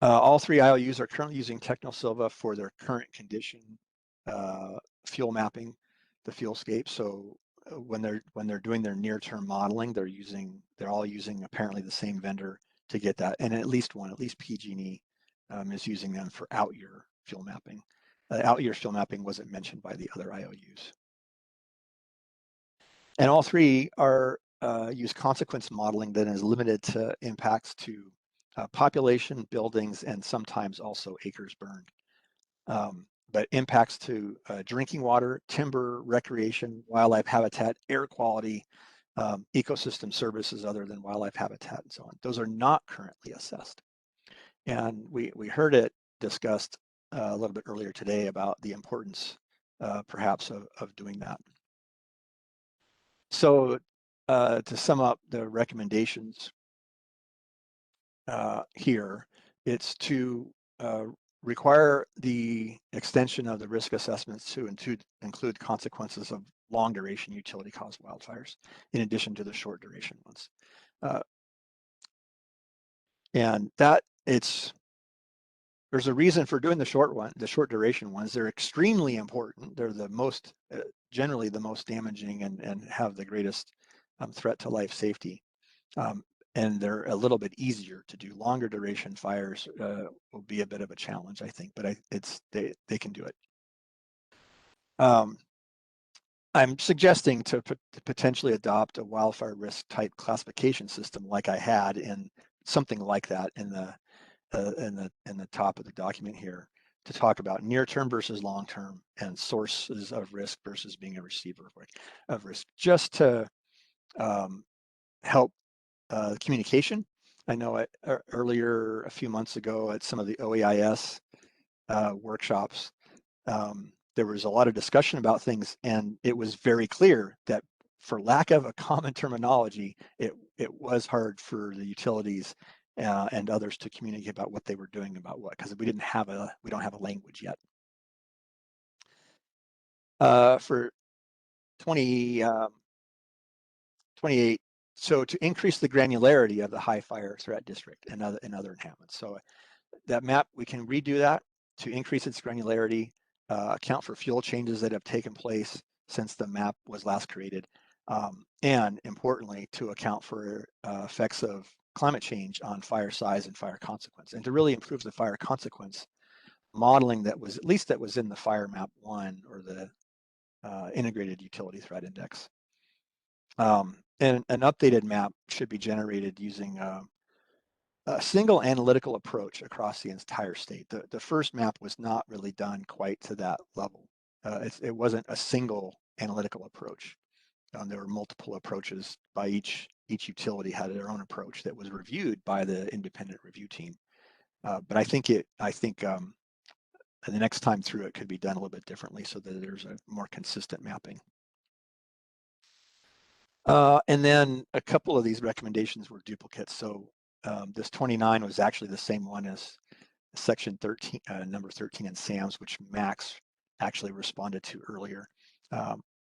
All 3 IOUs are currently using TechnoSilva for their current condition fuel mapping, the fuelscape. So when they're doing their near-term modeling, they're all using apparently the same vendor to get that, and at least PG&E is using them for out-year fuel mapping. Out-year fuel mapping wasn't mentioned by the other IOUs, and all 3 are use consequence modeling that is limited to impacts to population, buildings, and sometimes also acres burned. But impacts to drinking water, timber, recreation, wildlife habitat, air quality, ecosystem services other than wildlife habitat, and so on. Those are not currently assessed. And we heard it discussed a little bit earlier today about the importance perhaps of doing that. So to sum up the recommendations here, it's to require the extension of the risk assessments to include consequences of long duration utility caused wildfires, in addition to the short duration ones. And that there's a reason for doing the short duration ones. They're extremely important. They're the most, generally the most damaging and have the greatest threat to life safety. And they're a little bit easier to do. Longer duration fires will be a bit of a challenge, I think, but they can do it. I'm suggesting to potentially adopt a wildfire risk type classification system like I had in something like that in the top of the document here, to talk about near term versus long term and sources of risk versus being a receiver of risk, just to help communication. I know earlier a few months ago at some of the OEIS workshops, there was a lot of discussion about things, and it was very clear that for lack of a common terminology, it was hard for the utilities and others to communicate about what they were doing about what, because we don't have a language yet. For 28, so to increase the granularity of the high fire threat district and other enhancements. So that map, we can redo that to increase its granularity, account for fuel changes that have taken place since the map was last created, and importantly, to account for effects of climate change on fire size and fire consequence, and to really improve the fire consequence modeling that was in the fire map 1 or the integrated utility threat index. And an updated map should be generated using a single analytical approach across the entire state. The first map was not really done quite to that level. It wasn't a single analytical approach. There were multiple approaches by each utility had their own approach that was reviewed by the independent review team. But I think the next time through it could be done a little bit differently so that there's a more consistent mapping. And then a couple of these recommendations were duplicates. So this 29 was actually the same one as section 13, number 13 in SAMS, which Max actually responded to earlier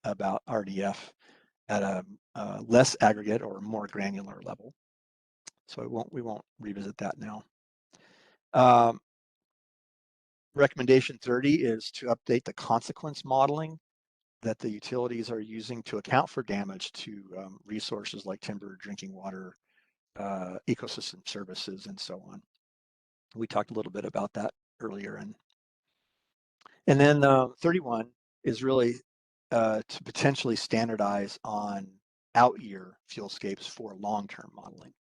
about RDF at a less aggregate or more granular level. So we won't revisit that now. Recommendation 30 is to update the consequence modeling that the utilities are using to account for damage to resources like timber, drinking water, ecosystem services, and so on. We talked a little bit about that earlier. And then 31 is really to potentially standardize on out-year fuelscapes for long-term modeling.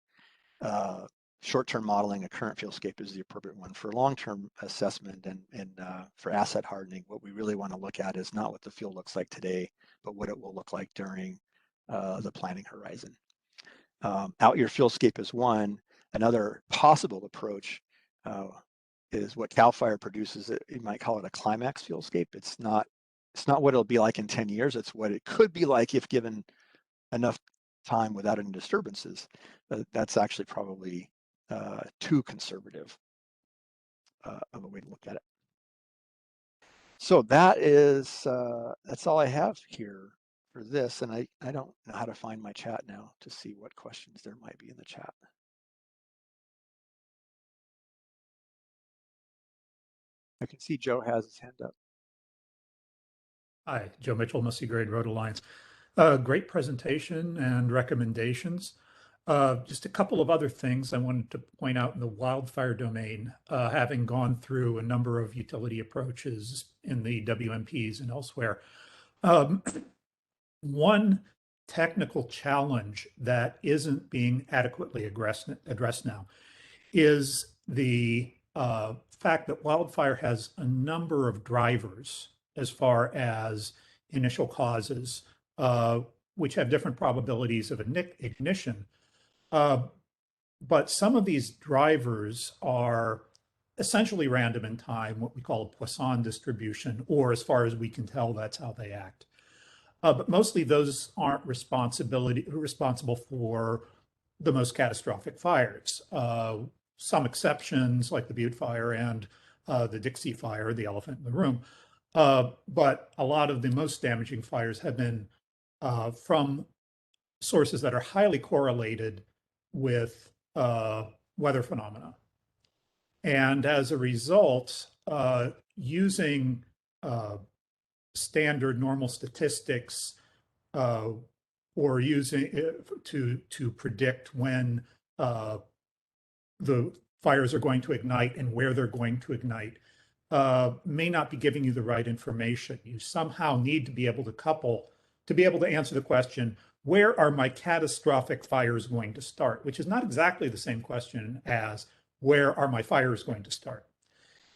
Short-term modeling, a current fuelscape is the appropriate one. For long-term assessment and for asset hardening, what we really want to look at is not what the fuel looks like today, but what it will look like during the planning horizon. Out-year fuelscape is one. Another possible approach is what CAL FIRE produces. You might call it a climax fuelscape. It's not what it'll be like in 10 years. It's what it could be like if given enough time without any disturbances. That's actually probably too conservative of a way to look at it. So that's all I have here for this, and I don't know how to find my chat now to see what questions there might be in the chat. I can see Joe has his hand up. Hi, Joe Mitchell, Must See Grade Road Alliance. Great presentation and recommendations. Just a couple of other things I wanted to point out in the wildfire domain, having gone through a number of utility approaches in the WMPs and elsewhere. One technical challenge that isn't being adequately addressed now is the fact that wildfire has a number of drivers as far as initial causes, which have different probabilities of ignition. But some of these drivers are essentially random in time, what we call a Poisson distribution, or as far as we can tell, that's how they act. But mostly those aren't responsible for the most catastrophic fires. Some exceptions, like the Butte Fire and the Dixie Fire, the elephant in the room. But a lot of the most damaging fires have been from sources that are highly correlated with weather phenomena. And as a result, using standard normal statistics or using to predict when the fires are going to ignite and where they're going to ignite may not be giving you the right information. You somehow need to be able to answer the question, where are my catastrophic fires going to start? Which is not exactly the same question as where are my fires going to start?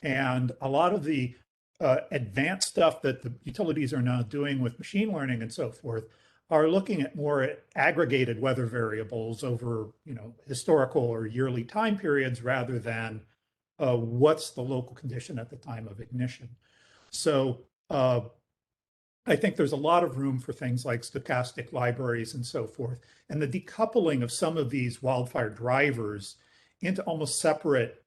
And a lot of the advanced stuff that the utilities are now doing with machine learning and so forth are looking at more aggregated weather variables over, historical or yearly time periods rather than what's the local condition at the time of ignition. So I think there's a lot of room for things like stochastic libraries and so forth, and the decoupling of some of these wildfire drivers into almost separate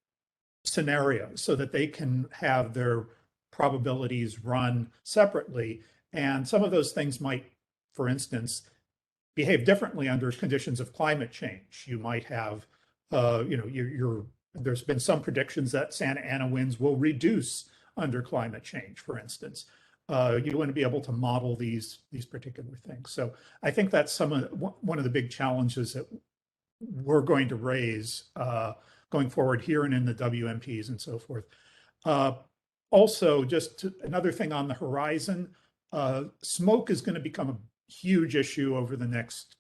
scenarios so that they can have their probabilities run separately. And some of those things might, for instance, behave differently under conditions of climate change. You might have, there's been some predictions that Santa Ana winds will reduce under climate change, for instance. You want to be able to model these particular things. So I think that's one of the big challenges that we're going to raise going forward here and in the WMPs and so forth. Also, another thing on the horizon, smoke is going to become a huge issue over the next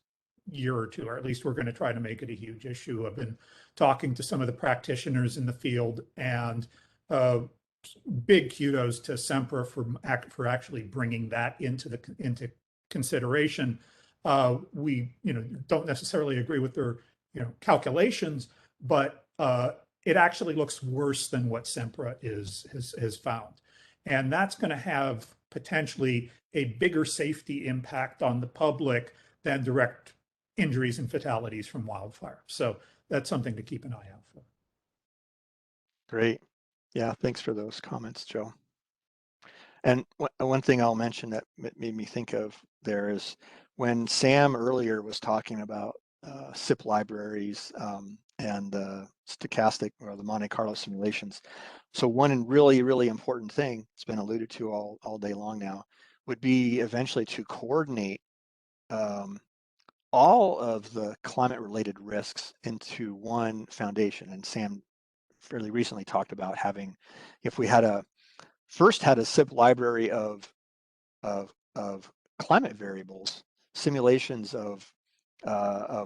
year or two, or at least we're going to try to make it a huge issue. I've been talking to some of the practitioners in the field, and big kudos to Sempra for actually bringing that into consideration. We don't necessarily agree with their calculations, but it actually looks worse than what Sempra has found, and that's going to have potentially a bigger safety impact on the public than direct injuries and fatalities from wildfire. So that's something to keep an eye out for. Great. Yeah, thanks for those comments, Joe. And one thing I'll mention that made me think of there is when Sam earlier was talking about SIP libraries and stochastic or the Monte Carlo simulations. So one really, really important thing, it's been alluded to all day long now, would be eventually to coordinate all of the climate-related risks into one foundation. And Sam fairly recently talked about having, if we had first had a SIP library of climate variables, simulations of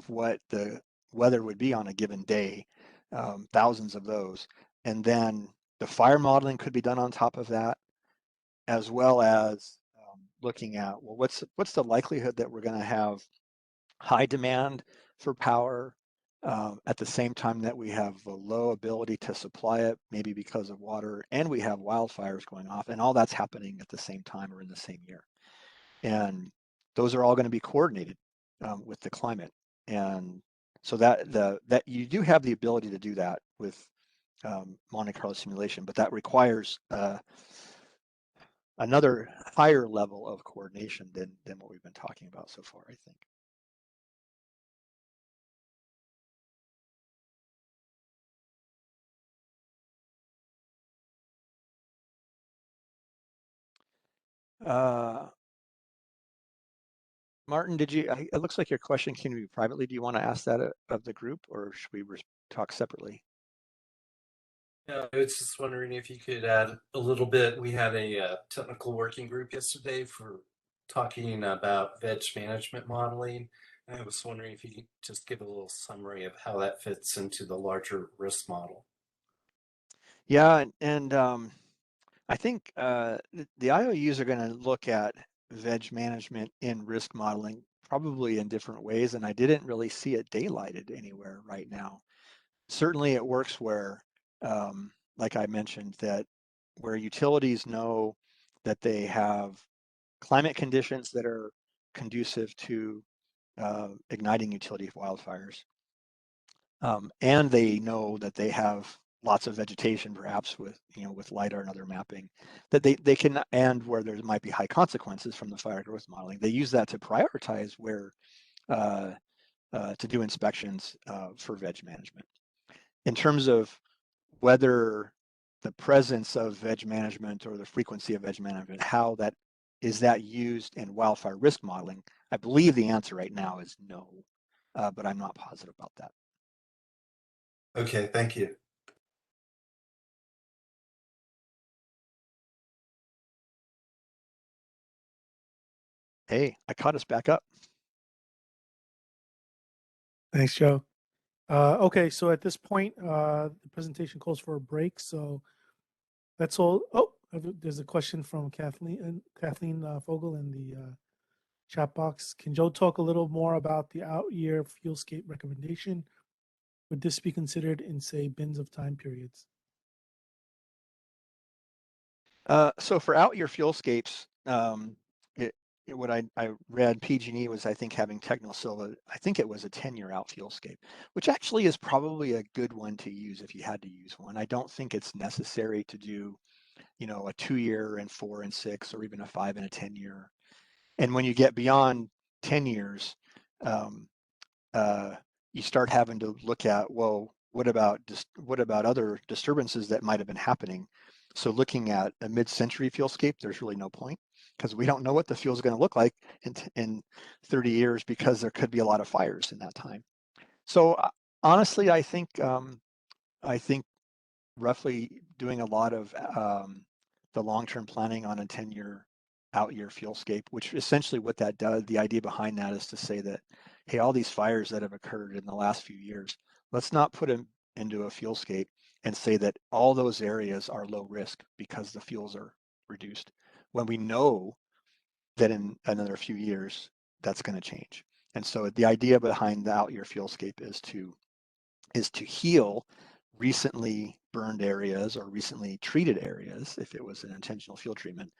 what the weather would be on a given day, thousands of those, and then the fire modeling could be done on top of that, as well as looking at, well, what's the likelihood that we're going to have high demand for power at the same time that we have a low ability to supply it, maybe because of water, and we have wildfires going off, and all that's happening at the same time or in the same year. And those are all going to be coordinated with the climate. And So that you do have the ability to do that with Monte Carlo simulation, but that requires another higher level of coordination than what we've been talking about so far, I think. Martin, it looks like your question came to me privately. Do you want to ask that of the group, or should we talk separately? Yeah, I was just wondering if you could add a little bit. We had a technical working group yesterday for talking about veg management modeling. And I was wondering if you could just give a little summary of how that fits into the larger risk model. Yeah, and I think the IOUs are going to look at veg management in risk modeling probably in different ways, and I didn't really see it daylighted anywhere right now. Certainly it works where, like I mentioned, that where utilities know that they have climate conditions that are conducive to igniting utility wildfires. And they know that they have lots of vegetation, perhaps with LiDAR and other mapping, that they can, and where there might be high consequences from the fire growth modeling. They use that to prioritize where to do inspections for veg management. In terms of whether the presence of veg management or the frequency of veg management, how that is that used in wildfire risk modeling, I believe the answer right now is no, but I'm not positive about that. Okay, thank you. Hey, I caught us back up. Thanks, Joe. Okay, so at this point, the presentation calls for a break. So that's all. Oh, there's a question from Kathleen Fogel in the chat box. Can Joe talk a little more about the out-year fuelscape recommendation? Would this be considered in, say, bins of time periods? So for out-year fuelscapes, what I read, PG&E was, I think, having Technosilva, I think it was a 10-year out fuelscape, which actually is probably a good one to use if you had to use one. I don't think it's necessary to do, a 2-year and 4 and 6, or even a 5 and a 10-year. And when you get beyond 10 years, you start having to look at, well, what about other disturbances that might have been happening? So looking at a mid-century fuelscape, there's really no point, because we don't know what the fuel is going to look like in 30 years, because there could be a lot of fires in that time. So honestly, I think roughly doing a lot of the long-term planning on a 10-year out-year fuelscape, which essentially what that does, the idea behind that is to say that, hey, all these fires that have occurred in the last few years, let's not put them into a fuelscape and say that all those areas are low risk because the fuels are reduced, when we know that in another few years that's going to change. And so the idea behind the out-year fuelscape is to heal recently burned areas or recently treated areas, if it was an intentional fuel treatment,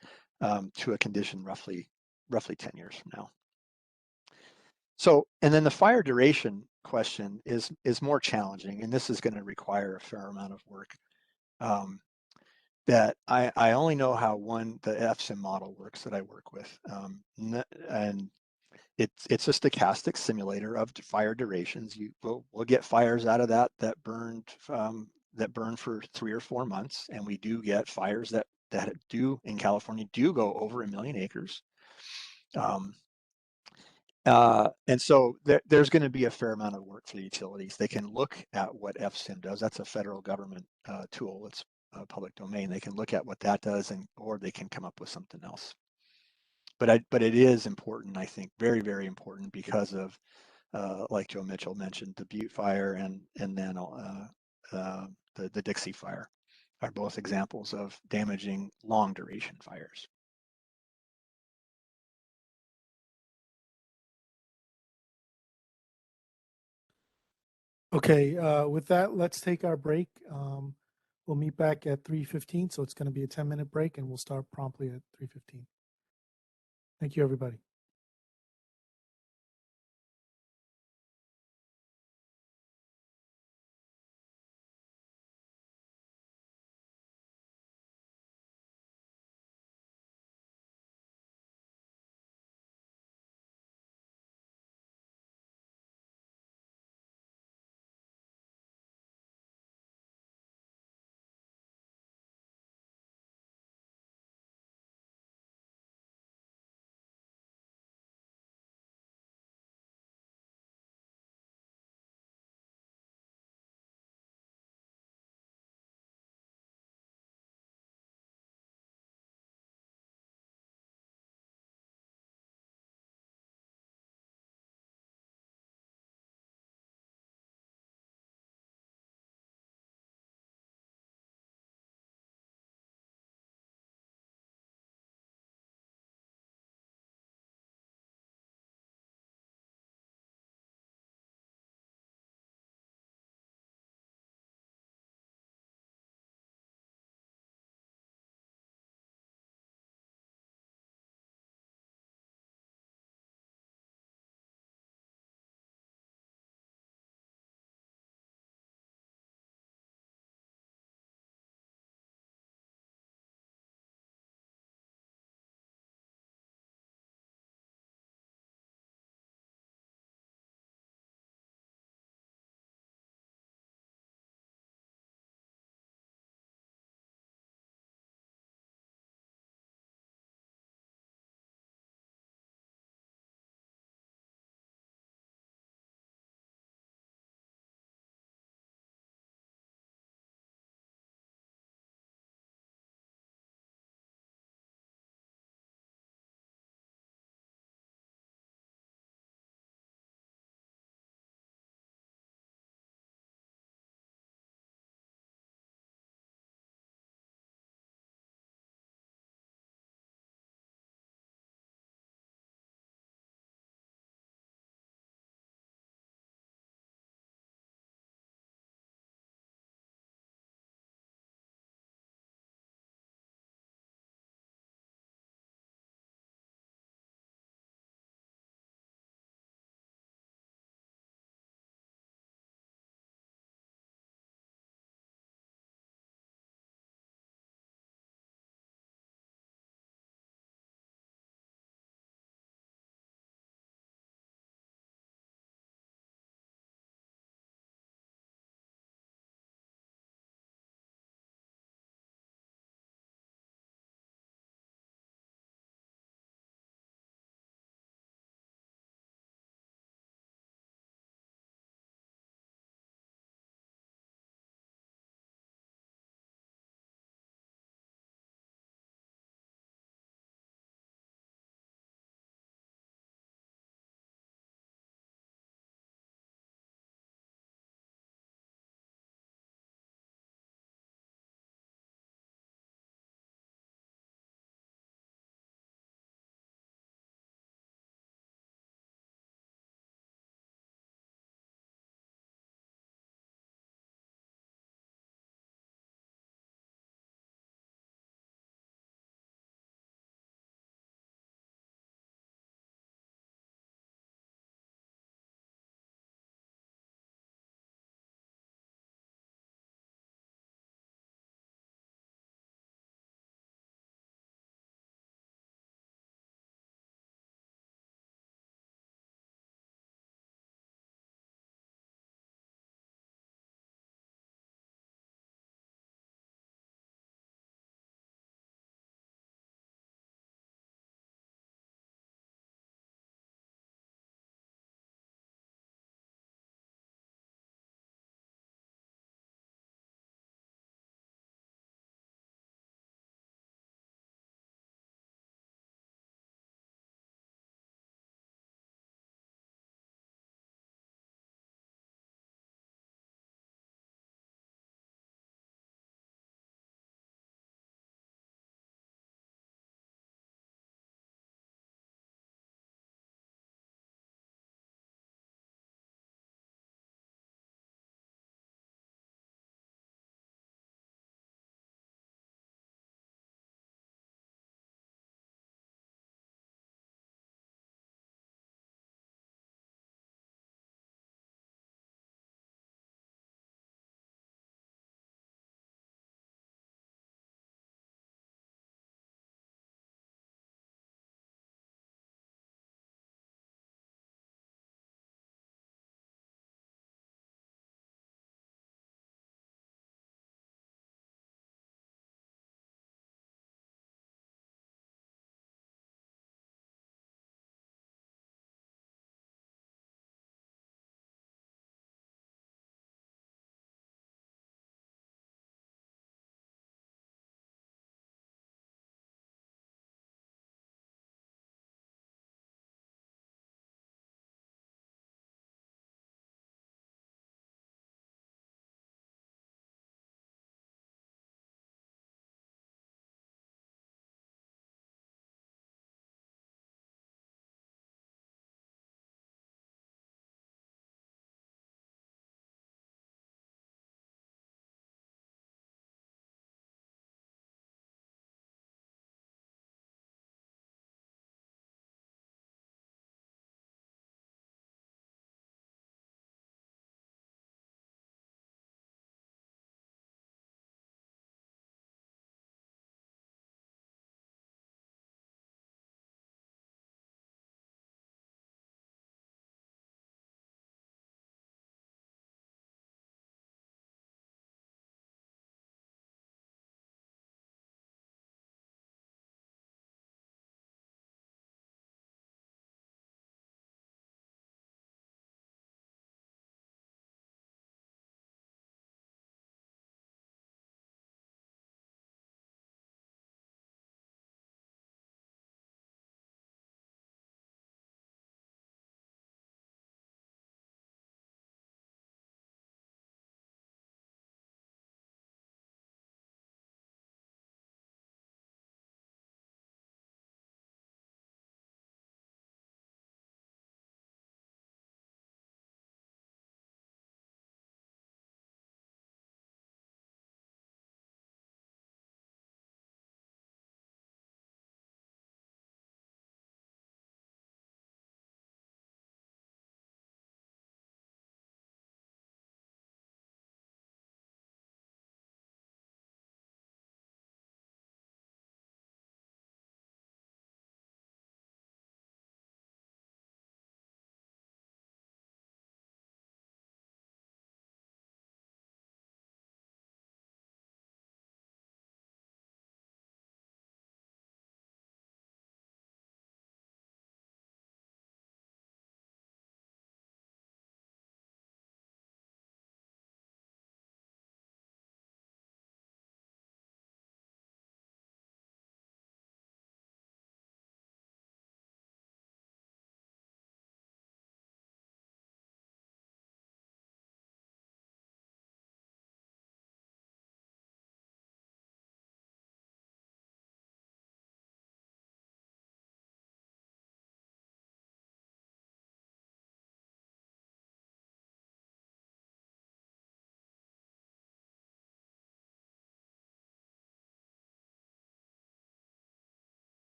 to a condition roughly 10 years from now. So, and then the fire duration question is more challenging, and this is going to require a fair amount of work. That I only know how the FSIM model works that I work with, and it's a stochastic simulator of fire durations. We'll get fires out of that burn for 3 or 4 months, and we do get fires that do in California do go over 1 million acres. And so there's going to be a fair amount of work for the utilities. They can look at what FSIM does. That's a federal government tool. It's public domain. They can look at what that does, or they can come up with something else. But it is important, I think, very, very important, because of, like Joe Mitchell mentioned, the Butte fire and then the Dixie fire are both examples of damaging long duration fires. Okay, with that, let's take our break. We'll meet back at 3:15, so it's going to be a 10-minute break, and we'll start promptly at 3:15. Thank you, everybody.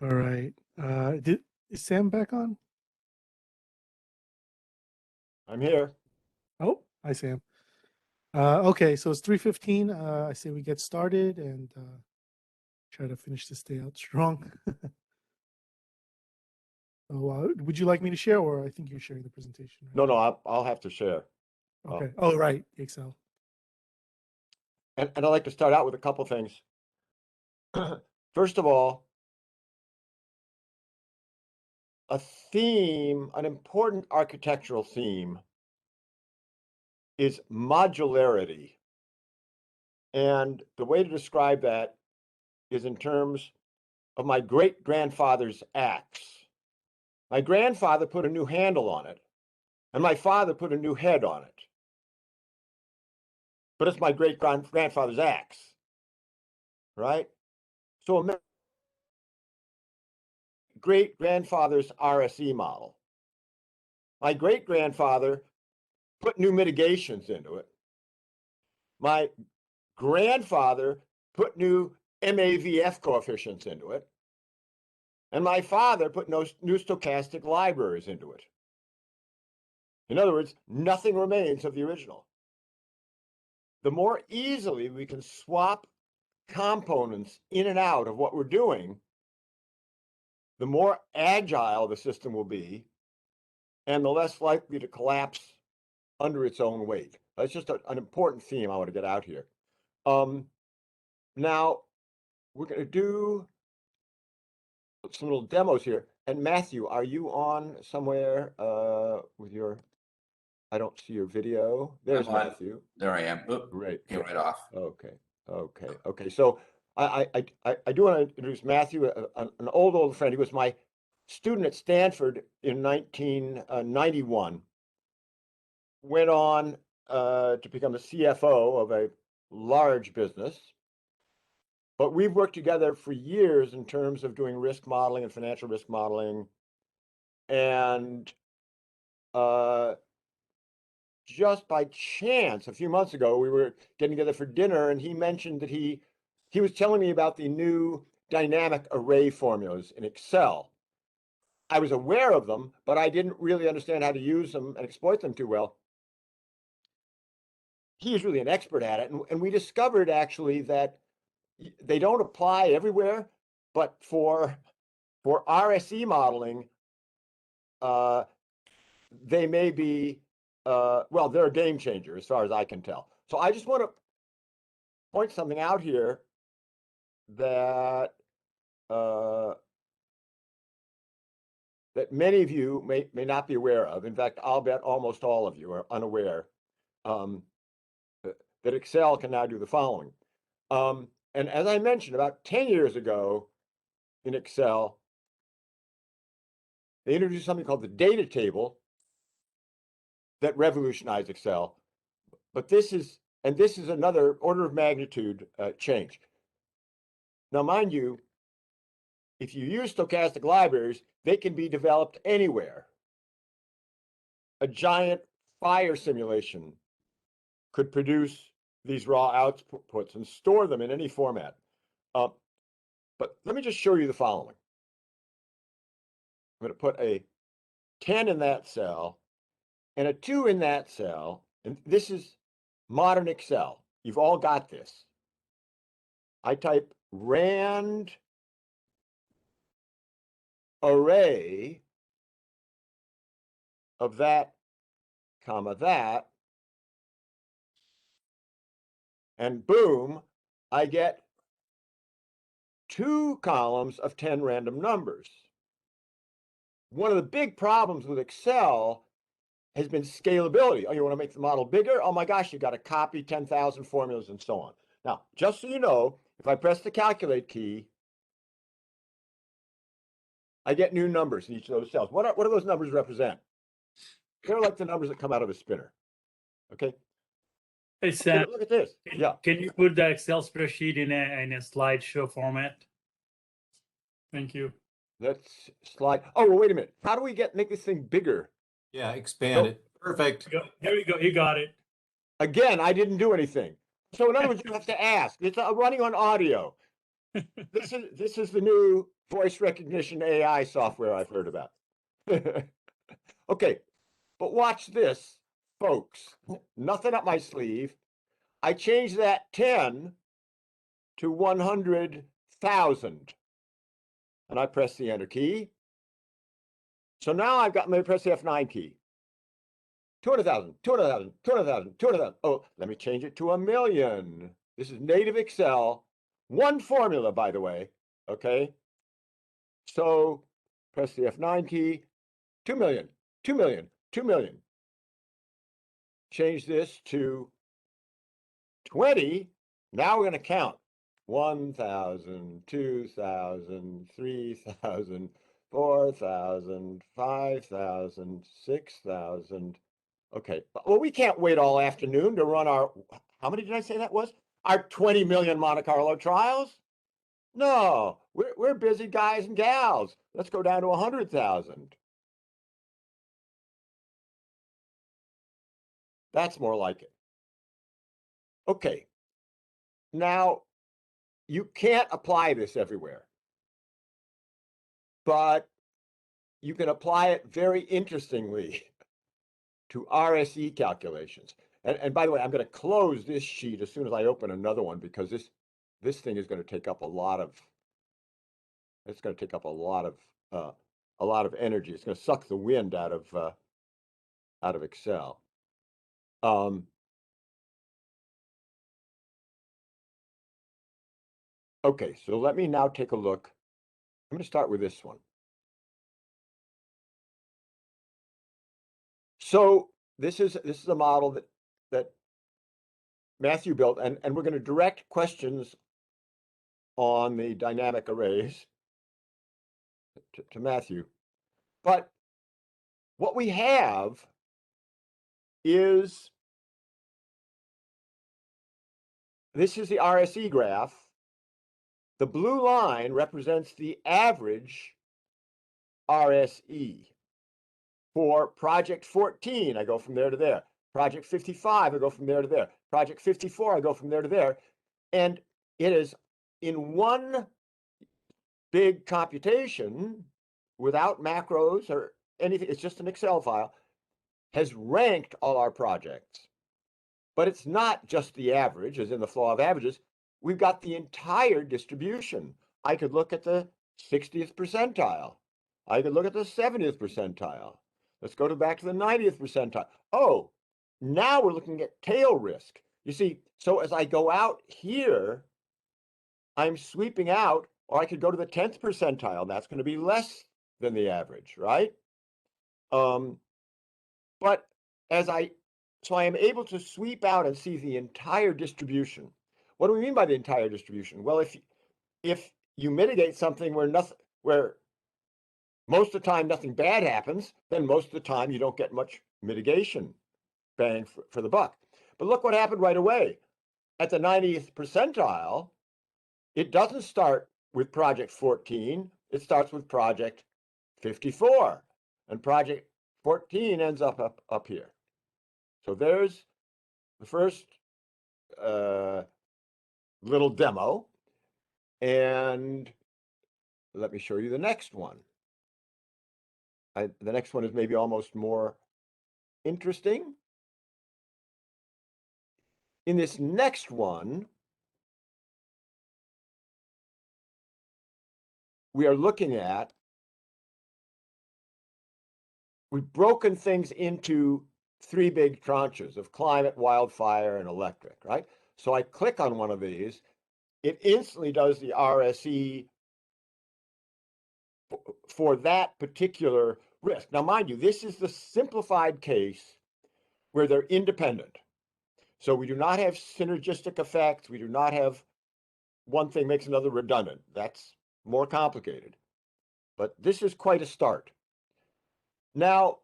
All right. Is Sam back on? I'm here. Oh, hi, Sam. Okay, so it's 3:15. I say we get started and try to finish this day out strong. So, would you like me to share, or I think you're sharing the presentation? Right? No, I'll have to share. Okay. Oh, right, Excel. And I'd like to start out with a couple things. First of all, a theme, an important architectural theme, is modularity. And the way to describe that is in terms of my great-grandfather's axe. My grandfather put a new handle on it, and my father put a new head on it. But it's my great-grandfather's axe, right? So great-grandfather's RSE model. My great-grandfather put new mitigations into it. My grandfather put new MAVF coefficients into it. And my father put new stochastic libraries into it. In other words, nothing remains of the original. The more easily we can swap components in and out of what we're doing, the more agile the system will be, and the less likely to collapse under its own weight. That's just an important theme I want to get out here. Now, we're going to do some little demos here. And Matthew, are you on somewhere with your, I don't see your video. There's Matthew. There I am. Oop, Great. came right off. Okay. So I do want to introduce Matthew, an old friend. He was my student at Stanford in 1991. Went on to become a CFO of a large business. But we've worked together for years in terms of doing risk modeling and financial risk modeling. And just by chance, a few months ago, we were getting together for dinner, and he mentioned that he was telling me about the new dynamic array formulas in Excel. I was aware of them, but I didn't really understand how to use them and exploit them too well. He is really an expert at it, and we discovered actually that they don't apply everywhere, but for RSE modeling, they may be, well, they're a game changer as far as I can tell. So I just want to point something out here that that many of you may not be aware of. In fact, I'll bet almost all of you are unaware that Excel can now do the following. And as I mentioned, about 10 years ago in Excel, they introduced something called the data table that revolutionized Excel. But this is another order of magnitude change. Now, mind you, if you use stochastic libraries, they can be developed anywhere. A giant fire simulation could produce these raw outputs and store them in any format. But let me just show you the following. I'm going to put a 10 in that cell and a 2 in that cell. And this is modern Excel. You've all got this. I type rand array of that, comma, that, and boom, I get 2 columns of 10 random numbers. One of the big problems with Excel has been scalability. Oh, you want to make the model bigger? Oh my gosh, you got to copy 10,000 formulas and so on. Now, just so you know, if I press the calculate key, I get new numbers in each of those cells. What do those numbers represent? They're like the numbers that come out of a spinner. Okay. Hey Sam, look at this. Yeah. Can you put the Excel spreadsheet in a slideshow format? Thank you. Let's slide. Oh, well, wait a minute. How do we make this thing bigger? Yeah, expand it. Perfect. Here we go. You got it. Again, I didn't do anything. So in other words, you have to ask. It's running on audio. This is the new voice recognition AI software I've heard about. Okay, but watch this, folks. Nothing up my sleeve. I changed that 10 to 100,000. And I press the enter key. So now I've got, maybe press the F9 key. 200,000, 200,000, 200,000, 200,000. Oh, let me change it to 1,000,000. This is native Excel. One formula, by the way. Okay. So press the F9 key. 2 million, 2 million, 2 million. Change this to 20. Now we're going to count. 1,000, 2,000, 3,000, 4,000, 5,000, 6,000. Okay, well, we can't wait all afternoon to run our, how many did I say that was? Our 20 million Monte Carlo trials? No, we're busy guys and gals. Let's go down to 100,000. That's more like it. Okay, now you can't apply this everywhere, but you can apply it very interestingly to RSE calculations. And by the way, I'm going to close this sheet as soon as I open another one, because this thing is going to take up a lot of, it's going to take up a lot of energy. It's going to suck the wind out of Excel. Okay, so let me now take a look. I'm going to start with this one. So this is a model that Matthew built, and we're going to direct questions on the dynamic arrays to Matthew. But what we have is, this is the RSE graph. The blue line represents the average RSE. For project 14, I go from there to there. Project 55, I go from there to there. Project 54, I go from there to there. And it is in one big computation, without macros or anything, it's just an Excel file, has ranked all our projects. But it's not just the average, as in the Flaw of Averages. We've got the entire distribution. I could look at the 60th percentile. I could look at the 70th percentile. Let's go back to the 90th percentile. Oh, now we're looking at tail risk. You see, so as I go out here, I'm sweeping out, or I could go to the 10th percentile. That's going to be less than the average, right? But so I am able to sweep out and see the entire distribution. What do we mean by the entire distribution? Well, if you mitigate something where most of the time nothing bad happens, then most of the time you don't get much mitigation bang for the buck. But look what happened right away. At the 90th percentile, it doesn't start with project 14, it starts with project 54. And project 14 ends up here. So there's the first little demo. And let me show you the next one. The next one is maybe almost more interesting. In this next one, we are looking at, we've broken things into three big tranches of climate, wildfire, and electric, right? So I click on one of these, it instantly does the RSE for that particular risk. Now, mind you, this is the simplified case where they're independent. So we do not have synergistic effects. We do not have one thing makes another redundant. That's more complicated. But this is quite a start. Now,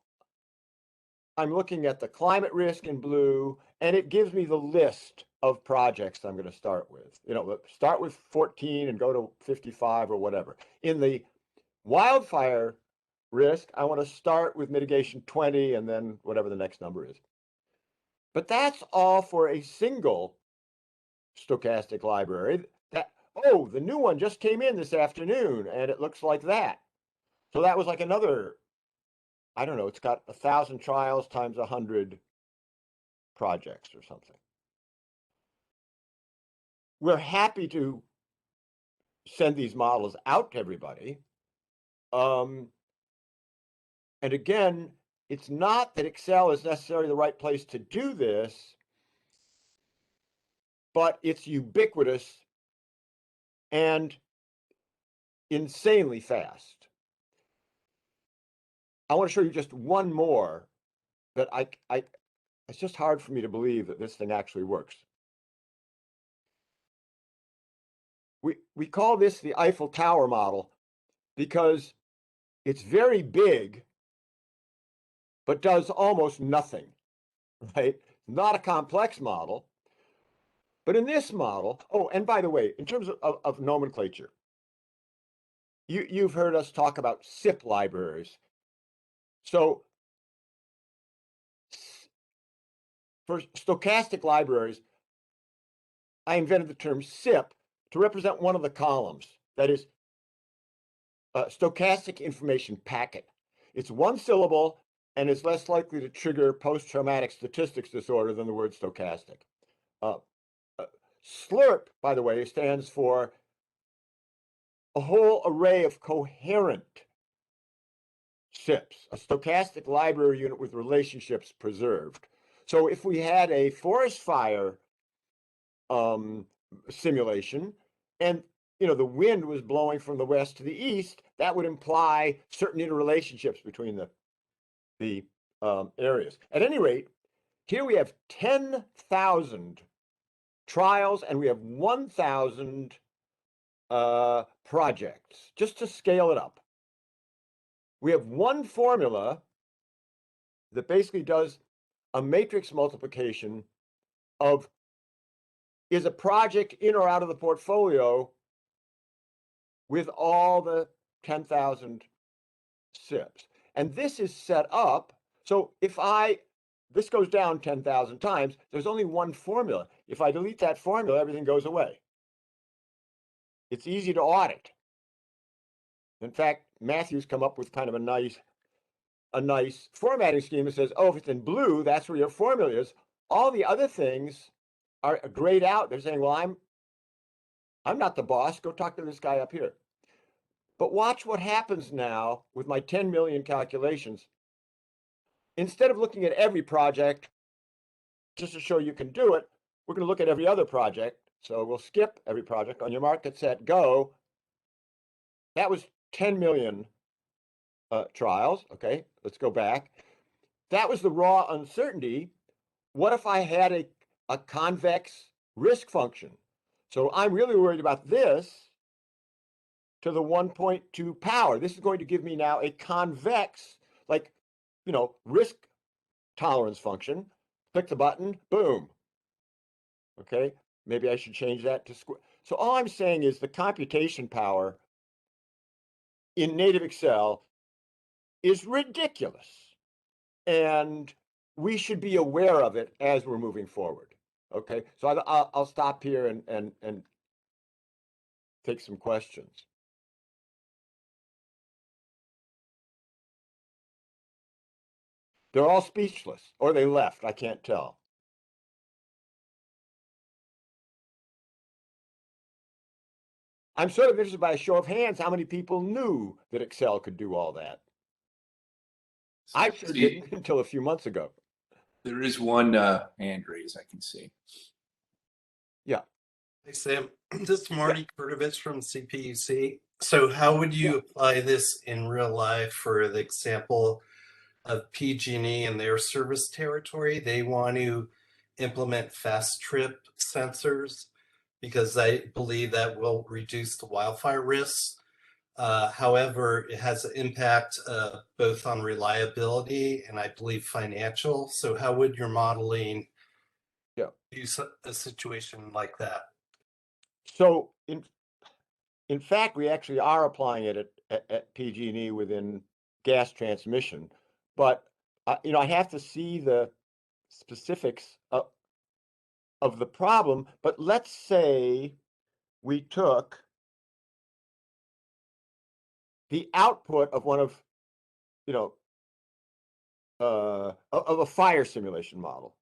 I'm looking at the climate risk in blue, and it gives me the list of projects I'm going to start with. You know, start with 14 and go to 55 or whatever. In the wildfire risk, I want to start with mitigation 20 and then whatever the next number is. But that's all for a single stochastic library. oh, the new one just came in this afternoon and it looks like that. So that was like another, I don't know, it's got 1,000 trials times 100 projects or something. We're happy to send these models out to everybody. And again, it's not that Excel is necessarily the right place to do this, but it's ubiquitous and insanely fast. I want to show you just one more that it's just hard for me to believe that this thing actually works. We call this the Eiffel Tower model because it's very big, but does almost nothing, right? Not a complex model. But in this model, oh, and by the way, in terms of nomenclature, you've heard us talk about SIP libraries. So for stochastic libraries, I invented the term SIP to represent one of the columns. That is stochastic information packet. It's one syllable and is less likely to trigger post-traumatic statistics disorder than the word stochastic. SLRP, by the way, stands for a whole array of coherent SIPs, a stochastic library unit with relationships preserved. So if we had a forest fire simulation and the wind was blowing from the west to the east, that would imply certain interrelationships between the areas. At any rate, here we have 10,000 trials and we have 1,000 projects, just to scale it up. We have one formula that basically does a matrix multiplication of is a project in or out of the portfolio with all the 10,000 SIPs. And this is set up, so if this goes down 10,000 times, there's only one formula. If I delete that formula, everything goes away. It's easy to audit. In fact, Matthew's come up with kind of a nice formatting scheme that says, oh, if it's in blue, that's where your formula is. All the other things are grayed out. They're saying, well, I'm not the boss. Go talk to this guy up here. But watch what happens now with my 10 million calculations. Instead of looking at every project, just to show you can do it, we're going to look at every other project. So we'll skip every project. On your mark, get set, go. That was 10 million trials. Okay, let's go back. That was the raw uncertainty. What if I had a convex risk function? So I'm really worried about this to the 1.2 power. This is going to give me now a convex, like, risk tolerance function. Click the button, boom. Okay, maybe I should change that to square. So all I'm saying is the computation power in native Excel is ridiculous. And we should be aware of it as we're moving forward. Okay, so I'll stop here and take some questions. They're all speechless, or they left, I can't tell. I'm sort of interested by a show of hands how many people knew that Excel could do all that. I sure didn't until a few months ago. There is one hand raise I can see. Yeah. Hey, Sam, this is Marty Kurtovich from CPUC. So how would you apply this in real life for the example of PG&E and their service territory? They want to implement fast trip sensors because I believe that will reduce the wildfire risks. However, it has an impact both on reliability and I believe financial. So how would your modeling use a situation like that? So in fact, we actually are applying it at PG&E within gas transmission, but I have to see the specifics of the problem. But let's say we took the output of one of, of a fire simulation model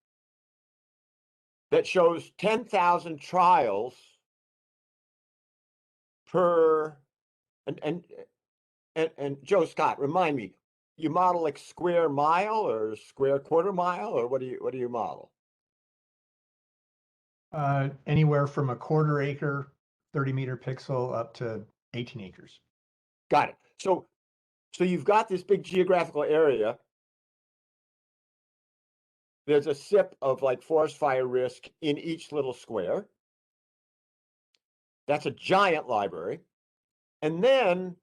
that shows 10,000 trials per, and Joe Scott, remind me, you model like square mile or square quarter mile, or what do you model? Anywhere from a quarter acre, 30-meter pixel up to 18 acres. Got it. So you've got this big geographical area. There's a SIP of like forest fire risk in each little square. That's a giant library. And then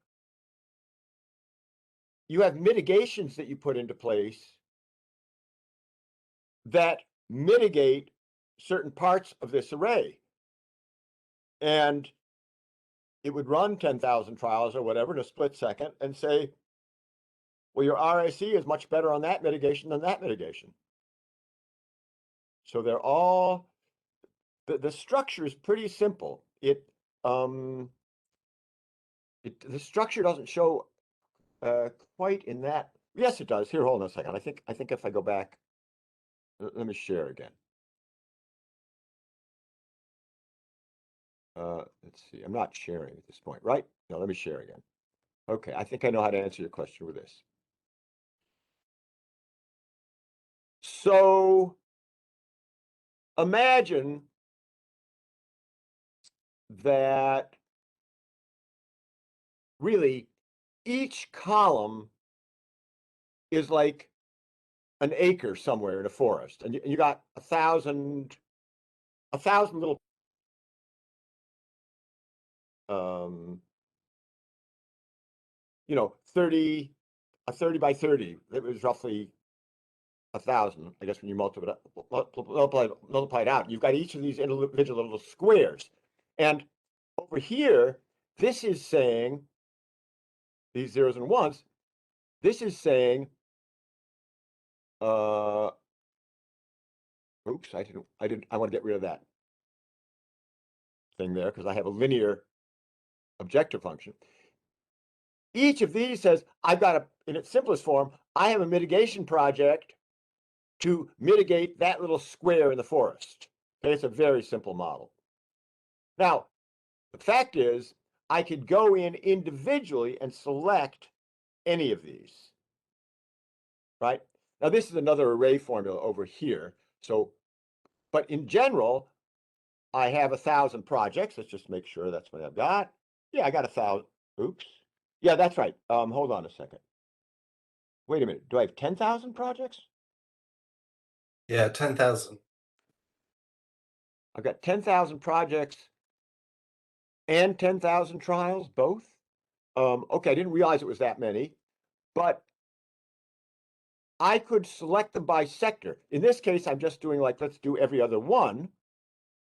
you have mitigations that you put into place that mitigate certain parts of this array. And it would run 10,000 trials or whatever in a split second and say, well, your RAC is much better on that mitigation than that mitigation. So they're all, the structure is pretty simple. The structure doesn't show quite in that. Yes, it does. Here, hold on a second. I think if I go back, let me share again. Let's see. I'm not sharing at this point, right? No, let me share again. Okay, I think I know how to answer your question with this. So imagine that really each column is like an acre somewhere in a forest, and you got 1,000 little you know, 30 by 30. It was roughly 1,000, I guess, when you multiply it out. You've got each of these individual little squares, and over here, this is saying these zeros and ones. This is saying, oops, I want to get rid of that thing there because I have a linear objective function. Each of these says, I've got in its simplest form, I have a mitigation project to mitigate that little square in the forest. Okay, it's a very simple model. Now, the fact is, I could go in individually and select any of these, right? Now, this is another array formula over here. So, but in general, I have 1,000 projects. Let's just make sure that's what I've got. Yeah, I got 1,000. Oops. Yeah, that's right. Hold on a second. Wait a minute. Do I have 10,000 projects? Yeah, 10,000. I've got 10,000 projects and 10,000 trials, both. Okay, I didn't realize it was that many, but I could select them by sector. In this case, I'm just doing like, let's do every other one.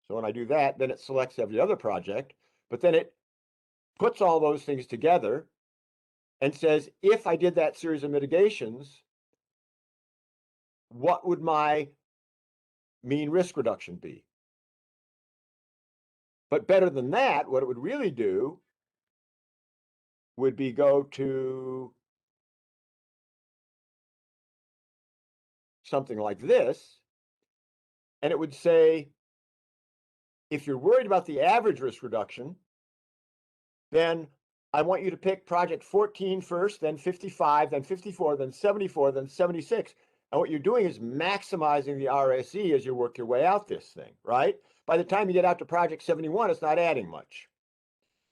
So when I do that, then it selects every other project, but then it puts all those things together and says, if I did that series of mitigations, what would my mean risk reduction be? But better than that, what it would really do would be go to something like this, and it would say, if you're worried about the average risk reduction, then I want you to pick project 14 first, then 55, then 54, then 74, then 76. And what you're doing is maximizing the RSE as you work your way out this thing, right? By the time you get out to project 71, it's not adding much.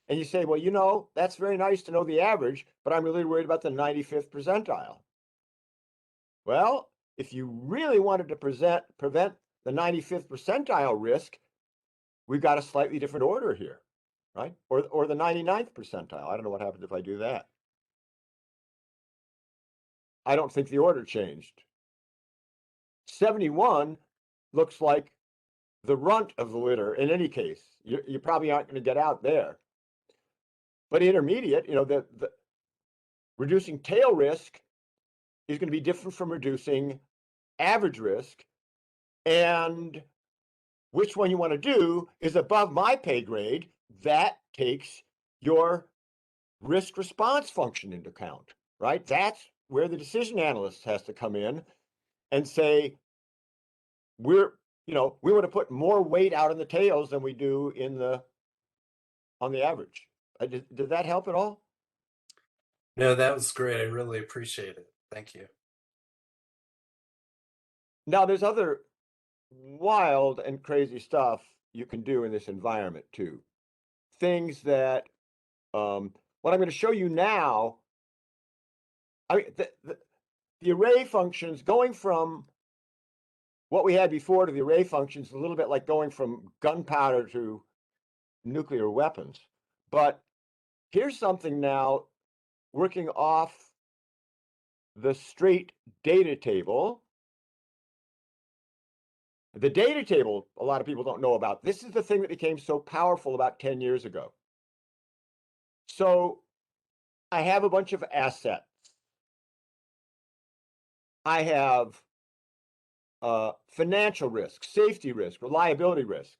And you say, well, you know, that's very nice to know the average, but I'm really worried about the 95th percentile. Well, if you really wanted to prevent the 95th percentile risk, we've got a slightly different order here, right? Or the 99th percentile. I don't know what happens if I do that. I don't think the order changed. 71 looks like the runt of the litter in any case. You probably aren't going to get out there. But intermediate, you know, the reducing tail risk is going to be different from reducing average risk. And which one you want to do is above my pay grade, that takes your risk response function into account, right? That's where the decision analyst has to come in and say, we want to put more weight out in the tails than we do on the average. Did that help at all? No, that was great. I really appreciate it. Thank you. Now, there's other wild and crazy stuff you can do in this environment too. Things that, what I'm going to show you now, I mean, the array functions, going from what we had before to the array functions, a little bit like going from gunpowder to nuclear weapons. But here's something now working off the straight data table. The data table, a lot of people don't know about. This is the thing that became so powerful about 10 years ago. So I have a bunch of assets. I have financial risk, safety risk, reliability risk.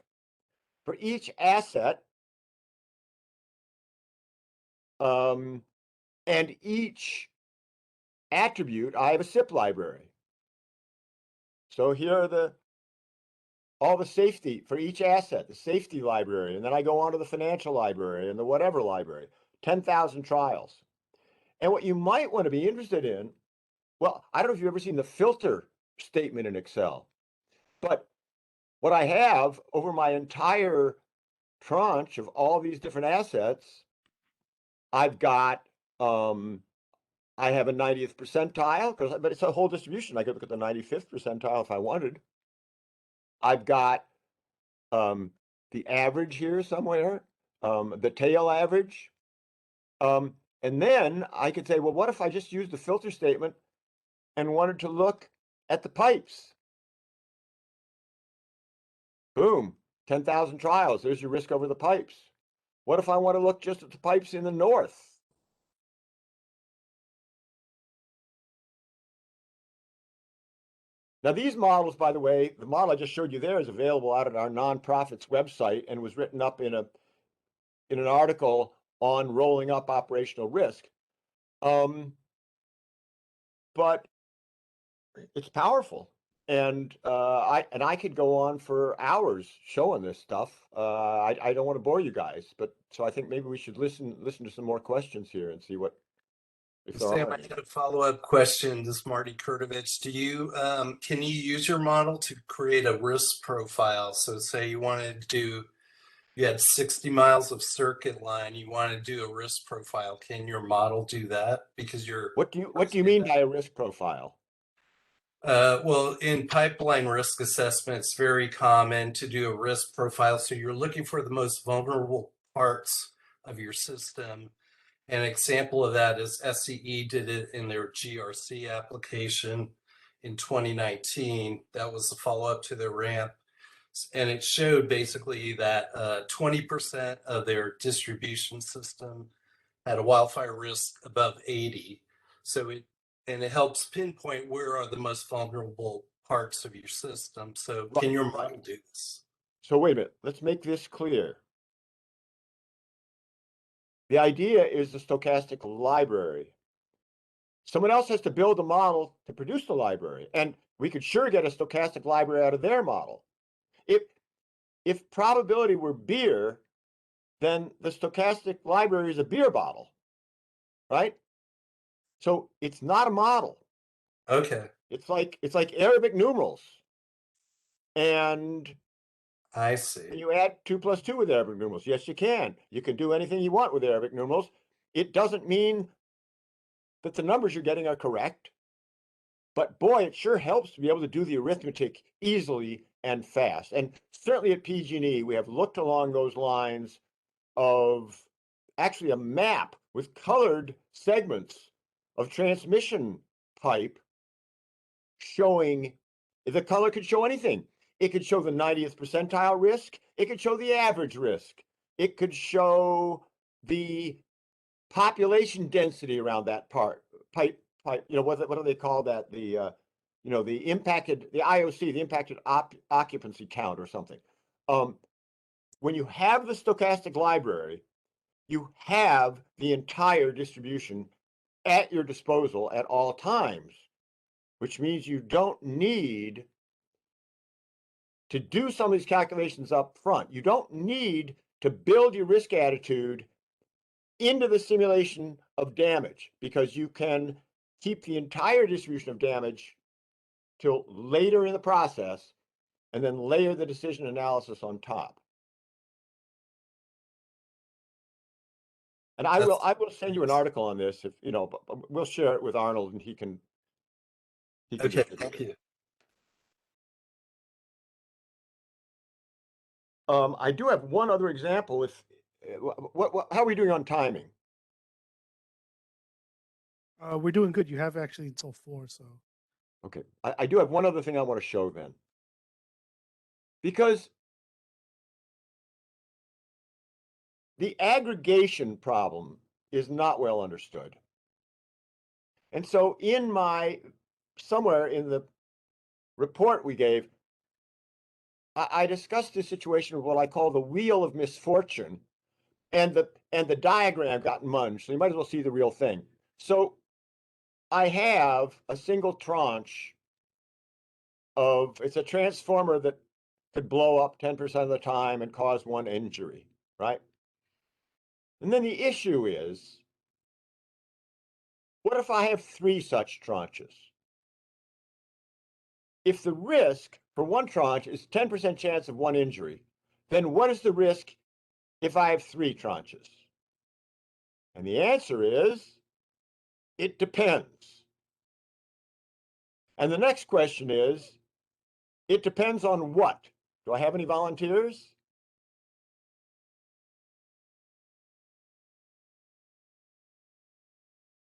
For each asset and each attribute, I have a SIP library. So here are all the safety for each asset, the safety library, and then I go on to the financial library and the whatever library, 10,000 trials. And what you might want to be interested in, well, I don't know if you've ever seen the filter statement in Excel, but what I have over my entire tranche of all these different assets, I've got, I have a 90th percentile, but it's a whole distribution. I could look at the 95th percentile if I wanted. I've got the average here somewhere, the tail average. And then I could say, well, what if I just used the filter statement and wanted to look at the pipes? Boom, 10,000 trials. There's your risk over the pipes. What if I want to look just at the pipes in the north? Now, these models, by the way, the model I just showed you there is available out at our nonprofit's website and was written up in an article on rolling up operational risk. But it's powerful, and I could go on for hours showing this stuff. I don't want to bore you guys, but so I think maybe we should listen to some more questions here and see what. Sam, I had a follow-up question. This is Marty Kurtovich. Do you can you use your model to create a risk profile? So say you wanted to do, you had 60 miles of circuit line, you want to do a risk profile. Can your model do that? Because you're what do you mean by a risk profile? Well, in pipeline risk assessment, it's very common to do a risk profile. So you're looking for the most vulnerable parts of your system. An example of that is SCE did it in their GRC application in 2019. That was a follow-up to their ramp. And it showed basically that 20% of their distribution system had a wildfire risk above 80. So it helps pinpoint where are the most vulnerable parts of your system. So can your model do this? So wait a minute, let's make this clear. The idea is the stochastic library. Someone else has to build a model to produce the library, and we could sure get a stochastic library out of their model. If probability were beer, then the stochastic library is a beer bottle, right? So it's not a model. Okay. It's like Arabic numerals. And I see. Can you add 2 + 2 with Arabic numerals? Yes, you can. You can do anything you want with Arabic numerals. It doesn't mean that the numbers you're getting are correct. But boy, it sure helps to be able to do the arithmetic easily and fast. And certainly at PG&E, we have looked along those lines of actually a map with colored segments of transmission pipe showing, the color could show anything. It could show the 90th percentile risk. It could show the average risk. It could show the population density around that pipe. What do they call that? The IOC, the impacted occupancy count or something. when you have the stochastic library, you have the entire distribution at your disposal at all times, which means you don't need to do some of these calculations up front. You don't need to build your risk attitude into the simulation of damage, because you can keep the entire distribution of damage till later in the process and then layer the decision analysis on top. And I will send you an article on this, if you know, but we'll share it with Arnold and he can Okay, thank you. I do have one other example. If how are we doing on timing? We're doing good. You have actually until 4, so. Okay, I do have one other thing I want to show then. Because the aggregation problem is not well understood. And so in somewhere in the report we gave, I discussed the situation of what I call the wheel of misfortune, and the diagram got munged, so you might as well see the real thing. So I have a single tranche of, it's a transformer that could blow up 10% of the time and cause 1 injury, right? And then the issue is, what if I have 3 such tranches? If the risk for 1 tranche is 10% chance of 1 injury, then what is the risk if I have 3 tranches? And the answer is, it depends. And the next question is, it depends on what? Do I have any volunteers?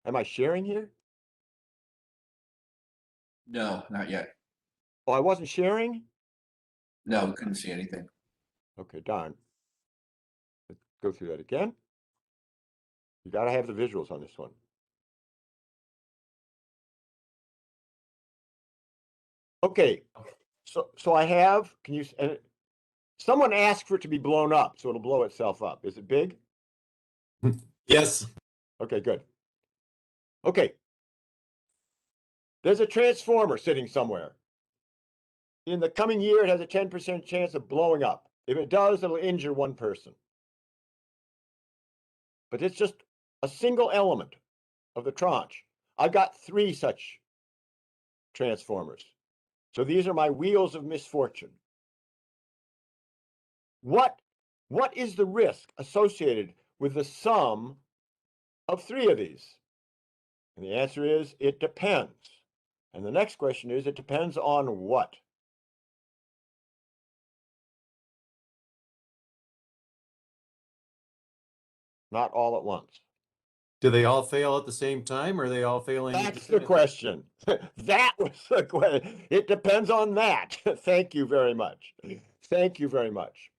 Am I sharing here? No, not yet. Oh, I wasn't sharing? No, we couldn't see anything. Okay, darn. Let's go through that again. You got to have the visuals on this one. Okay, so I have, can you, and someone asked for it to be blown up, so it'll blow itself up. Is it big? Yes. Okay, good. Okay. There's a transformer sitting somewhere. In the coming year, it has a 10% chance of blowing up. If it does, it'll injure 1 person. But it's just a single element of the tranche. I've got 3 such transformers. So these are my wheels of misfortune. What is the risk associated with the sum of 3 of these? And the answer is, it depends. And the next question is, it depends on what? Not all at once. Do they all fail at the same time, or are they all failing? That's the question. That was the question. It depends on that. Thank you very much. Thank you very much.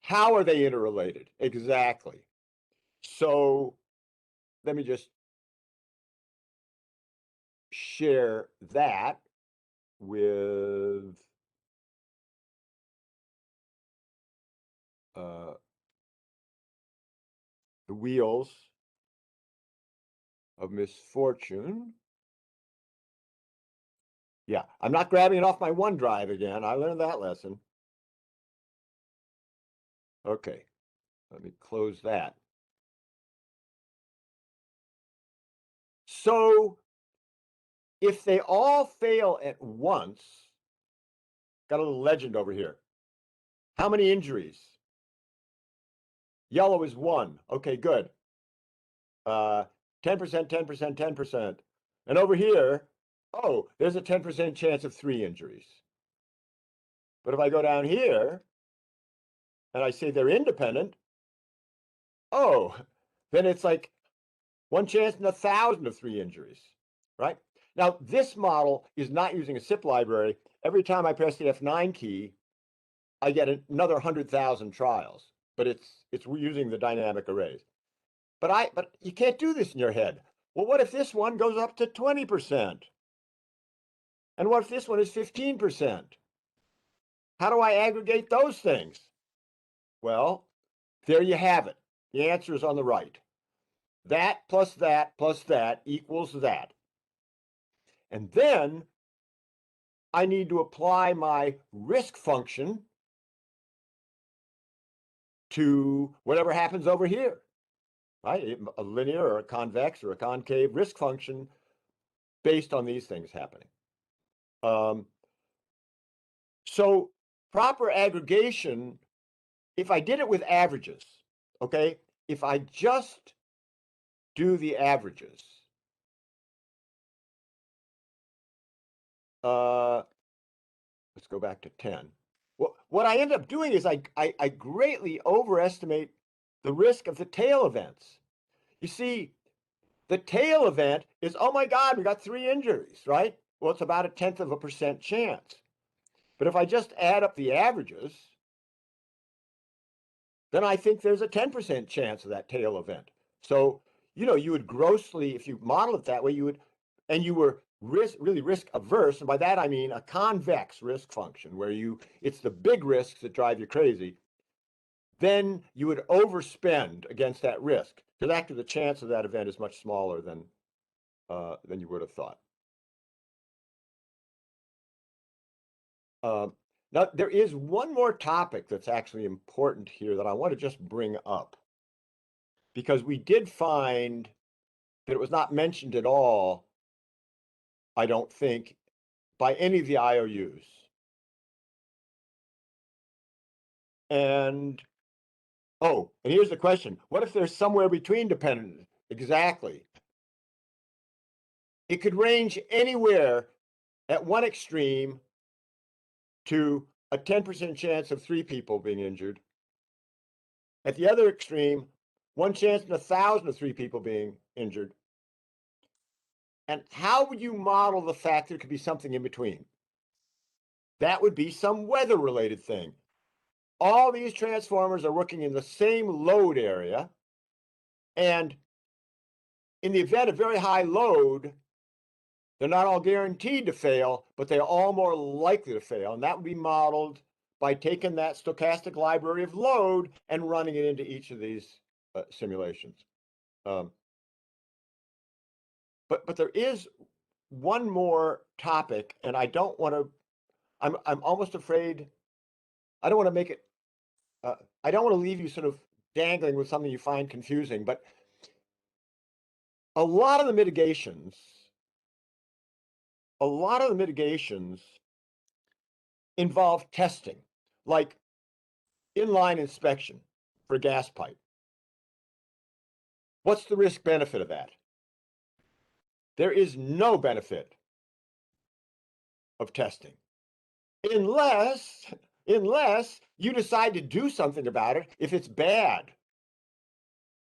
How are they interrelated? Exactly. So let me just share that with the wheels of misfortune. Yeah, I'm not grabbing it off my OneDrive again. I learned that lesson. Okay, let me close that. So if they all fail at once, got a little legend over here. How many injuries? Yellow is 1. Okay, good. 10%, 10%, 10%. And over here, oh, there's a 10% chance of 3 injuries. But if I go down here and I say they're independent, oh, then it's like 1 chance in 1,000 of 3 injuries, right? Now, this model is not using a SIP library. Every time I press the F9 key, I get another 100,000 trials, but it's using the dynamic arrays. But you can't do this in your head. Well, what if this one goes up to 20%? And what if this one is 15%? How do I aggregate those things? Well, there you have it. The answer is on the right. That plus that equals that. And then I need to apply my risk function to whatever happens over here, right? A linear or a convex or a concave risk function based on these things happening. So proper aggregation, if I did it with averages, okay, if I just do the averages, let's go back to 10. What I end up doing is I greatly overestimate the risk of the tail events. You see, the tail event is, oh my God, we got 3 injuries, right? Well, it's about 0.1% chance. But if I just add up the averages, then I think there's a 10% chance of that tail event. So, you know, you would grossly, if you model it that way, you would, and you were really risk averse, and by that I mean a convex risk function where it's the big risks that drive you crazy, then you would overspend against that risk, because actually the chance of that event is much smaller than you would have thought. Now, there is one more topic that's actually important here that I want to just bring up, because we did find that it was not mentioned at all, I don't think, by any of the IOUs. And, oh, and here's the question. What if there's somewhere between dependent? Exactly. It could range anywhere at one extreme to a 10% chance of 3 people being injured. At the other extreme, 1 chance in 1,000 of 3 people being injured. And how would you model the fact that it could be something in between? That would be some weather-related thing. All these transformers are working in the same load area, and in the event of very high load, they're not all guaranteed to fail, but they're all more likely to fail. And that would be modeled by taking that stochastic library of load and running it into each of these simulations. But there is one more topic, and I don't want to, I'm almost afraid, I don't want to make it, I don't want to leave you sort of dangling with something you find confusing, but a lot of the mitigations involve testing, like inline inspection for a gas pipe. What's the risk benefit of that? There is no benefit of testing unless you decide to do something about it if it's bad.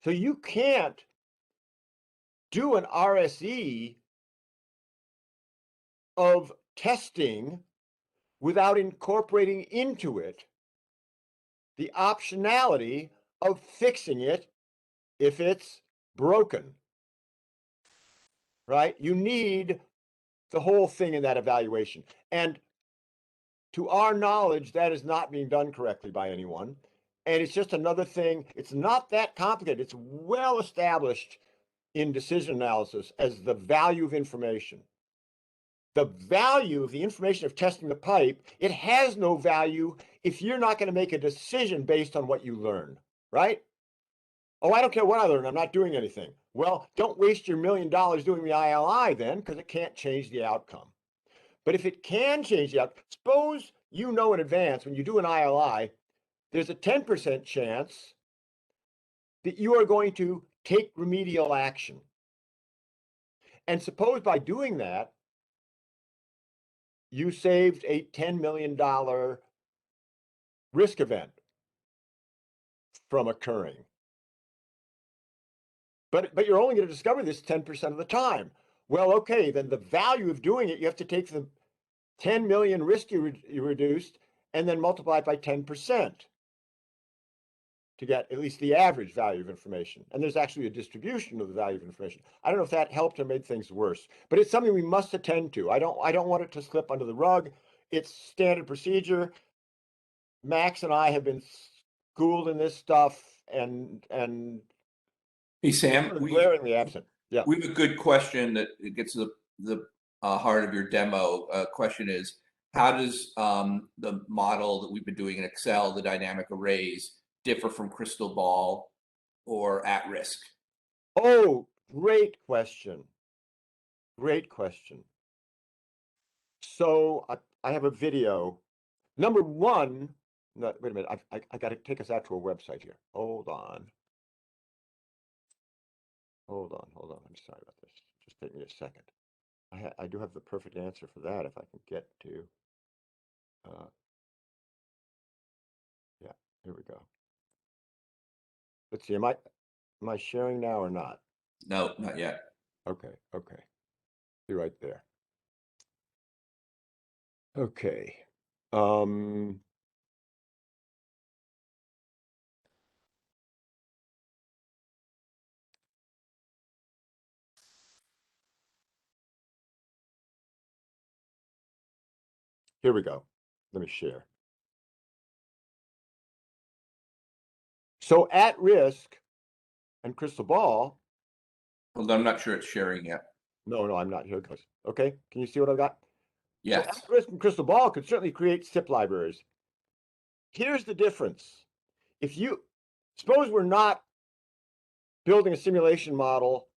So you can't do an RSE of testing without incorporating into it the optionality of fixing it if it's broken, right? You need the whole thing in that evaluation. And to our knowledge, that is not being done correctly by anyone. And it's just another thing. It's not that complicated. It's well established in decision analysis as the value of information. The value of the information of testing the pipe, it has no value if you're not going to make a decision based on what you learn, right? Oh, I don't care what I learn. I'm not doing anything. Well, don't waste your $1 million doing the ILI then, because it can't change the outcome. But if it can change the outcome, suppose you know in advance when you do an ILI, there's a 10% chance that you are going to take remedial action. And suppose by doing that, you saved a $10 million risk event from occurring. But you're only going to discover this 10% of the time. Well, okay, then the value of doing it, you have to take the 10 million risk you reduced and then multiply it by 10% to get at least the average value of information. And there's actually a distribution of the value of information. I don't know if that helped or made things worse, but it's something we must attend to. I don't want it to slip under the rug. It's standard procedure. Max and I have been schooled in this stuff and Hey, Sam, glaringly absent. Yeah. We have a good question that gets to the heart of your demo. Question is, how does the model that we've been doing in Excel, the dynamic arrays, differ from Crystal Ball or at risk? Oh, great question. Great question. So I have a video. Number one, no, wait a minute. I got to take us out to a website here. Hold on. Hold on. I'm sorry about this. Just take me a second. I do have the perfect answer for that if I can get to. Yeah, here we go. Let's see. Am I sharing now or not? No, not yet. Okay. Be right there. Okay. Here we go. Let me share. So at risk and Crystal Ball. Well, I'm not sure it's sharing yet. No, I'm not. Here it goes. Okay. Can you see what I've got? Yes. So at risk and Crystal Ball could certainly create SIP libraries. Here's the difference. If you suppose we're not building a simulation model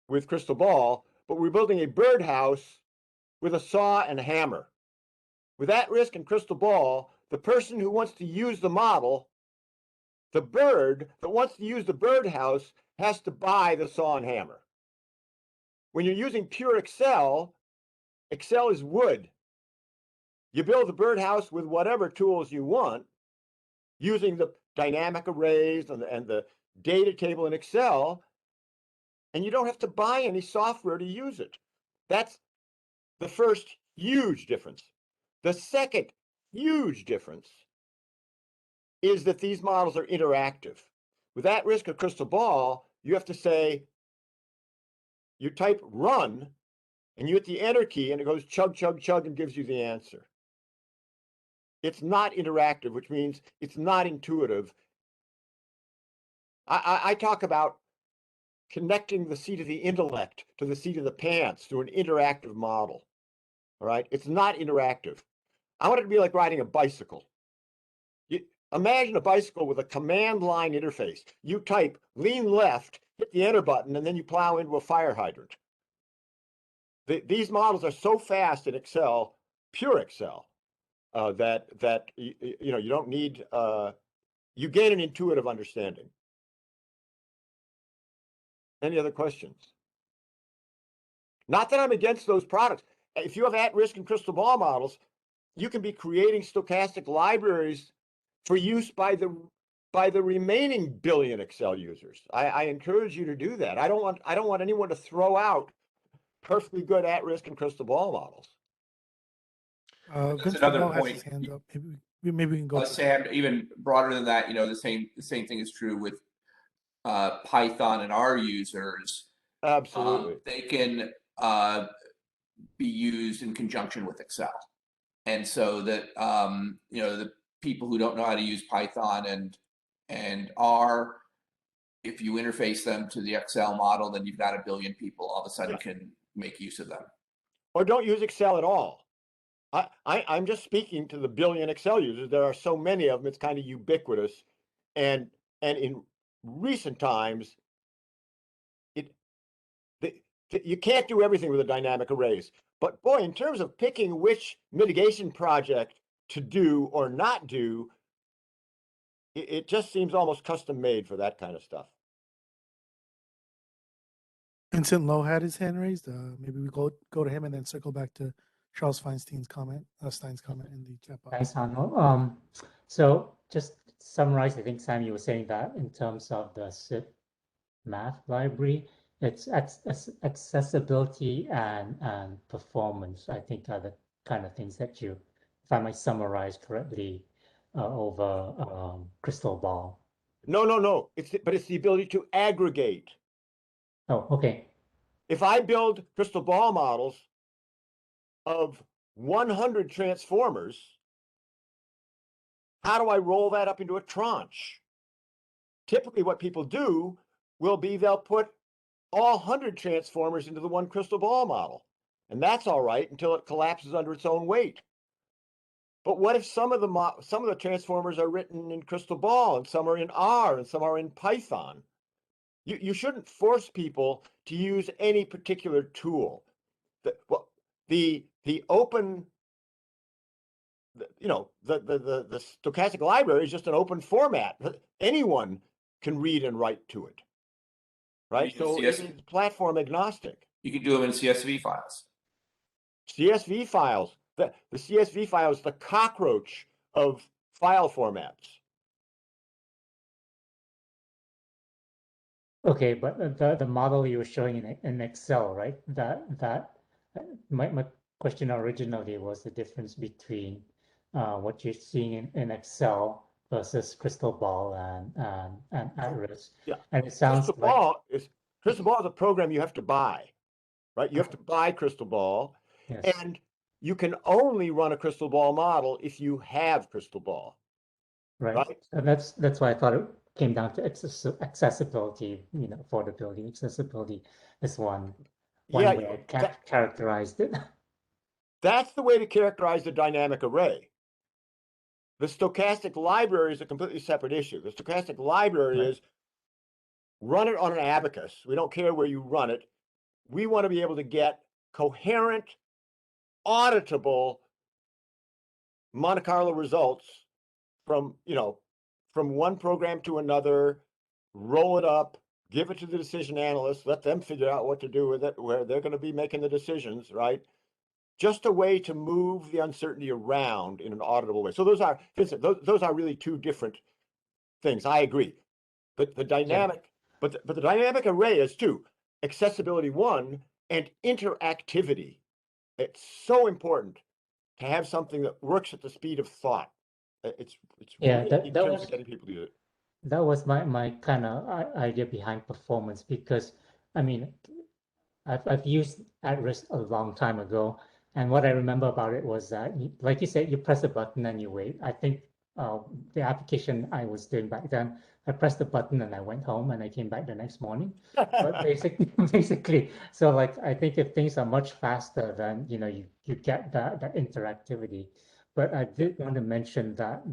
with Crystal Ball, but we're building a birdhouse with a saw and a hammer. With at risk and Crystal Ball, the person who wants to use the model, the bird that wants to use the birdhouse, has to buy the saw and hammer. When you're using pure Excel, Excel is wood. You build the birdhouse with whatever tools you want, using the dynamic arrays and the data table in Excel, and you don't have to buy any software to use it. That's the first huge difference. The second huge difference is that these models are interactive. With at risk of Crystal Ball, you have to say, you type run, and you hit the enter key, and it goes chug, chug, chug, and gives you the answer. It's not interactive, which means it's not intuitive. I talk about connecting the seat of the intellect to the seat of the pants through an interactive model. All right, it's not interactive. I want it to be like riding a bicycle. Imagine a bicycle with a command line interface. You type lean left, hit the enter button, and then you plow into a fire hydrant. These models are so fast in Excel, pure Excel, that you don't need. You gain an intuitive understanding. Any other questions? Not that I'm against those products. If you have at-risk and Crystal Ball models, you can be creating stochastic libraries for use by the remaining billion Excel users. I encourage you to do that. I don't want anyone to throw out perfectly good at-risk and Crystal Ball models. That's another point. Has his hand up. Maybe we can go. Sam, even broader than that, the same thing is true with Python and R users. Absolutely. They can be used in conjunction with Excel. And so that, the people who don't know how to use Python and R, if you interface them to the Excel model, then you've got a billion people all of a sudden can make use of them. Or don't use Excel at all. I'm just speaking to the billion Excel users. There are so many of them, it's kind of ubiquitous. And in recent times, you can't do everything with the dynamic arrays. But boy, in terms of picking which mitigation project to do or not do, it just seems almost custom made for that kind of stuff. Vincent Lowe had his hand raised. Maybe we go to him and then circle back to Charles Stein's comment in the chat box. Thanks, Arnold. So just summarize, I think, Sam, you were saying that in terms of the SIP math library, it's accessibility and performance, I think, are the kind of things that you, if I might summarize correctly, over Crystal Ball. No. It's the ability to aggregate. Oh, okay. If I build Crystal Ball models of 100 transformers, How do I roll that up into a tranche? Typically what people do will be they'll put all 100 transformers into the one crystal ball model. And that's all right until it collapses under its own weight. But what if some of the transformers are written in crystal ball and some are in R and some are in Python? You shouldn't force people to use any particular tool. The open, the stochastic library is just an open format. Anyone can read and write to it, right? So it's platform agnostic. You can do them in CSV files. CSV files. The CSV file is the cockroach of file formats. Okay, but the model you were showing in Excel, right? My question originally was the difference between what you're seeing in Excel versus Crystal Ball and Atlas. Yeah, and it sounds Crystal Ball is a program you have to buy, right? You have to buy Crystal Ball, yes. And you can only run a Crystal Ball model if you have Crystal Ball. Right. And that's why I thought it came down to accessibility, affordability. Accessibility is one way I characterized it. That's the way to characterize the dynamic array. The stochastic library is a completely separate issue. The stochastic library is run it on an abacus. We don't care where you run it. We want to be able to get coherent, auditable Monte Carlo results from one program to another, roll it up, give it to the decision analysts, let them figure out what to do with it, where they're going to be making the decisions, right? Just a way to move the uncertainty around in an auditable way. So those are really two different things. I agree. But the dynamic, but the dynamic array is two: accessibility one and interactivity. It's so important to have something that works at the speed of thought. It's Yeah, really in terms of getting people to use it. That was my kind of idea behind performance, because I mean, I've used at-risk a long time ago, and what I remember about it was that, like you said, you press a button and you wait. I think the application I was doing back then, I pressed the button and I went home and I came back the next morning. But basically, so like I think if things are much faster, then you get that interactivity. But I did want to mention that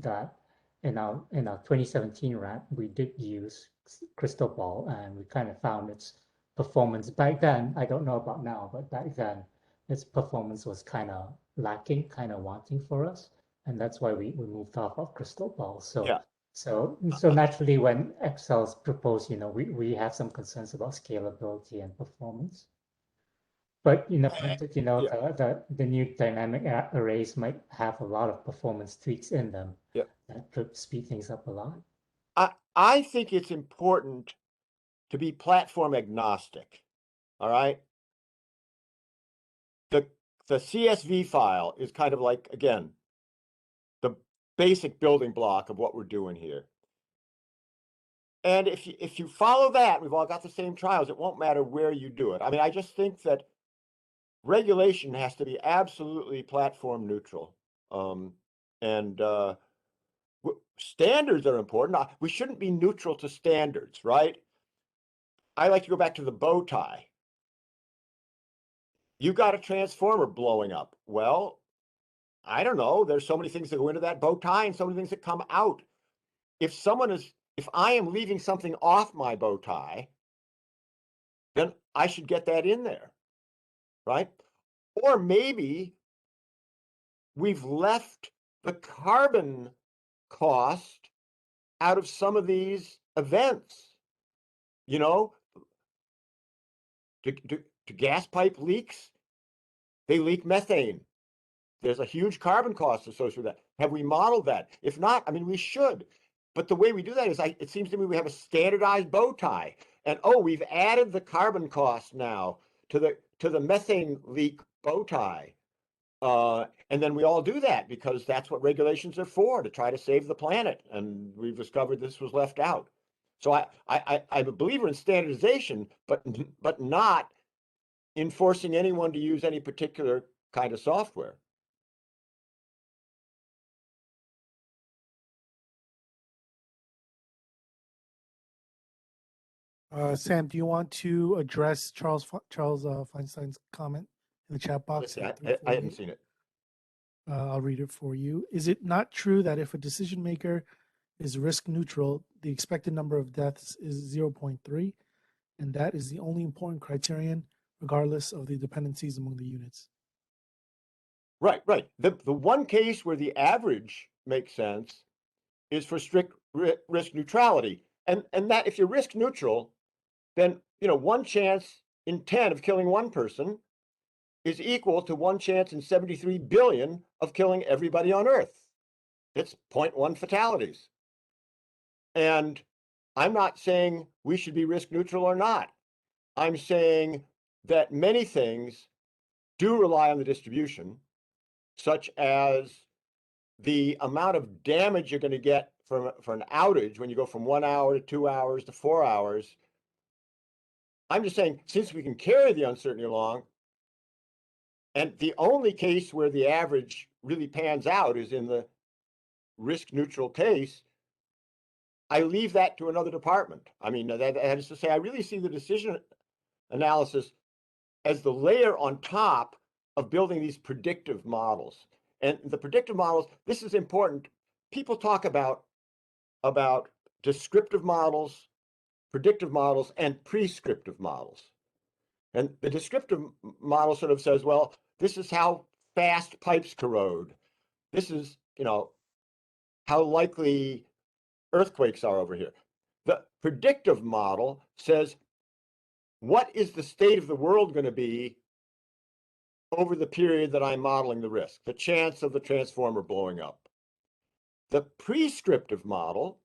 in our 2017 RAP, we did use Crystal Ball, and we kind of found its performance back then. I don't know about now, but back then its performance was kind of lacking, kind of wanting for us, and that's why we moved off of Crystal Ball. So naturally, when Excel's proposed, we have some concerns about scalability and performance. But the new dynamic arrays might have a lot of performance tweaks in them that could speed things up a lot. I think it's important to be platform agnostic. All right. The CSV file is kind of like, again, the basic building block of what we're doing here. And if you follow that, we've all got the same trials. It won't matter where you do it. I mean, I just think that regulation has to be absolutely platform neutral. Standards are important. We shouldn't be neutral to standards, right? I like to go back to the bow tie. You got a transformer blowing up. Well, I don't know. There's so many things that go into that bow tie and so many things that come out. If I am leaving something off my bow tie, then I should get that in there, right? Or maybe we've left the carbon cost out of some of these events. Do gas pipe leaks? They leak methane. There's a huge carbon cost associated with that. Have we modeled that? If not, I mean, we should. But the way we do that is, it seems to me we have a standardized bow tie, and we've added the carbon cost now to the methane leak bow tie, and then we all do that because that's what regulations are for, to try to save the planet. And we've discovered this was left out. So I'm a believer in standardization, but not in forcing anyone to use any particular kind of software. Sam, do you want to address Charles Feinstein's comment in the chat box? I haven't seen it. I'll read it for you. Is it not true that if a decision maker is risk neutral, the expected number of deaths is 0.3, and that is the only important criterion, regardless of the dependencies among the units? Right. The one case where the average makes sense is for strict risk neutrality, and that if you're risk neutral, then 1 chance in 10 of killing one person is equal to 1 chance in 73 billion of killing everybody on Earth. It's 0.1 fatalities. And I'm not saying we should be risk neutral or not. I'm saying that many things do rely on the distribution, such as the amount of damage you're going to get for an outage when you go from 1 hour to 2 hours to 4 hours. I'm just saying, since we can carry the uncertainty along, and the only case where the average really pans out is in the risk neutral case, I leave that to another department. I mean, that is to say, I really see the decision analysis as the layer on top of building these predictive models. And the predictive models, this is important. People talk about descriptive models, predictive models, and prescriptive models. And the descriptive model sort of says, well, this is how fast pipes corrode. This is, how likely earthquakes are over here. The predictive model says, what is the state of the world going to be over the period that I'm modeling the risk, the chance of the transformer blowing up? The prescriptive model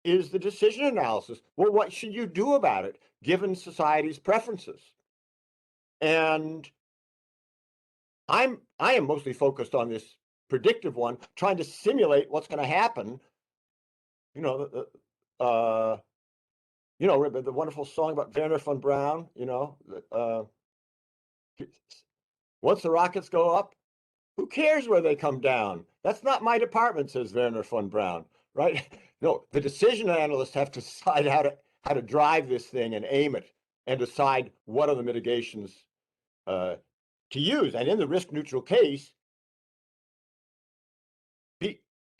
is the decision analysis. Well, what should you do about it given society's preferences? And I am mostly focused on this predictive one, trying to simulate what's going to happen. The wonderful song about Werner von Braun, once the rockets go up, who cares where they come down? That's not my department, says Werner von Braun, right? No, the decision analysts have to decide how to drive this thing and aim it and decide what are the mitigations to use. And in the risk neutral case,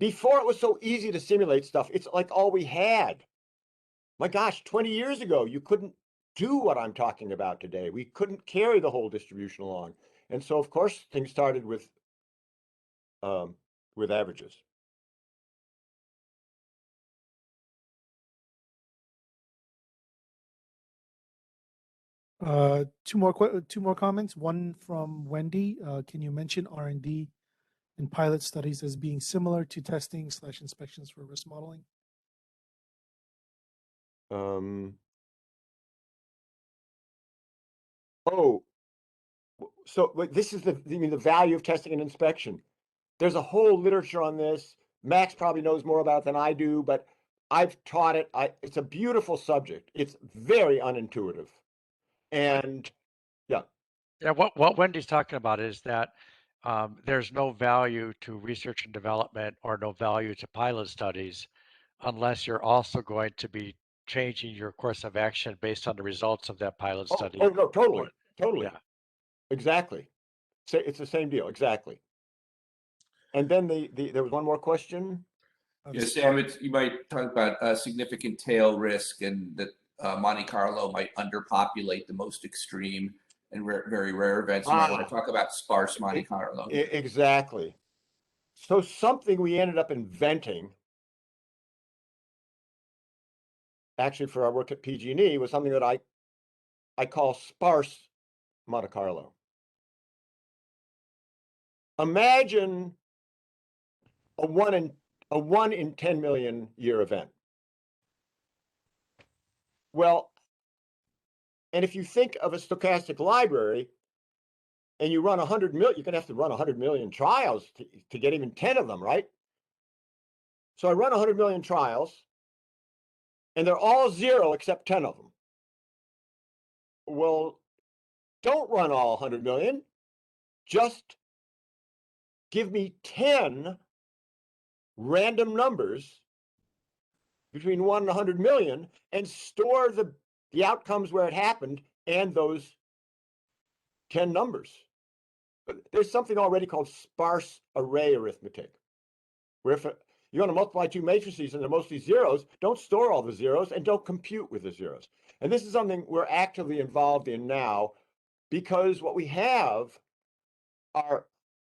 before it was so easy to simulate stuff, it's like all we had. My gosh, 20 years ago, you couldn't do what I'm talking about today. We couldn't carry the whole distribution along. And so, of course, things started with averages. Two more comments. One from Wendy. Can you mention R&D and pilot studies as being similar to testing / inspections for risk modeling? So this is the value of testing and inspection. There's a whole literature on this. Max probably knows more about it than I do, but I've taught it. It's a beautiful subject. It's very unintuitive. And yeah. Yeah, what Wendy's talking about is that there's no value to research and development or no value to pilot studies unless you're also going to be changing your course of action based on the results of that pilot study. Oh no, totally. Yeah. Exactly. So it's the same deal, exactly. And then there was one more question. Yeah, Sam, you might talk about significant tail risk and that Monte Carlo might underpopulate the most extreme and very rare events. You might want to talk about sparse Monte Carlo. Exactly. So something we ended up inventing, actually for our work at PG&E, was something that I call sparse Monte Carlo. Imagine a 1 in 10 million year event. Well, and if you think of a stochastic library and you run 100 million, you're going to have to run 100 million trials to get even 10 of them, right? So I run 100 million trials and they're all 0 except 10 of them. Well, don't run all 100 million. Just give me 10 random numbers between 1 and 100 million and store the the outcomes where it happened and those 10 numbers. There's something already called sparse array arithmetic, where if you want to multiply two matrices and they're mostly zeros, don't store all the zeros and don't compute with the zeros. And this is something we're actively involved in now, because what we have are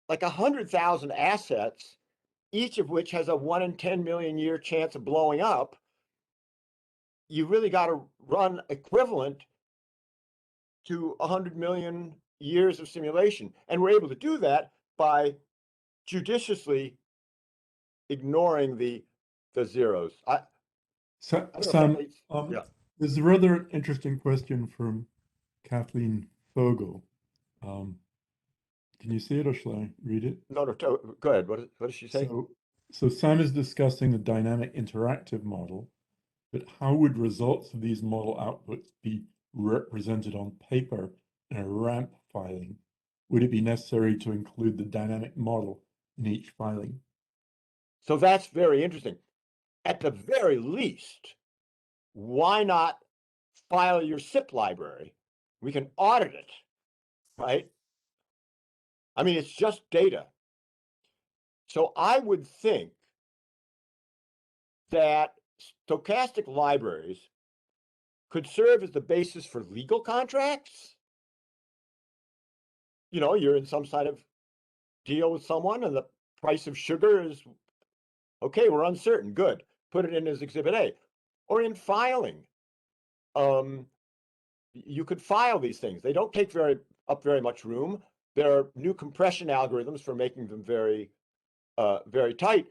like 100,000 assets, each of which has a 1 in 10 million year chance of blowing up. You really got to run equivalent to 100 million years of simulation. And we're able to do that by judiciously ignoring the zeros. Sam, Yeah. there's a rather interesting question from Kathleen Fogel. Can you see it, or shall I read it? No, go ahead. What does she say? So Sam is discussing a dynamic interactive model, but how would results of these model outputs be represented on paper in a RAMP filing? Would it be necessary to include the dynamic model in each filing? So that's very interesting. At the very least, why not file your SIP library? We can audit it, right? I mean, it's just data. So I would think that stochastic libraries could serve as the basis for legal contracts. You know, you're in some sort of deal with someone and the price of sugar is, okay, we're uncertain, good. Put it in as Exhibit A. Or in filing. You could file these things. They don't take up very much room. There are new compression algorithms for making them very, very tight.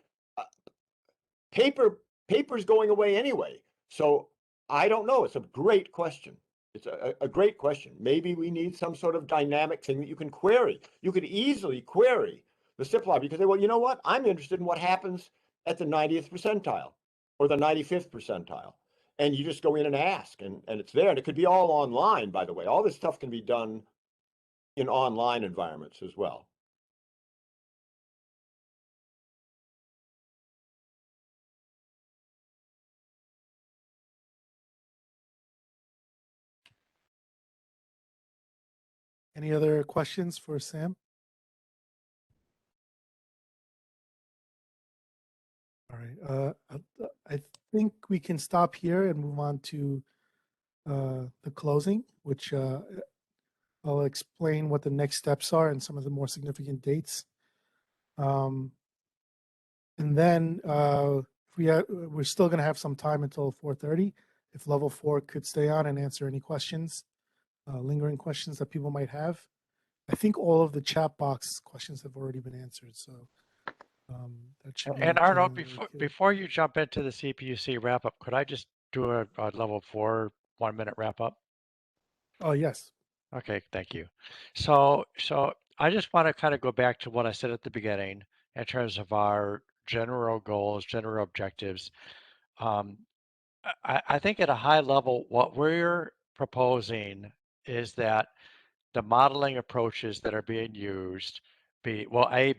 Paper's going away anyway. So I don't know. It's a great question. It's a great question. Maybe we need some sort of dynamic thing that you can query. You could easily query the SIP library. You could say, well, you know what? I'm interested in what happens at the 90th percentile or the 95th percentile. And you just go in and ask, and it's there. And it could be all online, by the way. All this stuff can be done in online environments as well. Any other questions for Sam? All right. I think we can stop here and move on to the closing, which I'll explain what the next steps are and some of the more significant dates. And then we're still going to have some time until 4:30. If level 4 could stay on and answer any questions, lingering questions that people might have. I think all of the chat box questions have already been answered. So that should be And Arnold, okay. before you jump into the CPUC wrap up, could I just do a level 4 1-minute wrap up? Oh, yes. Okay, thank you. So I just want to kind of go back to what I said at the beginning in terms of our general goals, general objectives. I think at a high level, what we're proposing is that the modeling approaches that are being used be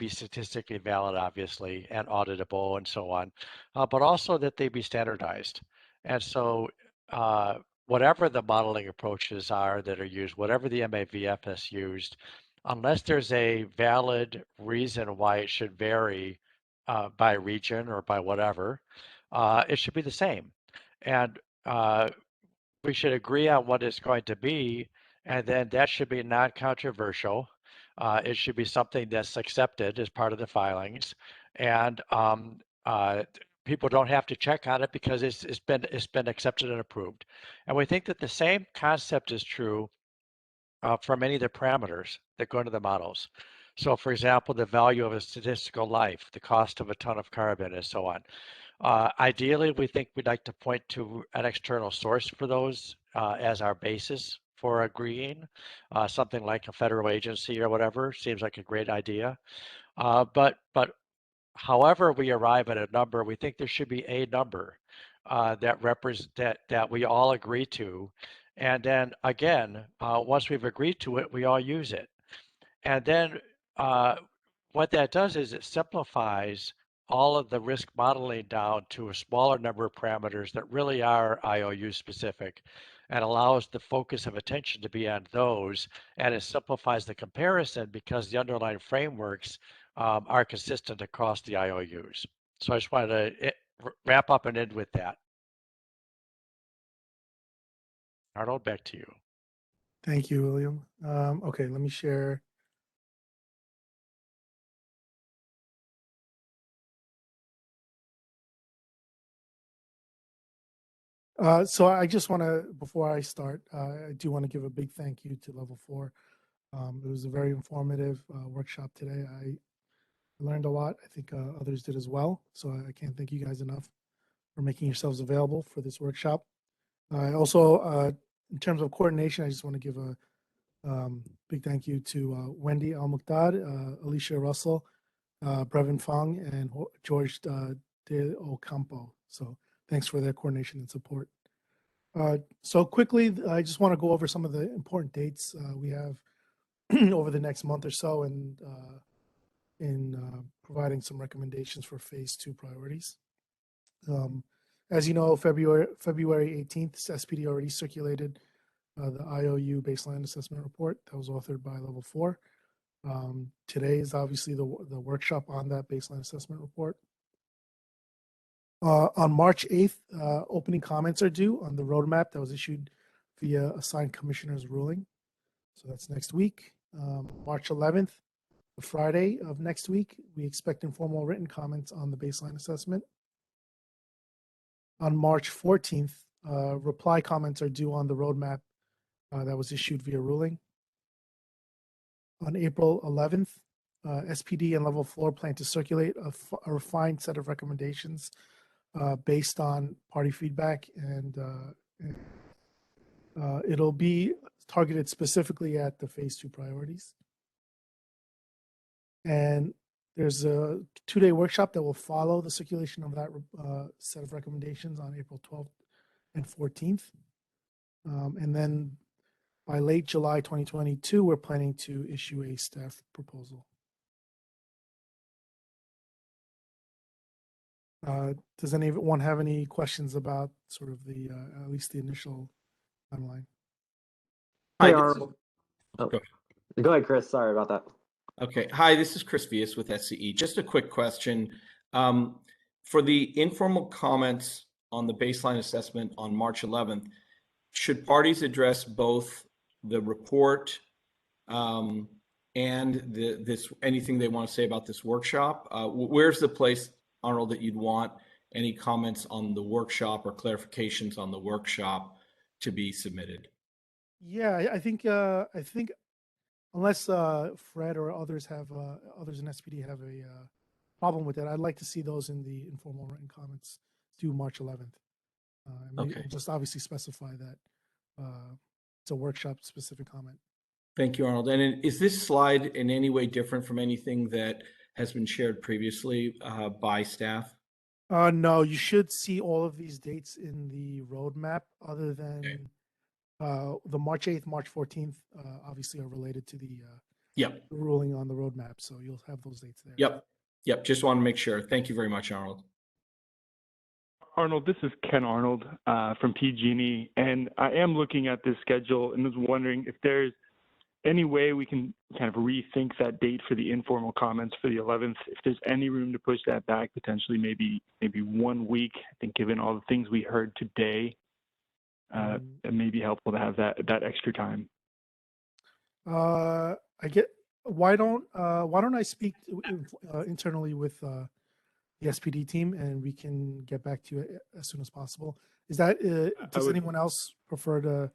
statistically valid, obviously, and auditable and so on, but also that they be standardized. And so whatever the modeling approaches are that are used, whatever the MAVF has used, unless there's a valid reason why it should vary by region or by whatever, it should be the same. And we should agree on what it's going to be, and then that should be non-controversial. It should be something that's accepted as part of the filings, and people don't have to check on it because it's been accepted and approved. And we think that the same concept is true for many of the parameters that go into the models. So, for example, the value of a statistical life, the cost of a ton of carbon, and so on. Ideally, we think we'd like to point to an external source for those as our basis for agreeing. Something like a federal agency or whatever seems like a great idea. But however we arrive at a number, we think there should be a number that we all agree to. And then again, once we've agreed to it, we all use it. And then what that does is it simplifies all of the risk modeling down to a smaller number of parameters that really are IOU specific. and allows the focus of attention to be on those, and it simplifies the comparison because the underlying frameworks are consistent across the IOUs. So I just wanted to wrap up and end with that. Arnold, back to you. Thank you, William. Okay, let me share. So I just want to, before I start, I do want to give a big thank you to Level 4. It was a very informative workshop today. I learned a lot. I think others did as well. So I can't thank you guys enough for making yourselves available for this workshop. I also, in terms of coordination, I just want to give a big thank you to Wendy Al-Muqdad, Alicia Russell, Brevin Fong, and George De Ocampo. So thanks for their coordination and support. So quickly, I just want to go over some of the important dates we have over the next month or so, and in providing some recommendations for phase 2 priorities. As you know, February 18th, SPD already circulated the IOU baseline assessment report that was authored by Level 4. Today is obviously the workshop on that baseline assessment report. On March 8th, opening comments are due on the roadmap that was issued via assigned commissioner's ruling. So that's next week. March 11th, the Friday of next week, we expect informal written comments on the baseline assessment. On March 14th, reply comments are due on the roadmap that was issued via ruling. On April 11th, SPD and Level 4 plan to circulate a refined set of recommendations based on party feedback, and it'll be targeted specifically at the phase 2 priorities. And there's a 2-day workshop that will follow the circulation of that set of recommendations on April 12th and 14th. And then by late July 2022, we're planning to issue a staff proposal. Does anyone have any questions about sort of the, at least the initial timeline? Hi, Arnold. Oh, go ahead, Chris. Sorry about that. Okay. Hi, this is Chris Vias with SCE. Just a quick question. For the informal comments on the baseline assessment on March 11th, should parties address both the report and anything they want to say about this workshop? Where's the place, Arnold, that you'd want any comments on the workshop or clarifications on the workshop to be submitted? Yeah, I think unless Fred or others have others in SPD have a problem with that, I'd like to see those in the informal written comments due March 11th. Okay. Just obviously specify that it's a workshop specific comment. Thank you, Arnold. And is this slide in any way different from anything that has been shared previously by staff? No, you should see all of these dates in the roadmap, other than the March 8th, March 14th, obviously are related to the ruling on the roadmap. So you'll have those dates there. Yep. Just want to make sure. Thank you very much, Arnold. Arnold, this is Ken Arnold from PG&E, and I am looking at this schedule and was wondering if there's any way we can kind of rethink that date for the informal comments for the 11th, if there's any room to push that back, potentially maybe 1 week. I think given all the things we heard today, it may be helpful to have that extra time. Why don't I speak internally with the SPD team, and we can get back to you as soon as possible. Is that does anyone else prefer to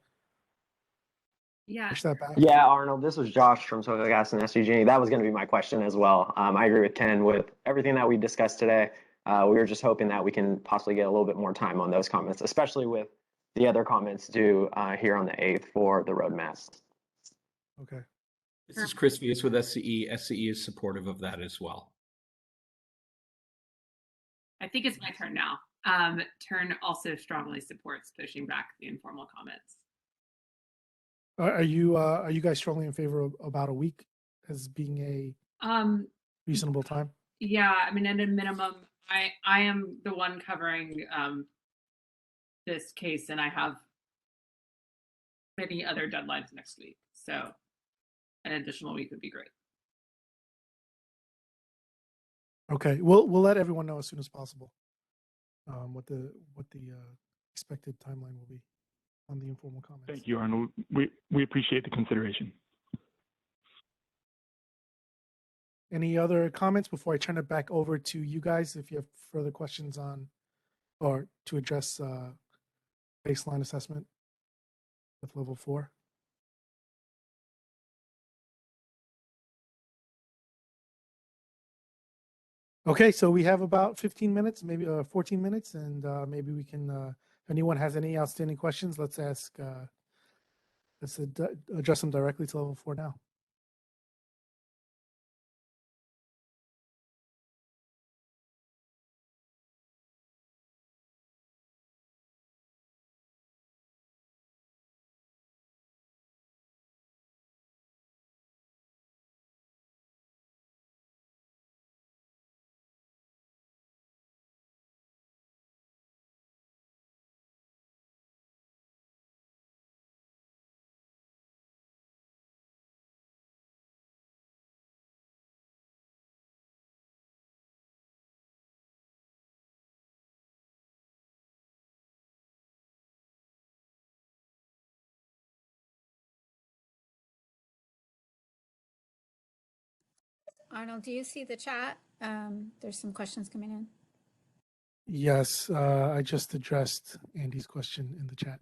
push that back? Yeah, Arnold, this was Josh from Stochastic and SDG. That was going to be my question as well. I agree with Ken with everything that we discussed today. We were just hoping that we can possibly get a little bit more time on those comments, especially with the other comments due here on the 8th for the roadmap. Okay. This is Chris Vias with SCE. SCE is supportive of that as well. I think it's my turn now. Turn also strongly supports pushing back the informal comments. Are you guys strongly in favor of about a week as being a reasonable time? Yeah, I mean, at a minimum, I am the one covering this case, and I have any other deadlines next week. So an additional week would be great. Okay, we'll let everyone know as soon as possible what the expected timeline will be on the informal comments. Thank you, Arnold. We appreciate the consideration. Any other comments before I turn it back over to you guys if you have further questions on or to address baseline assessment with level 4? Okay, so we have about 15 minutes, maybe 14 minutes, and maybe we can, if anyone has any outstanding questions, let's address them directly to level 4 now. Arnold, do you see the chat? There's some questions coming in. Yes, I just addressed Andy's question in the chat.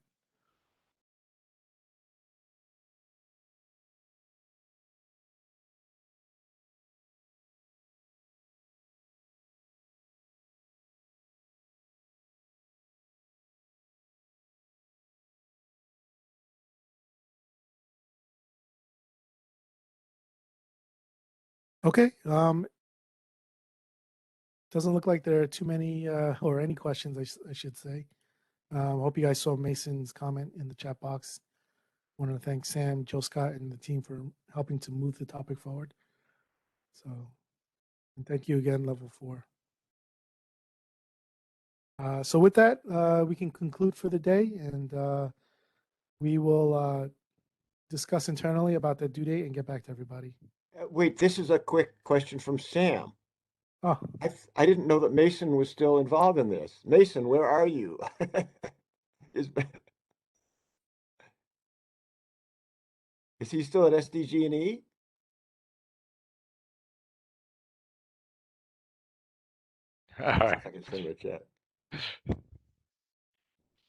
Okay. Doesn't look like there are too many or any questions, I should say. Hope you guys saw Mason's comment in the chat box. Want to thank Sam, Joe Scott, and the team for helping to move the topic forward. So, and thank you again, level 4. So with that, we can conclude for the day, and we will discuss internally about the due date and get back to everybody. Wait, this is a quick question from Sam. Oh, I didn't know that Mason was still involved in this. Mason, where are you? Is he still at SDG&E? All right. I can send him a chat.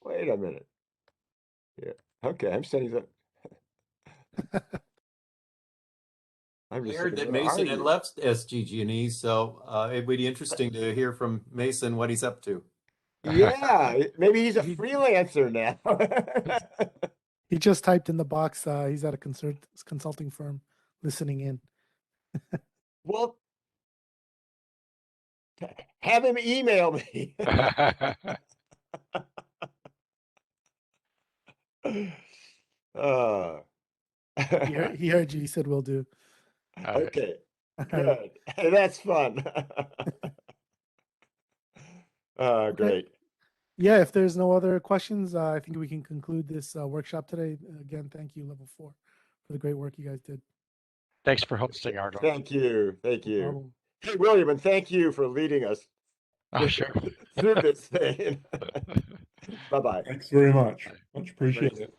Wait a minute. Yeah. Okay, I'm sending that. I'm I just heard thinking, that where are Mason had you? left SGG&E, so it would be interesting to hear from Mason what he's up to. Yeah, maybe he's a freelancer now. He just typed in the box. He's at a consulting firm listening in. Well, have him email me. He heard you. He said, "Will do." Okay, good. That's fun. Great. Yeah, if there's no other questions, I think we can conclude this workshop today. Again, thank you, level 4, for the great work you guys did. Thanks for hosting, Arnold. Thank you. Thank No you. problem. Hey, William, and thank you for leading us Oh, sure. through this thing. Bye-bye. Thanks very much. Much appreciated.